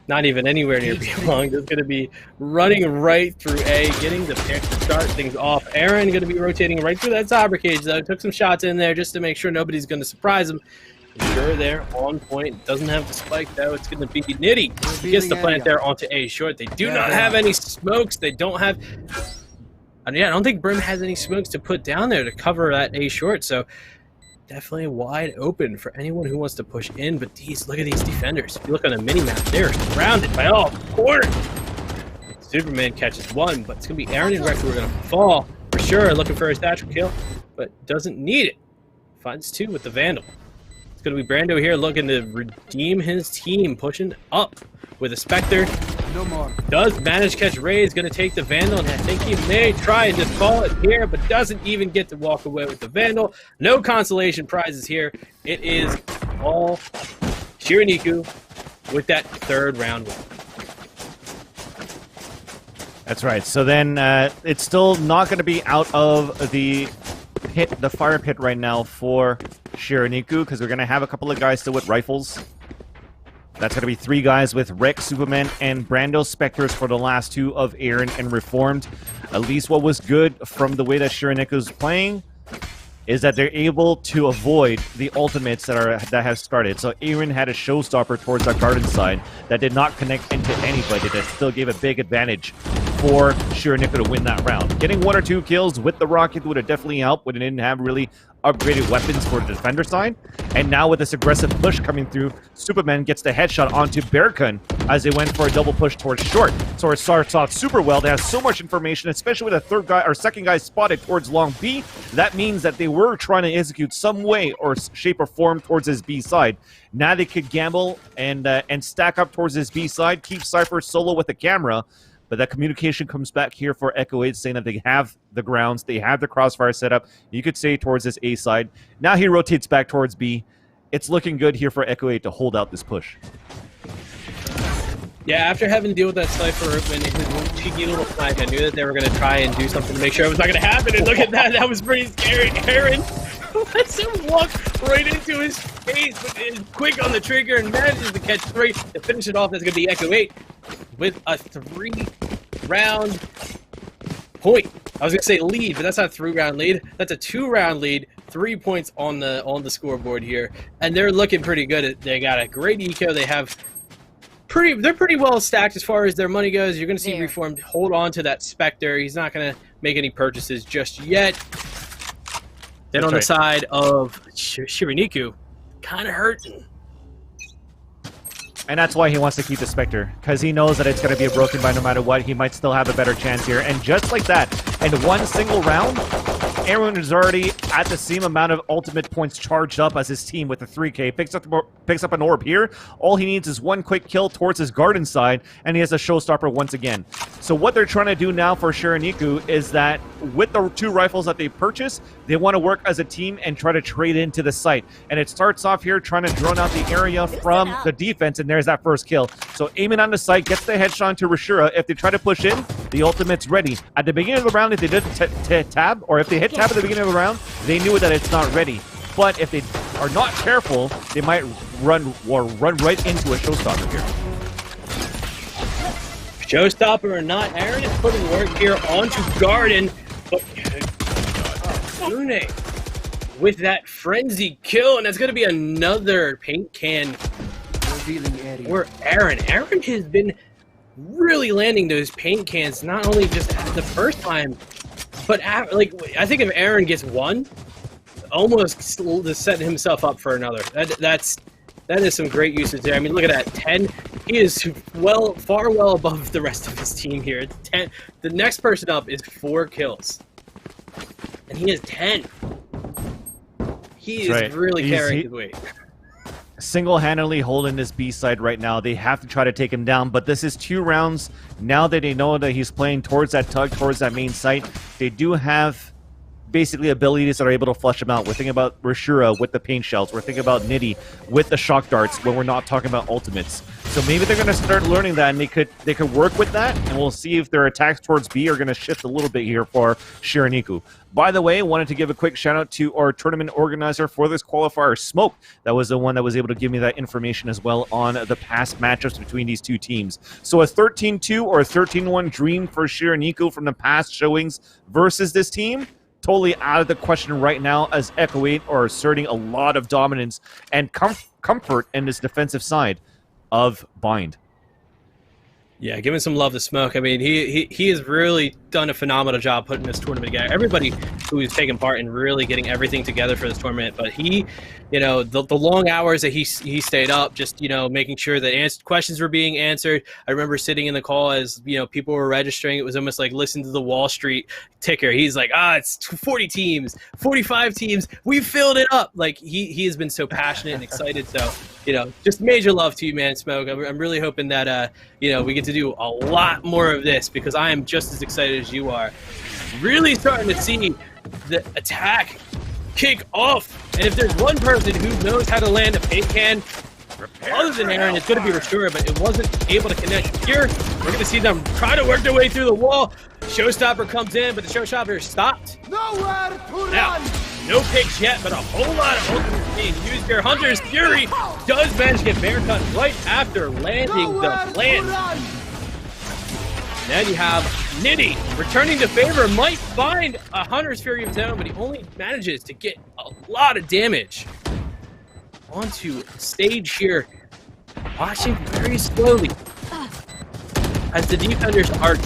not even anywhere near B-Long, just going to be running right through A, getting the pick to start things off. Aaron going to be rotating right through that Cyber Cage, though. Took some shots in there just to make sure nobody's going to surprise him. Sure, there, on point. Doesn't have the spike, though. It's going to be Nitty. He gets the plant there onto A short. They do not have any smokes. They don't have... Yeah, I don't think Brim has any smokes to put down there to cover that A short, so definitely wide open for anyone who wants to push in. But look at these defenders. If you look on the mini-map, they're surrounded by all corners. Superman catches one, but it's going to be Aaron and Rex who are going to fall for sure, looking for a statue kill, but doesn't need it. Finds two with the Vandal. It's going to be Brando here looking to redeem his team, pushing up with a Spectre. No more. Does manage to catch Ray, is going to take the Vandal, and I think he may try and just call it here, but doesn't even get to walk away with the Vandal. No consolation prizes here. It is all Shiraniku with that third round win. That's right. So then it's still not going to be out of the pit, the fire pit right now for Shiraniku, because we're going to have a couple of guys still with rifles. That's going to be 3 guys with Rex, Superman, and Brando Spectres for the last 2 of Aaron and Reformed. At least what was good from the way that Shiraniku's playing is that they're able to avoid the ultimates that have started. So Aaron had a showstopper towards our garden side that did not connect into anybody, that still gave a big advantage for Shiraniku to win that round. Getting 1 or 2 kills with the rocket would have definitely helped when it didn't have really upgraded weapons for the defender side. And now with this aggressive push coming through, Superman gets the headshot onto Bearcun as they went for a double push towards short. So it starts off super well. They have so much information, especially with a third guy or second guy spotted towards long B. That means that they were trying to execute some way or shape or form towards his B side. Now they could gamble and stack up towards his B side, keep Cypher solo with the camera. But that communication comes back here for Echo 8, saying that they have the grounds, they have the crossfire set up. You could say towards this A side. Now he rotates back towards B. It's looking good here for Echo 8 to hold out this push. Yeah, after having to deal with that Cypher and his cheeky little flag, I knew that they were going to try and do something to make sure it was not going to happen. And look at that, that was pretty scary. Aaron lets him walk right into his face, but is quick on the trigger and manages to catch 3 to finish it off. That's going to be Echo 8 with a 3-round point. I was going to say lead, but that's not a 3-round lead. That's a 2-round lead. 3 points on the scoreboard here, and they're looking pretty good. They got a great eco. They have they're pretty well stacked as far as their money goes. You're going to see Reformed hold on to that Spectre. He's not going to make any purchases just yet. Then on the side of Shiraniku, kind of hurting. And that's why he wants to keep the Spectre, because he knows that it's going to be broken by no matter what. He might still have a better chance here. And just like that, in one single round, Aaron is already at the same amount of ultimate points charged up as his team with the 3K. Picks up an orb here. All he needs is one quick kill towards his garden side, and he has a showstopper once again. So what they're trying to do now for Shiraniku is that with the 2 rifles that they purchased, they want to work as a team and try to trade into the site. And it starts off here trying to drone out the area from the defense, and there's that first kill. So aiming on the site, gets the headshot to Rashura. If they try to push in, the ultimate's ready. At the beginning of the round, if they didn't tab, or if they hit tab at the beginning of the round, they knew that it's not ready. But if they are not careful, they might run right into a showstopper here. Showstopper or not, Aaron is putting work here onto Garden, but Lune with that frenzy kill, and that's going to be another paint can for Aaron. Aaron has been really landing those paint cans, not only just the first time, but like I think if Aaron gets one, almost set himself up for another. That is some great usage there. I mean, look at that, 10. He is far well above the rest of his team here. 10. The next person up is 4 kills, and he has 10. He is really carrying his weight. Single-handedly holding this B side right now. They have to try to take him down, but this is 2 rounds. Now that they know that he's playing towards that tug, towards that main site, they do have basically abilities that are able to flush him out. We're thinking about Rashura with the paint shells. We're thinking about Nitty with the shock darts when we're not talking about ultimates. So maybe they're going to start learning that, and they could work with that, and we'll see if their attacks towards B are going to shift a little bit here for Shiraniku. By the way, I wanted to give a quick shout out to our tournament organizer for this qualifier, Smoke. That was the one that was able to give me that information as well on the past matchups between these 2 teams. So a 13-2 or a 13-1 dream for Shiraniku from the past showings versus this team, totally out of the question right now, as Echo 8 are asserting a lot of dominance and comfort in this defensive side of Bind. Yeah, giving some love to Smoke. I mean, he has really done a phenomenal job putting this tournament together. Everybody who has taken part in really getting everything together for this tournament. But he, you know, the long hours that he stayed up, just, you know, making sure that questions were being answered. I remember sitting in the call as, you know, people were registering. It was almost like listen to the Wall Street ticker. He's like, it's 40 teams, 45 teams. We filled it up. Like, he has been so passionate and excited. So, you know, just major love to you, man, Smoke. I'm really hoping that, you know, we get to do a lot more of this, because I am just as excited as you are. Really starting to see the attack kick off. And if there's one person who knows how to land a paint can, other than Aaron, it's going to be Rashura, but it wasn't able to connect here. We're going to see them try to work their way through the wall. Showstopper comes in, but the Showstopper is stopped. Nowhere to now, run. no picks yet, but a whole lot of ultimates being used here. Hunter's Fury does manage to get bear cut right after landing the plant. Then you have Nitty returning to favor, might find a Hunter's Fury of his own, but he only manages to get a lot of damage. Onto stage here, watching very slowly as the defenders are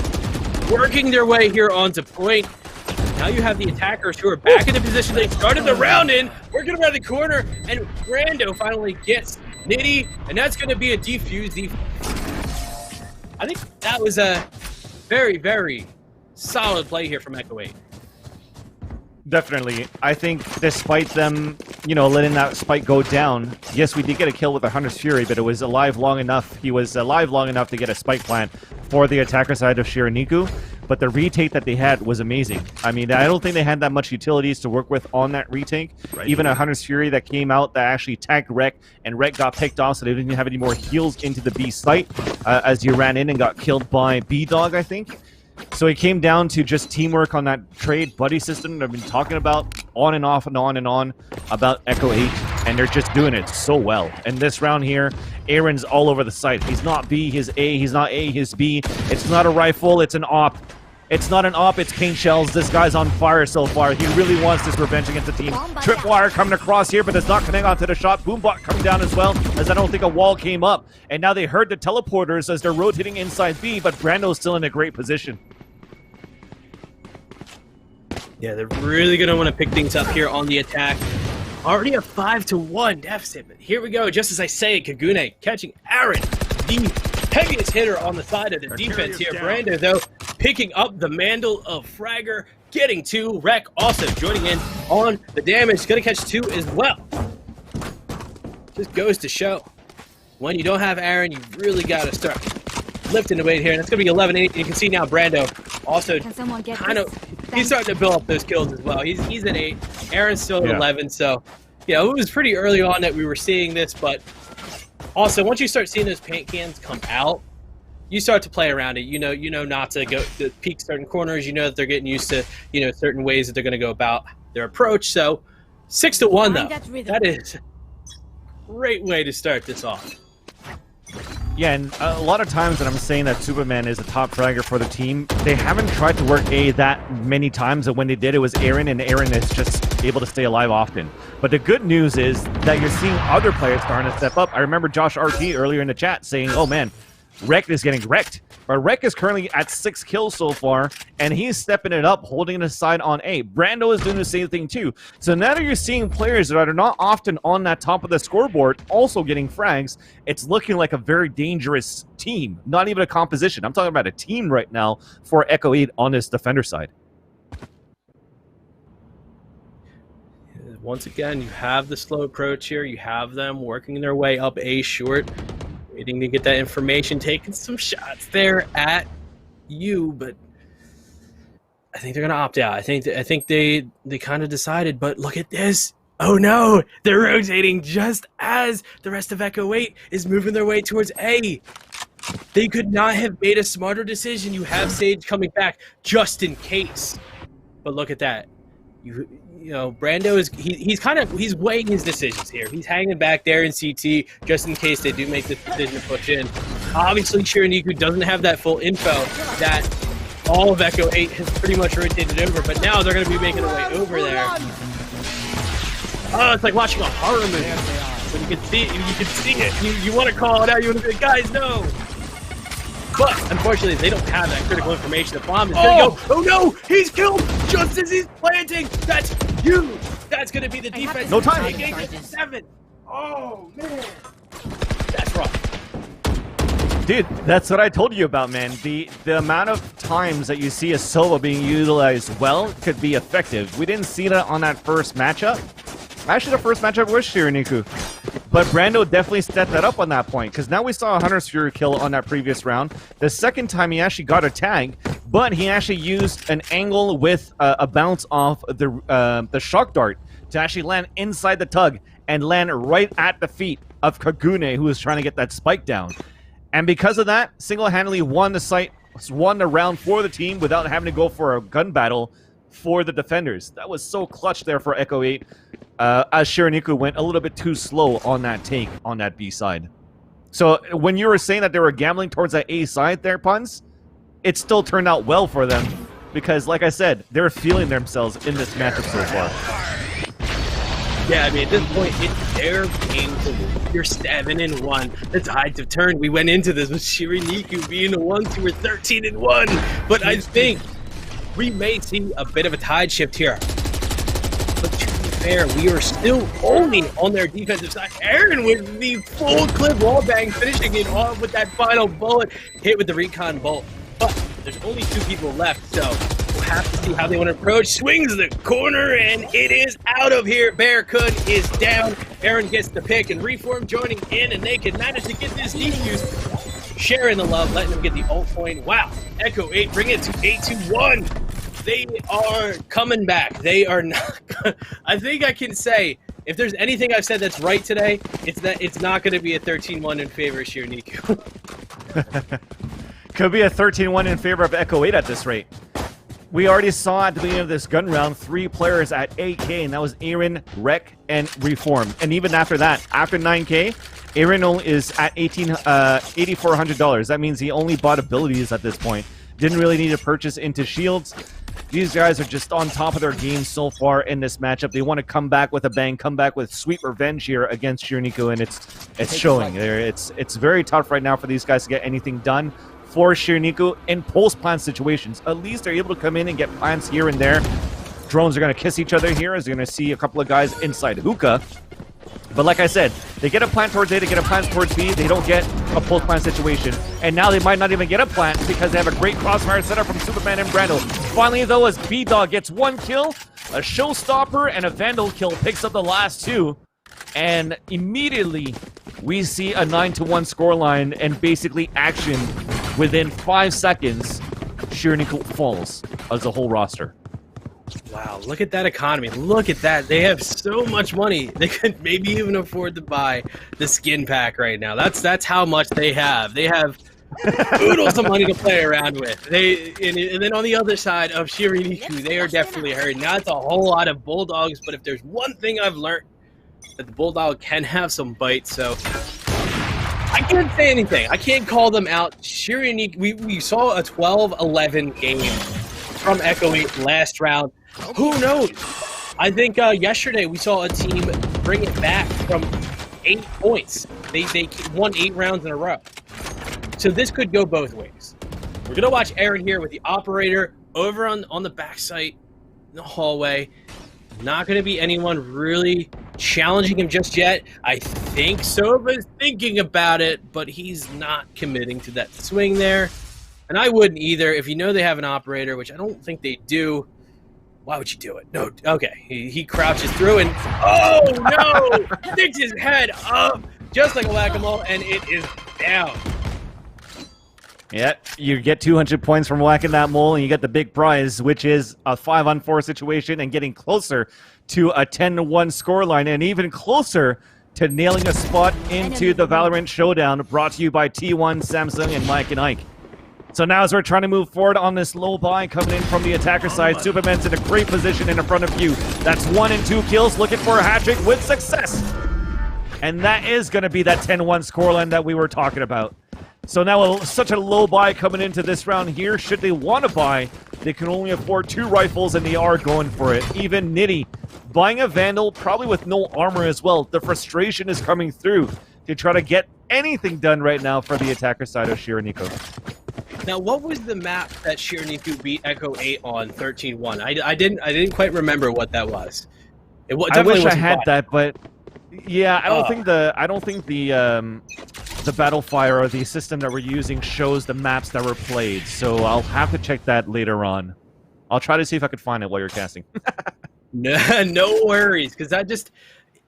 working their way here onto point. Now you have the attackers who are back in the position they started the round in, working around the corner, and Brando finally gets Nitty, and that's going to be a defuse. I think that was a very, very solid play here from Echo 8. Definitely. I think despite them, you know, letting that spike go down, yes, we did get a kill with the Hunter's Fury, but it was alive long enough. He was alive long enough to get a spike plant for the attacker side of Shiraniku, but the retake that they had was amazing. I mean, I don't think they had that much utilities to work with on that retake. Right. Even a Hunter's Fury that came out that actually tagged Rek, and Rek got picked off, so they didn't have any more heals into the B site as you ran in and got killed by B-Dog, I think. So it came down to just teamwork on that trade buddy system that I've been talking about on and off and on and on about Echo 8, and they're just doing it so well. And this round here, Aaron's all over the site. He's not B, he's A. He's not A, he's B. It's not a rifle, it's an op. It's not an op, it's cane shells. This guy's on fire so far. He really wants this revenge against the team. Tripwire coming across here, but it's not connecting onto the shot. Boombot coming down as well, as I don't think a wall came up. And now they heard the teleporters as they're rotating inside B, but Brando's still in a great position. Yeah, they're really going to want to pick things up here on the attack. Already a 5-1 deficit, but here we go. Just as I say it, Kagune catching Aaron, the heaviest hitter on the side of the defense here. Brando, though, picking up the mantle of Fragger, getting 2. Wreck also joining in on the damage. Going to catch 2 as well. Just goes to show, when you don't have Aaron, you really got to start lifting the weight here. And it's going to be 11-8. You can see now Brando also kind of, he's starting to build up those kills as well. He's at 8. Aaron's still at 11. So, you know, it was pretty early on that we were seeing this. But also, once you start seeing those paint cans come out, you start to play around it. You know not to go to peek certain corners. You know that they're getting used to, certain ways that they're going to go about their approach. So 6-1 though. That is a great way to start this off. Yeah, and a lot of times when I'm saying that Superman is a top fragger for the team, they haven't tried to work A that many times, and when they did, it was Aaron, and Aaron is just able to stay alive often. But the good news is that you're seeing other players starting to step up. I remember Josh RT earlier in the chat saying, oh man, Wreck is getting wrecked. But Wreck is currently at 6 kills so far, and he's stepping it up, holding it aside on A. Brando is doing the same thing too. So now that you're seeing players that are not often on that top of the scoreboard also getting frags, it's looking like a very dangerous team. Not even a composition. I'm talking about a team right now for Echo 8 on this defender side. Once again, you have the slow approach here. You have them working their way up A short. Waiting to get that information, taking some shots there at you, but I think they're gonna opt out. I think they kind of decided, but look at this. Oh no, they're rotating just as the rest of Echo 8 is moving their way towards A. They could not have made a smarter decision. You have Sage coming back just in case. But look at that. You know, Brando is he's weighing his decisions here. He's hanging back there in CT just in case they do make this decision to push in. Obviously, Shiraniku doesn't have that full info that all of Echo 8 has pretty much rotated over, but now they're going to be making their way over there. Oh, it's like watching a horror movie. When you can see it, you can see it. You want to call it out. You want to say, guys, no. But unfortunately, they don't have that critical information. The bomb is going to go. Oh no, he's killed just as he's planting. That's huge. That's going to be the defense. No time. 7. Oh man, that's rough. Dude, that's what I told you about, man. The amount of times that you see a solo being utilized well could be effective. We didn't see that on that first matchup. Actually, the first matchup was Shiraniku. But Brando definitely stepped that up on that point, because now we saw a Hunter's Fury kill on that previous round. The second time he actually got a tag, but he actually used an angle with a bounce off the shock dart to actually land inside the tug and land right at the feet of Kagune, who was trying to get that spike down. And because of that, single-handedly won the round for the team without having to go for a gun battle for the defenders. That was so clutch there for Echo 8. As Shiraniku went a little bit too slow on that take on that B side. So when you were saying that they were gambling towards that A side there, Puns, it still turned out well for them because, like I said, they're feeling themselves in this matchup so far. Yeah, I mean, at this point, it's their game to lose. You're 7-1. The tides have turned. We went into this with Shiraniku being the ones who were 13-1. But I think we may see a bit of a tide shift here. But to be fair, we are still only on their defensive side. Aaron with the full clip wall bang, finishing it off with that final bullet, hit with the recon bolt. But there's only 2 people left, so we'll have to see how they want to approach. Swings the corner, and it is out of here. Bear Kun is down. Aaron gets the pick, and Reform joining in, and they can manage to get this defuse. Sharing the love, letting them get the ult point. Wow, Echo 8 bring it to 8-1. They are coming back. They are not. I think I can say, if there's anything I've said that's right today, it's that it's not going to be a 13-1 in favor of Shiraniku. Could be a 13-1 in favor of Echo 8 at this rate. We already saw at the beginning of this gun round 3 players at 8K, and that was Aaron, Rec, and Reform. And even after that, after 9K, Aaron is at $8,400. That means he only bought abilities at this point. Didn't really need to purchase into shields. These guys are just on top of their game so far in this matchup. They want to come back with a bang, come back with sweet revenge here against Shiraniku, and it's showing. It's very tough right now for these guys to get anything done for Shiraniku in post-plant situations. At least they're able to come in and get plants here and there. Drones are going to kiss each other here as you're going to see a couple of guys inside hookah. But like I said, they get a plant towards A, they get a plant towards B, they don't get a post-plant situation. And now they might not even get a plant because they have a great crossfire setup from Superman and Brando. Finally, though, as B-Dog gets 1 kill, a Showstopper and a Vandal kill picks up the last 2. And immediately, we see a 9-1 scoreline and basically action within 5 seconds. Shironiku falls as a whole roster. Wow, look at that economy. Look at that. They have so much money. They could maybe even afford to buy the skin pack right now. That's how much they have. They have oodles of money to play around with. And then on the other side of Shironiku, they are definitely hurting. Now it's a whole lot of Bulldogs, but if there's one thing I've learned, that the Bulldog can have some bite, so I can't say anything. I can't call them out. Shironiku, we saw a 12-11 game from Echo 8 last round. Who knows? I think yesterday we saw a team bring it back from 8 points. They won 8 rounds in a row. So this could go both ways. We're going to watch Aaron here with the operator over on the back site in the hallway. Not going to be anyone really challenging him just yet. I think Sova's thinking about it, but he's not committing to that swing there. And I wouldn't either. If you know they have an operator, which I don't think they do, why would you do it? No, okay. He crouches through and, oh no! Sticks his head up, just like a whack-a-mole, and it is down. Yeah, you get 200 points from whacking that mole, and you get the big prize, which is a 5-on-4 situation and getting closer to a 10-1 scoreline, and even closer to nailing a spot into the Valorant Showdown, brought to you by T1, Samsung, and Mike and Ike. So now as we're trying to move forward on this low buy coming in from the attacker side, Superman's in a great position in front of you. That's 1 and 2 kills, looking for a hat trick with success. And that is going to be that 10-1 scoreline that we were talking about. So now such a low buy coming into this round here. Should they want to buy, they can only afford 2 rifles and they are going for it. Even Nitty buying a Vandal, probably with no armor as well. The frustration is coming through to try to get anything done right now for the attacker side of Shironiku. Now, what was the map that Shironiku beat Echo 8 on 13-1? I didn't quite remember what that was. I wish I had that, but yeah, I don't think the Battlefire or the system that we're using shows the maps that were played. So I'll have to check that later on. I'll try to see if I could find it while you're casting. No worries, because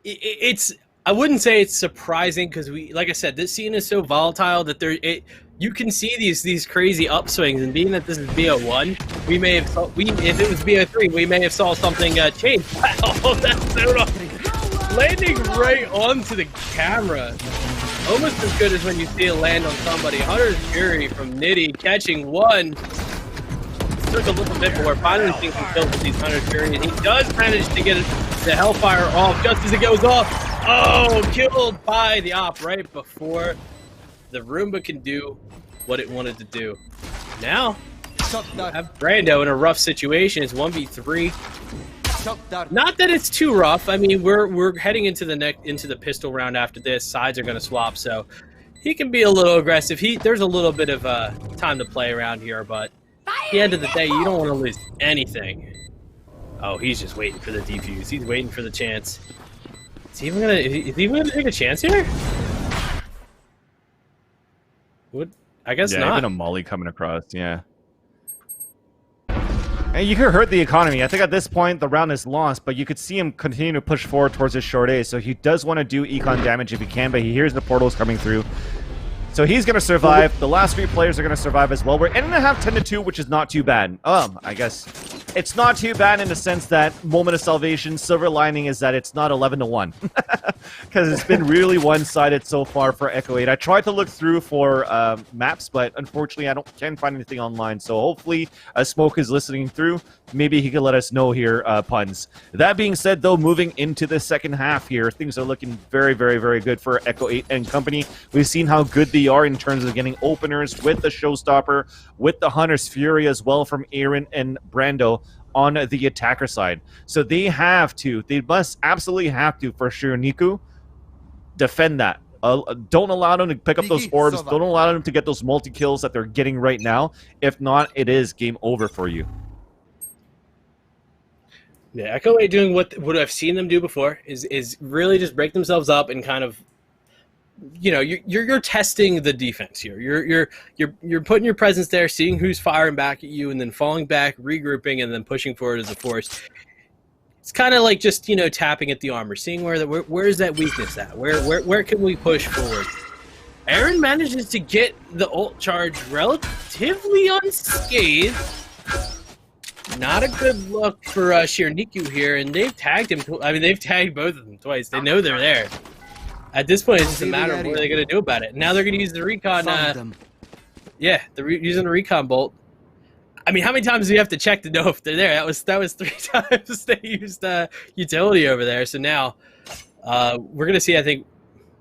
it's I wouldn't say it's surprising because like I said, this scene is so volatile that you can see these crazy upswings, and being that this is BO1, if it was BO3, we may have saw something change. Wow, that's so wrong. Landing right onto the camera. Almost as good as when you see it land on somebody. Hunter's Fury from Nitty catching 1. Took a little bit more. Finally seeing some kills with these Hunter's Fury, and he does manage to get the Hellfire off just as it goes off. Oh, killed by the op right before the Roomba can do what it wanted to do. Now, have Brando in a rough situation. It's 1v3. Not that it's too rough. I mean, we're heading into the pistol round after this. Sides are going to swap, so he can be a little aggressive. There's a little bit of time to play around here, but at the end of the day, you don't want to lose anything. Oh, he's just waiting for the defuse. He's waiting for the chance. Is he even gonna take a chance here? I guess not. Even a molly coming across, yeah. And you could hurt the economy. I think at this point, the round is lost, but you could see him continue to push forward towards his short A, so he does want to do econ damage if he can, but he hears the portals coming through. So he's going to survive. The last 3 players are going to survive as well. We're ending to have 10-2, which is not too bad. I guess it's not too bad in the sense that moment of salvation, silver lining is that it's not 11-1. Because it's been really one-sided so far for Echo 8. I tried to look through for maps, but unfortunately I can't find anything online. So hopefully Smoke is listening through. Maybe he can let us know here, puns. That being said, though, moving into the second half here, things are looking very, very, very good for Echo 8 and company. We've seen how good they are in terms of getting openers with the Showstopper, with the Hunter's Fury as well from Aaron and Brando on the attacker side. So they must absolutely have to, for Shironiku, defend that. Don't allow them to pick up those orbs. Don't allow them to get those multi-kills that they're getting right now. If not, it is game over for you. Yeah, Echo 8 doing what I've seen them do before is really just break themselves up and kind of, you know, you're testing the defense here. You're putting your presence there, seeing who's firing back at you, and then falling back, regrouping, and then pushing forward as a force. It's kind of like just, you know, tapping at the armor, seeing where's that weakness at, where can we push forward. Aaron manages to get the ult charge relatively unscathed. Not a good look for Shirniku here, and they've tagged him. I mean, they've tagged both of them twice. They know they're there. At this point, it's just a matter of what they're going to do about it. Now they're going to use the recon. Yeah, they're using the recon bolt. I mean, how many times do you have to check to know if they're there? That was 3 times they used utility over there. So now we're going to see, I think,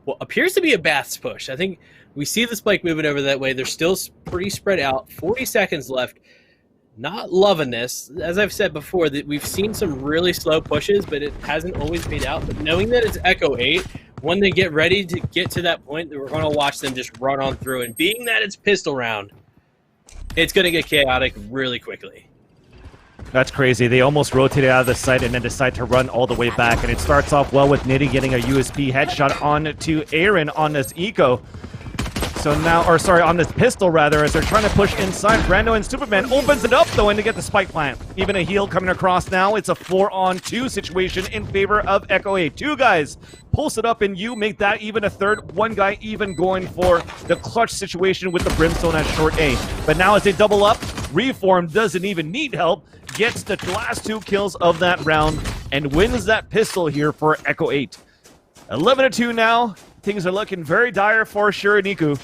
what appears to be a Baths push. I think we see the spike moving over that way. They're still pretty spread out. 40 seconds left. Not loving this. As I've said before, that we've seen some really slow pushes, but it hasn't always paid out. But knowing that it's Echo 8, when they get ready to get to that point, we're going to watch them just run on through. And being that it's pistol round, it's going to get chaotic really quickly. That's crazy. They almost rotated out of the site and then decide to run all the way back. And it starts off well with Nitty getting a USP headshot on to Aaron on this eco. So now, or sorry, on this pistol rather, as they're trying to push inside. Brando and Superman opens it up though, and to get the spike plant. Even a heal coming across now. It's a 4-on-2 situation in favor of Echo 8. 2 guys pulse it up, and you make that even a third. 1 guy even going for the clutch situation with the Brimstone at short A. But now as they double up, Reform doesn't even need help. Gets the last 2 kills of that round and wins that pistol here for Echo 8. 11-2 now. Things are looking very dire for Shironiku.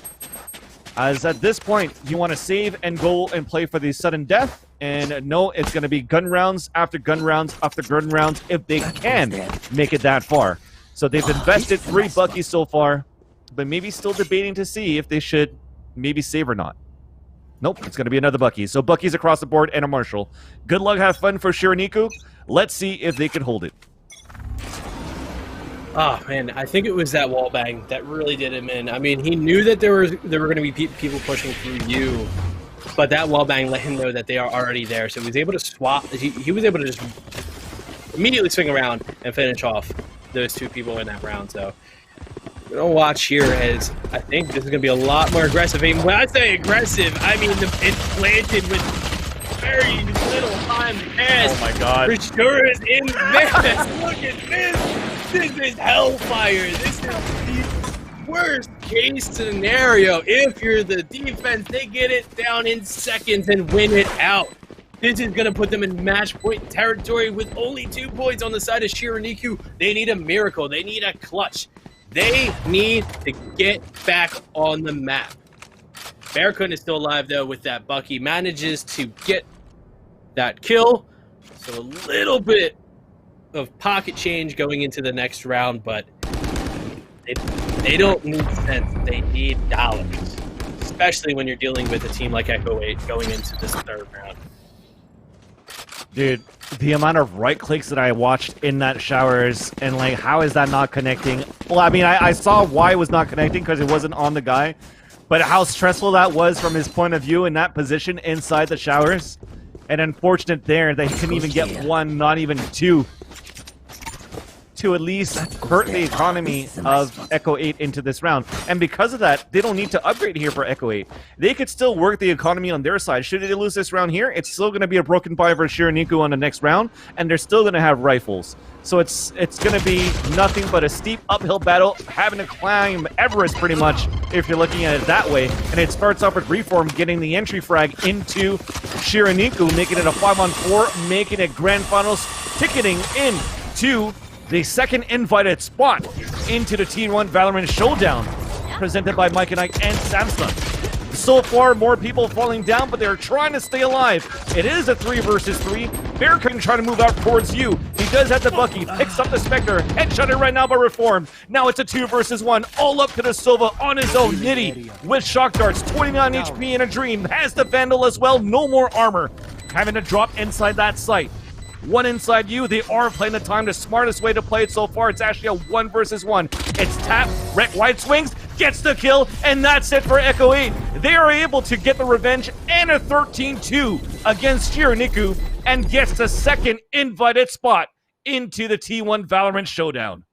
As at this point, you want to save and go and play for the sudden death. And no, it's going to be gun rounds after gun rounds after gun rounds if they can make it that far. So they've invested 3 Buckies so far, but maybe still debating to see if they should maybe save or not. Nope, it's going to be another Bucky. So Buckies across the board and a Marshall. Good luck, have fun for Shironiku. Let's see if they can hold it. Oh man, I think it was that wall bang that really did him in. I mean, he knew that there were going to be people pushing through you, but that wall bang let him know that they are already there. So he was able to swap. He was able to just immediately swing around and finish off those 2 people in that round. So we're gonna watch here as I think this is gonna be a lot more aggressive. And when I say aggressive, I mean it's planted with very little time to pass. Oh my god. For sure is in this. Look at this. This is hellfire. This is the worst case scenario. If you're the defense, they get it down in seconds and win it out. This is going to put them in match point territory with only 2 points on the side of Shironiku. They need a miracle. They need a clutch. They need to get back on the map. Barracuda is still alive, though, with that Bucky. Manages to get that kill. So a little bit of pocket change going into the next round, but they don't need cents. They need dollars, especially when you're dealing with a team like Echo 8 going into this 3rd round. Dude, the amount of right clicks that I watched in that showers, and like, how is that not connecting? Well, I mean, I saw why it was not connecting because it wasn't on the guy, but how stressful that was from his point of view in that position inside the showers. And unfortunate there that he couldn't even get 1, not even 2, to at least hurt the economy of Echo 8 into this round. And because of that, they don't need to upgrade here for Echo 8. They could still work the economy on their side. Should they lose this round here, it's still going to be a broken pie for Shironiku on the next round, and they're still going to have rifles. So it's going to be nothing but a steep uphill battle, having to climb Everest pretty much, if you're looking at it that way. And it starts off with Reform getting the entry frag into Shironiku, making it a 5-on-4, making it grand finals, ticketing in to the second invited spot into the T1 Valorant Showdown, presented by Mike and Ike and Samsung. So far, more people falling down, but they're trying to stay alive. It is a 3 versus 3. Barracuda trying to move out towards you. He does have the Bucky, picks up the Spectre, headshot it right now by Reform. Now it's a 2 versus 1, all up to the Silva on his own. Nitty with shock darts, 29 HP in a dream, has the Vandal as well, no more armor. Having to drop inside that site. 1 inside you. They are playing the time the smartest way to play it so far. It's actually a 1 versus 1. It's tap, Wreck White swings, gets the kill, and that's it for Echo 8. They are able to get the revenge and a 13-2 against Shironiku and gets the second invited spot into the T1 Valorant Showdown.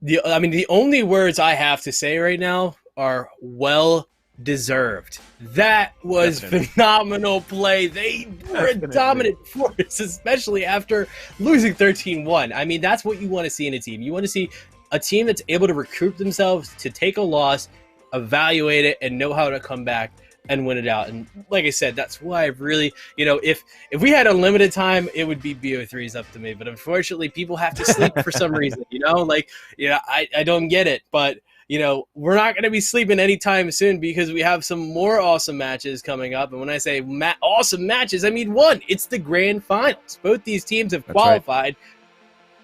The only words I have to say right now are well deserved. That was phenomenal play. They were a dominant force, especially after losing 13-1. I mean, that's what you want to see in a team. You want to see a team that's able to recruit themselves to take a loss, evaluate it, and know how to come back and win it out. And like I said, that's why I really, if we had unlimited time, it would be BO3s up to me. But unfortunately, people have to sleep for some reason, I don't get it. But, we're not going to be sleeping anytime soon because we have some more awesome matches coming up. And when I say awesome matches, I mean one. It's the grand finals. Both these teams have qualified. Right.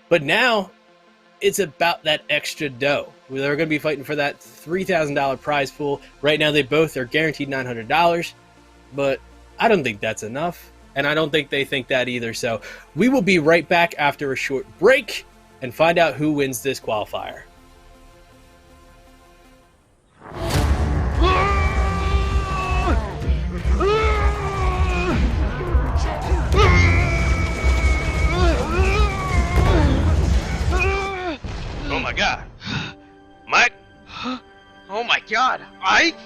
But now it's about that extra dough. They're going to be fighting for that $3,000 prize pool. Right now, they both are guaranteed $900, but I don't think that's enough, and I don't think they think that either. So we will be right back after a short break and find out who wins this qualifier. Oh my god. Mike? Oh my god, Ike?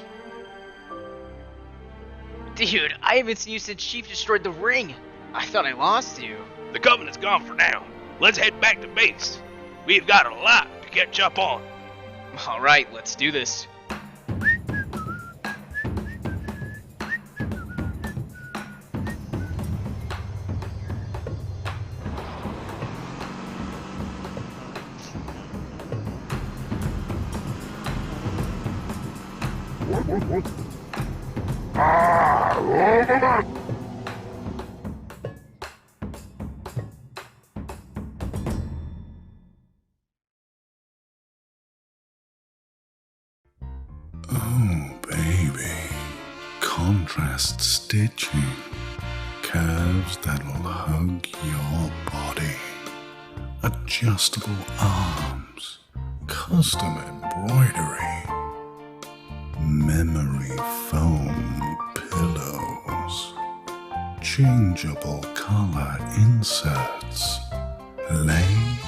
Dude, I haven't seen you since Chief destroyed the ring. I thought I lost you. The Covenant's gone for now. Let's head back to base. We've got a lot to catch up on. Alright, let's do this. Oh, baby. Contrast stitching. Curves that'll hug your body. Adjustable arms. Custom embroidery. Memory foam pillows. Changeable color inserts. Lay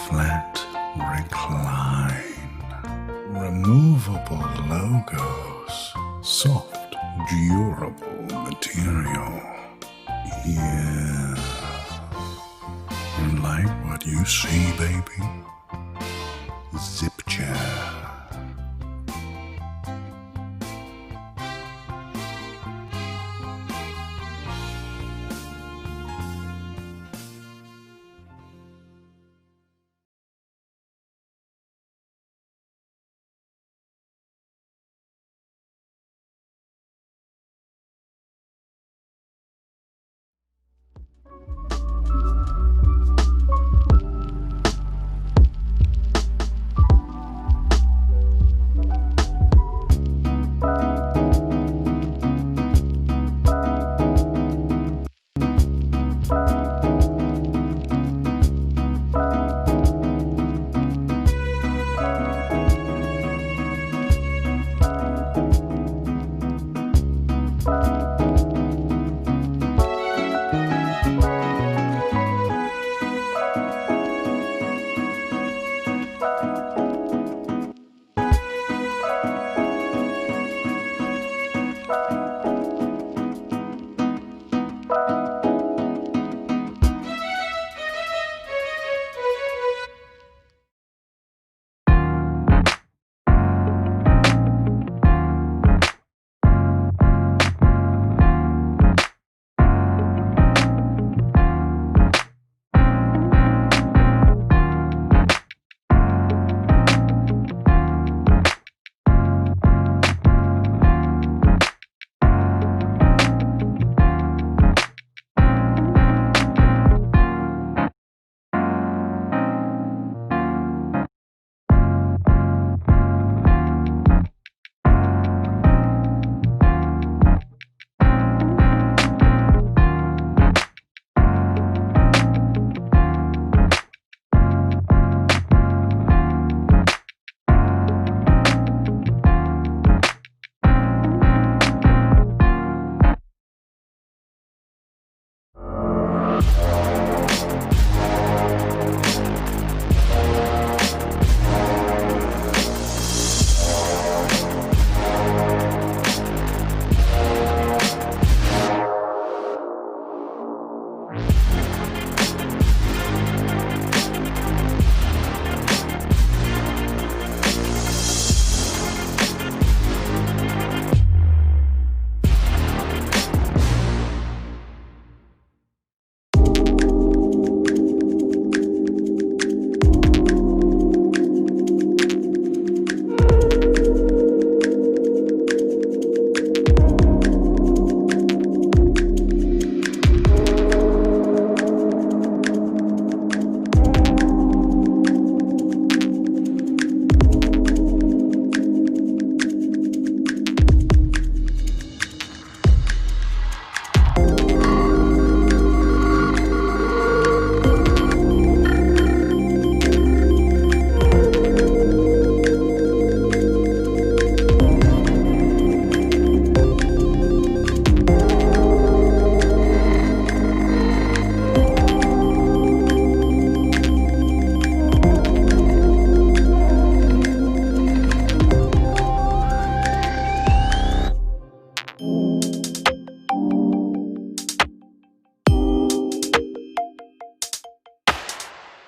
flat, recline. Removable logos. Soft, durable material. Yeah. Like what you see, baby? Zip chair.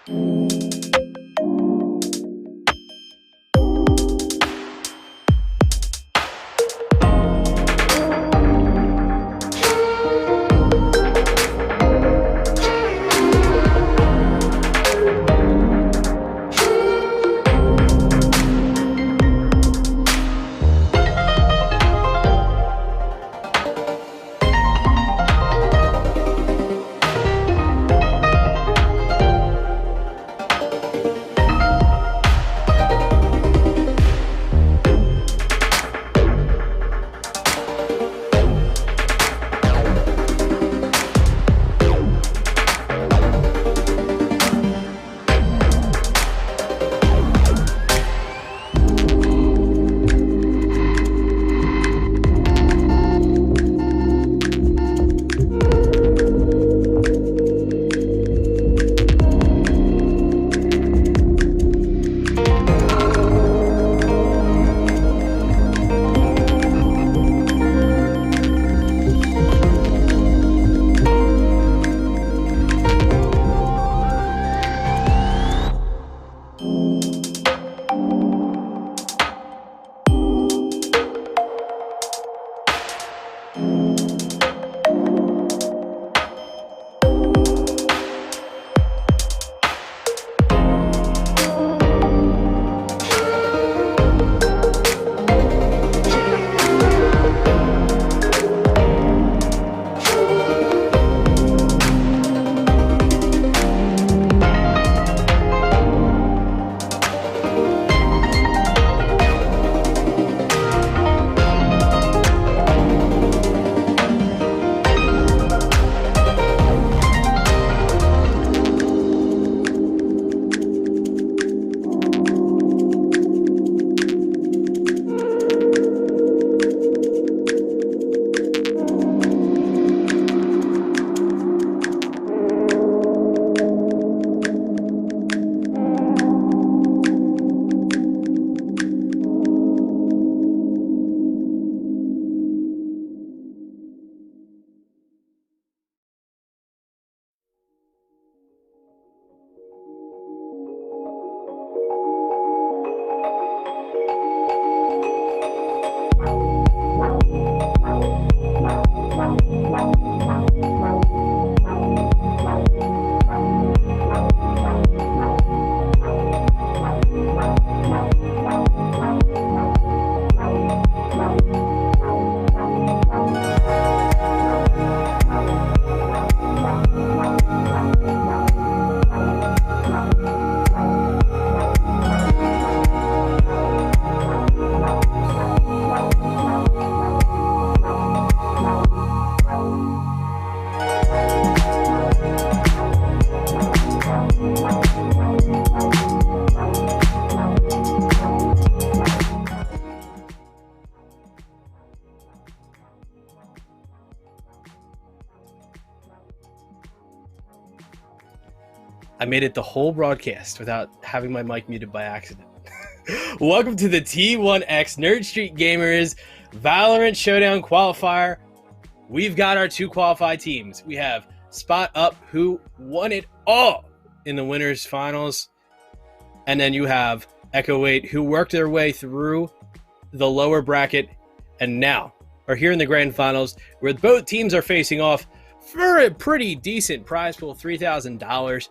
I made it the whole broadcast without having my mic muted by accident. Welcome to the T1X Nerd Street Gamers Valorant Showdown Qualifier. We've got our two qualified teams. We have Spot Up, who won it all in the winners finals. And then you have Echo 8, who worked their way through the lower bracket and now are here in the grand finals, where both teams are facing off for a pretty decent prize pool, $3,000.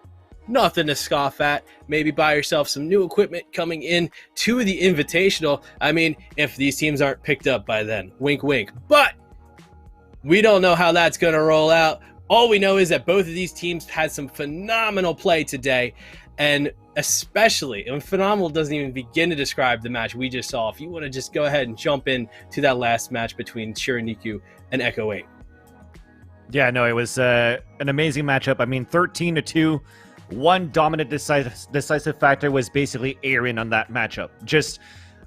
Nothing to scoff at. Maybe buy yourself some new equipment coming in to the Invitational. I mean, if these teams aren't picked up by then. Wink, wink. But we don't know how that's going to roll out. All we know is that both of these teams had some phenomenal play today. And especially, and phenomenal doesn't even begin to describe the match we just saw. If you want to just go ahead and jump in to that last match between Shiraniku and Echo 8. Yeah, no, it was an amazing matchup. I mean, 13-2. One dominant decisive factor was basically Aaron on that matchup.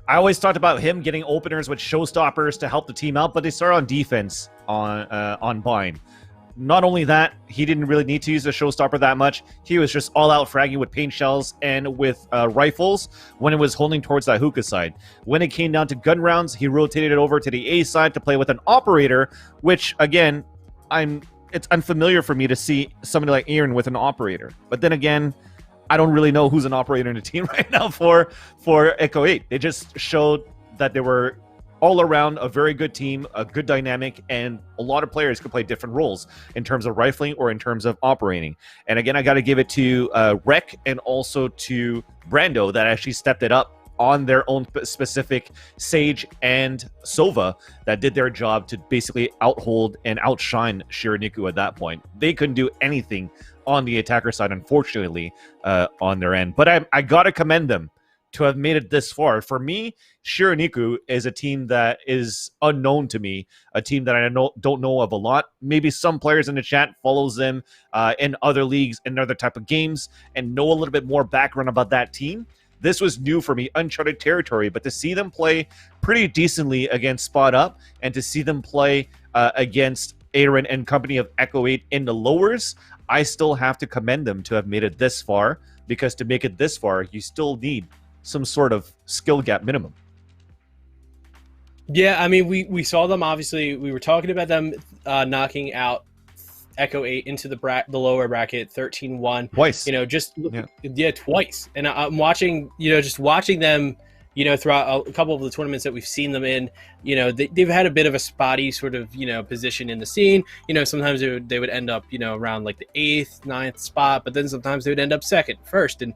I always talked about him getting openers with showstoppers to help the team out, but they started on defense on Bind. Not only that, he didn't really need to use the showstopper that much. He was just all-out fragging with paint shells and with rifles when it was holding towards that hookah side. When it came down to gun rounds, he rotated it over to the A side to play with an operator, which, again, it's unfamiliar for me to see somebody like Aaron with an operator. But then again, I don't really know who's an operator in the team right now for Echo 8. They just showed that they were all around a very good team, a good dynamic, and a lot of players could play different roles in terms of rifling or in terms of operating. And again, I got to give it to Rec and also to Brando that actually stepped it up on their own specific Sage and Sova that did their job to basically outhold and outshine Shironiku at that point. They couldn't do anything on the attacker side, unfortunately, on their end. But I got to commend them to have made it this far. For me, Shironiku is a team that is unknown to me, a team that I don't know of a lot. Maybe some players in the chat follows them in other leagues and other type of games and know a little bit more background about that team. This was new for me, uncharted territory, but to see them play pretty decently against Spot Up and to see them play against Aaron and company of Echo 8 in the lowers, I still have to commend them to have made it this far, because to make it this far, you still need some sort of skill gap minimum. Yeah, I mean, we saw them, obviously. We were talking about them knocking out Echo 8 into the lower bracket, 13-1. Twice. You know, twice. And I'm watching, just watching them, throughout a couple of the tournaments that we've seen them in, they've had a bit of a spotty sort of, position in the scene. Sometimes they would end up, around like the 8th, 9th spot, but then sometimes they would end up 2nd, 1st. And,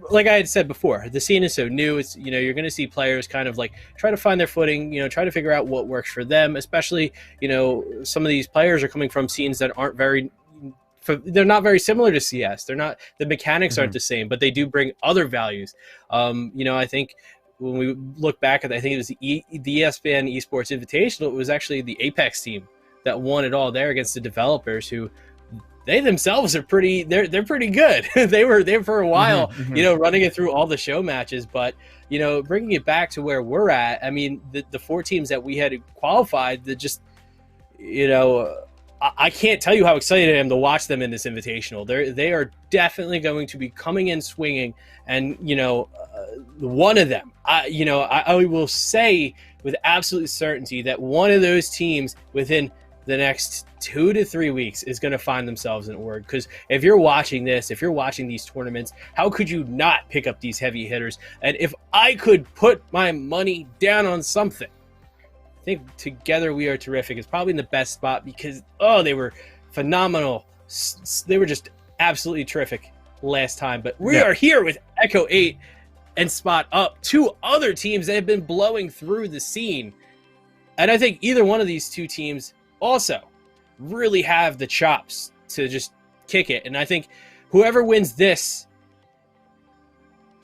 like I had said before, the scene is so new. It's, you're going to see players kind of like try to find their footing, try to figure out what works for them, especially, some of these players are coming from scenes that aren't they're not very similar to CS. They're not, the mechanics aren't the same, but they do bring other values. I think when we look back at, I think it was the ESPN Esports Invitational, it was actually the Apex team that won it all there against the developers, who they themselves are they're pretty good. They were there for a while, running it through all the show matches, but bringing it back to where we're at, I mean, the 4 teams that we had qualified, that just, I can't tell you how excited I am to watch them in this invitational. They are definitely going to be coming in swinging, and one of them, I will say with absolute certainty that one of those teams within the next 2 to 3 weeks is going to find themselves in org. Because if you're watching this, if you're watching these tournaments, how could you not pick up these heavy hitters? And if I could put my money down on something, I think Together We Are Terrific is probably in the best spot, because they were phenomenal. They were just absolutely terrific last time. But we are here with Echo 8 and Spot Up, 2 other teams that have been blowing through the scene. And I think either one of these 2 teams also really have the chops to just kick it. And I think whoever wins this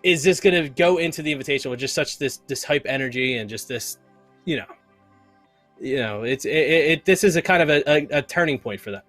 is just going to go into the invitational with just such this hype energy and just this, this is a kind of a turning point for them.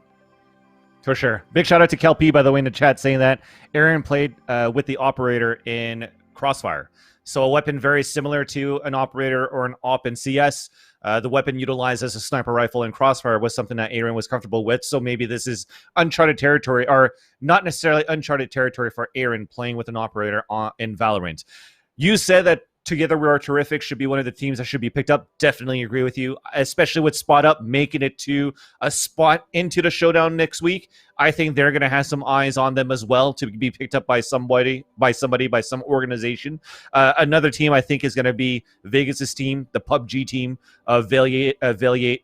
For sure. Big shout out to Kelp, by the way, in the chat, saying that Aaron played with the operator in Crossfire. So a weapon very similar to an operator or an op in CS. The weapon utilized as a sniper rifle in Crossfire was something that Aaron was comfortable with. So maybe this is uncharted territory, or not necessarily uncharted territory for Aaron playing with an operator in Valorant. You said that Together We Are Terrific should be one of the teams that should be picked up. Definitely agree with you, especially with Spot Up making it to a spot into the showdown next week. I think they're going to have some eyes on them as well to be picked up by some organization. Another team I think is going to be Vegas' team, the PUBG team of Valiate,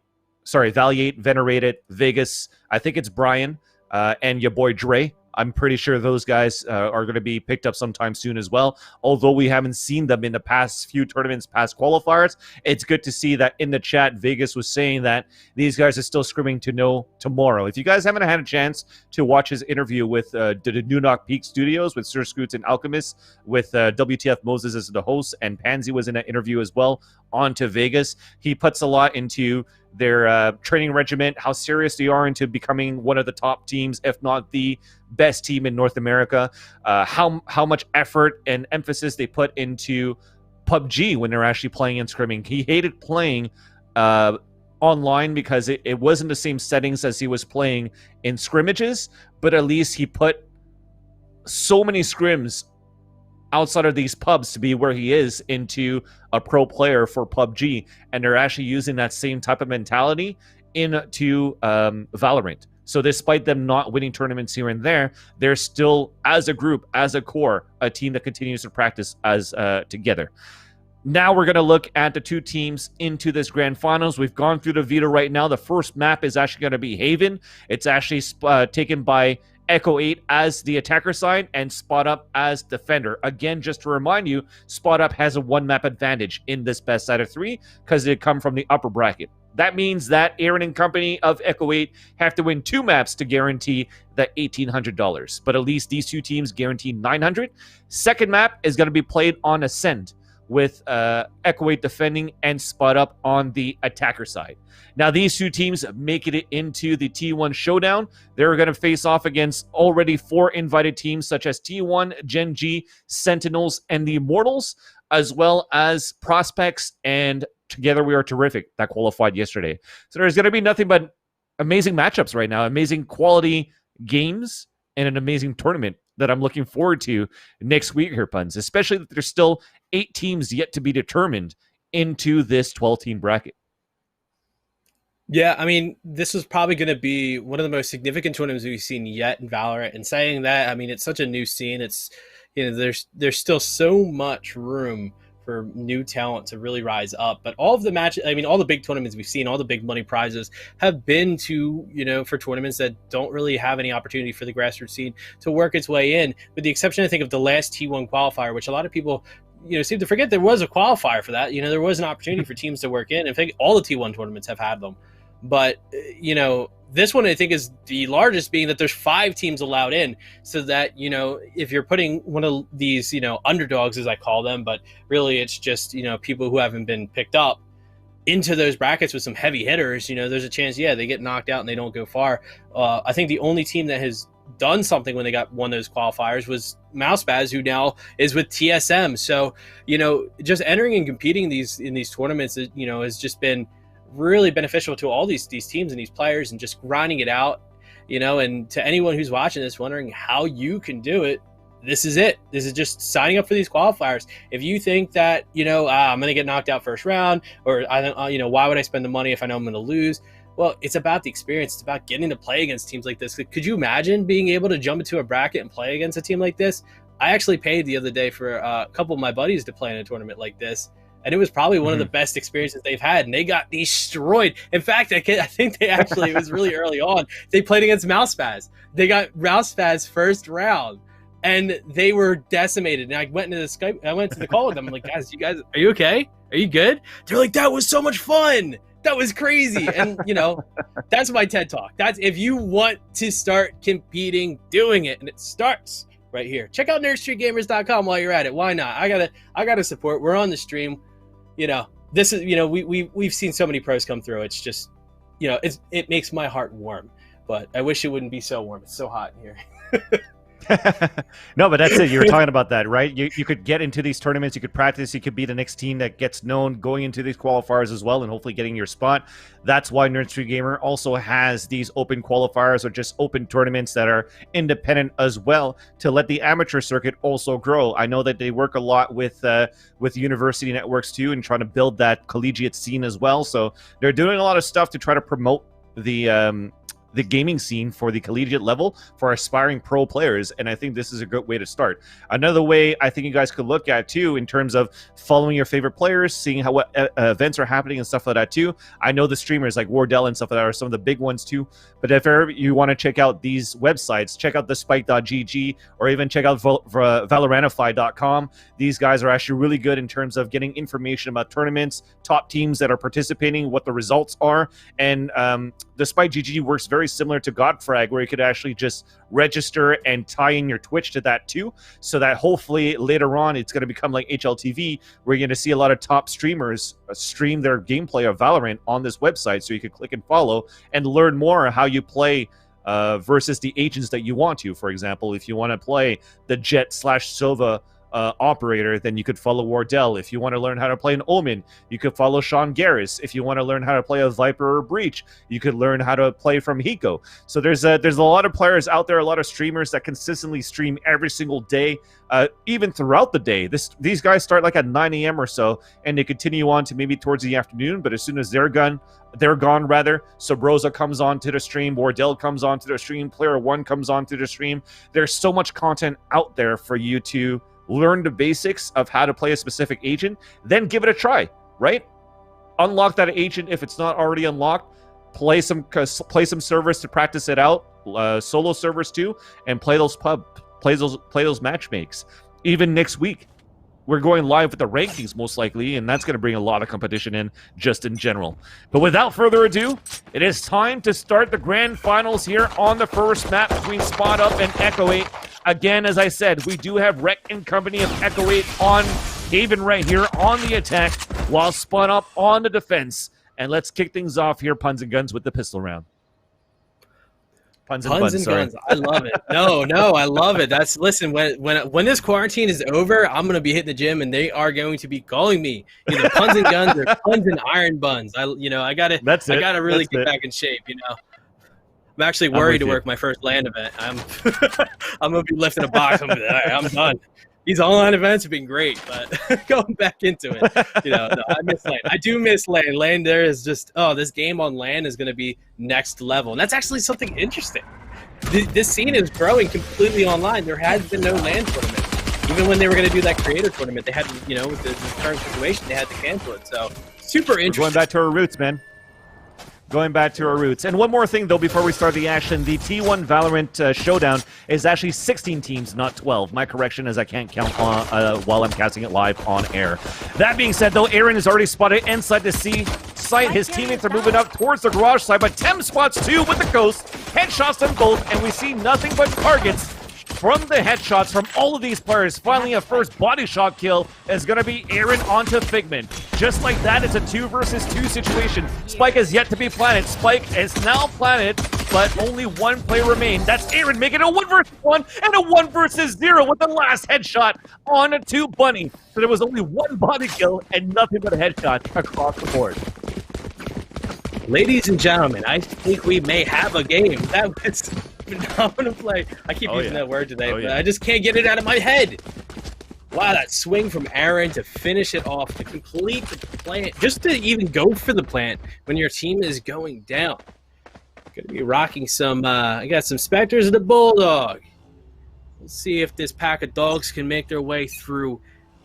Venerated, Vegas. I think it's Brian and your boy Dre. I'm pretty sure those guys are going to be picked up sometime soon as well. Although we haven't seen them in the past few tournaments, past qualifiers, it's good to see that in the chat, Vegas was saying that these guys are still screaming to know tomorrow. If you guys haven't had a chance to watch his interview with the New Knock Peak Studios with Sir Scoots and Alchemist, with WTF Moses as the host, and Pansy was in that interview as well, on to Vegas. He puts a lot into their training regiment, how serious they are into becoming one of the top teams, if not the best team in North America, how much effort and emphasis they put into PUBG when they're actually playing and scrimming. He hated playing online because it wasn't the same settings as he was playing in scrimmages, but at least he put so many scrims outside of these pubs to be where he is into a pro player for PUBG, and they're actually using that same type of mentality into Valorant. So despite them not winning tournaments here and there, they're still, as a group, as a core, a team that continues to practice as together. Now we're going to look at the two teams into this grand finals. We've gone through the veto right now. The first map is actually going to be Haven. It's actually taken by Echo 8 as the attacker side and Spot Up as defender. Again, just to remind you, Spot Up has a 1-map advantage in this best side of 3 because they come from the upper bracket. That means that Aaron and company of Echo 8 have to win 2 maps to guarantee that $1,800. But at least these two teams guarantee $900. Second map is going to be played on Ascend, with Echo 8 defending and Spot Up on the attacker side. Now, these two teams making it into the T1 Showdown. They're going to face off against already 4 invited teams, such as T1, Gen G, Sentinels, and the Immortals, as well as Prospects, and Together We Are Terrific, that qualified yesterday. So there's going to be nothing but amazing matchups right now, amazing quality games, and an amazing tournament that I'm looking forward to next week here, Puns, especially that there's still 8 teams yet to be determined into this 12-team bracket. Yeah, I mean, this is probably going to be one of the most significant tournaments we've seen yet in Valorant. And saying that, I mean, it's such a new scene. It's, you know, there's still so much room for new talent to really rise up. But all of the matches, I mean, all the big tournaments we've seen, all the big money prizes have been to, you know, for tournaments that don't really have any opportunity for the grassroots scene to work its way in, with the exception, I think, of the last T1 qualifier, which a lot of people, you know, seem to forget there was a qualifier for that. You know, there was an opportunity for teams to work in. In fact, all the T1 tournaments have had them. But, you know, this one I think is the largest, being that there's 5 teams allowed in, so that, you know, if you're putting one of these, you know, underdogs, as I call them, but really it's just, you know, people who haven't been picked up into those brackets with some heavy hitters, you know, there's a chance, yeah, they get knocked out and they don't go far. I think the only team that has done something when they got one of those qualifiers was Mousebaz, who now is with TSM. So, you know, just entering and competing in these tournaments, you know, has just been really beneficial to all these teams and these players, and just grinding it out, you know. And to anyone who's watching this wondering how you can do it, this is it. This is just signing up for these qualifiers. If you think that, you know, I'm going to get knocked out first round, or I don't, you know, why would I spend the money if I know I'm going to lose? Well, it's about the experience. It's about getting to play against teams like this. Could you imagine being able to jump into a bracket and play against a team like this? I actually paid the other day for a couple of my buddies to play in a tournament like this, and it was probably one of the best experiences they've had, and they got destroyed. In fact, I think they actually, it was really early on, they played against Mousebaz. They got Mousebaz first round, and they were decimated. And I went to the call with them. I'm like, guys, are you okay? Are you good? They're like, that was so much fun. That was crazy. And, you know, that's my TED Talk. That's, if you want to start competing, doing it, and it starts right here. Check out nerdstreetgamers.com while you're at it. Why not? I gotta support. We're on the stream. You know, this is, you know, we've seen so many pros come through. It's just, you know, it makes my heart warm, but I wish it wouldn't be so warm. It's so hot in here. No, but that's it. You were talking about that, right? You could get into these tournaments, you could practice, you could be the next team that gets known going into these qualifiers as well, and hopefully getting your spot. That's why Nerd Street Gamer also has these open qualifiers, or just open tournaments that are independent as well, to let the amateur circuit also grow. I know that they work a lot with university networks too, and trying to build that collegiate scene as well. So they're doing a lot of stuff to try to promote the gaming scene for the collegiate level for aspiring pro players, and I think this is a good way to start. Another way I think you guys could look at too, in terms of following your favorite players, seeing how what events are happening and stuff like that too. I know the streamers like Wardell and stuff like that are some of the big ones too, but if ever you want to check out these websites, check out thespike.gg, or even check out Valorantify.com. These guys are actually really good in terms of getting information about tournaments, top teams that are participating, what the results are, and the Spike GG works very similar to Godfrag, where you could actually just register and tie in your Twitch to that too, so that hopefully later on it's going to become like HLTV, where you're going to see a lot of top streamers stream their gameplay of Valorant on this website, so you can click and follow and learn more how you play versus the agents that you want to. For example, if you want to play the Jet / Sova operator, then you could follow Wardell. If you want to learn how to play an Omen, you could follow Sean Garris. If you want to learn how to play a Viper or Breach, you could learn how to play from Hiko. So there's a lot of players out there, a lot of streamers that consistently stream every single day, even throughout the day. These guys start like at 9 a.m. or so, and they continue on to maybe towards the afternoon, but as soon as they're gone, Sobrosa comes on to the stream, Wardell comes on to the stream, Player One comes on to the stream. There's so much content out there for you to learn the basics of how to play a specific agent, then give it a try, right? Unlock that agent if it's not already unlocked. Play some servers to practice it out, solo servers too, and play those match makes. Even next week, we're going live with the rankings most likely, and that's going to bring a lot of competition in just in general. But without further ado, it is time to start the grand finals here on the first map between Spot Up and Echo 8. Again, as I said, we do have Rec and company of Echo 8 on Haven right here on the attack, while Spot Up on the defense. And let's kick things off here, Puns and Guns, with the pistol round. Puns and Guns. I love it. No, I love it. Listen, when this quarantine is over, I'm gonna be hitting the gym, and they are going to be calling me either Puns and Guns or Puns and Iron Buns. I gotta really get back in shape. I'm actually worried to work my first LAN event. I'm gonna be lifting a box. I'm done. These online events have been great, but going back into it, no, I miss LAN. I do miss LAN. LAN, there is just, this game on LAN is going to be next level. And that's actually something interesting. This scene is growing completely online. There has been no LAN tournament. Even when they were going to do that creator tournament, they had, with the current situation, they had to cancel it. So, super interesting. We're going back to our roots, man. Going back to our roots. And one more thing, though, before we start the action. The T1 Valorant Showdown is actually 16 teams, not 12. My correction is I can't count while I'm casting it live on air. That being said, though, Aaron is already spotted inside the C site. His teammates are moving up towards the garage side, but Tem spots two with the ghost. Headshots them both, and we see nothing but targets from the headshots from all of these players. Finally, a first body shot kill is going to be Aaron onto Figment. Just like that, it's a 2 versus 2 situation. Spike is yet to be planted. Spike is now planted, but only one player remains. That's Aaron making a 1 versus 1 and a 1 versus 0 with the last headshot on to Bunny. So there was only one body kill and nothing but a headshot across the board. Ladies and gentlemen, I think we may have a game. That was phenomenal play. I keep using that word today, but I just can't get it out of my head. Wow, that swing from Aaron to finish it off, to complete the plant, just to even go for the plant when your team is going down. Gonna be rocking some, I got some Spectres of the Bulldog. We'll see if this pack of dogs can make their way through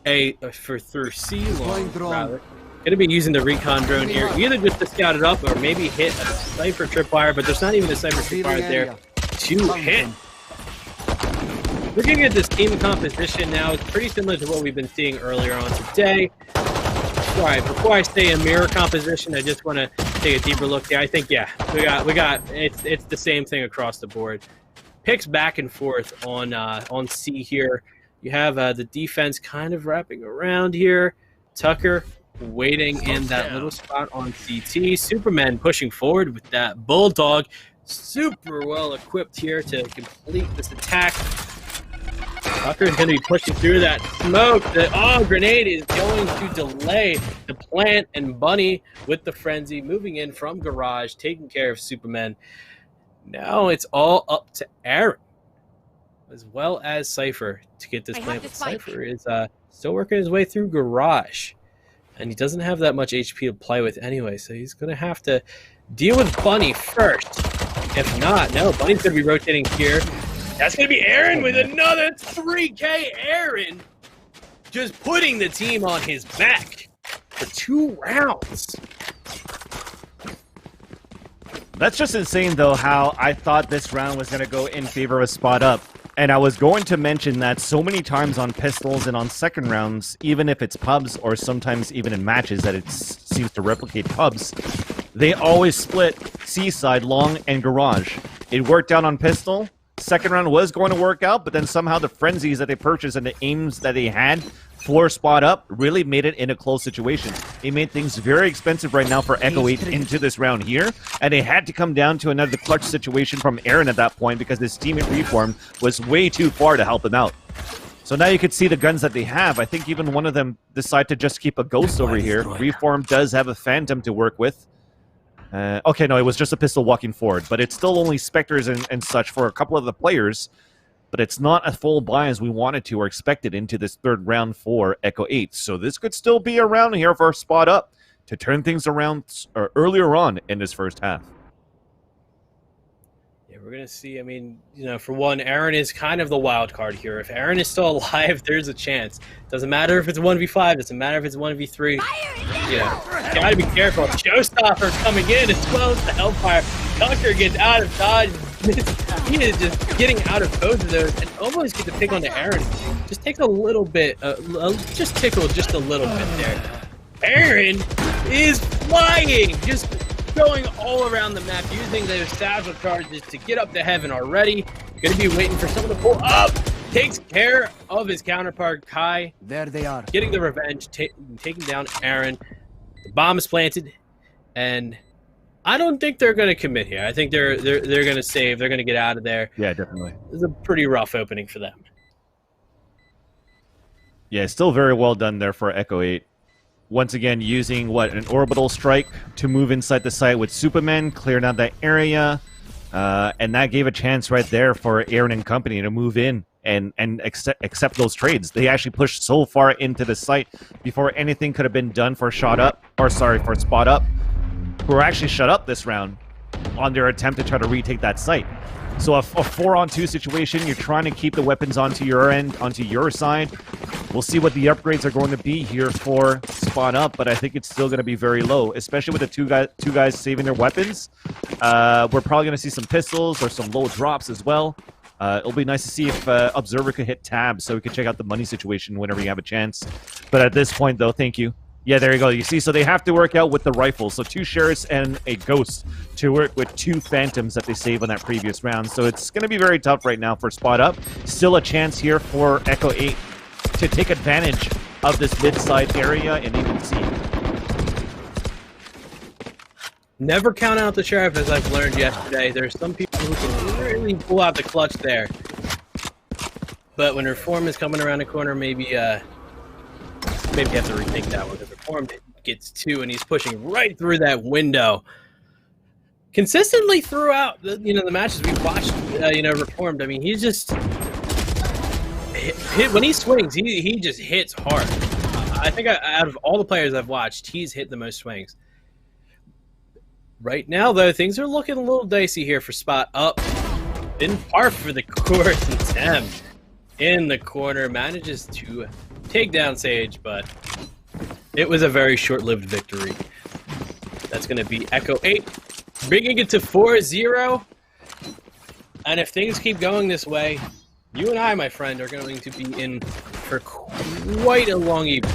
through C-Long, rather. Going to be using the recon drone here, either just to scout it up or maybe hit a sniper tripwire, but there's not even a sniper tripwire there to hit. Looking at this team composition now, it's pretty similar to what we've been seeing earlier on today. All right, before I say a mirror composition, I just want to take a deeper look here. I think, we got it's the same thing across the board. Picks back and forth on C here. You have the defense kind of wrapping around here. Tucker waiting in that little spot on CT. Superman pushing forward with that Bulldog. Super well equipped here to complete this attack. Tucker's going to be pushing through that smoke. The grenade is going to delay the plant, and Bunny with the frenzy moving in from garage, taking care of Superman. Now it's all up to Aaron, as well as Cypher, to get this plant. Cypher is still working his way through garage. And he doesn't have that much HP to play with anyway, so he's going to have to deal with Bunny first. If not, no, Bunny's going to be rotating here. That's going to be Aaron with another 3K. Aaron just putting the team on his back for 2 rounds. That's just insane, though, how I thought this round was going to go in favor of Spot Up. And I was going to mention that so many times on pistols and on second rounds, even if it's pubs or sometimes even in matches that it seems to replicate pubs, they always split Seaside, Long, and Garage. It worked out on pistol. Second round was going to work out, but then somehow the frenzies that they purchased and the aims that they had floor Spot Up really made it in a close situation. It made things very expensive right now for Echo 8 into this round here, and they had to come down to another clutch situation from Aaron at that point because his teammate Reformed was way too far to help him out. So now you can see the guns that they have. I think even one of them decide to just keep a Ghost over here. Reform does have a Phantom to work with. Okay, no, it was just a pistol walking forward, but it's still only Spectres and such for a couple of the players, but it's not a full buy as we wanted to or expected into this third round for Echo 8. So this could still be around here for a spot up to turn things around earlier on in this first half. Yeah, we're going to see, I mean, you know, for one, Aaron is kind of the wild card here. If Aaron is still alive, there's a chance. Doesn't matter if it's 1v5, doesn't matter if it's 1v3. Yeah, gotta be careful. Showstopper coming in as well as the Hellfire. Tucker gets out of dodge. He is just getting out of both of those and almost get the pick onto Aaron. Just takes a little bit, just tickle just a little bit there. Aaron is flying, just going all around the map, using those satchel charges to get up to heaven already. Gonna be waiting for someone to pull up. Takes care of his counterpart, Kai. There they are. Getting the revenge, taking down Aaron. The bomb is planted, and I don't think they're going to commit here. I think they're going to save. They're going to get out of there. Yeah, definitely. It's a pretty rough opening for them. Yeah, still very well done there for Echo 8. Once again, using, an orbital strike to move inside the site with Superman, clearing out that area. And that gave a chance right there for Aaron and company to move in and accept those trades. They actually pushed so far into the site before anything could have been done for spot up, who were actually shut up this round on their attempt to try to retake that site. So a 4-on-2 situation, you're trying to keep the weapons onto your end, onto your side. We'll see what the upgrades are going to be here for spot up, but I think it's still going to be very low, especially with the two guys saving their weapons. We're probably going to see some pistols or some low drops as well. It'll be nice to see if Observer could hit tab so we can check out the money situation whenever you have a chance. But at this point, though, thank you. Yeah, there you go. You see, so they have to work out with the rifles. So 2 Sheriffs and a Ghost to work with 2 Phantoms that they saved on that previous round. So it's going to be very tough right now for spot up. Still a chance here for Echo 8 to take advantage of this mid-side area, and you can see. Never count out the Sheriff, as I've learned yesterday. There's some people who can really pull out the clutch there. But when Reform is coming around the corner, maybe you have to rethink that one, because Reform gets 2 and he's pushing right through that window. Consistently throughout the matches we've watched, Reformed. I mean, he's just hit when he swings. He just hits hard. I think out of all the players I've watched, he's hit the most swings. Right now, though, things are looking a little dicey here for spot up. In par for the course, and Tem in the corner manages to take down Sage, but it was a very short-lived victory. That's going to be Echo 8, bringing it to 4-0. And if things keep going this way, you and I, my friend, are going to be in for quite a long evening.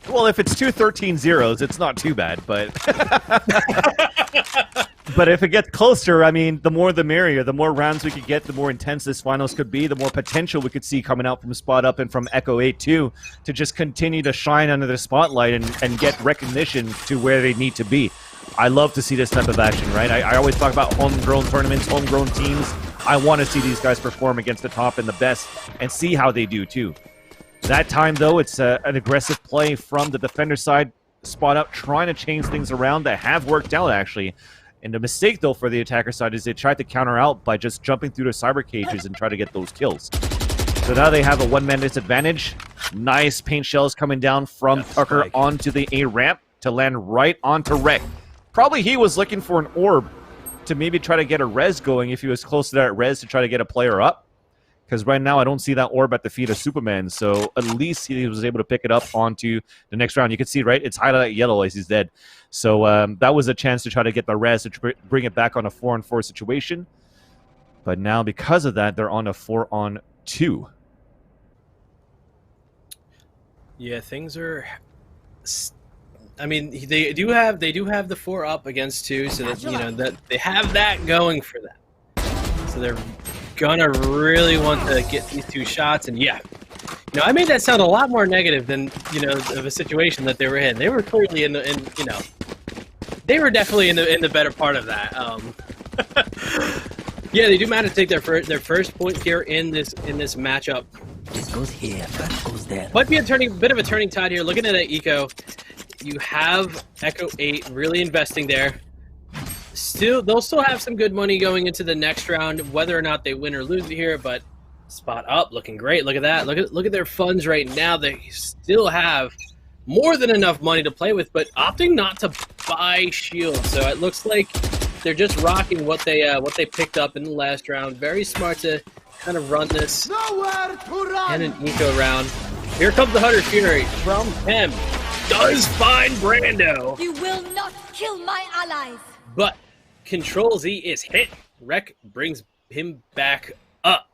Well, if it's 2 13-0s, it's not too bad, but but if it gets closer, I mean, the more the merrier. The more rounds we could get, the more intense this finals could be, the more potential we could see coming out from spot up and from Echo 8 too, to just continue to shine under the spotlight and get recognition to where they need to be. I love to see this type of action, right? I always talk about homegrown tournaments, homegrown teams. I want to see these guys perform against the top and the best and see how they do too. That time, though, it's an aggressive play from the defender side. Spot up, trying to change things around that have worked out, actually. And the mistake, though, for the attacker side is they tried to counter out by just jumping through the cyber cages and try to get those kills. So now they have a one-man disadvantage. Nice paint shells coming down from Tucker onto the A ramp to land right onto Rek. Probably he was looking for an orb to maybe try to get a res going if he was close to that res to try to get a player up. Because right now I don't see that orb at the feet of Superman, so at least he was able to pick it up onto the next round. You can see, right, it's highlighted yellow as he's dead. So that was a chance to try to get the res to bring it back on a 4-on-4 situation. But now, because of that, they're on a 4-on-2. Yeah, things are. I mean, they do have the 4 up against 2, so that that they have that going for them. So they're gonna really want to get these 2 shots, and yeah, I made that sound a lot more negative than of a situation that they were in. They were clearly they were definitely in the better part of that. Yeah, they do manage to take their first point here in this matchup. This goes here, that goes there. Might be a bit of a turning tide here. Looking at that eco, you have Echo 8 really investing there. They'll still have some good money going into the next round, whether or not they win or lose it here. But spot up, looking great. Look at that. Look at their funds right now. They still have more than enough money to play with, but opting not to buy shields. So it looks like they're just rocking what they picked up in the last round. Very smart to kind of run this and an eco round. Here comes the Hunter Fury from him. Does find Brando. You will not kill my allies. But Control Z is hit. Rek brings him back up.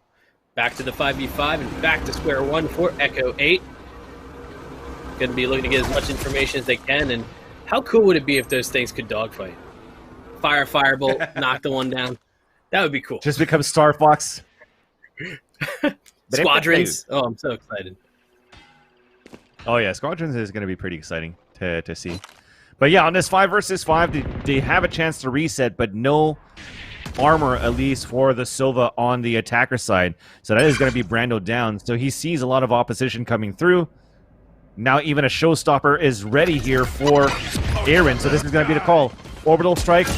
Back to the 5v5 and back to square one for Echo 8. Going to be looking to get as much information as they can. And how cool would it be if those things could dogfight? Fire Firebolt, knock the one down. That would be cool. Just become Star Fox. Squadrons. Oh, I'm so excited. Oh yeah, Squadrons is going to be pretty exciting to see. But yeah, on this 5 versus 5, they have a chance to reset, but no armor, at least for the Silva on the attacker side. So that is going to be Brando down. So he sees a lot of opposition coming through. Now even a showstopper is ready here for Aaron. So this is going to be the call. Orbital strike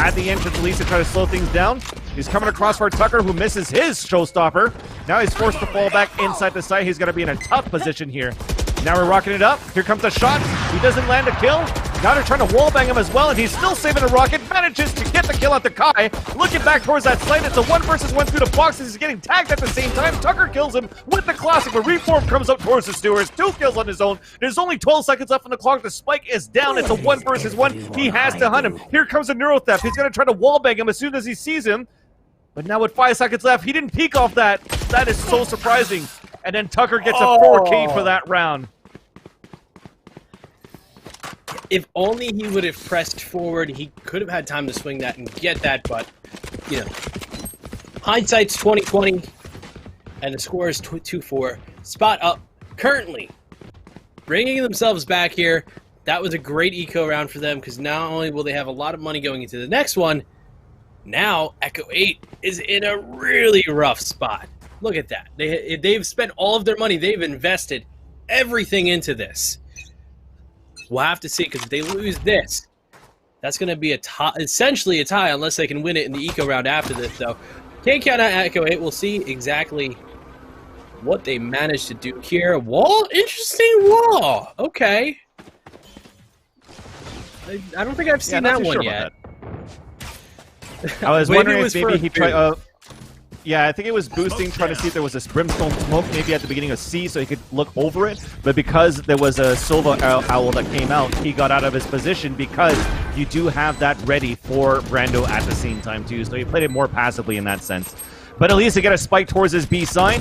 at the entrance, at least to try to slow things down. He's coming across for Tucker, who misses his showstopper. Now he's forced to fall back inside the site. He's going to be in a tough position here. Now we're rocking it up. Here comes the shot. He doesn't land a kill. Now they're trying to wallbang him as well, and he's still saving a rocket. Manages to get the kill at the Kai. Looking back towards that site, it's a 1 versus 1 through the boxes. He's getting tagged at the same time. Tucker kills him with the classic, but Reform comes up towards the Stewards. 2 kills on his own. There's only 12 seconds left on the clock. The spike is down. It's a 1 versus 1. He has to hunt him. Here comes a Neuro Theft. He's going to try to wallbang him as soon as he sees him. But now with 5 seconds left, he didn't peek off that. That is so surprising. And then Tucker gets a 4K for that round. If only he would have pressed forward, he could have had time to swing that and get that, but, you know, hindsight's 20/20, and the score is 2-4. Spot up, currently, bringing themselves back here. That was a great eco round for them, because not only will they have a lot of money going into the next one, now Echo 8 is in a really rough spot. Look at that. They've spent all of their money. They've invested everything into this. We'll have to see, because if they lose this, that's going to be essentially a tie, unless they can win it in the eco round after this. So, can't count out Echo 8. We'll see exactly what they managed to do here. Wall? Interesting wall. Okay. I don't think I've seen that one yet. I was wondering if maybe he tried... yeah, I think it was boosting, trying to see if there was a brimstone smoke maybe at the beginning of C so he could look over it. But because there was a Silva Owl that came out, he got out of his position because you do have that ready for Brando at the same time too. So he played it more passively in that sense. But at least they get a spike towards his B side.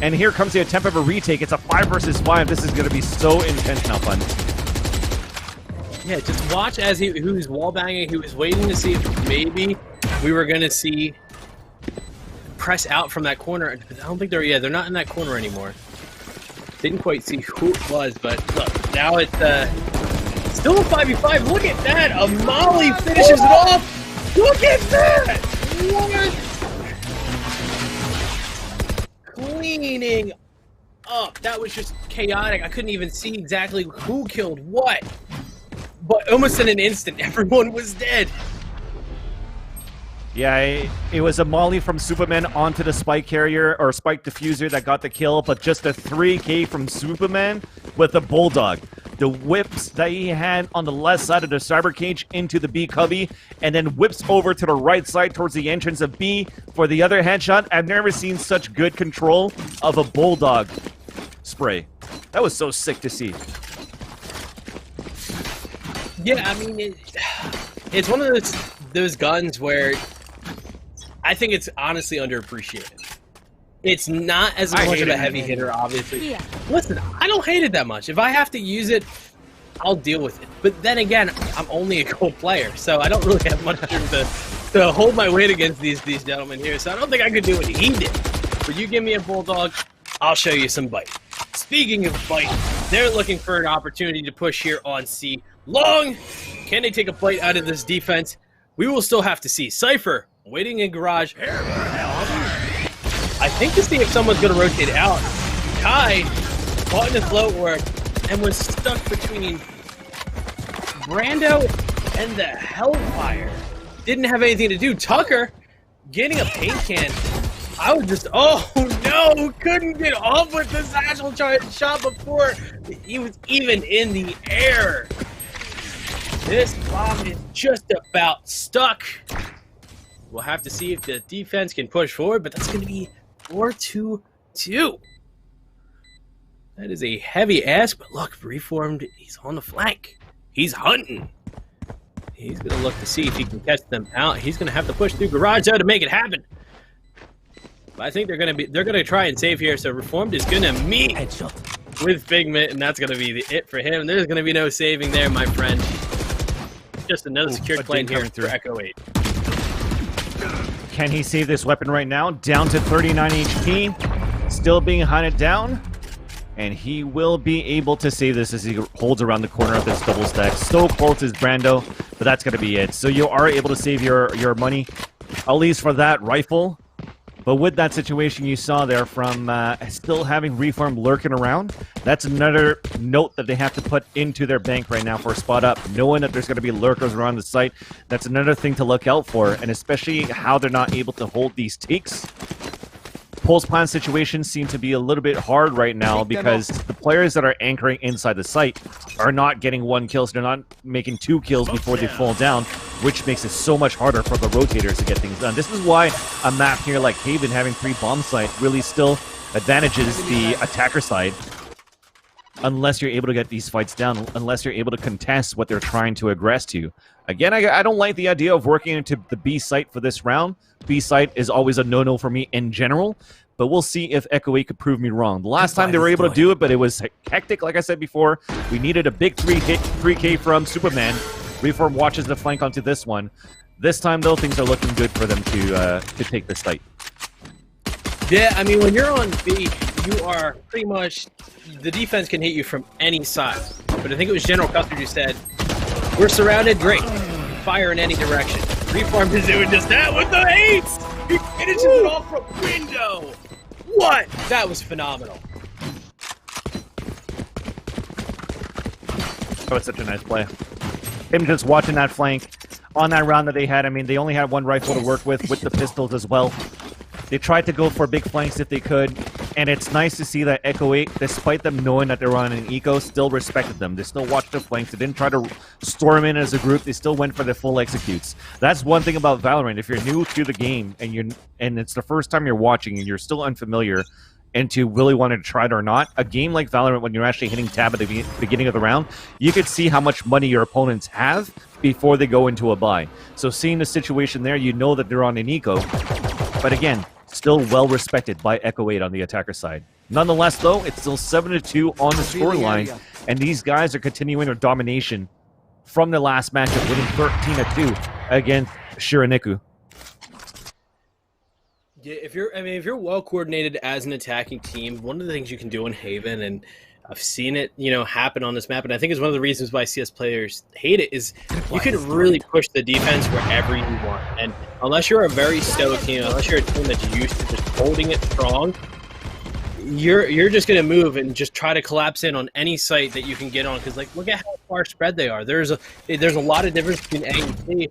And here comes the attempt of a retake. It's a 5 versus 5. This is going to be so intense now, fun. Yeah, just watch as he was wallbanging. He was waiting to see if maybe we were going to see press out from that corner. I don't think they're not in that corner anymore. Didn't quite see who it was, but look, now it's still a 5v5. Look at that! A Molly finishes it off! Look at that! What? Cleaning up. That was just chaotic. I couldn't even see exactly who killed what. But almost in an instant, everyone was dead. Yeah, it was a molly from Superman onto the spike carrier, or spike diffuser that got the kill, but just a 3K from Superman with the Bulldog. The whips that he had on the left side of the cyber cage into the B cubby, and then whips over to the right side towards the entrance of B for the other headshot. I've never seen such good control of a Bulldog spray. That was so sick to see. Yeah, I mean, it's one of those guns where I think it's honestly underappreciated. It's not as much of a heavy hitter, obviously. Yeah. Listen, I don't hate it that much. If I have to use it, I'll deal with it. But then again, I'm only a gold player, so I don't really have much to hold my weight against these gentlemen here. So I don't think I could do what he did. But you give me a Bulldog, I'll show you some bite. Speaking of bite, they're looking for an opportunity to push here on C. Long, can they take a bite out of this defense? We will still have to see. Cypher waiting in garage. I think to see if someone's going to rotate out. Kai caught in the float work and was stuck between Brando and the Hellfire. Didn't have anything to do. Tucker getting a paint can. I was just, oh no, couldn't get off with the satchel shot before he was even in the air. This bomb is just about stuck. We'll have to see if the defense can push forward, but that's going to be 4-2-2. That is a heavy ask, but look, Reformed, he's on the flank. He's hunting. He's going to look to see if he can catch them out. He's going to have to push through garage though to make it happen. But I think they're going to try and save here. So Reformed is going to meet with Figment, and that's going to be it for him. There's going to be no saving there, my friend. Just another secured plane here for Echo 8. Can he save this weapon right now? Down to 39 HP. Still being hunted down. And he will be able to save this as he holds around the corner of this double stack. So close is Brando, but that's going to be it. So you are able to save your money, at least for that rifle. But with that situation you saw there from still having Reform lurking around, that's another note that they have to put into their bank right now for a spot up. Knowing that there's going to be lurkers around the site, that's another thing to look out for. And especially how they're not able to hold these takes. Post plan situations seem to be a little bit hard right now because the players that are anchoring inside the site are not getting 1 kill, so they're not making 2 kills before they fall down, which makes it so much harder for the rotators to get things done. This is why a map here like Haven having 3 bomb sites really still advantages the attacker side, unless you're able to get these fights down, unless you're able to contest what they're trying to aggress to. Again, I don't like the idea of working into the B site for this round. B site is always a no-no for me in general, but we'll see if Echo 8 could prove me wrong. The last time they were able to do it, but it was hectic, like I said before. We needed a big 3K from Superman. Reform watches the flank onto this one. This time, though, things are looking good for them to take this site. Yeah, I mean, when you're on B, you are pretty much... The defense can hit you from any side. But I think it was General Custer who said, we're surrounded, great. Fire in any direction. Reform is doing just that with the 8s! He finishes it off from window! What? That was phenomenal. Oh, it's such a nice play. Him just watching that flank on that round that they had. I mean, they only had 1 rifle to work with the pistols as well. They tried to go for big flanks if they could, and it's nice to see that Echo 8, despite them knowing that they're on an eco, still respected them. They still watched the flanks. They didn't try to storm in as a group. They still went for the full executes. That's one thing about Valorant. If you're new to the game and it's the first time you're watching and you're still unfamiliar and to really want to try it or not, a game like Valorant, when you're actually hitting tab at the beginning of the round, you could see how much money your opponents have before they go into a buy. So seeing the situation there, you know that they're on an eco. But again, still well respected by Echo 8 on the attacker side. Nonetheless, though, it's still 7-2 on the scoreline, and these guys are continuing their domination from the last matchup, winning 13-2 against Shiraniku. Yeah, if you're well coordinated as an attacking team, one of the things you can do in Haven, and I've seen it, happen on this map, and I think it's one of the reasons why CS players hate it, is you can really push the defense wherever you want. And unless you're a very stoic team, unless you're a team that's used to just holding it strong, you're just going to move and just try to collapse in on any site that you can get on. Because look at how far spread they are. There's a lot of difference between A and B.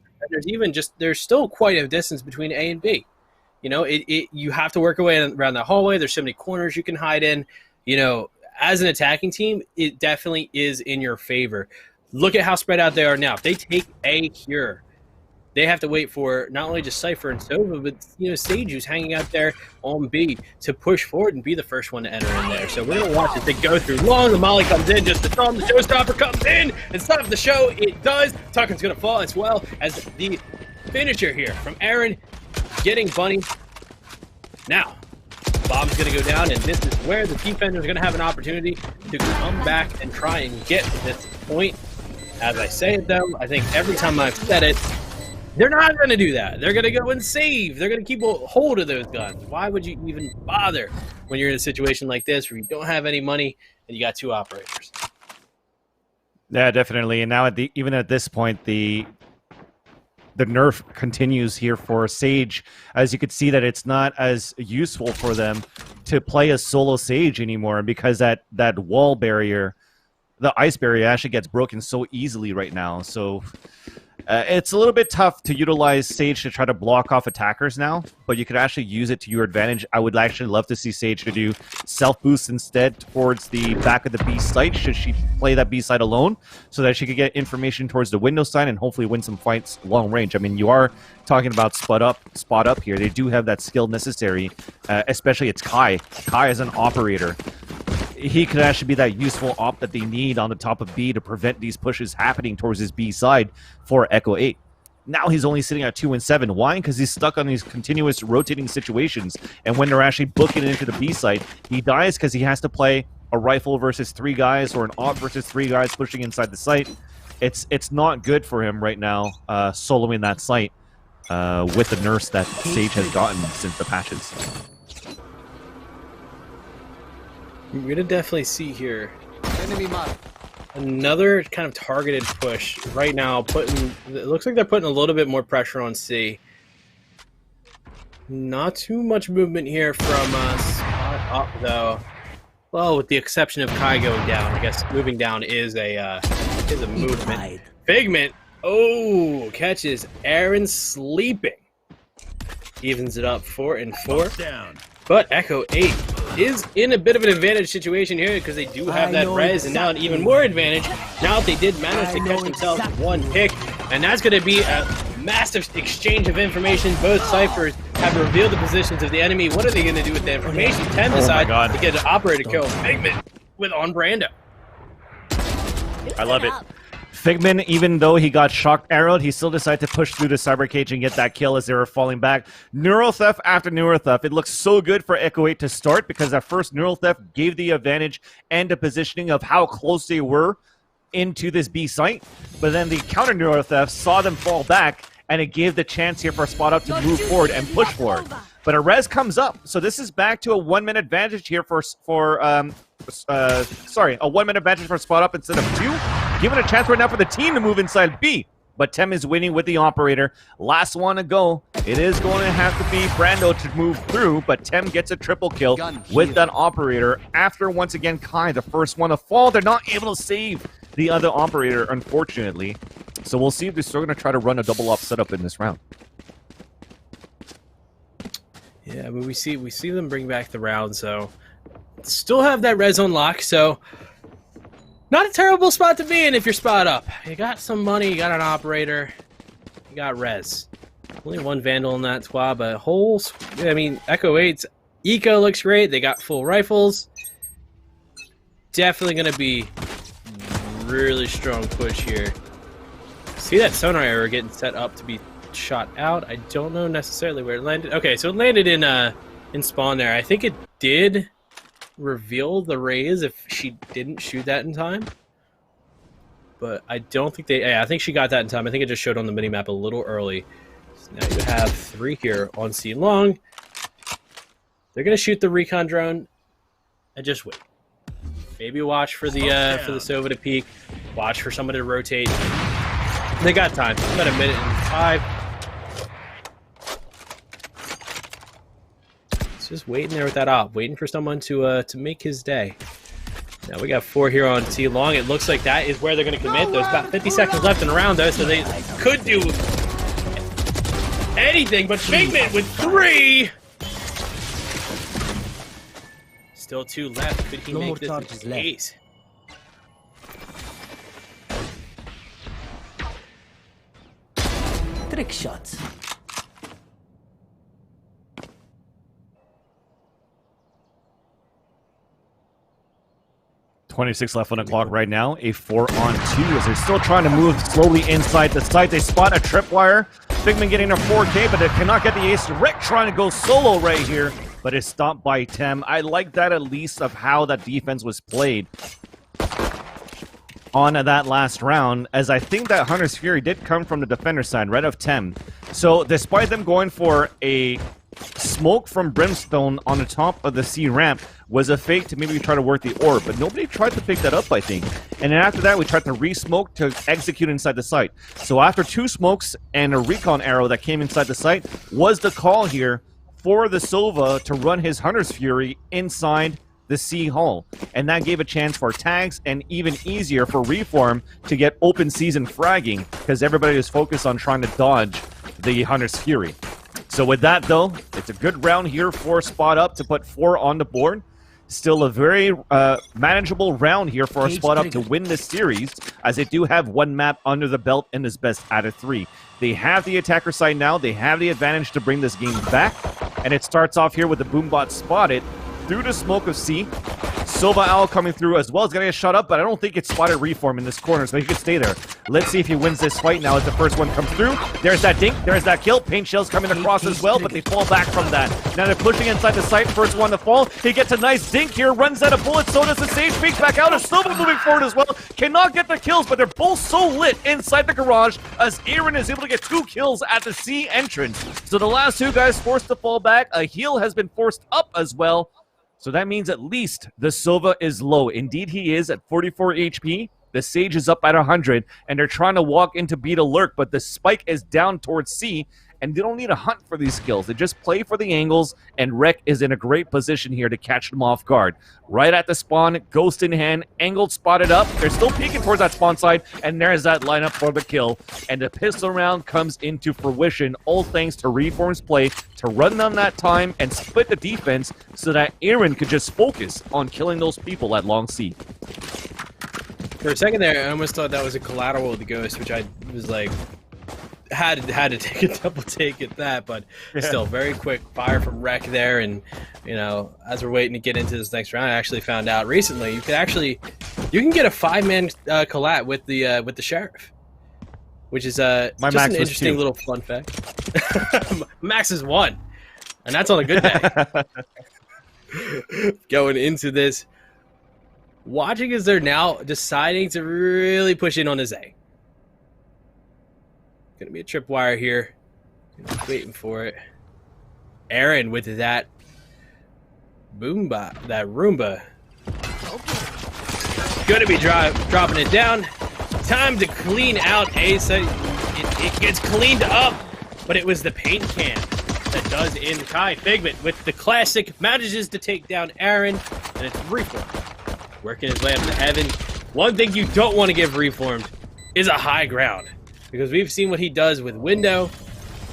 And there's still quite a distance between A and B. You have to work your way around that hallway. There's so many corners you can hide in. As an attacking team, it definitely is in your favor. Look at how spread out they are now. If they take A here, they have to wait for not only just Cypher and Sova, but Sage, who's hanging out there on B, to push forward and be the first one to enter in there. So we're gonna watch as they go through long. The Molly comes in just to throw him. The showstopper comes in and stop the show. It does. Tucker's gonna fall as well as the finisher here from Aaron, getting Bunny. Now, Bomb's going to go down, and this is where the defenders are going to have an opportunity to come back and try and get to this point. As I say it, though, I think every time I've said it, they're not going to do that. They're going to go and save. They're going to keep a hold of those guns. Why would you even bother when you're in a situation like this where you don't have any money and you got 2 operators? Yeah, definitely. And now, even at this point, the nerf continues here for Sage, as you could see that it's not as useful for them to play a solo Sage anymore, because that wall barrier, the ice barrier, actually gets broken so easily right now. So it's a little bit tough to utilize Sage to try to block off attackers now, but you could actually use it to your advantage. I would actually love to see Sage to do self-boost instead towards the back of the B site, should she play that B site alone, so that she could get information towards the window side and hopefully win some fights long range. I mean, you are talking about spot up here. They do have that skill necessary, especially it's Kai. Kai is an operator. He could actually be that useful op that they need on the top of B to prevent these pushes happening towards his B side for Echo 8. Now he's only sitting at 2 and 7. Why? Because he's stuck on these continuous rotating situations. And when they're actually booking it into the B side, he dies because he has to play a rifle versus 3 guys or an op versus 3 guys pushing inside the site. It's not good for him right now, soloing that site with the nerfs that Sage has gotten since the patches. We're going to definitely see here another kind of targeted push right now. It looks like they're putting a little bit more pressure on C. Not too much movement here from spot up, though. Well, with the exception of Kai going down. I guess moving down is a movement. Figment, oh, catches Aaron sleeping. Evens it up 4 and 4. Down. But Echo 8 is in a bit of an advantage situation here because they do have that res, and now an even more advantage. Now they did manage to catch themselves one pick, and that's going to be a massive exchange of information. Both ciphers have revealed the positions of the enemy. What are they going to do with the information? Tem decides to get an operator kill. Figment with on Brando. I love it. Figment, even though he got shock arrowed, he still decided to push through the cyber cage and get that kill as they were falling back. Neural theft after neural theft. It looks so good for Echo 8 to start because that first neural theft gave the advantage and the positioning of how close they were into this B site. But then the counter neural theft saw them fall back, and it gave the chance here for Spot Up to move forward and push forward. But a res comes up, so this is back to a 1 minute advantage here a 1 minute advantage for Spot Up instead of 2. Given a chance right now for the team to move inside B. But Tem is winning with the operator. Last one to go. It is going to have to be Brando to move through, but Tem gets a triple kill with that operator. After, once again, Kai, the first one to fall. They're not able to save the other operator, unfortunately. So we'll see if they're still going to try to run a double up setup in this round. Yeah, but we see them bring back the round, so still have that res on lock, so not a terrible spot to be in if you're Spot Up. You got some money, you got an operator, you got res. Only one Vandal in that squad, but Echo 8's eco looks great. They got full rifles. Definitely going to be really strong push here. See that sonar arrow getting set up to be shot out. I don't know necessarily where it landed. Okay, so it landed in spawn there. I think it did reveal the raise if she didn't shoot that in time. But I don't think I think she got that in time. I think it just showed on the minimap a little early. So now you have 3 here on C long. They're going to shoot the recon drone and just wait. Maybe watch for the Sova to peek. Watch for someone to rotate. They got time. About 1 minute and 5. It's just waiting there with that op, waiting for someone to make his day. Now we got 4 here on T long. It looks like that is where they're going to commit. There's about 50 seconds left in the round, though, so they could do anything. But Figment with 3. Still 2 left. Could he make this the case? Trick shots. 26 left on the clock right now. A 4-on-2 as they're still trying to move slowly inside the site. They spot a tripwire. Figment getting a 4K, but they cannot get the ace. Rick trying to go solo right here, but it's stopped by Tem. I like that at least of how that defense was played on that last round, as I think that Hunter's Fury did come from the defender side, right of Tem. So despite them going for a smoke from Brimstone on the top of the C ramp was a fake to maybe try to work the orb, but nobody tried to pick that up, I think. And then after that, we tried to re-smoke to execute inside the site. So after 2 smokes and a recon arrow that came inside the site, was the call here for the Sova to run his Hunter's Fury inside the C hull. And that gave a chance for tags and even easier for Reform to get open season fragging because everybody was focused on trying to dodge the Hunter's Fury. So with that, though, it's a good round here for Spot Up to put 4 on the board. Still a very manageable round here for Spot Up to win this series, as they do have 1 map under the belt and is best out of 3. They have the attacker side now. They have the advantage to bring this game back. And it starts off here with the Boombot spotted through the smoke of C. Sova Owl coming through as well. It's going to get shot up, but I don't think it's spotted Reform in this corner, so he can stay there. Let's see if he wins this fight now as the first one comes through. There's that dink. There's that kill. Paint shells coming across as well, but they fall back from that. Now they're pushing inside the site. First one to fall. He gets a nice dink here. Runs out of bullets. So does the Sage. Peeks back out. Is Sova moving forward as well. Cannot get the kills, but they're both so lit inside the garage as Aaron is able to get 2 kills at the C entrance. So the last 2 guys forced to fall back. A heal has been forced up as well. So that means at least the Sova is low. Indeed, he is at 44 HP. The Sage is up at 100, and they're trying to walk into B to lurk, but the spike is down towards C, and they don't need to hunt for these kills. They just play for the angles, and Rek is in a great position here to catch them off guard. Right at the spawn, Ghost in hand, angled, spotted up. They're still peeking towards that spawn side, and there's that lineup for the kill. And the pistol round comes into fruition, all thanks to Reform's play to run down that time and split the defense so that Aaron could just focus on killing those people at Long C. For a second there, I almost thought that was a collateral with the Ghost, which I was like, had to take a double take at that, but still very quick fire from Rek there. And you know, as we're waiting to get into this next round, I actually found out recently you can get a 5-man collat with the sheriff, which is just an interesting little fun fact. Max is 1, and that's on a good day. Going into this, watching as they're now deciding to really push in on his A. Gonna be a tripwire here. Waiting for it. Aaron with that Boomba, that Roomba. Gonna be dropping it down. Time to clean out A. So it gets cleaned up, but it was the paint can that does in Kai. Figment with the classic manages to take down Aaron, and it's Reformed. Working his way up to heaven. One thing you don't want to give Reformed is a high ground, because we've seen what he does with Window.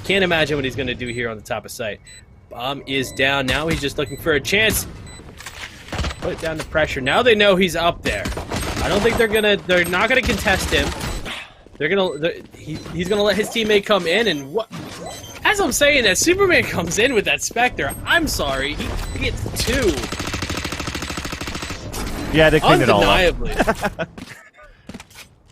Can't imagine what he's going to do here on the top of site. Bomb is down. Now he's just looking for a chance. Put down the pressure. Now they know he's up there. I don't think they're not gonna contest him. He's gonna let his teammate come in, and what? As I'm saying that, Superman comes in with that Spectre. I'm sorry, he gets 2. Yeah, they cleaned it all up. Undeniably.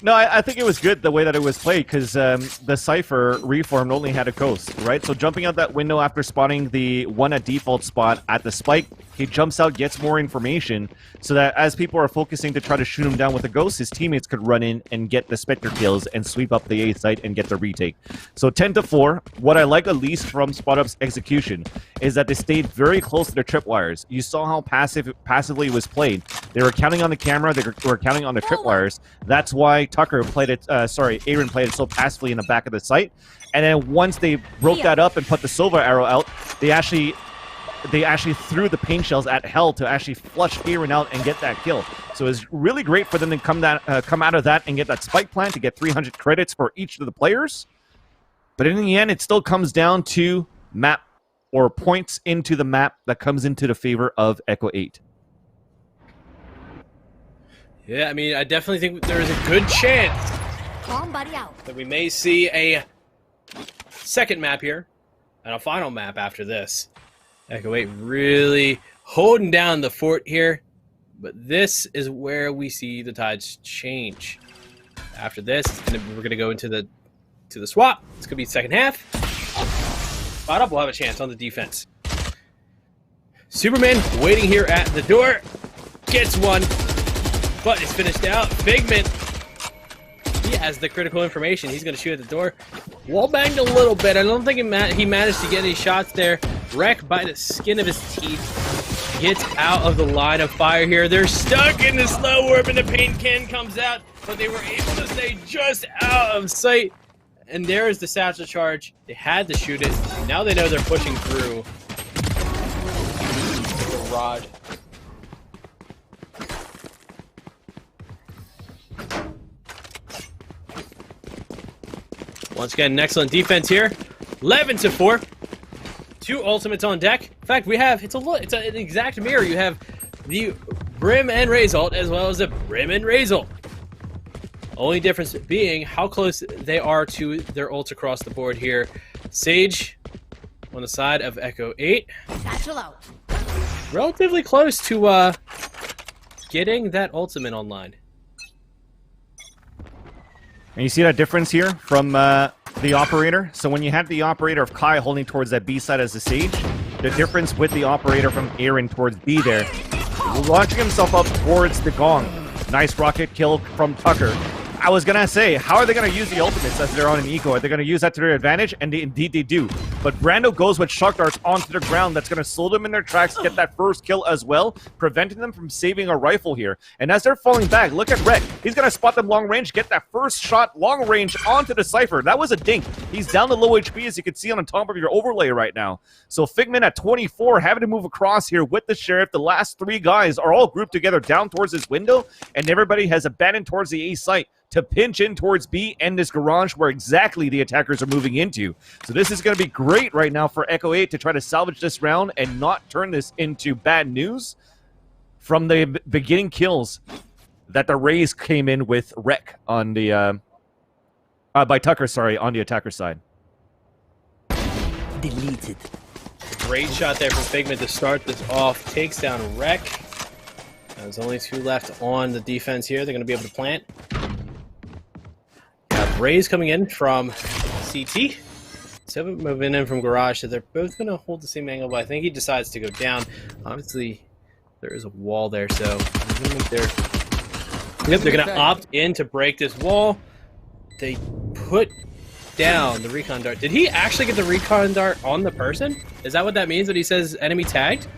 No, I think it was good the way that it was played, because the Cypher Reformed only had a Ghost, right? So jumping out that window after spotting the one at default spot at the spike, he jumps out, gets more information, so that as people are focusing to try to shoot him down with a Ghost, his teammates could run in and get the Spectre kills and sweep up the A site and get the retake. So 10-4, what I like at least from Spot Up's execution is that they stayed very close to their tripwires. You saw how passively it was played. They were counting on the camera, they were counting on the tripwires. That's why Aaron played it so passively in the back of the site. And then once they broke that up and put the Sova arrow out, they actually threw the paint shells at Hell to actually flush Aaron out and get that kill. So it's really great for them to come out of that and get that spike plant to get 300 credits for each of the players. But in the end, it still comes down to map or points into the map that comes into the favor of Echo 8. Yeah, I mean, I definitely think there is a good chance that we may see a second map here and a final map after this. Echo 8 really holding down the fort here, but this is where we see the tides change. After this, we're gonna go into the swap. It's gonna be second half. Spot Up will have a chance on the defense. Superman waiting here at the door, gets one. But it's finished out. Figment, he has the critical information. He's going to shoot at the door. Wall banged a little bit. I don't think he managed to get any shots there. Wreck by the skin of his teeth gets out of the line of fire here. They're stuck in the slow warp and the paint can comes out, but they were able to stay just out of sight. And there is the satchel charge. They had to shoot it. Now they know they're pushing through the garage. Once again, an excellent defense here. 11-4. 2 ultimates on deck. In fact, we have it's an exact mirror. You have the Brim and Raze ult as well as the Brim and Raze ult. Only difference being how close they are to their ults across the board here. Sage on the side of Echo 8. Satchel out. Relatively close to getting that ultimate online. And you see that difference here from the operator? So when you had the operator of Kai holding towards that B side as the Sage, the difference with the operator from Aaron towards B there, launching himself up towards the Gong. Nice rocket kill from Tucker. I was going to say, how are they going to use the ultimates as they're on an eco? Are they going to use that to their advantage? And indeed they do. But Brando goes with shock darts onto the ground. That's going to slow them in their tracks, get that first kill as well, preventing them from saving a rifle here. And as they're falling back, look at Rek. He's going to spot them long range, get that first shot long range onto the Cypher. That was a dink. He's down to low HP, as you can see on the top of your overlay right now. So Figment at 24, having to move across here with the Sheriff. The last 3 guys are all grouped together down towards this window, and everybody has abandoned towards the A site to pinch in towards B and this garage where exactly the attackers are moving into. So this is going to be great right now for Echo 8 to try to salvage this round and not turn this into bad news from the beginning kills that the Rays came in with Wreck on the by Tucker, sorry, on the attacker side. Deleted. Great shot there from Figment to start this off. Takes down Wreck. There's only 2 left on the defense here. They're going to be able to plant. Raze coming in from CT. 7 moving in from garage, so they're both going to hold the same angle, but I think he decides to go down. Obviously, there is a wall there, so they're going to opt in to break this wall. They put down the recon dart. Did he actually get the recon dart on the person? Is that what that means when he says enemy tagged?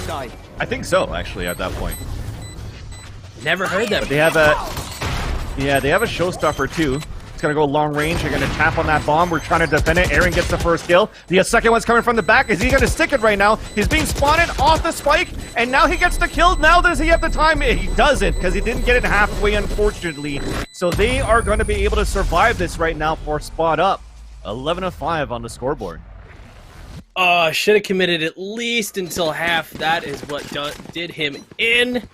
I think so, actually, at that point. Never heard that. But they have a... Yeah, they have a showstopper too. It's going to go long range. They're going to tap on that bomb. We're trying to defend it. Aaron gets the first kill. The second one's coming from the back. Is he going to stick it right now? He's being spotted off the spike, and now he gets the kill. Now does he have the time? He doesn't, because he didn't get it halfway, unfortunately. So they are going to be able to survive this right now for spot up. 11-5 on the scoreboard. Should have committed at least until half. That is what did him in.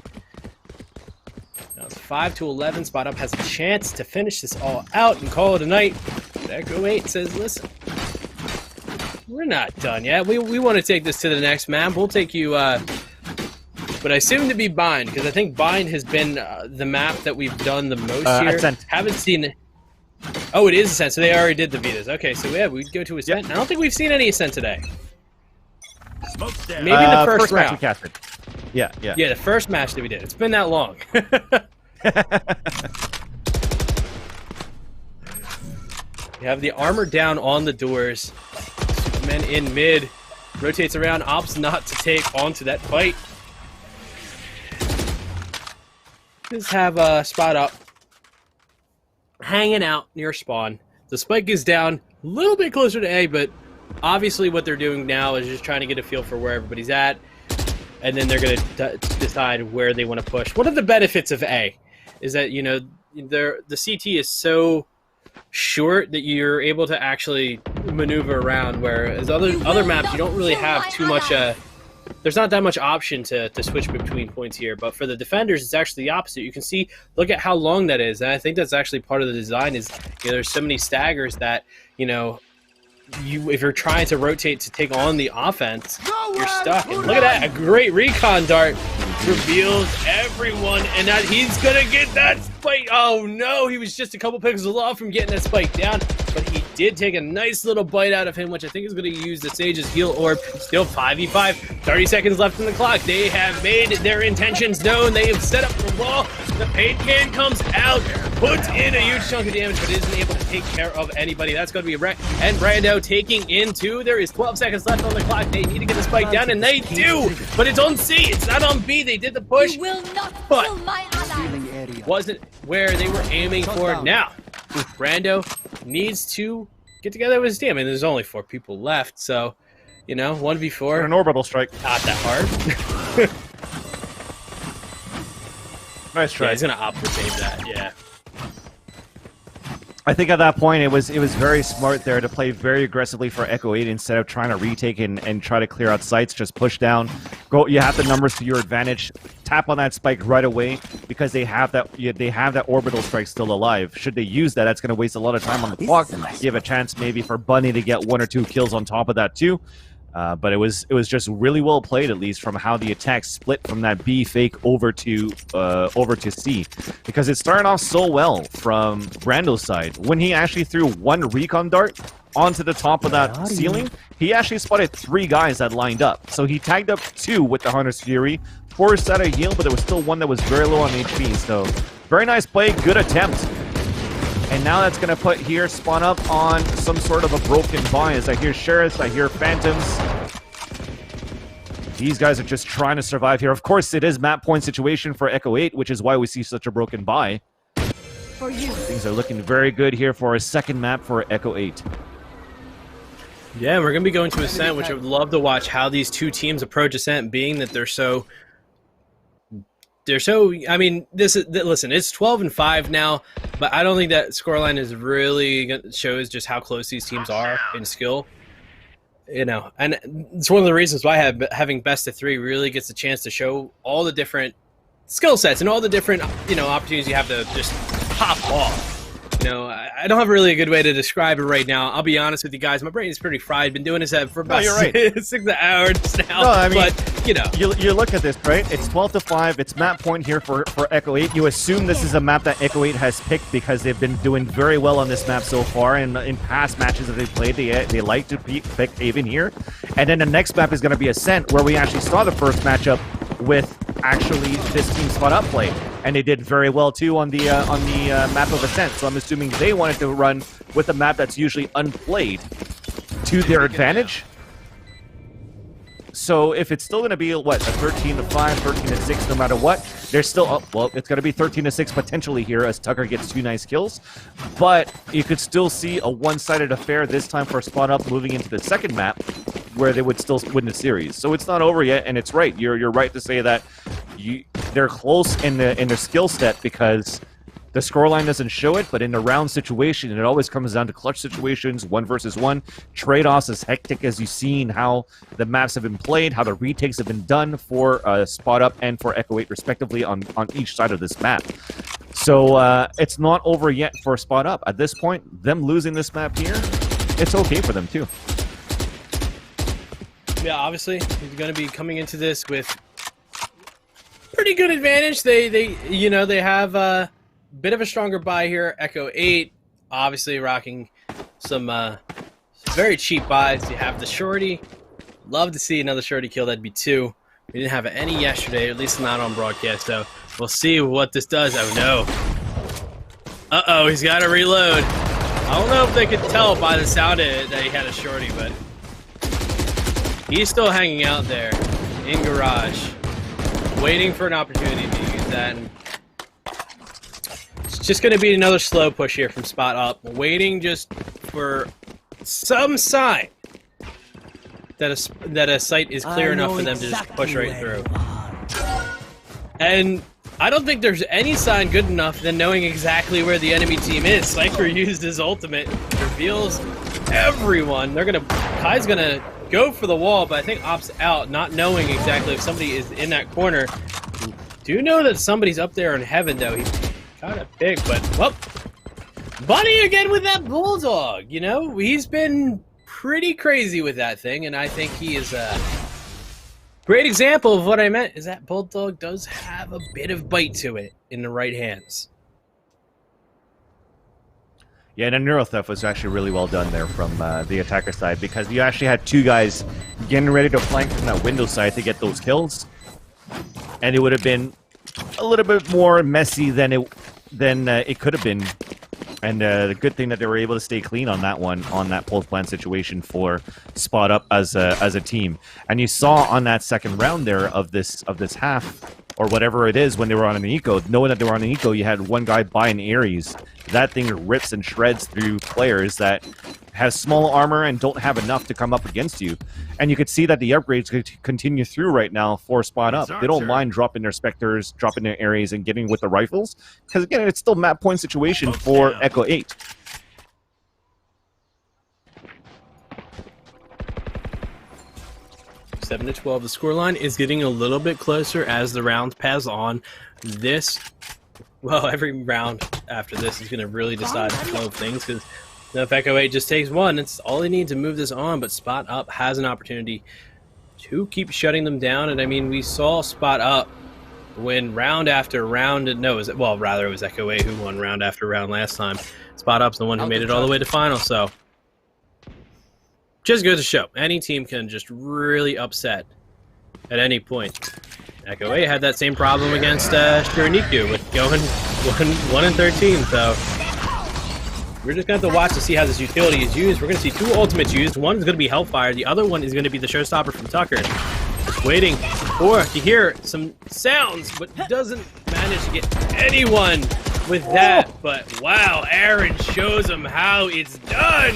Now it's 5-11. Spot Up has a chance to finish this all out and call it a night. But Echo 8 says, listen, we're not done yet. We want to take this to the next map. We'll take you, but I assume to be Bind, because I think Bind has been the map that we've done the most here. Ascent. Haven't seen it. Oh, it is Ascent, so they already did the Vitas. Okay, so yeah, we'd go to Ascent. Yep. I don't think we've seen any Ascent today. Maybe the first round. Match we casted. Yeah. Yeah, the first match that we did. It's been that long. We have the armor down on the doors. Superman in mid. Rotates around, opts not to take onto that fight. Just have a Spot Up hanging out near spawn. The spike is down a little bit closer to A, but obviously what they're doing now is just trying to get a feel for where everybody's at, and then they're going to decide where they want to push. One of the benefits of A is that, you know, the CT is so short that you're able to actually maneuver around, whereas other maps you don't really have too much there's not that much option to switch between points here. But for the defenders, it's actually the opposite. You can see, look at how long that is, and I think that's actually part of the design is, you know, there's so many staggers that, you know, if you're trying to rotate to take on the offense, you're stuck. And look at that, a great recon dart reveals everyone, and that he's gonna get that spike. Oh no, he was just a couple pixels off from getting that spike down, but he did take a nice little bite out of him, which I think is going to use the Sage's heal orb. Still 5v5, 30 seconds left in the clock. They have made their intentions known. They have set up the wall. The paint can comes out, puts in a huge chunk of damage, but isn't able to take care of anybody. That's going to be Wreck and Brando taking in 2. There is 12 seconds left on the clock. They need to get the spike down, and they do, but it's on C. It's not on B. They did the push, You will not but kill my ally. wasn't where they were aiming for. Now, Brando needs to get together with his team, and there's only 4 people left, so, you know, 1v4. An orbital strike. Not that hard. Nice try. Yeah, he's gonna opt to save that. Yeah. I think at that point it was very smart there to play very aggressively for Echo 8 instead of trying to retake and try to clear out sites. Just push down. Go. You have the numbers to your advantage. Tap on that spike right away because they have that orbital strike still alive. Should they use that, that's going to waste a lot of time on the clock. Give a chance maybe for Bunny to get 1 or 2 kills on top of that too. But it was just really well played, at least from how the attack split from that B fake over to C, because it started off so well from Brando's side. When he actually threw 1 recon dart onto the top of that ceiling, he actually spotted 3 guys that lined up. So he tagged up 2 with the Hunter's Fury, forced out a heal, but there was still 1 that was very low on HP. So very nice play, good attempt. And now that's going to put here Spawn Up on some sort of a broken buy. As I hear Sheriffs, I hear Phantoms. These guys are just trying to survive here. Of course, it is map point situation for Echo 8, which is why we see such a broken buy. For you. Things are looking very good here for a second map for Echo 8. Yeah, we're going to be going to Ascent, which I would love to watch how these 2 teams approach Ascent, being that they're so, I mean, listen, it's 12-5 now, but I don't think that scoreline is really shows just how close these teams are in skill. You know, and it's one of the reasons why having best of 3 really gets a chance to show all the different skill sets and all the different, you know, opportunities you have to just pop off. You know, I don't have really a good way to describe it right now. I'll be honest with you guys. My brain is pretty fried. Been doing this for about 6 hours now. No, I mean, but, you know. You look at this, right? It's 12-5. It's map point here for Echo 8. You assume this is a map that Echo 8 has picked because they've been doing very well on this map so far. And in past matches that they've played, they like to pick Haven here. And then the next map is going to be Ascent, where we actually saw the first matchup with actually this team Spot Up play. And they did very well too on the map of Ascent. So I'm assuming they wanted to run with a map that's usually unplayed to their advantage. So if it's still going to be what, a 13-5, 13-6, no matter what, there's still well, it's going to be 13-6 potentially here as Tucker gets 2 nice kills. But you could still see a one-sided affair this time for Spot Up moving into the second map, where they would still win the series. So it's not over yet, and it's right. You're right to say that they're close in their skill set because the scoreline doesn't show it, but in the round situation, it always comes down to clutch situations, 1 versus 1. Trade-offs as hectic as you've seen how the maps have been played, how the retakes have been done for Spot Up and for Echo 8 respectively on each side of this map. So it's not over yet for Spot Up. At this point, them losing this map here, it's okay for them too. Yeah, obviously, he's going to be coming into this with pretty good advantage. They have a bit of a stronger buy here. Echo 8, obviously rocking some very cheap buys. You have the shorty. Love to see another shorty kill. That'd be 2. We didn't have any yesterday, at least not on broadcast. So we'll see what this does. Oh no! Uh-oh, he's got to reload. I don't know if they could tell by the sound of it that he had a shorty, but he's still hanging out there in garage, waiting for an opportunity to use that. And it's just going to be another slow push here from Spot Up, waiting just for some sign that a site is clear enough for them to just push right through. And I don't think there's any sign good enough than knowing exactly where the enemy team is. Cypher used his ultimate, reveals everyone. Kai's gonna go for the wall, but I think opts out, not knowing exactly if somebody is in that corner. Do know that somebody's up there in heaven, though. He's kind of big, but, well, Bunny again with that Bulldog. You know, he's been pretty crazy with that thing, and I think he is a great example of what I meant, is that Bulldog does have a bit of bite to it in the right hands. Yeah, and the Neuro Theft was actually really well done there from the attacker side, because you actually had 2 guys getting ready to flank from that window side to get those kills. And it would have been a little bit more messy than it could have been. And the good thing that they were able to stay clean on that one, on that post plant situation for Spot Up as a team. And you saw on that second round there of this half, or whatever it is, when they were on an eco, knowing that they were on an eco, you had one guy buy an Ares. That thing rips and shreds through players that have small armor and don't have enough to come up against you. And you could see that the upgrades could continue through right now for Spot Up. They don't mind dropping their Spectres, dropping their Ares, and getting with the rifles. Because again, it's still map point situation for Echo 8. Seven to 12. The scoreline is getting a little bit closer as the rounds pass on. Every round after this is going to really decide the flow of things, because if Echo 8 just takes one, it's all they need to move this on. But Spot Up has an opportunity to keep shutting them down. And I mean, we saw Spot Up win round after round. It was Echo 8 who won round after round last time. Spot Up's the one who made it all the way to final. So just goes to show, any team can just really upset at any point. Echo 8 had that same problem against Shironiku with going 1-13, so we're just going to have to watch to see how this utility is used. We're going to see two ultimates used. One is going to be Hellfire, the other one is going to be the showstopper from Tucker. Just waiting to hear some sounds, but doesn't manage to get anyone with that. But wow, Aaron shows him how it's done.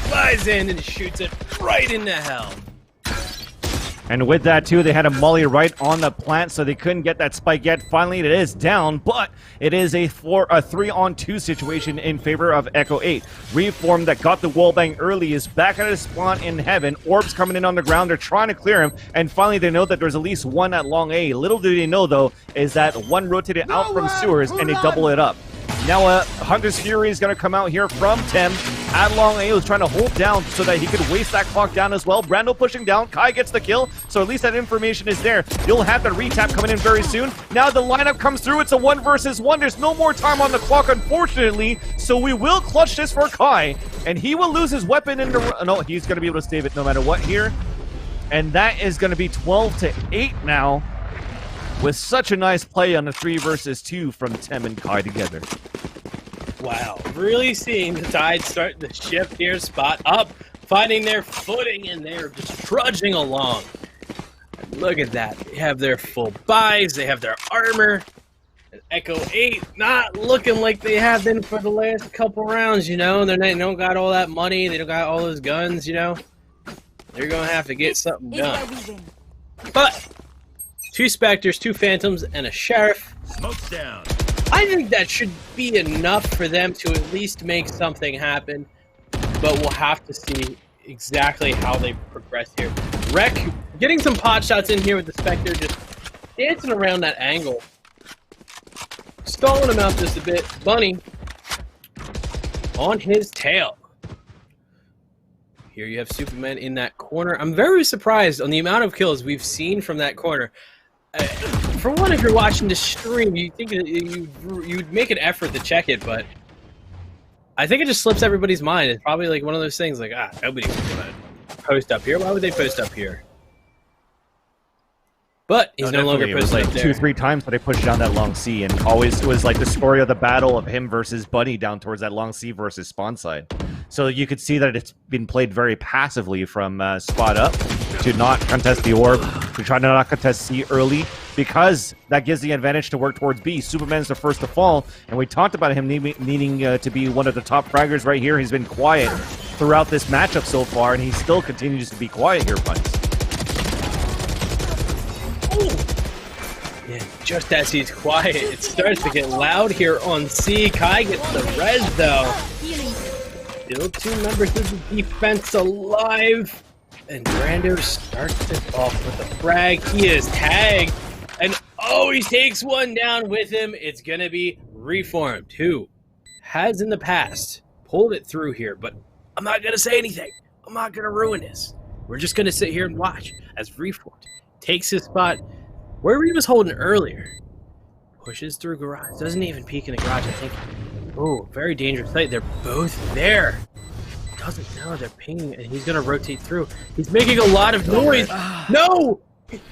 Flies in and shoots it right into hell. And with that, too, they had a molly right on the plant, so they couldn't get that spike yet. Finally, it is down, but it is a 3-on-2 situation in favor of Echo 8. Reform that got the wallbang early is back at his spawn in heaven. Orbs coming in on the ground. They're trying to clear him, and finally they know that there's at least one at long A. Little do they know, though, is that one rotated out from sewers, and they double it up. Now Hunter's Fury is going to come out here from Tem. At long A was trying to hold down so that he could waste that clock down as well. Brando pushing down. Kai gets the kill, so at least that information is there. You'll have the retap coming in very soon. Now the lineup comes through. It's a 1 versus 1. There's no more time on the clock, unfortunately, so we will clutch this for Kai, and he will lose his weapon in the... No, he's going to be able to save it no matter what here. And that is going to be 12-8 now, with such a nice play on the 3 versus 2 from Tem and Kai together. Wow, really seeing the tide start to shift here. Spot Up, finding their footing, and they're just trudging along. Look at that. They have their full buys, they have their armor. And Echo 8 not looking like they have been for the last couple rounds, you know. They don't got all that money, they don't got all those guns, you know. They're going to have to get something done. But 2 Spectres, 2 Phantoms, and a Sheriff. Smoke's down. I think that should be enough for them to at least make something happen, but we'll have to see exactly how they progress here. Rek getting some pot shots in here with the Spectre, just dancing around that angle. Stalling him out just a bit. Bunny on his tail. Here you have Superman in that corner. I'm very surprised on the amount of kills we've seen from that corner. For one, if you're watching the stream, you think you'd make an effort to check it, but I think it just slips everybody's mind. It's probably like one of those things like, nobody's gonna post up here. Why would they post up here? But he's no longer posted up there. 2-3 times that they pushed down that long C, and always it was like the story of the battle of him versus Buddy down towards that long C versus spawn side. So you could see that it's been played very passively from Spot Up to not contest the orb, to try to not contest C early, because that gives the advantage to work towards B. Superman's the first to fall, and we talked about him needing to be one of the top fraggers right here. He's been quiet throughout this matchup so far, and he still continues to be quiet here, Punts. Yeah, just as he's quiet, it starts to get loud here on C. Kai gets the res, though. Still 2 members of the defense alive. And Brando starts it off with a frag. He is tagged. And he takes one down with him. It's going to be Reformed, who has in the past pulled it through here. But I'm not going to say anything. I'm not going to ruin this. We're just going to sit here and watch as Reformed takes his spot where he was holding earlier. Pushes through garage. Doesn't even peek in the garage, I think. Oh, very dangerous sight. They're both there. Doesn't know they're pinging, and he's going to rotate through. He's making a lot of noise. No!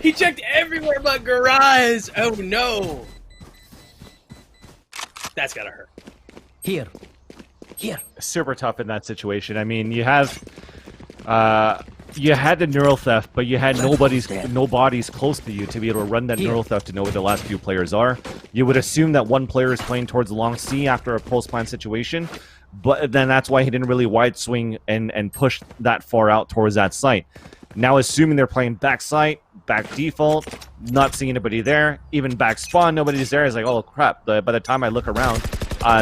He checked everywhere but garage. Oh, no. That's gotta hurt. Here. Super tough in that situation. I mean, you have you had the neural theft, but you had no bodies close to you to be able to run that neural theft to know where the last few players are. You would assume that one player is playing towards the long C after a post plant situation, but then that's why he didn't really wide swing and push that far out towards that site. Now, assuming they're playing back site, back default, not seeing anybody there, even back spawn, nobody's there. It's like, oh crap! By the time I look around,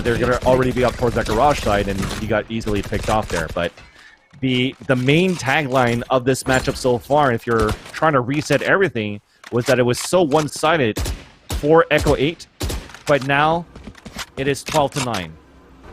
they're gonna already be up towards that garage side, and he got easily picked off there. But the main tagline of this matchup so far, if you're trying to reset everything, was that it was so one-sided for Echo 8, but now it is 12-9.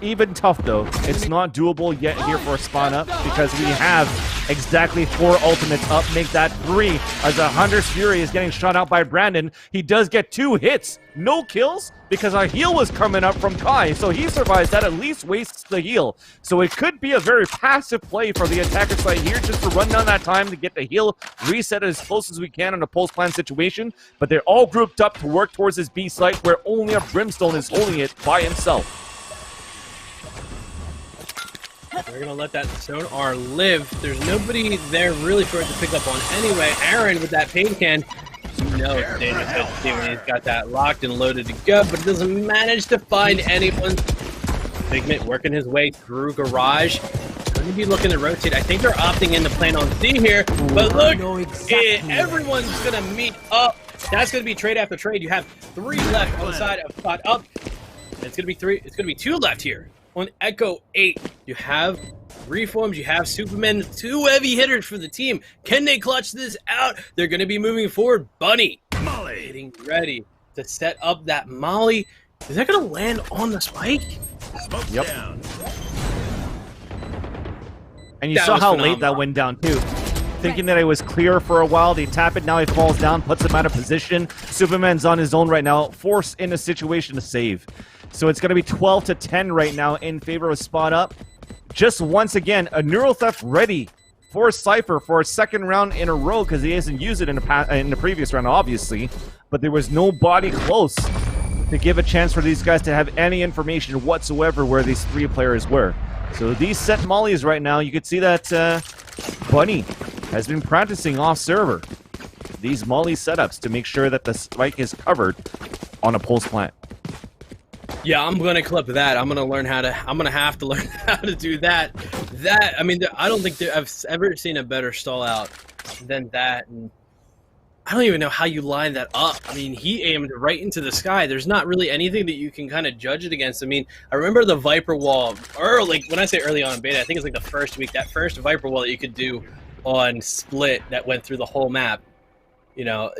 Even tough though, it's not doable yet here for a spawn up because we have exactly 4 ultimates up, make that 3 as the Hunter's Fury is getting shot out by Brandon. He does get 2 hits, no kills because a heal was coming up from Kai, so he survives that, at least wastes the heal. So it could be a very passive play for the attacker side here just to run down that time to get the heal, reset as close as we can in a post-plan situation, but they're all grouped up to work towards this B site where only a Brimstone is holding it by himself. We're going to let that Stone R live. There's nobody there really for it to pick up on anyway. Aaron with that pain can. You know it's dangerous when he's got that locked and loaded to go, but doesn't manage to find anyone. Figment working his way through garage. Going to be looking to rotate. I think they're opting in to plan on C here, but look, everyone's going to meet up. That's going to be trade after trade. You have 3 left on the side of spot up. It's going to be 3. It's going to be 2 left here. On Echo 8, you have Reforms, you have Superman, 2 heavy hitters for the team. Can they clutch this out? They're going to be moving forward. Bunny, Molly, getting ready to set up that Molly. Is that going to land on the spike? Yep. And you saw how late that went down, too. Thinking that it was clear for a while, they tap it, now he falls down, puts him out of position. Superman's on his own right now, forced in a situation to save. So it's going to be 12-10 right now in favor of spot up. Just once again, a neural theft ready for Cypher for a second round in a row because he hasn't used it in the previous round, obviously. But there was nobody close to give a chance for these guys to have any information whatsoever where these 3 players were. So these set mollies right now, you could see that Bunny has been practicing off server these molly setups to make sure that the spike is covered on a pulse plant. Yeah, I'm gonna clip that. I'm gonna have to learn how to do that. I mean, I don't think I've ever seen a better stall out than that. And I don't even know how you line that up. I mean, he aimed right into the sky. There's not really anything that you can kind of judge it against. I mean, I remember the Viper wall early. When I say early on in beta, I think it's like the first week. That first Viper wall that you could do on Split that went through the whole map. You know,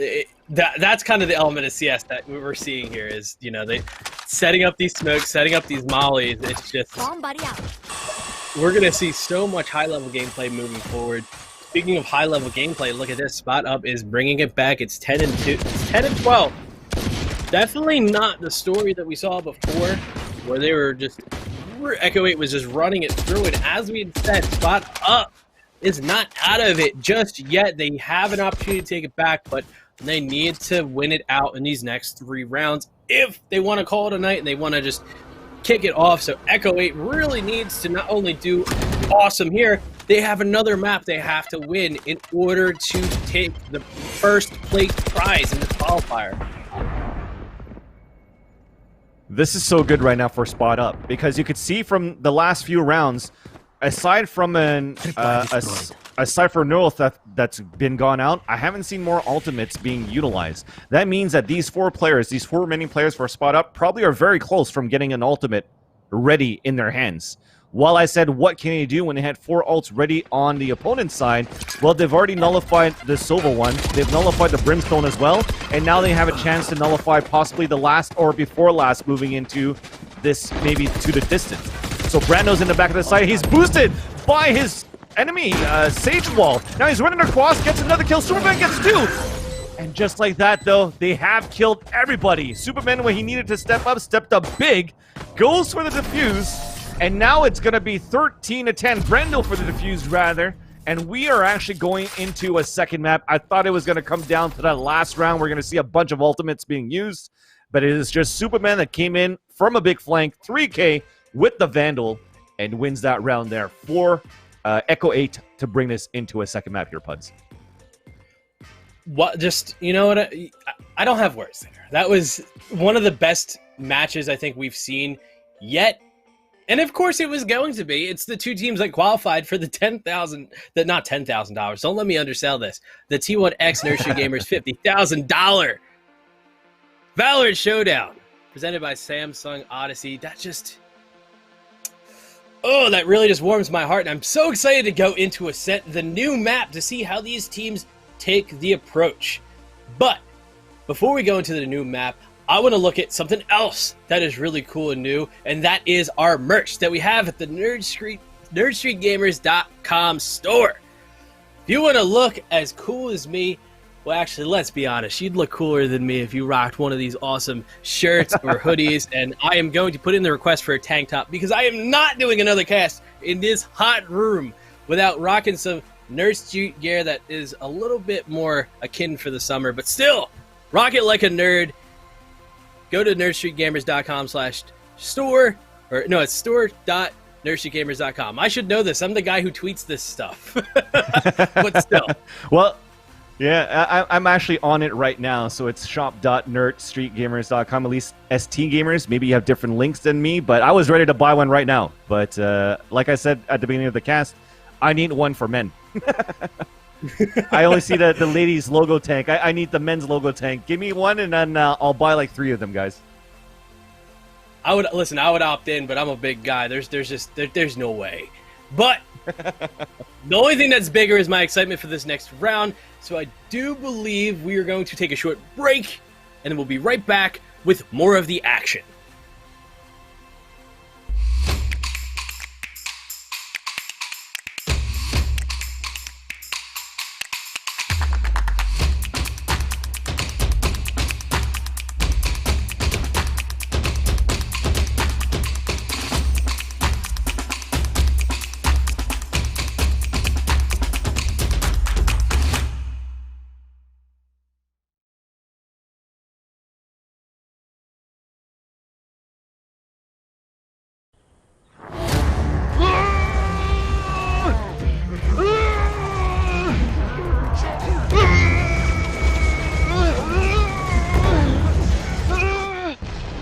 that's kind of the element of CS that we're seeing here is, you know, they setting up these smokes, setting up these mollies. It's just, we're going to see so much high-level gameplay moving forward. Speaking of high-level gameplay, look at this. Spot Up is bringing it back. It's 10-2. It's 10-12. Definitely not the story that we saw before, where they were just, Echo 8 was just running it through. And as we had said, Spot Up is not out of it just yet. They have an opportunity to take it back, but they need to win it out in these next 3 rounds if they want to call it a night and they want to just kick it off. So Echo 8 really needs to not only do awesome here, they have another map they have to win in order to take the first place prize in the qualifier. This is so good right now for Spot Up because you could see from the last few rounds, aside from a Cypher neural theft that's been gone out, I haven't seen more ultimates being utilized. That means that these 4 players, these 4 remaining players for Spot Up, probably are very close from getting an ultimate ready in their hands. While I said, what can they do when they had 4 ults ready on the opponent's side? Well, they've already nullified the Sova one. They've nullified the Brimstone as well. And now they have a chance to nullify possibly the last or before last moving into this maybe to the distance. So Brando's in the back of the site. He's boosted by his enemy, Sage Wall. Now he's running across, gets another kill. Superman gets 2. And just like that, though, they have killed everybody. Superman, when he needed to step up, stepped up big, goes for the defuse, and now it's going to be 13-10. Brando for the defuse, rather. And we are actually going into a second map. I thought it was going to come down to that last round. We're going to see a bunch of ultimates being used. But it is just Superman that came in from a big flank, 3K with the Vandal, and wins that round there for Echo 8 to bring this into a second map here, Puds. What? Just, you know what? I don't have words there. That was one of the best matches I think we've seen yet. And of course it was going to be. It's the two teams that qualified for the not $10,000. Don't let me undersell this. The T1X Nursery Gamers $50,000 Valorant Showdown presented by Samsung Odyssey. That just... Oh, that really just warms my heart. And I'm so excited to go into the new map to see how these teams take the approach. But before we go into the new map, I want to look at something else that is really cool and new, and that is our merch that we have at the NerdStreetGamers.com store. If you want to look as cool as me, well, actually, let's be honest, you'd look cooler than me if you rocked one of these awesome shirts or hoodies, and I am going to put in the request for a tank top because I am not doing another cast in this hot room without rocking some Nerd Street gear that is a little bit more akin for the summer, but still, rock it like a nerd. Go to nerdstreetgamers.com/store, or no, it's store.nerdstreetgamers.com. I should know this. I'm the guy who tweets this stuff. But still. Well, yeah, I'm actually on it right now. So it's shop.nerdstreetgamers.com. At least ST gamers, maybe you have different links than me, but I was ready to buy one right now. But like I said at the beginning of the cast, I need one for men. I only see the ladies' logo tank. I need the men's logo tank. Give me one, and then I'll buy like 3 of them, guys. I would opt in, but I'm a big guy. There's no way. But the only thing that's bigger is my excitement for this next round. So I do believe we are going to take a short break, and then we'll be right back with more of the action.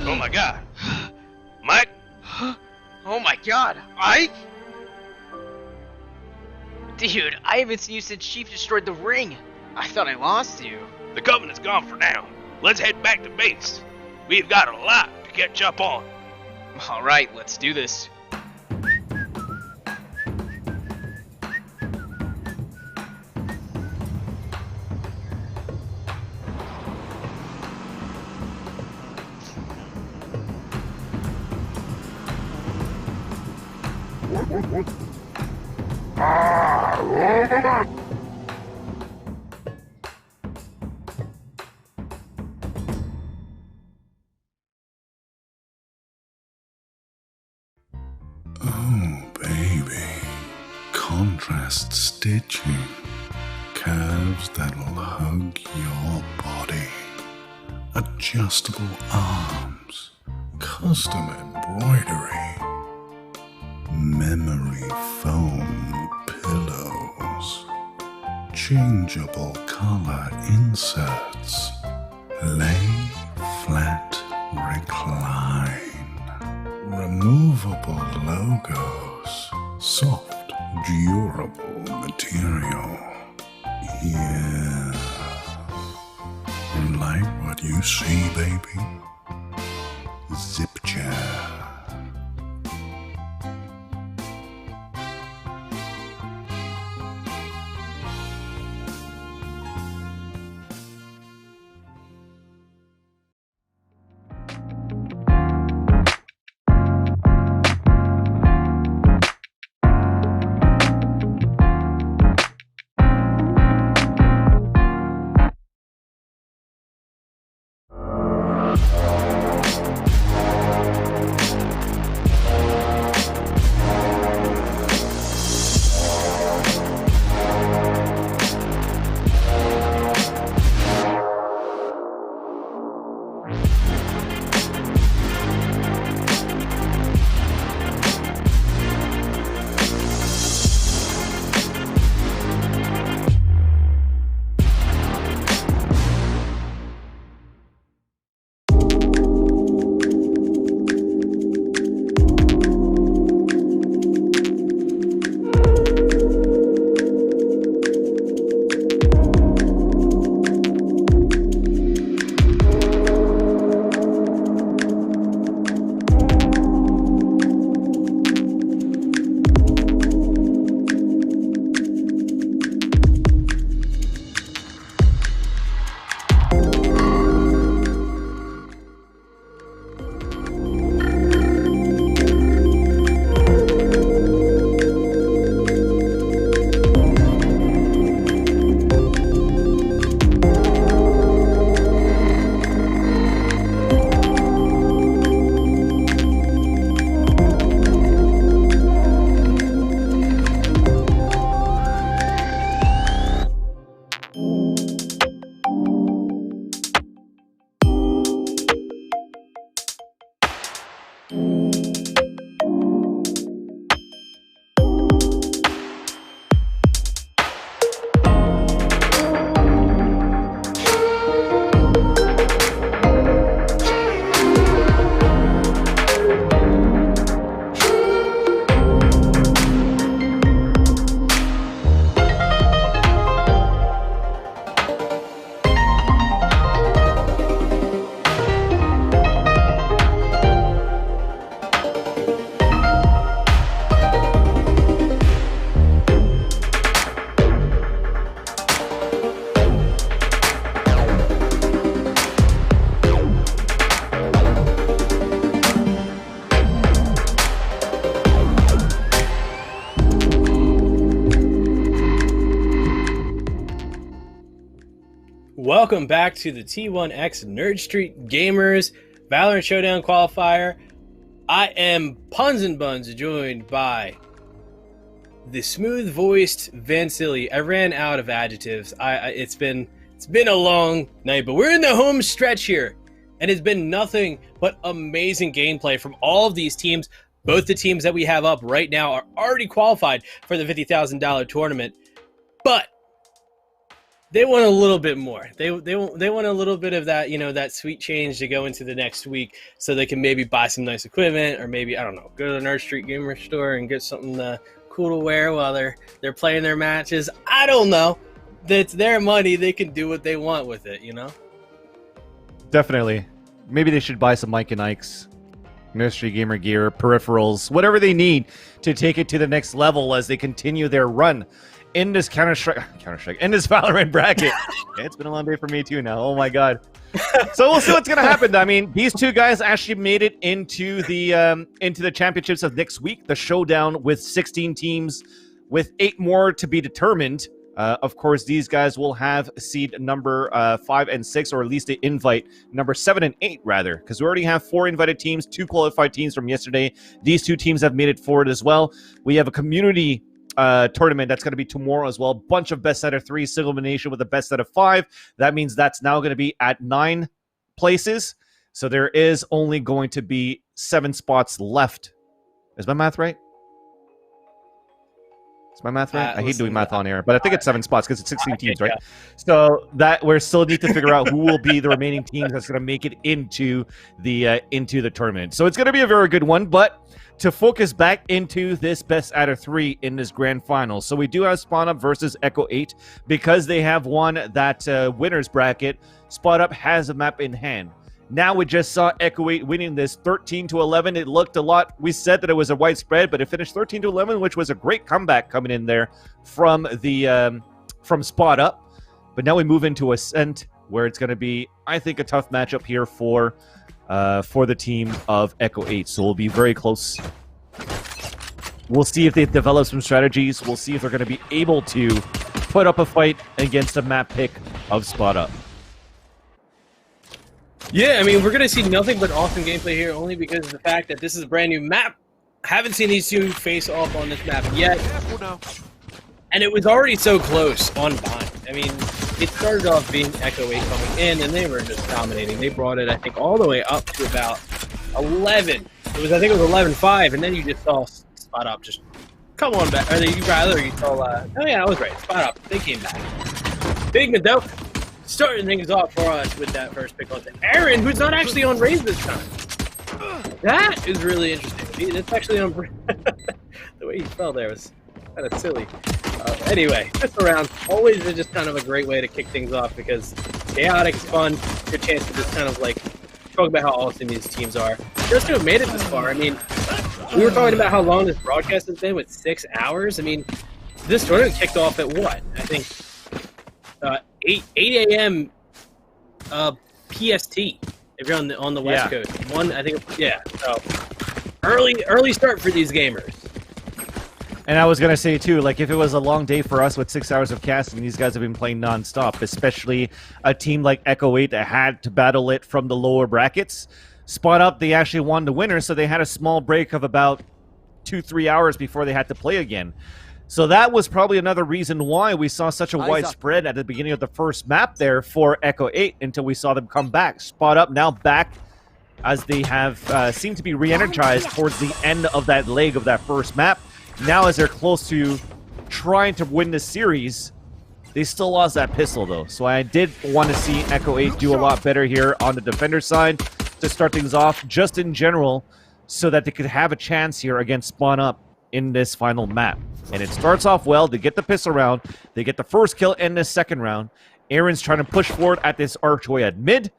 Oh my god. Mike? Oh my god, Ike? Dude, I haven't seen you since Chief destroyed the ring. I thought I lost you. The Covenant's gone for now. Let's head back to base. We've got a lot to catch up on. Alright, let's do this. Oh, baby. Contrast stitching. Curves that'll hug your body. Adjustable arms. Custom embroidery. Memory foam pillows. Changeable color inserts. Lay flat, recline. Removable logos. Soft, durable material. Yeah. Like what you see, baby? Zip chair. Welcome back to the T1X Nerd Street Gamers Valorant Showdown Qualifier. I am Puns and Buns, joined by the smooth-voiced Vansili. I ran out of adjectives. It's been a long night, but we're in the home stretch here, and it's been nothing but amazing gameplay from all of these teams. Both the teams that we have up right now are already qualified for the $50,000 tournament, but they want a little bit more. They want a little bit of that, that sweet change to go into the next week, so they can maybe buy some nice equipment, or maybe, I don't know, go to the Nerd Street Gamer store and get something cool to wear while they're playing their matches. I don't know. It's their money. They can do what they want with it, Definitely. Maybe they should buy some Mike and Ike's Nerd Street Gamer gear, peripherals, whatever they need to take it to the next level as they continue their run in this Counter-Strike, in this Valorant bracket. Yeah, it's been a long day for me too now. Oh my god. So we'll see what's gonna happen. I mean, these two guys actually made it into the championships of next week, the showdown with 16 teams, with 8 more to be determined. Of course, these guys will have seed number 5 and 6, or at least they invite number 7 and 8, rather, because we already have 4 invited teams, 2 qualified teams from yesterday. These 2 teams have made it forward as well. We have a community tournament that's going to be tomorrow as well. Bunch of best out of 3, single elimination with a best out of 5. That means that's now going to be at 9 places. So there is only going to be 7 spots left. Is my math right? Is my math right? I hate doing math on air, but I think it's 7 spots because it's 16 teams, right? So that we still need to figure out who will be the remaining teams that's going to make it into the tournament. So it's going to be a very good one, but to focus back into this best out of 3 in this grand final. So we do have Spawn Up versus Echo 8 because they have won that winners bracket. Spawn Up has a map in hand. Now we just saw Echo 8 winning this 13-11. It looked a lot. We said that it was a widespread, but it finished 13-11, which was a great comeback coming in there from Spot Up. But now we move into Ascent, where it's going to be, I think, a tough matchup here for the team of Echo 8. So we'll be very close. We'll see if they develop some strategies. We'll see if they're going to be able to put up a fight against a map pick of Spot Up. Yeah, I mean, we're going to see nothing but awesome gameplay here, only because of the fact that this is a brand new map. Haven't seen these two face off on this map yet. And it was already so close on Bind. I mean, it started off being Echo 8 coming in, and they were just dominating. They brought it, I think, all the way up to about 11. I think it was 11-5, and then you just saw Spot Up just come on back. Or you saw, oh yeah, I was right. Spot Up, they came back. Bigman, though, starting things off for us with that first pick on Aaron, who's not actually on Raze this time. That is really interesting. It's actually on... the way he fell there was kind of silly. Anyway, this round always is just kind of a great way to kick things off because chaotic is fun. Good chance to just kind of like talk about how awesome these teams are. Just to have made it this far. I mean, we were talking about how long this broadcast has been with 6 hours. I mean, this tournament kicked off at what? I think 8 a.m. PST. If you're on the West Coast, So early start for these gamers. And I was going to say, too, like, if it was a long day for us with 6 hours of casting, these guys have been playing nonstop, especially a team like Echo 8 that had to battle it from the lower brackets. Spot Up, they actually won the winner, so they had a small break of about 2-3 hours before they had to play again. So that was probably another reason why we saw such a wide spread at the beginning of the first map there for Echo 8 until we saw them come back. Spot Up now back as they have seemed to be re-energized towards the end of that leg of that first map. Now, as they're close to trying to win this series, they still lost that pistol, though. So I did want to see Echo 8 do a lot better here on the defender side to start things off, just in general, so that they could have a chance here against Spawn Up in this final map. And it starts off well. They get the pistol round. They get the first kill in this second round. Aaron's trying to push forward at this archway at mid.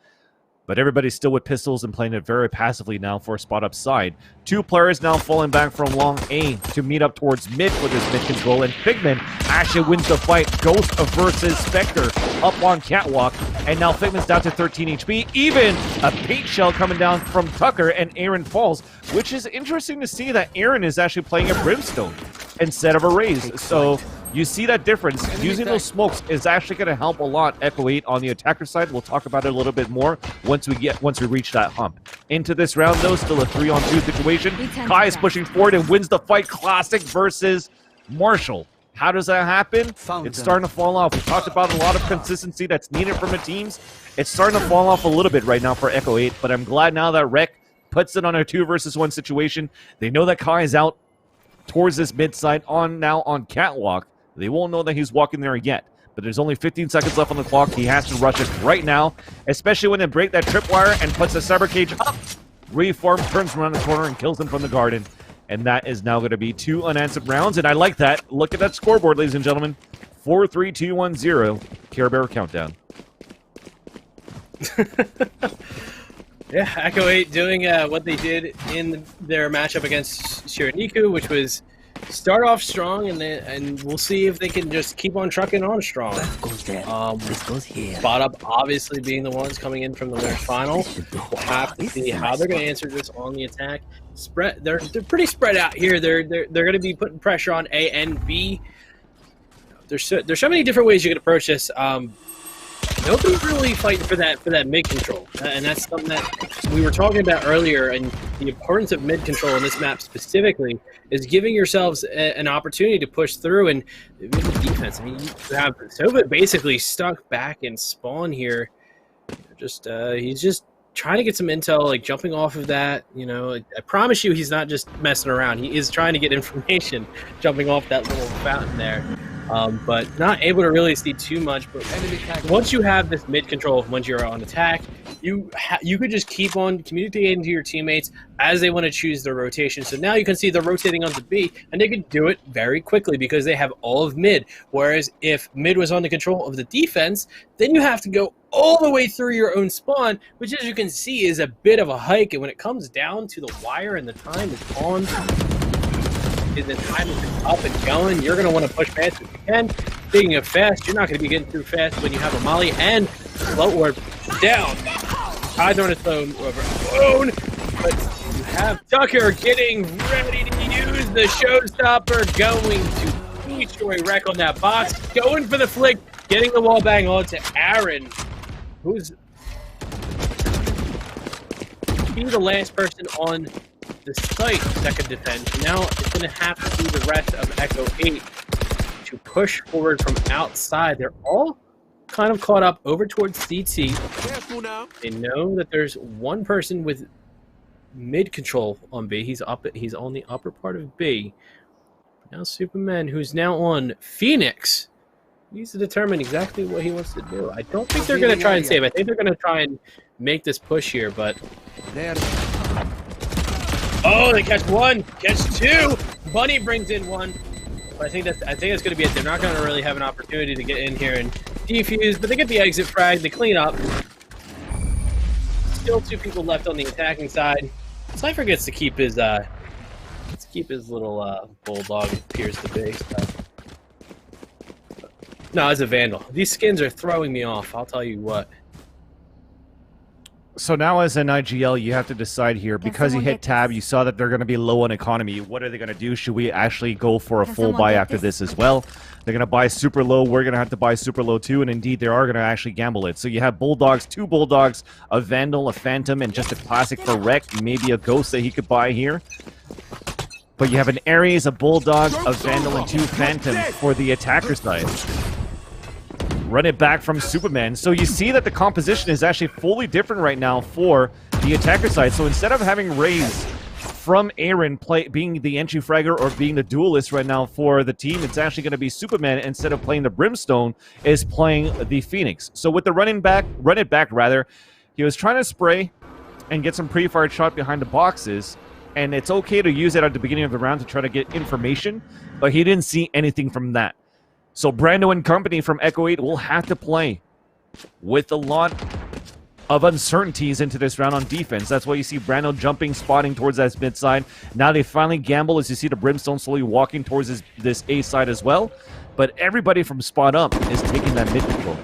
But everybody's still with pistols and playing it very passively now for Spot Up side. 2 players now falling back from long A to meet up towards mid for this mid control. And Figment actually wins the fight. Ghost versus Spectre up on Catwalk. And now Figment's down to 13 HP. Even a paint shell coming down from Tucker and Aaron falls. Which is interesting to see that Aaron is actually playing a Brimstone instead of a Raze. So You see that difference. Using those smokes is actually going to help a lot Echo 8 on the attacker side. We'll talk about it a little bit more once we reach that hump. Into this round, though, still a 3-on-2 situation. Kai is pushing forward and wins the fight. Classic versus Marshall. How does that happen? It's starting to fall off. We talked about a lot of consistency that's needed from the teams. It's starting to fall off a little bit right now for Echo 8, but I'm glad now that Rec puts it on a 2-versus-1 situation. They know that Kai is out towards this mid side now on Catwalk. They won't know that he's walking there yet, but there's only 15 seconds left on the clock. He has to rush it right now, especially when they break that tripwire and puts the cyber cage up. Reform turns around the corner and kills him from the garden, and that is now going to be 2 unanswered rounds, and I like that. Look at that scoreboard, ladies and gentlemen. 4, 3, 2, 1, 0. Care Bear countdown. Yeah, Echo 8 doing what they did in their matchup against Shironiku, which was start off strong, and we'll see if they can just keep on trucking on strong. This goes here. Spot Up obviously being the ones coming in from the winners final. We'll have to see how they're going to answer this on the attack. They're pretty spread out here. They're going to be putting pressure on A and B. There's so many different ways you can approach this. Nobody's really fighting for that mid control, and that's something that we were talking about earlier. And the importance of mid control in this map specifically is giving yourselves an opportunity to push through. And with the defense, I mean, you have Sova basically stuck back in spawn here. He's just trying to get some intel, like jumping off of that. You know, I promise you, he's not just messing around. He is trying to get information, jumping off that little fountain there. But not able to really see too much. But once you have this mid control, once you're on attack, you could just keep on communicating to your teammates as they want to choose their rotation. So now you can see they're rotating onto B, and they can do it very quickly because they have all of mid. Whereas if mid was on the control of the defense, then you have to go all the way through your own spawn, which, as you can see, is a bit of a hike. And when it comes down to the wire and the time is on, the time is up and going, you're going to want to push fast as you can. Speaking of fast, you're not going to be getting through fast when you have a molly and slow orb down. Either on its own or alone, but you have Tucker getting ready to use the showstopper, going to destroy Wreck on that box, going for the flick, getting the wall bang onto Aaron, who's be the last person on the site that could defend. Now it's going to have to be the rest of Echo 8 to push forward from outside. They're all kind of caught up over towards CT. Careful now. They know that there's one person with mid control on B. He's on the upper part of B. Now Superman, who's now on Phoenix, needs to determine exactly what he wants to do. I don't think they're going to try and save. I think they're going to try and make this push here, but oh, they catch one, catch two. Bunny brings in one. But I think that's going to be it. They're not going to really have an opportunity to get in here and defuse, but they get the exit frag. They clean up. Still 2 people left on the attacking side. Cypher gets to keep his little bulldog. It appears to be. No, it's a vandal. These skins are throwing me off. I'll tell you what. So now as an IGL, you have to decide here, because you hit tab, you saw that they're going to be low on economy. What are they going to do? Should we actually go for a full buy after this as well? They're going to buy super low. We're going to have to buy super low too, and indeed they are going to actually gamble it. So you have bulldogs, 2 bulldogs, a vandal, a phantom, and just a classic for Rec, maybe a ghost that he could buy here. But you have an Ares, a bulldog, a vandal, and 2 phantom for the attacker side. Run it back from Superman. So you see that the composition is actually fully different right now for the attacker side. So instead of having Raze from Aaron being the entry fragger or being the duelist right now for the team, it's actually going to be Superman, instead of playing the Brimstone, is playing the Phoenix. So with the run it back, he was trying to spray and get some pre-fired shot behind the boxes, and it's okay to use it at the beginning of the round to try to get information, but he didn't see anything from that. So Brando and company from Echo 8 will have to play with a lot of uncertainties into this round on defense. That's why you see Brando jumping, spotting towards that mid side. Now they finally gamble as you see the Brimstone slowly walking towards this A side as well. But everybody from spot up is taking that mid control.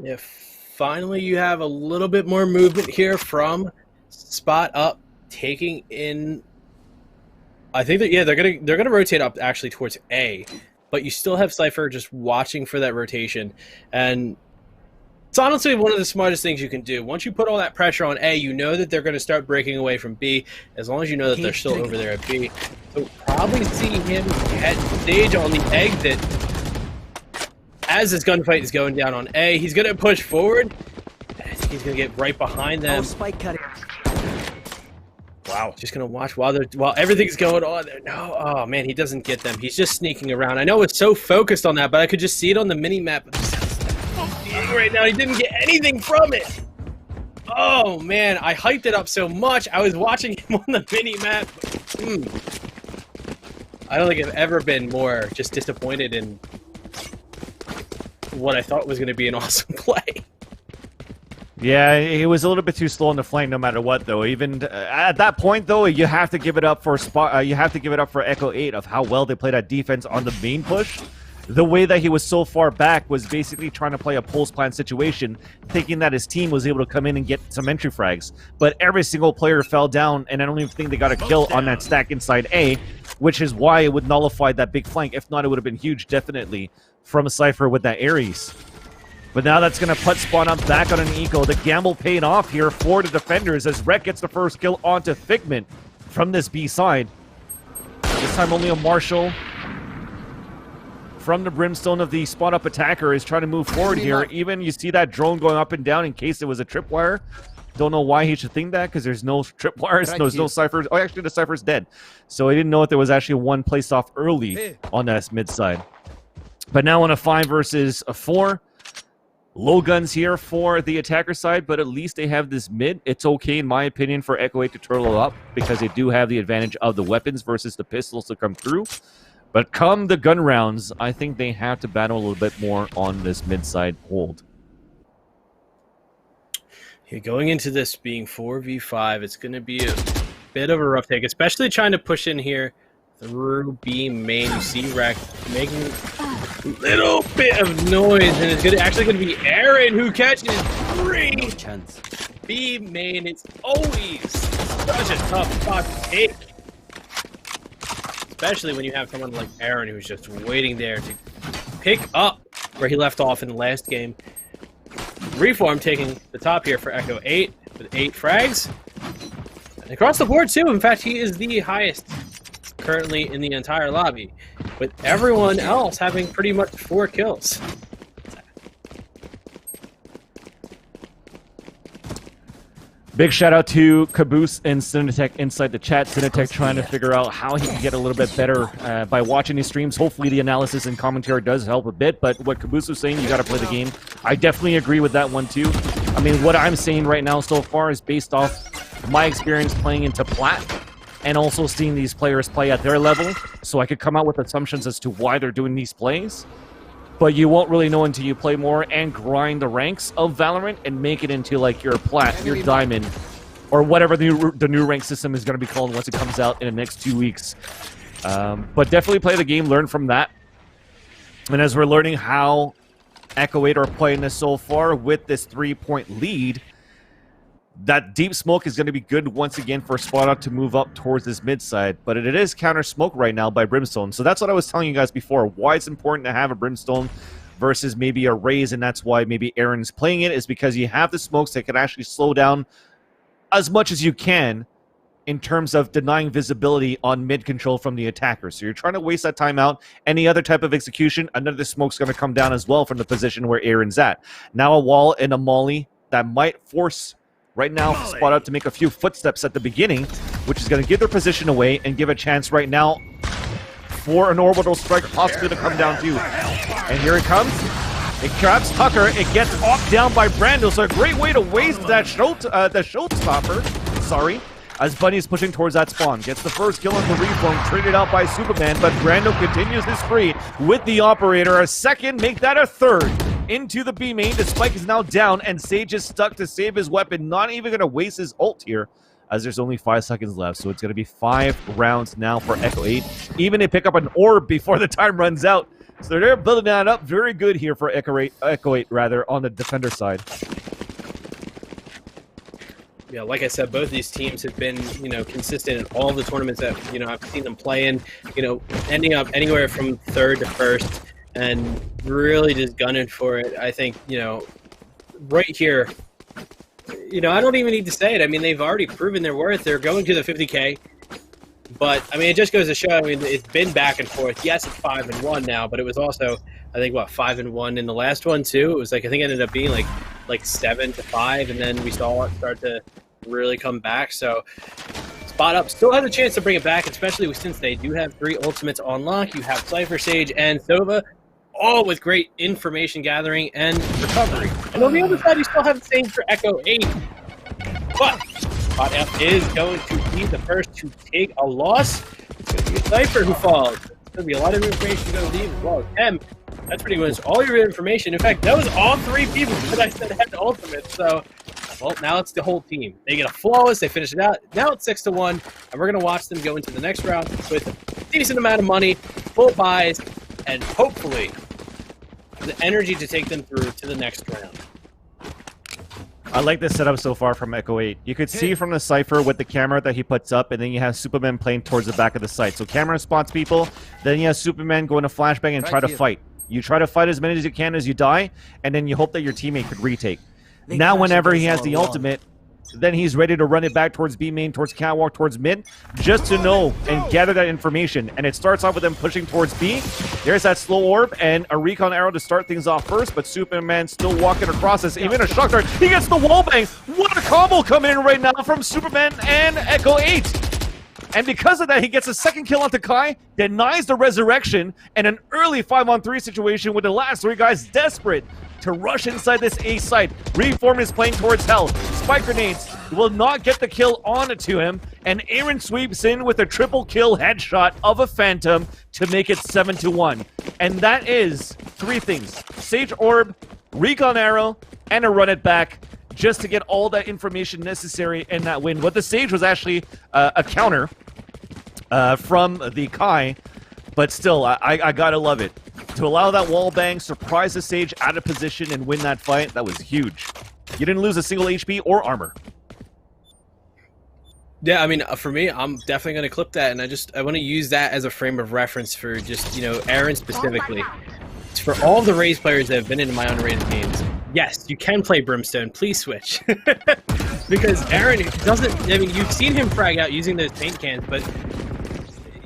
Yeah, finally you have a little bit more movement here from spot up, taking in I think that they're gonna rotate up actually towards A, but you still have Cypher just watching for that rotation, and it's honestly one of the smartest things you can do. Once you put all that pressure on A, you know that they're gonna start breaking away from B. As long as you know that they're still over there at B, so probably see him at stage on the exit as this gunfight is going down on A. He's gonna push forward. I think he's gonna get right behind them. Wow, just gonna watch while everything's going on there. No, oh man, he doesn't get them. He's just sneaking around. I know it's so focused on that, but I could just see it on the mini map. Right now, he didn't get anything from it. Oh man, I hyped it up so much. I was watching him on the mini map. I don't think I've ever been more just disappointed in what I thought was gonna be an awesome play. Yeah, he was a little bit too slow on the flank, no matter what. Though, even at that point, though, you have to give it up for you have to give it up for Echo 8 of how well they played that defense on the main push. The way that he was so far back was basically trying to play a pulse plan situation, thinking that his team was able to come in and get some entry frags. But every single player fell down, and I don't even think they got a kill on that stack inside A, which is why it would nullify that big flank. If not, it would have been huge, definitely, from Cypher with that Ares. But now that's going to put Spawn up back on an eco. The gamble paid off here for the defenders as Rek gets the first kill onto Figment from this B side. This time only a Marshal from the Brimstone of the Spawn up attacker is trying to move forward here. Even you see that drone going up and down in case it was a tripwire. Don't know why he should think that because there's no tripwires, there's no Cyphers. Oh, actually the Cypher's dead. So I didn't know if there was actually one placed off early on that mid side. But now on a 5 versus a 4. Low guns here for the attacker side, but at least they have this mid. It's okay, in my opinion, for Echo 8 to turtle up because they do have the advantage of the weapons versus the pistols to come through. But come the gun rounds, I think they have to battle a little bit more on this mid side hold. Yeah, going into this being 4v5, it's going to be a bit of a rough take, especially trying to push in here through B main. You see Rek making a little bit of noise, and it's actually going to be Aaron who catches 3. No chance. B main, it's always such a tough spot to take. Especially when you have someone like Aaron who's just waiting there to pick up where he left off in the last game. Reform taking the top here for Echo 8 with 8 frags. And across the board too, in fact, he is the highest currently in the entire lobby, with everyone else having pretty much 4 kills. Big shout out to Caboose and Cinetech inside the chat. Cinetech trying to figure out how he can get a little bit better by watching his streams. Hopefully the analysis and commentary does help a bit, but what Caboose was saying, you got to play the game. I definitely agree with that one too. I mean, what I'm saying right now so far is based off my experience playing into Plat and also seeing these players play at their level, so I could come out with assumptions as to why they're doing these plays. But you won't really know until you play more and grind the ranks of Valorant and make it into like your Plat, your Diamond, or whatever the new rank system is going to be called once it comes out in the next 2 weeks. But definitely play the game, learn from that. And as we're learning how Echo 8 are playing this so far with this 3-point lead, that deep smoke is going to be good once again for Spot Up to move up towards this mid side, but it is counter smoke right now by Brimstone. So that's what I was telling you guys before. Why it's important to have a Brimstone versus maybe a Raze, and that's why maybe Aaron's playing it, is because you have the smokes that can actually slow down as much as you can in terms of denying visibility on mid control from the attacker. So you're trying to waste that time out. Any other type of execution, another smoke's going to come down as well from the position where Aaron's at. Now a wall and a molly that might force right now Spot Up to make a few footsteps at the beginning, which is going to give their position away and give a chance right now for an orbital strike possibly to come down too. And here it comes. It traps Tucker. It gets off down by Brando. So a great way to waste that showstopper. Sorry. As Bunny is pushing towards that spawn. Gets the first kill on the Reform, traded out by Superman, but Brando continues his spree with the Operator. A second, make that a third. Into the B main. The spike is now down, and Sage is stuck to save his weapon. Not even going to waste his ult here, as there's only 5 seconds left. So it's going to be 5 rounds now for Echo 8. Even they pick up an orb before the time runs out. So they're building that up very good here for Echo 8 rather, on the defender side. Yeah, like I said, both these teams have been, consistent in all the tournaments that, I've seen them play in, ending up anywhere from third to first and really just gunning for it. I think, right here, I don't even need to say it. I mean, they've already proven their worth. They're going to the 50K. But, I mean, it just goes to show, it's been back and forth. Yes, it's 5-1 now, but it was also, I think, 5-1 in the last one, too? It was I think it ended up being like 7-5, and then we saw it start to really come back. So, Spot Up still has a chance to bring it back, especially since they do have 3 ultimates on lock. You have Cypher, Sage, and Sova, all with great information gathering and recovery. And on the other side, you still have the same for Echo 8. But Spot F is going to be the first to take a loss. It's going to be Cypher who falls. It's going to be a lot of information to go leave as well as M. That's pretty much all your information. In fact, that was all 3 people that I said had the ultimate. So, well, now it's the whole team. They get a flawless. They finish it out. Now it's 6-1, and we're going to watch them go into the next round with a decent amount of money, full buys, and hopefully the energy to take them through to the next round. I like this setup so far from Echo 8. You could see from the Cypher with the camera that he puts up, and then you have Superman playing towards the back of the site. So camera spots people, then you have Superman going to flashbang and try to fight. You try to fight as many as you can as you die, and then you hope that your teammate could retake. Now whenever he has the ultimate, then he's ready to run it back towards B main, towards catwalk, towards mid, just to know and gather that information. And it starts off with them pushing towards B. There's that slow orb and a recon arrow to start things off first, but Superman still walking across this. Even a shock dart. He gets the wall bang. What a combo coming in right now from Superman and Echo 8. And because of that, he gets a second kill onto Kai, denies the resurrection, and an early 5-on-3 situation with the last 3 guys desperate to rush inside this A site. Reform is playing towards Hell. Spike grenades will not get the kill onto him, and Aaron sweeps in with a triple kill headshot of a Phantom to make it 7-1. And that is 3 things. Sage Orb, Recon Arrow, and a run it back, just to get all that information necessary in that win. But the Sage was actually a counter from the Kai, but still, I gotta love it. To allow that wall bang, surprise the Sage out of position, and win that fight, that was huge. You didn't lose a single HP or armor. Yeah, I mean, for me, I'm definitely going to clip that, and I want to use that as a frame of reference for just, Aaron specifically. It's for all the Raze players that have been into my unrated games. Yes, you can play Brimstone. Please switch. Because Aaron doesn't, you've seen him frag out using those paint cans, but,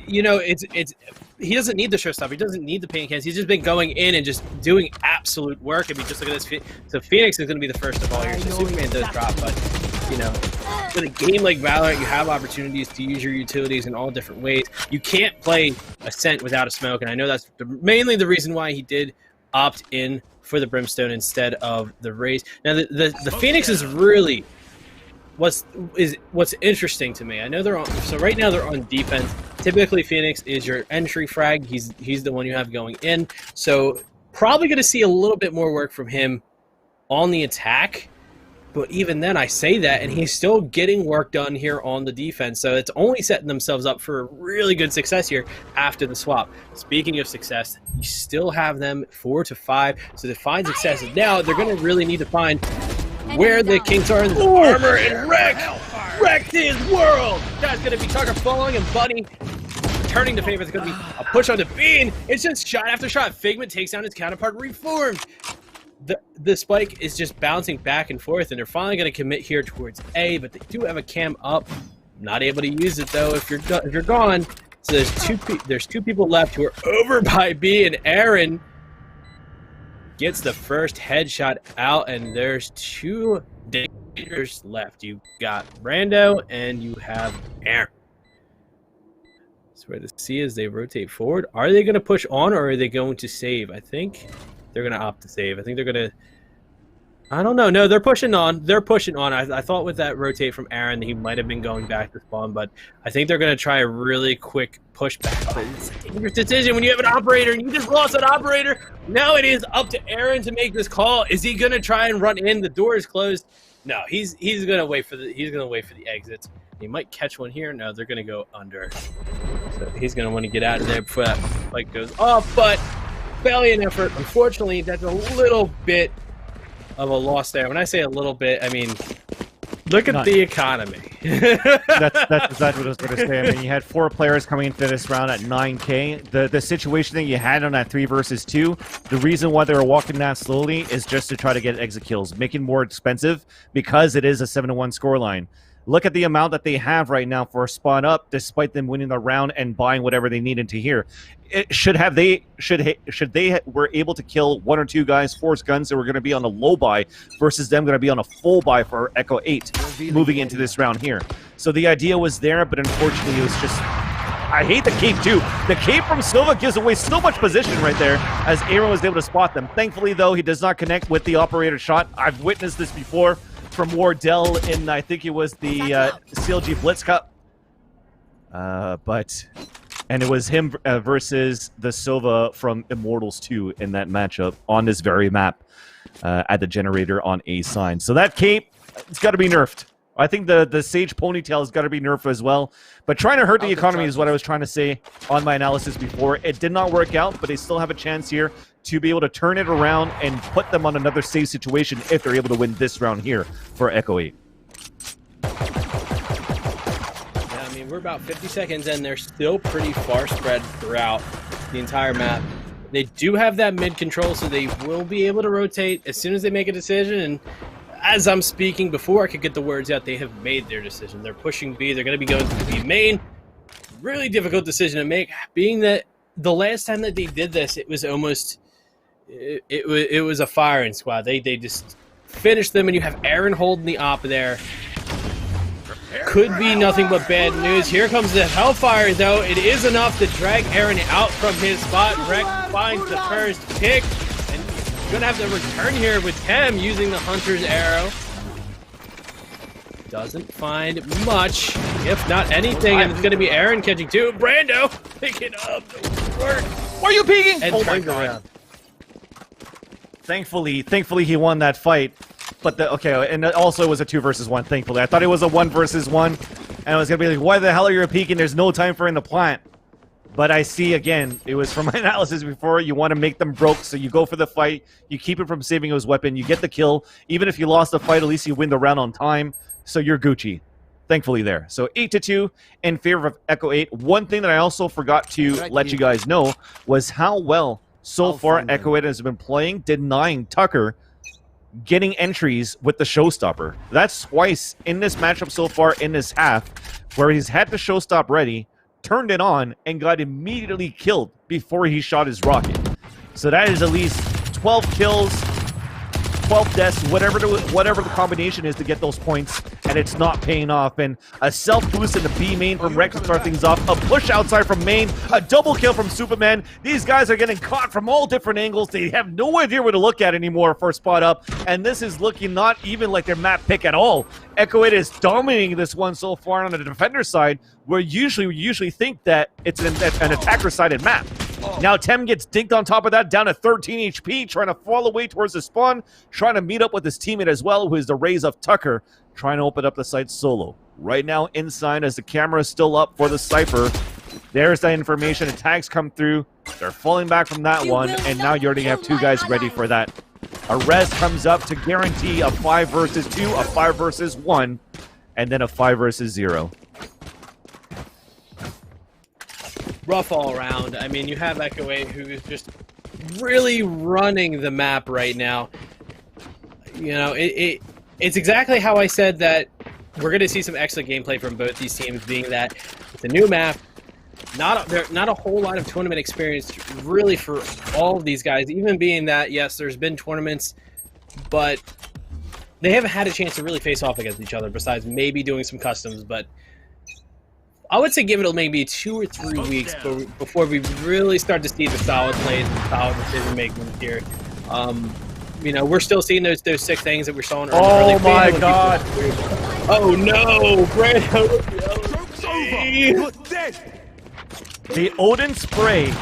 he doesn't need the showstopper. He doesn't need the paint cans. He's just been going in and just doing absolute work. I mean, just look at this. So Phoenix is going to be the first of all here. So Superman does drop, but, in a game like Valorant, you have opportunities to use your utilities in all different ways. You can't play Ascent without a smoke, and I know that's mainly the reason why he did opt in for the Brimstone instead of the Raze. Now, the Phoenix is really what's interesting to me. I know they're on. So right now they're on defense. Typically, Phoenix is your entry frag. He's the one you have going in. So probably going to see a little bit more work from him on the attack. But even then, I say that, and he's still getting work done here on the defense. So it's only setting themselves up for really good success here after the swap. Speaking of success, you still have them 4-5. So to find success now, they're going to really need to find where the Kings are in the armor and wrecked his world. That's going to be Tucker falling and Bunny turning to favor. It's going to be a push on the Bean. It's just shot after shot. Figment takes down his counterpart, Reformed. The Spike is just bouncing back and forth, and they're finally going to commit here towards A, but they do have a cam up. Not able to use it though if you're gone. So there's two people left who are over by B, and Aaron gets the first headshot out, and there's 2 dangers left. You got Brando and you have Aaron. That's where the C is. They rotate forward. Are they going to push on, or are they going to save? I think they're going to opt to save. I think they're going to... I don't know. No, they're pushing on. They're pushing on. I thought with that rotate from Aaron that he might have been going back to spawn, but I think they're going to try a really quick pushback. But it's a dangerous decision when you have an operator and you just lost an operator. Now it is up to Aaron to make this call. Is he going to try and run in? The door is closed. No, he's going to wait for the exits. He might catch one here. No, they're going to go under. So he's going to want to get out of there before that fight goes off, but valiant effort. Unfortunately, that's a little bit of a loss there. When I say a little bit, I mean Look at None. the economy. That's exactly what I was going to say. I mean, you had 4 players coming into this round at 9K. The situation that you had on that 3 versus 2, the reason why they were walking that slowly is just to try to get exit kills, making more expensive because it is a 7-1 scoreline. Look at the amount that they have right now for a spot up, despite them winning the round and buying whatever they needed to here. Should they were able to kill 1 or 2 guys, force guns that were going to be on a low buy versus them going to be on a full buy for Echo 8 moving into this round here. So the idea was there, but unfortunately it was just... I hate the cape too. The cape from Silva gives away so much position right there as Aaron was able to spot them. Thankfully though, he does not connect with the operator shot. I've witnessed this before from Wardell in, I think it was the CLG Blitz Cup. And it was him versus the Silva from Immortals 2 in that matchup on this very map at the generator on A sign. So that cape, it's got to be nerfed. I think the Sage ponytail has got to be nerfed as well. But trying to hurt the economy is what I was trying to say on my analysis before. It did not work out, but they still have a chance here to be able to turn it around and put them on another safe situation if they're able to win this round here for Echo 8. Yeah, I mean, we're about 50 seconds in. They're still pretty far spread throughout the entire map. They do have that mid control, so they will be able to rotate as soon as they make a decision. And as I'm speaking, before I could get the words out, they have made their decision. They're pushing B. They're going to be going to B main. Really difficult decision to make, being that the last time that they did this, it was almost... It was a firing squad. They just finished them, and you have Aaron holding the op there. Could be nothing but bad news. Here comes the Hellfire, though. It is enough to drag Aaron out from his spot. Rek finds the first pick, and gonna have to return here with Tem using the Hunter's Arrow. Doesn't find much, if not anything, and it's gonna be Aaron catching 2. Brando picking up the work. Why are you peeking? And turns around. Thankfully he won that fight. But and also it was a 2 versus 1, thankfully. I thought it was a 1 versus 1, and I was gonna be like, why the hell are you peeking? There's no time for in the plant. But I see, again, it was from my analysis before, you want to make them broke, so you go for the fight, you keep him from saving his weapon, you get the kill. Even if you lost the fight, at least you win the round on time, so you're Gucci. Thankfully there. So 8-2 in favor of Echo 8. One thing that I also forgot to let you guys know was how well so far Echo 8 has been playing, denying Tucker getting entries with the Showstopper. That's twice in this matchup so far in this half, where he's had the Showstop ready, turned it on, and got immediately killed before he shot his rocket. So that is at least 12 kills, 12 deaths, whatever the combination is to get those points, and it's not paying off. And a self-boost in the B main from Rex to start things off, a push outside from main, a double kill from Superman. These guys are getting caught from all different angles. They have no idea where to look at anymore for a spot up, and this is looking not even like their map pick at all. Echo 8 is dominating this one so far on the defender side, where we usually think that it's an attacker-sided map. Now Tem gets dinked on top of that, down to 13 HP, trying to fall away towards the spawn, trying to meet up with his teammate as well, who is the Rays of Tucker, trying to open up the site solo. Right now inside, as the camera is still up for the Cypher, there's that information, and tags come through. They're falling back from that one, and now you already have 2 guys ready for that. A res comes up to guarantee a 5 versus 2, a 5 versus 1, and then a 5 versus 0. Rough all around. I mean, you have Echo 8, who is just really running the map right now. You know, it's exactly how I said that we're going to see some excellent gameplay from both these teams, being that it's a new map, not a whole lot of tournament experience really for all of these guys, even being that, yes, there's been tournaments, but they haven't had a chance to really face off against each other besides maybe doing some customs. But I would say give it maybe 2 or 3 weeks before we really start to see the solid plays and solid decision making here. You know, we're still seeing those 6 things that we saw in early. Oh my God! Oh no, Brando! The Odin spray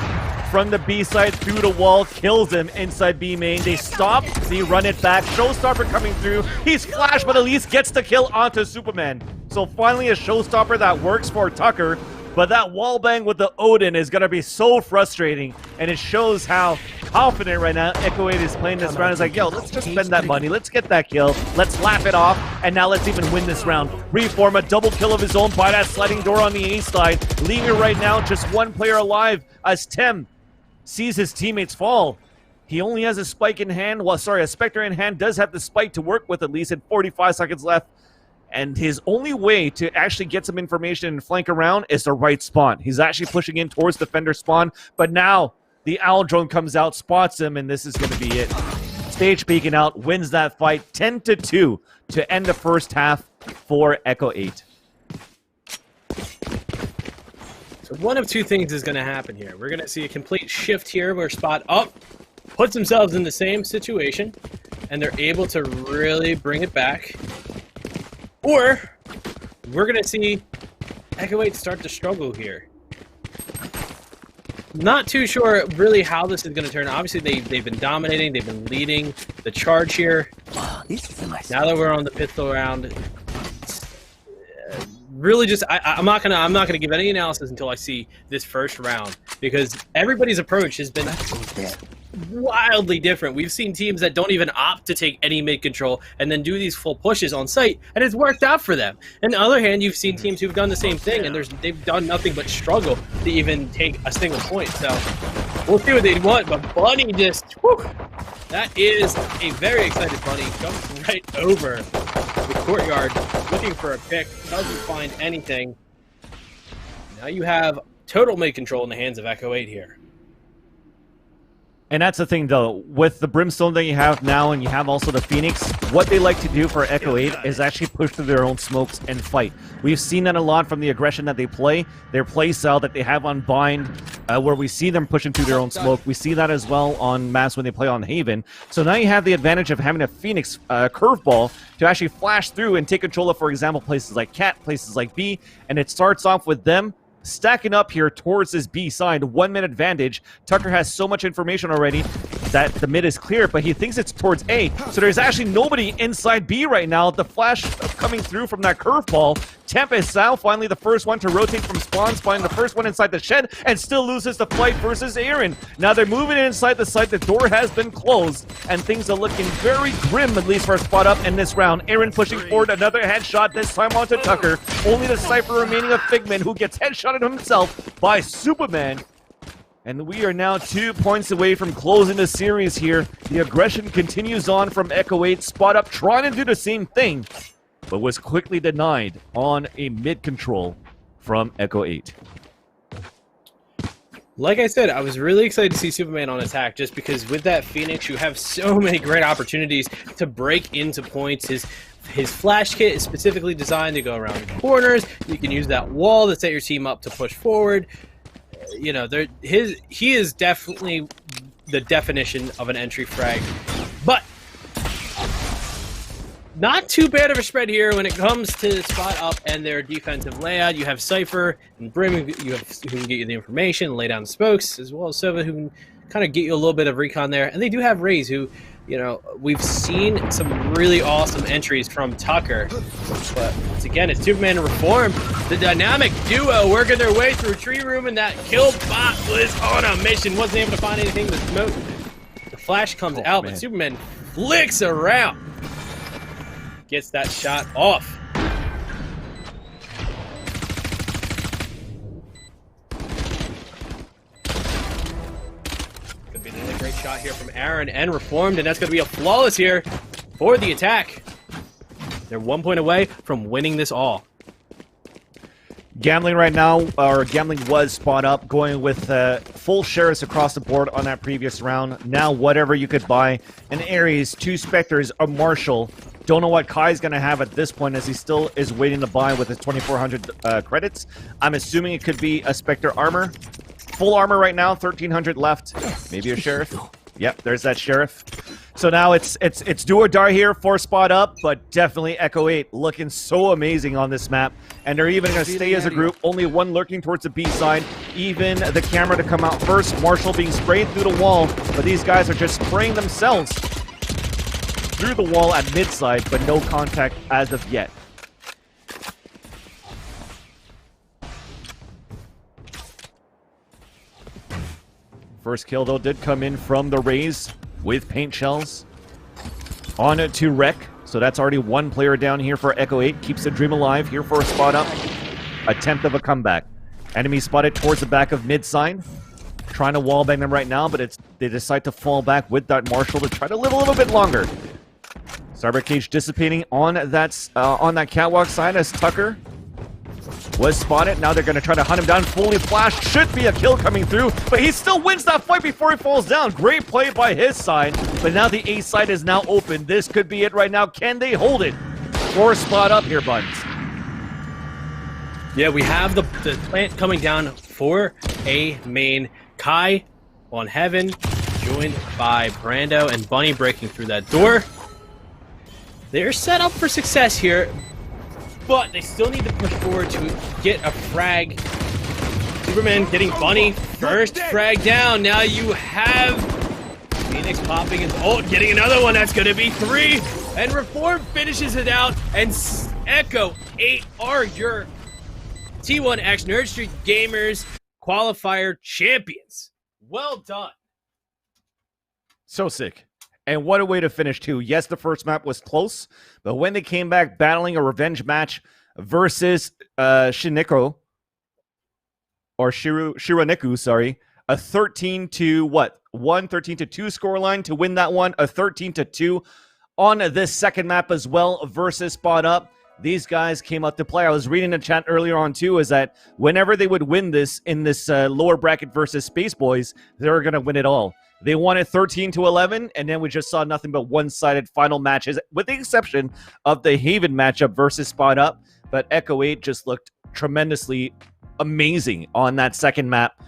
from the B side through the wall kills him inside B main. They stop, they run it back. Showstopper coming through. He's flashed, but at least gets the kill onto Superman. So finally a Showstopper that works for Tucker. But that wall bang with the Odin is going to be so frustrating. And it shows how confident right now. Echo 8 is playing this round. He's like, yo, let's just spend that money. Let's get that kill. Let's laugh it off. And now let's even win this round. Reform a double kill of his own by that sliding door on the A side. Leaving right now just one player alive as Tem sees his teammates fall. He only has a spike in hand. Well, sorry, a Spectre in hand. Does have the spike to work with at least at 45 seconds left. And his only way to actually get some information and flank around is the right spawn. He's actually pushing in towards defender spawn. But now the Owl drone comes out, spots him, and this is going to be it. Stage peeking out, wins that fight 10-2 to end the first half for Echo 8. So one of two things is going to happen here. We're going to see a complete shift here where Spot Up puts themselves in the same situation, and they're able to really bring it back. Or we're going to see Echo 8 start to struggle here. Not too sure really how this is going to turn. Obviously, they've been dominating. They've been leading the charge here. This is a nice Now that we're on the pistol round, really just I'm not gonna give any analysis until I see this first round, because everybody's approach has been wildly different. We've seen teams that don't even opt to take any mid control and then do these full pushes on site, and it's worked out for them. On the other hand, you've seen teams who've done the same thing, and they've done nothing but struggle to even take a single point. So we'll see what they want. But Bunny just, whew, that is a very excited Bunny. Jumps right over the courtyard, looking for a pick, doesn't find anything. Now you have total mid control in the hands of Echo 8 here. And that's the thing, though. With the Brimstone that you have now, and you have also the Phoenix, what they like to do for Echo 8 is actually push through their own smokes and fight. We've seen that a lot from the aggression that they play, their play style that they have on Bind, where we see them pushing through their own smoke. We see that as well on Mass when they play on Haven. So now you have the advantage of having a Phoenix curveball to actually flash through and take control of, for example, places like Cat, places like B, and it starts off with them stacking up here towards this B side, 1 minute advantage. Tucker has so much information already that the mid is clear, but he thinks it's towards A. So there's actually nobody inside B right now. The flash coming through from that curveball. Tempest now finally the first one to rotate from spawns, find the first one inside the shed, and still loses the fight versus Aaron. Now they're moving inside the site. The door has been closed, and things are looking very grim, at least for a spot up in this round. Aaron pushing forward, another headshot, this time onto Tucker. Only the Cypher remaining of Figment, who gets headshotted himself by Superman. And we are now 2 points away from closing the series here. The aggression continues on from Echo 8. Spot Up trying to do the same thing, but was quickly denied on a mid control from Echo 8. Like I said, I was really excited to see Superman on attack, just because with that Phoenix, you have so many great opportunities to break into points. His flash kit is specifically designed to go around corners. You can use that wall to set your team up to push forward. You know, he is definitely the definition of an entry frag, but not too bad of a spread here when it comes to Spot Up and their defensive layout. You have Cypher and Brim who can get you the information, lay down the spokes, as well as Sova who can kind of get you a little bit of recon there. And they do have Raze who, you know, we've seen some really awesome entries from Tucker. But once again, it's Superman and Reform, the dynamic duo working their way through Tree Room, and that Killbot was on a mission. Wasn't able to find anything but smoke. The flash comes out, but Superman flicks around. Gets that shot off. Could be another great shot here from Aaron and Reformed, and that's going to be a flawless here for the attack. They're 1 point away from winning this all. Gambling right now, or gambling was Spot Up, going with full shares across the board on that previous round. Now whatever you could buy, an Ares, 2 Spectres, a Marshall. Don't know what Kai's going to have at this point, as he still is waiting to buy with his 2,400 credits. I'm assuming it could be a Spectre armor. Full armor right now, 1,300 left. Maybe a Sheriff. Yep, there's that Sheriff. So now it's do or die here for Spot Up, but definitely Echo 8 looking so amazing on this map. And they're even going to stay as a group. Only one lurking towards the B side. Even the camera to come out first. Marshall being sprayed through the wall, but these guys are just spraying themselves through the wall at mid side, but no contact as of yet. First kill, though, did come in from the Rays with paint shells. On to Wreck. So that's already one player down here for Echo 8. Keeps the dream alive here for a spot up. Attempt of a comeback. Enemy spotted towards the back of mid side. Trying to wallbang them right now, but they decide to fall back with that Marshall to try to live a little bit longer. Cyber Cage dissipating on that catwalk side as Tucker was spotted. Now they're going to try to hunt him down. Fully flashed. Should be a kill coming through, but he still wins that fight before he falls down. Great play by his side, but now the A side is now open. This could be it right now. Can they hold it? Or spot up here, Buns? Yeah, we have the plant coming down for A main. Kai on Heaven, joined by Brando and Bunny breaking through that door. They're set up for success here, but they still need to push forward to get a frag. Superman getting Bunny, first frag down. Now you have Phoenix popping his ult, getting another one. That's going to be 3. And Reform finishes it out, and Echo 8 are your T1X Nerd Street Gamers Qualifier champions. Well done. So sick. And what a way to finish, too. Yes, the first map was close, but when they came back battling a revenge match versus Shineko, or Shironiku, sorry, a 13-2 scoreline to win that one, a 13-2 on this second map as well versus Spot Up. These guys came out to play. I was reading the chat earlier on, too, is that whenever they would win this in this lower bracket versus Space Boys, they were going to win it all. They won it 13-11, and then we just saw nothing but one-sided final matches, with the exception of the Haven matchup versus Spot Up. But Echo 8 just looked tremendously amazing on that second map.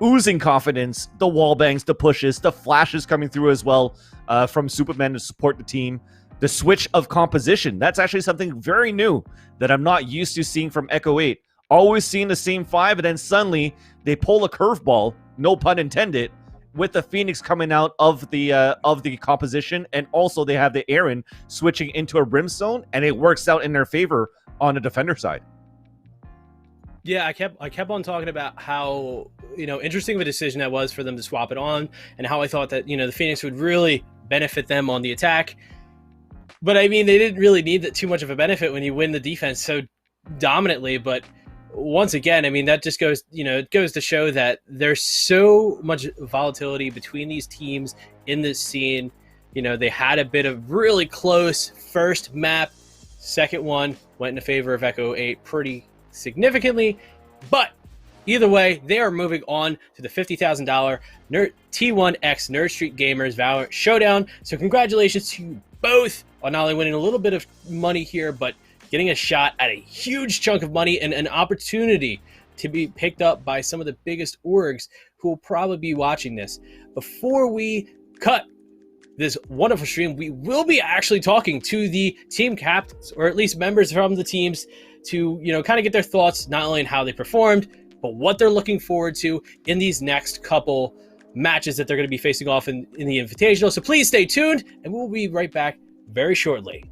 Oozing confidence, the wall bangs, the pushes, the flashes coming through as well from Superman to support the team. The switch of composition, that's actually something very new that I'm not used to seeing from Echo 8. Always seeing the same 5, and then suddenly they pull a curveball, no pun intended, with the Phoenix coming out of the composition, and also they have the Aaron switching into a Brimstone, and it works out in their favor on the defender side. Yeah, I kept on talking about how, interesting of a decision that was for them to swap it on, and how I thought that, the Phoenix would really benefit them on the attack. But I mean, they didn't really need too much of a benefit when you win the defense so dominantly. But once again, I mean, that just goes, it goes to show that there's so much volatility between these teams in this scene. They had a bit of really close first map. Second one went in favor of Echo 8 pretty significantly. But either way, they are moving on to the $50,000 T1X Nerd Street Gamers Valorant Showdown. So congratulations to you both on not only winning a little bit of money here, but getting a shot at a huge chunk of money and an opportunity to be picked up by some of the biggest orgs who will probably be watching this. Before we cut this wonderful stream, we will be actually talking to the team captains, or at least members from the teams, to kind of get their thoughts not only on how they performed, but what they're looking forward to in these next couple matches that they're going to be facing off in the Invitational. So please stay tuned, and we'll be right back very shortly.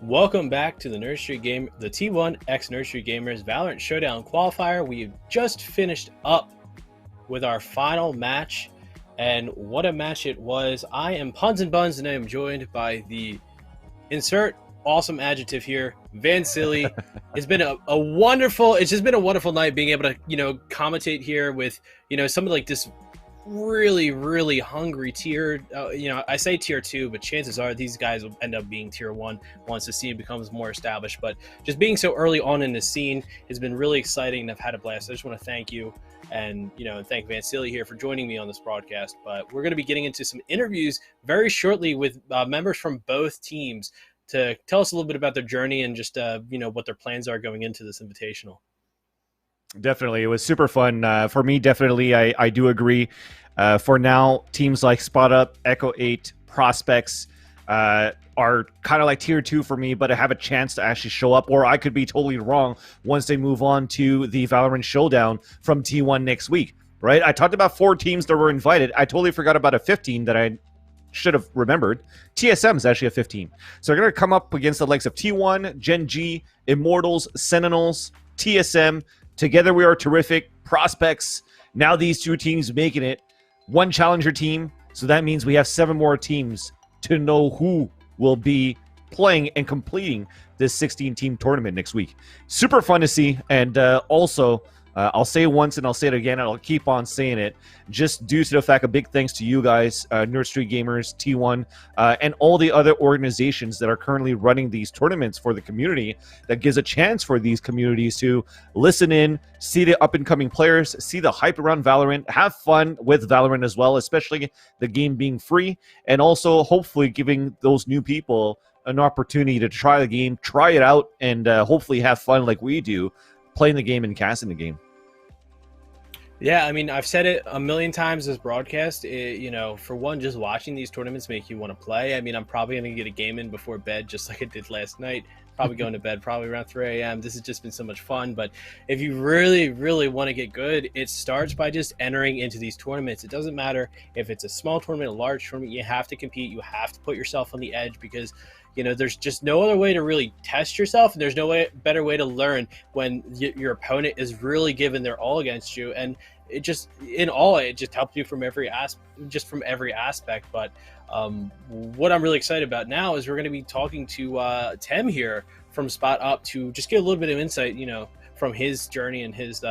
Welcome back to the the T1 X Nerd Street Gamers Valorant Showdown Qualifier. We've just finished up with our final match, and what a match it was. I am Puns and Buns, and I am joined by the insert awesome adjective here, Van Silly. It's been it's just been a wonderful night being able to, commentate here with, some of like this really, really hungry tier. I say tier 2, but chances are these guys will end up being tier 1 once the scene becomes more established. But just being so early on in the scene has been really exciting, and I've had a blast. I just want to thank you and thank Van Silly here for joining me on this broadcast. But we're going to be getting into some interviews very shortly with members from both teams to tell us a little bit about their journey and just what their plans are going into this invitational. Definitely. It was super fun. For me, definitely, I do agree. For now, teams like Spot Up, Echo 8, Prospects are kind of like tier 2 for me, but I have a chance to actually show up, or I could be totally wrong once they move on to the Valorant Showdown from T1 next week, right? I talked about 4 teams that were invited. I totally forgot about a 15 that I should have remembered. TSM is actually a 15. So they're going to come up against the likes of T1, Gen G, Immortals, Sentinels, TSM. Together we are terrific. Prospects. Now these 2 teams making it. 1 challenger team. So that means we have 7 more teams to know who will be playing and completing this 16-team tournament next week. Super fun to see. And also, I'll say it once and I'll say it again, and I'll keep on saying it, just due to the fact, a big thanks to you guys, Nerd Street Gamers, T1, and all the other organizations that are currently running these tournaments for the community, that gives a chance for these communities to listen in, see the up-and-coming players, see the hype around Valorant, have fun with Valorant as well, especially the game being free, and also hopefully giving those new people an opportunity to try the game, try it out, and hopefully have fun like we do, playing the game and casting the game. Yeah, I mean, I've said it a million times this broadcast. For one, just watching these tournaments make you want to play. I mean, I'm probably going to get a game in before bed, just like I did last night. Probably going to bed probably around 3 a.m. This has just been so much fun. But if you really, really want to get good, it starts by just entering into these tournaments. It doesn't matter if it's a small tournament, a large tournament. You have to compete. You have to put yourself on the edge, because there's just no other way to really test yourself, and there's no better way to learn when your opponent is really giving their all against you. And it just helps you from every aspect. But what I'm really excited about now is we're going to be talking to Tem here from Spot Up to just get a little bit of insight, from his journey and his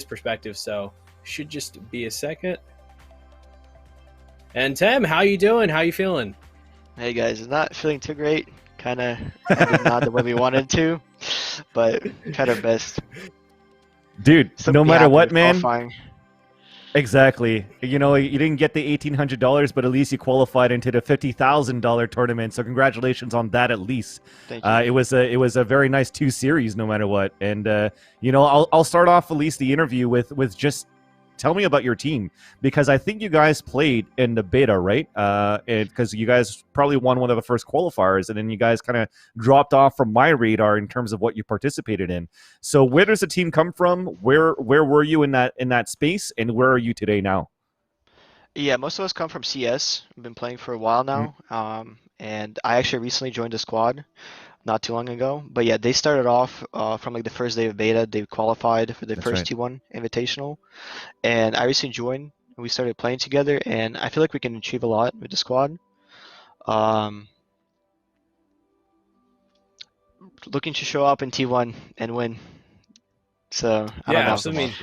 perspective. So should just be a second. And Tem, how you doing? How you feeling? Hey guys, I'm not feeling too great. Kind of not the way we wanted to, but tried our best. Dude, no matter what, man. Qualifying. Exactly. You didn't get the $1,800, but at least you qualified into the $50,000 tournament. So congratulations on that, at least. Thank you. It was a very nice 2 series, no matter what. And I'll start off at least the interview with just tell me about your team, because I think you guys played in the beta, right? Because you guys probably won one of the first qualifiers, and then you guys kind of dropped off from my radar in terms of what you participated in. So where does the team come from? Where were you in that space, and where are you today now? Yeah, most of us come from CS. We've been playing for a while now, and I actually recently joined the squad not too long ago. But yeah, they started off from like the first day of beta. They qualified for the first T1 Invitational, and I recently joined. We started playing together, and I feel like we can achieve a lot with the squad. Looking to show up in T1 and win. So I don't know. Absolutely.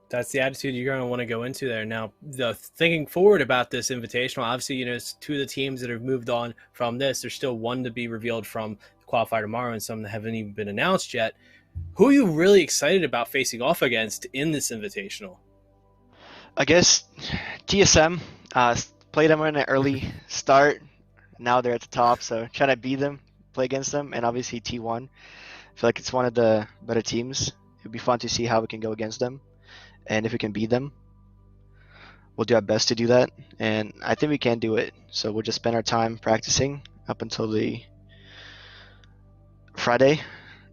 That's the attitude you're going to want to go into there. Now, thinking forward about this invitational, obviously, it's 2 of the teams that have moved on from this. There's still 1 to be revealed from the qualifier tomorrow, and some that haven't even been announced yet. Who are you really excited about facing off against in this invitational? I guess TSM. Played them in an early start. Now they're at the top, so trying to beat them, play against them, and obviously T1. I feel like it's one of the better teams. It'd be fun to see how we can go against them. And if we can beat them, we'll do our best to do that. And I think we can do it. So we'll just spend our time practicing up until the Friday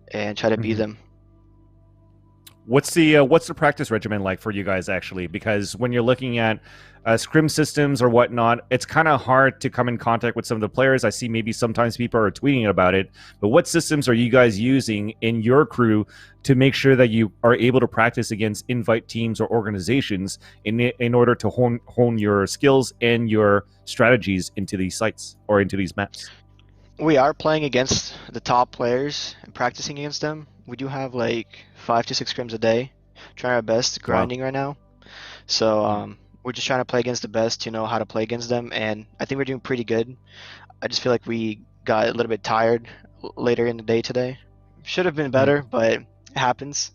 and try to beat them. What's the practice regimen like for you guys actually? Because when you're looking at scrim systems or whatnot, it's kind of hard to come in contact with some of the players. I see maybe sometimes people are tweeting about it, but what systems are you guys using in your crew to make sure that you are able to practice against invite teams or organizations in order to hone your skills and your strategies into these sites or into these maps? We are playing against the top players and practicing against them. We do have like 5 to 6 scrims a day, trying our best, grinding right now. So we're just trying to play against the best to know how to play against them, and I think we're doing pretty good. I just feel like we got a little bit tired later in the day today. Should have been better, but it happens.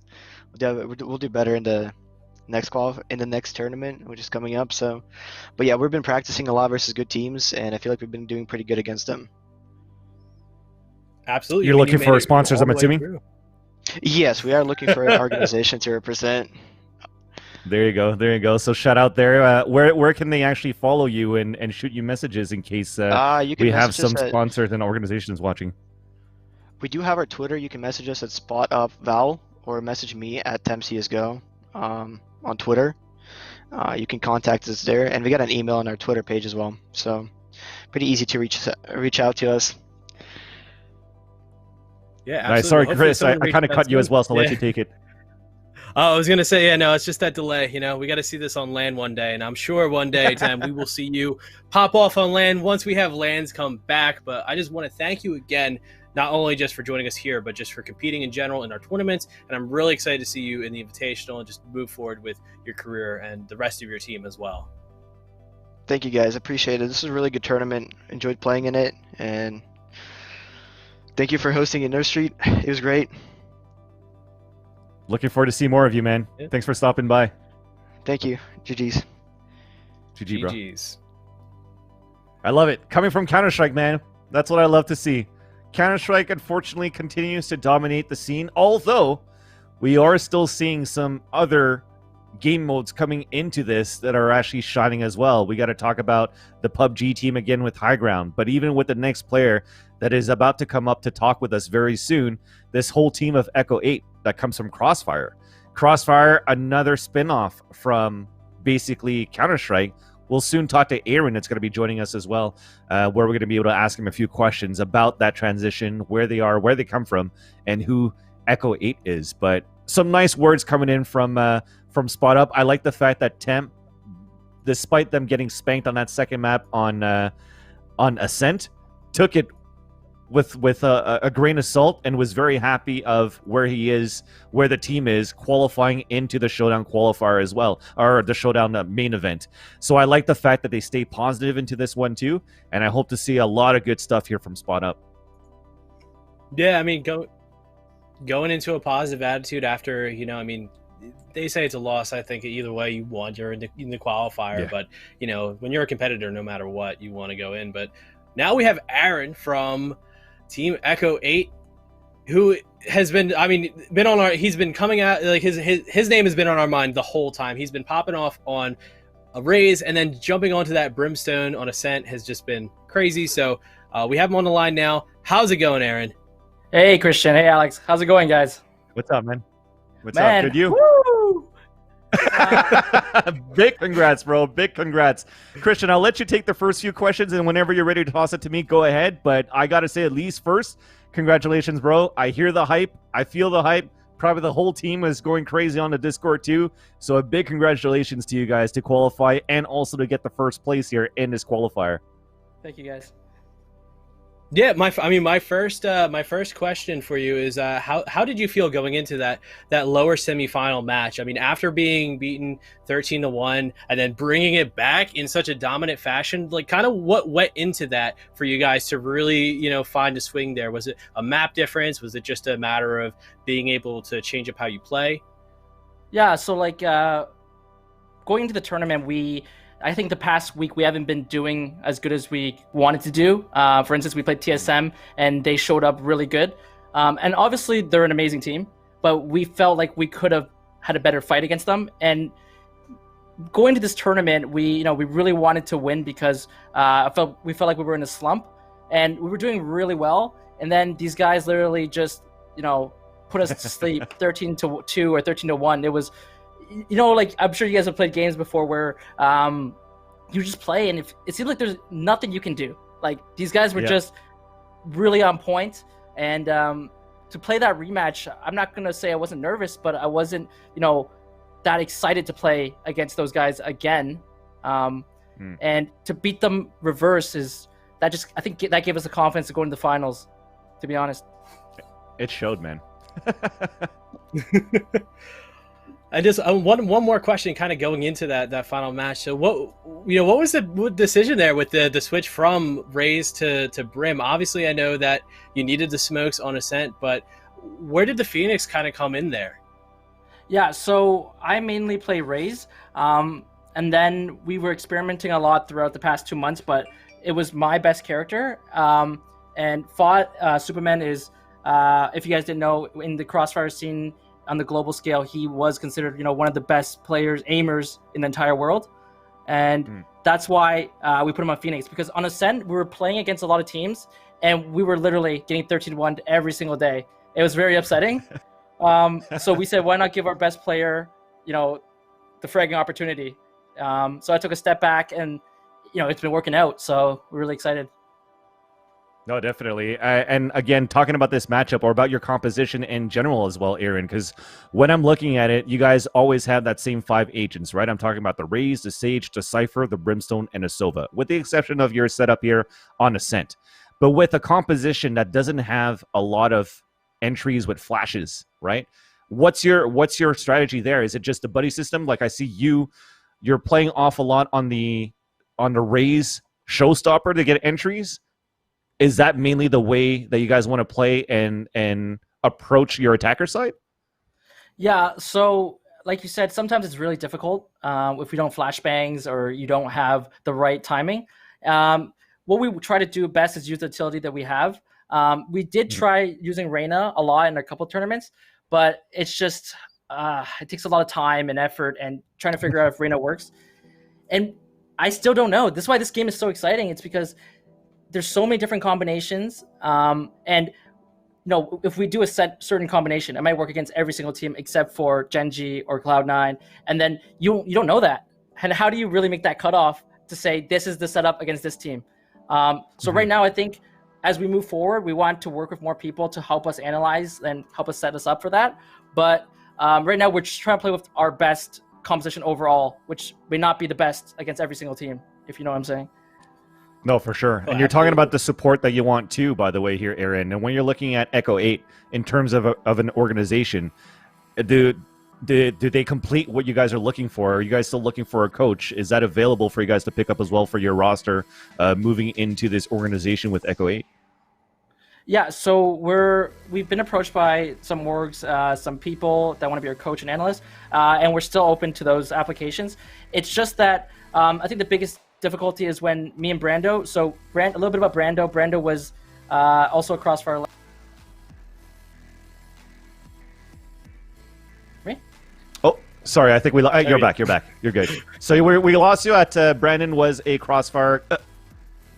We'll do better in the next tournament, which is coming up. So, but yeah, we've been practicing a lot versus good teams, and I feel like we've been doing pretty good against them. Absolutely. You're looking for sponsors, I'm assuming? Yes, we are looking for an organization to represent. There you go. So shout out there. Where can they actually follow you and shoot you messages in case we have some sponsors and organizations watching? We do have our Twitter. You can message us at SpotUpVal or message me at TemCSGO on Twitter. You can contact us there, and we got an email on our Twitter page as well. So pretty easy to reach out to us. Yeah, nice. Sorry, Chris. I kind of cut you as well, so I'll let you take it. Oh, I was going to say, yeah, no, it's just that delay. You know, we got to see this on LAN one day, and I'm sure one day, Tim, we will see you pop off on LAN once we have LANs come back. But I just want to thank you again, not only just for joining us here, but just for competing in general in our tournaments. And I'm really excited to see you in the Invitational and just move forward with your career and the rest of your team as well. Thank you, guys. Appreciate it. This is a really good tournament. Enjoyed playing in it, and thank you for hosting in No Street. It was great. Looking forward to see more of you, man. Yeah. Thanks for stopping by. Thank you. GG's. GG, bro. GG's. I love it. Coming from Counter-Strike, man. That's what I love to see. Counter-Strike, unfortunately, continues to dominate the scene, although we are still seeing some other game modes coming into this that are actually shining as well. We got to talk about the PUBG team again with High Ground, but even with the next player that is about to come up to talk with us very soon, this whole team of Echo 8 that comes from Crossfire. Crossfire, another spin-off from basically Counter-Strike. We'll soon talk to Aaron. It's going to be joining us as well, where we're going to be able to ask him a few questions about that transition, where they are, where they come from, and who Echo 8 is. But some nice words coming in from Spot Up. I like the fact that Temp, despite them getting spanked on that second map on Ascent, took it with a grain of salt and was very happy of where he is, where the team is, qualifying into the Showdown qualifier as well, or the Showdown main event. So I like the fact that they stay positive into this one too, and I hope to see a lot of good stuff here from Spot Up. Yeah, I mean, going into a positive attitude after, you know, I mean, they say it's a loss. I think either way you won, you're in the qualifier. Yeah. But, you know, when you're a competitor, no matter what, you want to go in. But now we have Aaron from Team Echo 8, who has been, I mean, he's been coming out, like his name has been on our mind the whole time. He's been popping off on a Raze, and then jumping onto that Brimstone on Ascent has just been crazy. So we have him on the line now. How's it going, Aaron? Hey, Christian. Hey, Alex. How's it going, guys? What's up, man? What's up? Good, you? Woo! Big congrats, bro. Big congrats. Christian, I'll let you take the first few questions, and whenever you're ready to toss it to me, go ahead. But I got to say, at least first, congratulations, bro. I hear the hype. I feel the hype. Probably the whole team is going crazy on the Discord, too. So a big congratulations to you guys to qualify and also to get the first place here in this qualifier. Thank you, guys. Yeah, my first question for you is how did you feel going into that lower semifinal match? I mean, after being beaten 13-1 and then bringing it back in such a dominant fashion, like kind of what went into that for you guys to really, you know, find a swing there? Was it a map difference? Was it just a matter of being able to change up how you play? Yeah, so like going into the tournament, I think the past week we haven't been doing as good as we wanted to do. For instance, we played TSM and they showed up really good. And obviously they're an amazing team, but we felt like we could have had a better fight against them. And going to this tournament, we really wanted to win because we felt like we were in a slump and we were doing really well. And then these guys literally just, put us to sleep 13-2 or 13-1. It was, like I'm sure you guys have played games before where you just play and it seems like there's nothing you can do. Like these guys were just really on point, and to play that rematch, I'm not gonna say I wasn't nervous, but I wasn't, that excited to play against those guys again. And to beat them reverse I think that gave us the confidence to go into the finals, to be honest. It showed, man. I just one more question, kind of going into that final match. So what was the decision there with the switch from Raze to Brim? Obviously, I know that you needed the smokes on Ascent, but where did the Phoenix kind of come in there? Yeah, so I mainly play Raze, and then we were experimenting a lot throughout the past 2 months, but it was my best character. And Fought Superman is, if you guys didn't know, in the Crossfire scene on the global scale, he was considered, one of the best players, aimers in the entire world. And that's why we put him on Phoenix, because on Ascent, we were playing against a lot of teams, and we were literally getting 13-1 every single day. It was very upsetting. So we said, why not give our best player, the fragging opportunity? So I took a step back, and, it's been working out. So we're really excited. No, definitely. And again, talking about this matchup or about your composition in general as well, Aaron, because when I'm looking at it, you guys always have that same 5 agents, right? I'm talking about the Raze, the Sage, the Cypher, the Brimstone, and the Sova, with the exception of your setup here on Ascent. But with a composition that doesn't have a lot of entries with flashes, right? What's your strategy there? Is it just a buddy system? Like I see you're playing off a lot on the Raze Showstopper to get entries. Is that mainly the way that you guys want to play and approach your attacker side? Yeah, so like you said, sometimes it's really difficult if we don't flashbangs or you don't have the right timing. What we try to do best is use the utility that we have. We did try using Reyna a lot in a couple tournaments, but it's just it takes a lot of time and effort and trying to figure out if Reyna works. And I still don't know. This is why this game is so exciting. It's because there's so many different combinations, and if we do a certain combination, it might work against every single team except for Genji or Cloud9, and then you don't know that. And how do you really make that cutoff to say this is the setup against this team? So right now, I think as we move forward, we want to work with more people to help us analyze and help us set us up for that. But right now, we're just trying to play with our best composition overall, which may not be the best against every single team, if you know what I'm saying. No, for sure. And you're talking about the support that you want too, by the way, here, Aaron. And when you're looking at Echo 8 in terms of an organization, do they complete what you guys are looking for? Are you guys still looking for a coach? Is that available for you guys to pick up as well for your roster moving into this organization with Echo 8? Yeah, so we've been approached by some orgs, some people that want to be our coach and analyst, and we're still open to those applications. It's just that I think the biggest difficulty is when me and Brando. So a little bit about Brando. Brando was also a Crossfire. Me? Oh, sorry. I think we. You're back. You're back. You're good. So we lost you at Brandon was a Crossfire.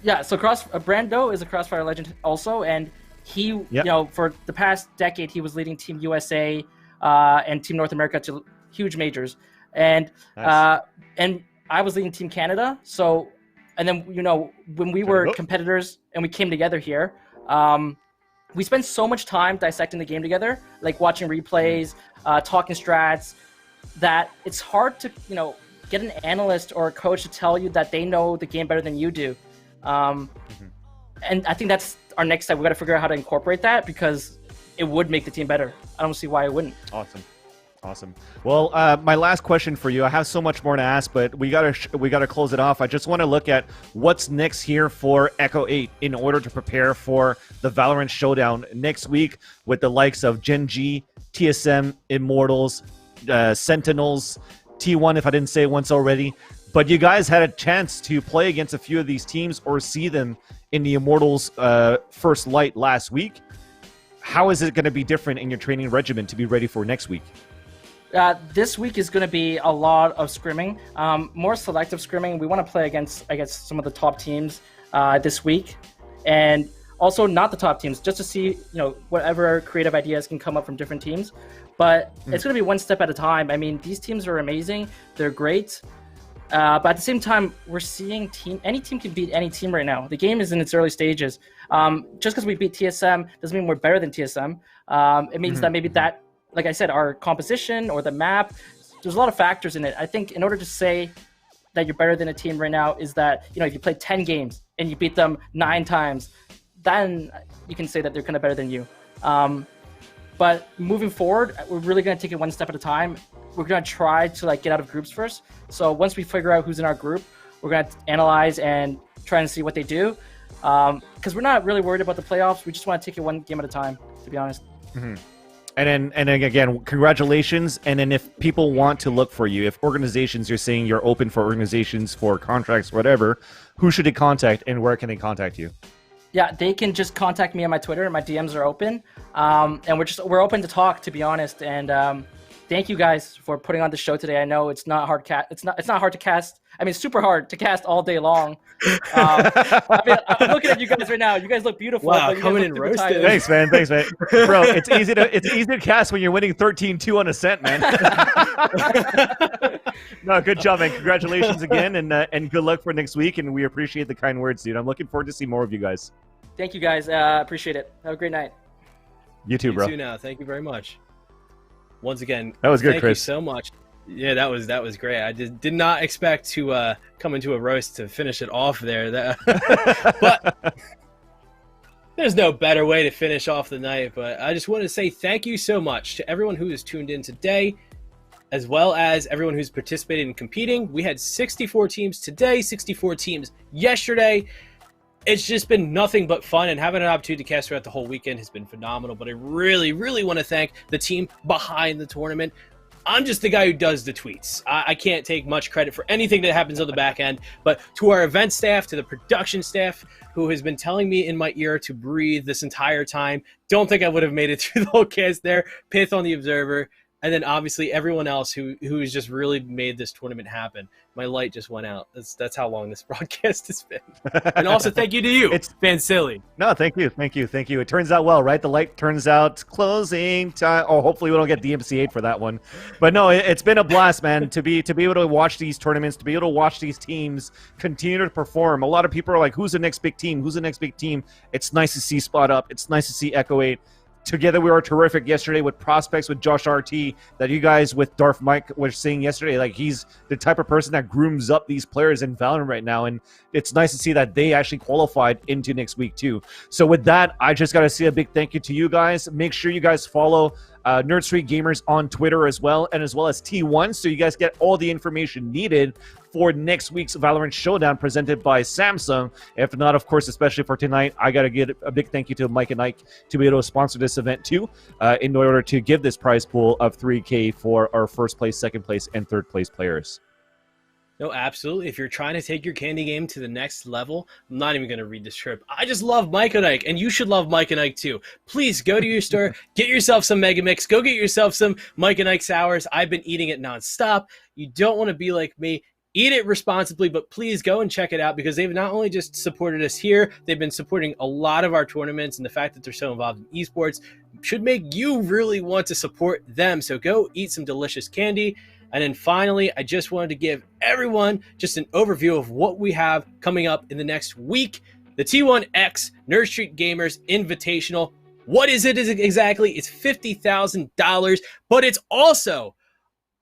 Yeah. So Brando is a Crossfire legend also, and he, for the past decade, he was leading Team USA and Team North America to huge majors, and nice. And I was leading Team Canada. So, and then, when we were competitors and we came together here, we spent so much time dissecting the game together, like watching replays, talking strats, that it's hard to, get an analyst or a coach to tell you that they know the game better than you do. And I think that's our next step. We got to figure out how to incorporate that, because it would make the team better. I don't see why it wouldn't. Awesome. Well, my last question for you. I have so much more to ask, but we gotta close it off. I just want to look at what's next here for Echo 8 in order to prepare for the Valorant Showdown next week with the likes of Genji, TSM, Immortals, Sentinels, T1, if I didn't say it once already. But you guys had a chance to play against a few of these teams or see them in the Immortals first light last week. How is it going to be different in your training regimen to be ready for next week? This week is going to be a lot of scrimming, more selective scrimming. We want to play against some of the top teams this week, and Also, not the top teams, just to see, whatever creative ideas can come up from different teams. But it's going to be one step at a time. I mean, these teams are amazing. They're great. But at the same time, we're seeing any team can beat any team right now. The game is in its early stages. Just because we beat TSM doesn't mean we're better than TSM. It means that maybe that, like I said, our composition or the map, there's a lot of factors in it. I think in order to say that you're better than a team right now is that, if you play 10 games and you beat them 9 times, then you can say that they're kind of better than you. But moving forward, we're really going to take it one step at a time. We're going to try to get out of groups first. So once we figure out who's in our group, we're going to analyze and try and see what they do. Because we're not really worried about the playoffs. We just want to take it one game at a time, to be honest. Mm-hmm. And then again, congratulations. And then if people want to look for you, if organizations, you're saying you're open for organizations for contracts, whatever, who should they contact and where can they contact you? Yeah, they can just contact me on my Twitter. My DMs are open, and we're open to talk, to be honest. And thank you guys for putting on the show today. I know it's not hard. It's not hard to cast. I mean, it's super hard to cast all day long. I'm looking at you guys right now. You guys look beautiful. Wow, coming in roasted. Thanks, man. Bro, it's easy to cast when you're winning 13-2 on Ascent, man. No, good job, man. Congratulations again, and good luck for next week. And we appreciate the kind words, dude. I'm looking forward to see more of you guys. Thank you, guys. Appreciate it. Have a great night. You too, bro. You too now. Thank you very much. Once again, that was good, thank Chris. You so much. Yeah, that was great. I did not expect to come into a roast to finish it off there. But there's no better way to finish off the night. But I just want to say thank you so much to everyone who has tuned in today, as well as everyone who's participated in competing. We had 64 teams today, 64 teams yesterday. It's just been nothing but fun, and having an opportunity to cast throughout the whole weekend has been phenomenal. But I really, really want to thank the team behind the tournament. I'm just the guy who does the tweets. I can't take much credit for anything that happens on the back end, but to our event staff, to the production staff who has been telling me in my ear to breathe this entire time. Don't think I would have made it through the whole cast there. Pith on the Observer. And then obviously everyone else who's just really made this tournament happen. My light just went out. That's how long this broadcast has been. And also thank you to you. It's Vansili. No, thank you. It turns out well, right? The light turns out closing time. Oh, hopefully we don't get DMCA'd for that one. But no, it's been a blast, man, to be able to watch these tournaments, to be able to watch these teams continue to perform. A lot of people are like, who's the next big team? Who's the next big team? It's nice to see Spot Up. It's nice to see Echo 8. Together we were terrific yesterday with prospects, with Josh RT, that you guys with Darth Mike were saying yesterday. Like, he's the type of person that grooms up these players in Valorant right now, and it's nice to see that they actually qualified into next week too. So with that, I just got to say a big thank you to you guys. Make sure you guys follow Nerd Street Gamers on Twitter as well, and as well as T1, so you guys get all the information needed for next week's Valorant Showdown presented by Samsung. If not, of course, especially for tonight, I got to give a big thank you to Mike and Ike to be able to sponsor this event too, in order to give this prize pool of $3K for our first place, second place, and third place players. No, absolutely. If you're trying to take your candy game to the next level, I'm not even going to read the script. I just love Mike and Ike, and you should love Mike and Ike too. Please go to your store, get yourself some Mega Mix, go get yourself some Mike and Ike sours. I've been eating it nonstop. You don't want to be like me. Eat it responsibly, but please go and check it out, because they've not only just supported us here, they've been supporting a lot of our tournaments, and the fact that they're so involved in esports should make you really want to support them. So go eat some delicious candy. And then finally, I just wanted to give everyone just an overview of what we have coming up in the next week. The T1X Nerd Street Gamers Invitational. What is it exactly? It's $50,000, but it's also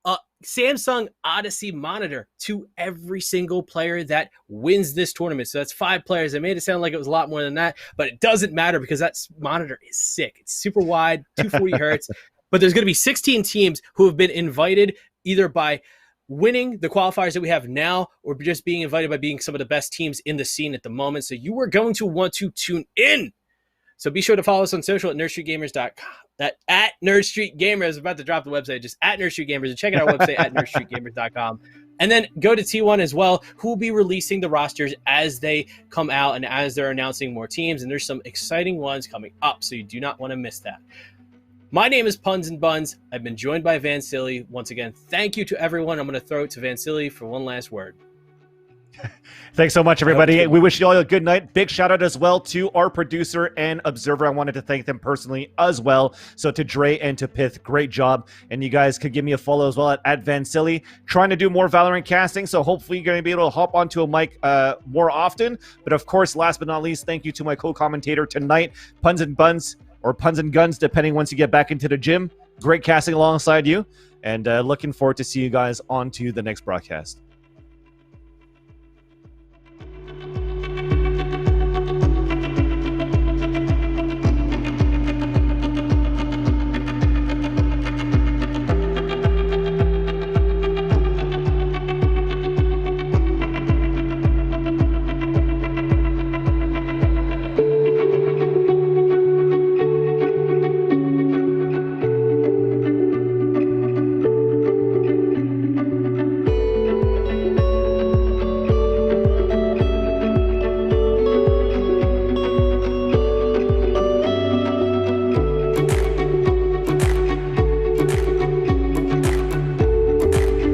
a Samsung Odyssey monitor to every single player that wins this tournament. So that's 5 players. I made it sound like it was a lot more than that, but it doesn't matter because that monitor is sick. It's super wide, 240 hertz. But there's going to be 16 teams who have been invited either by winning the qualifiers that we have now or just being invited by being some of the best teams in the scene at the moment. So you are going to want to tune in. So be sure to follow us on social at nerdstreetgamers.com. At Nerd Street Gamers. I was about to drop the website, just at Nerd Street Gamers, and check out our website at nerdstreetgamers.com. And then go to T1 as well, who will be releasing the rosters as they come out and as they're announcing more teams. And there's some exciting ones coming up, so you do not want to miss that. My name is Puns and Buns. I've been joined by Vansili. Once again, thank you to everyone. I'm going to throw it to Vansili for one last word. Thanks so much, everybody. We wish you all a good night. Big shout out as well to our producer and observer. I wanted to thank them personally as well. So to Dre and to Pith, great job. And you guys could give me a follow as well at Vansilli. Trying to do more Valorant casting, so hopefully you're going to be able to hop onto a mic more often. But of course, last but not least, thank you to my co-commentator tonight, Puns and Buns, or Puns and Guns, depending once you get back into the gym. Great casting alongside you. And looking forward to see you guys on to the next broadcast.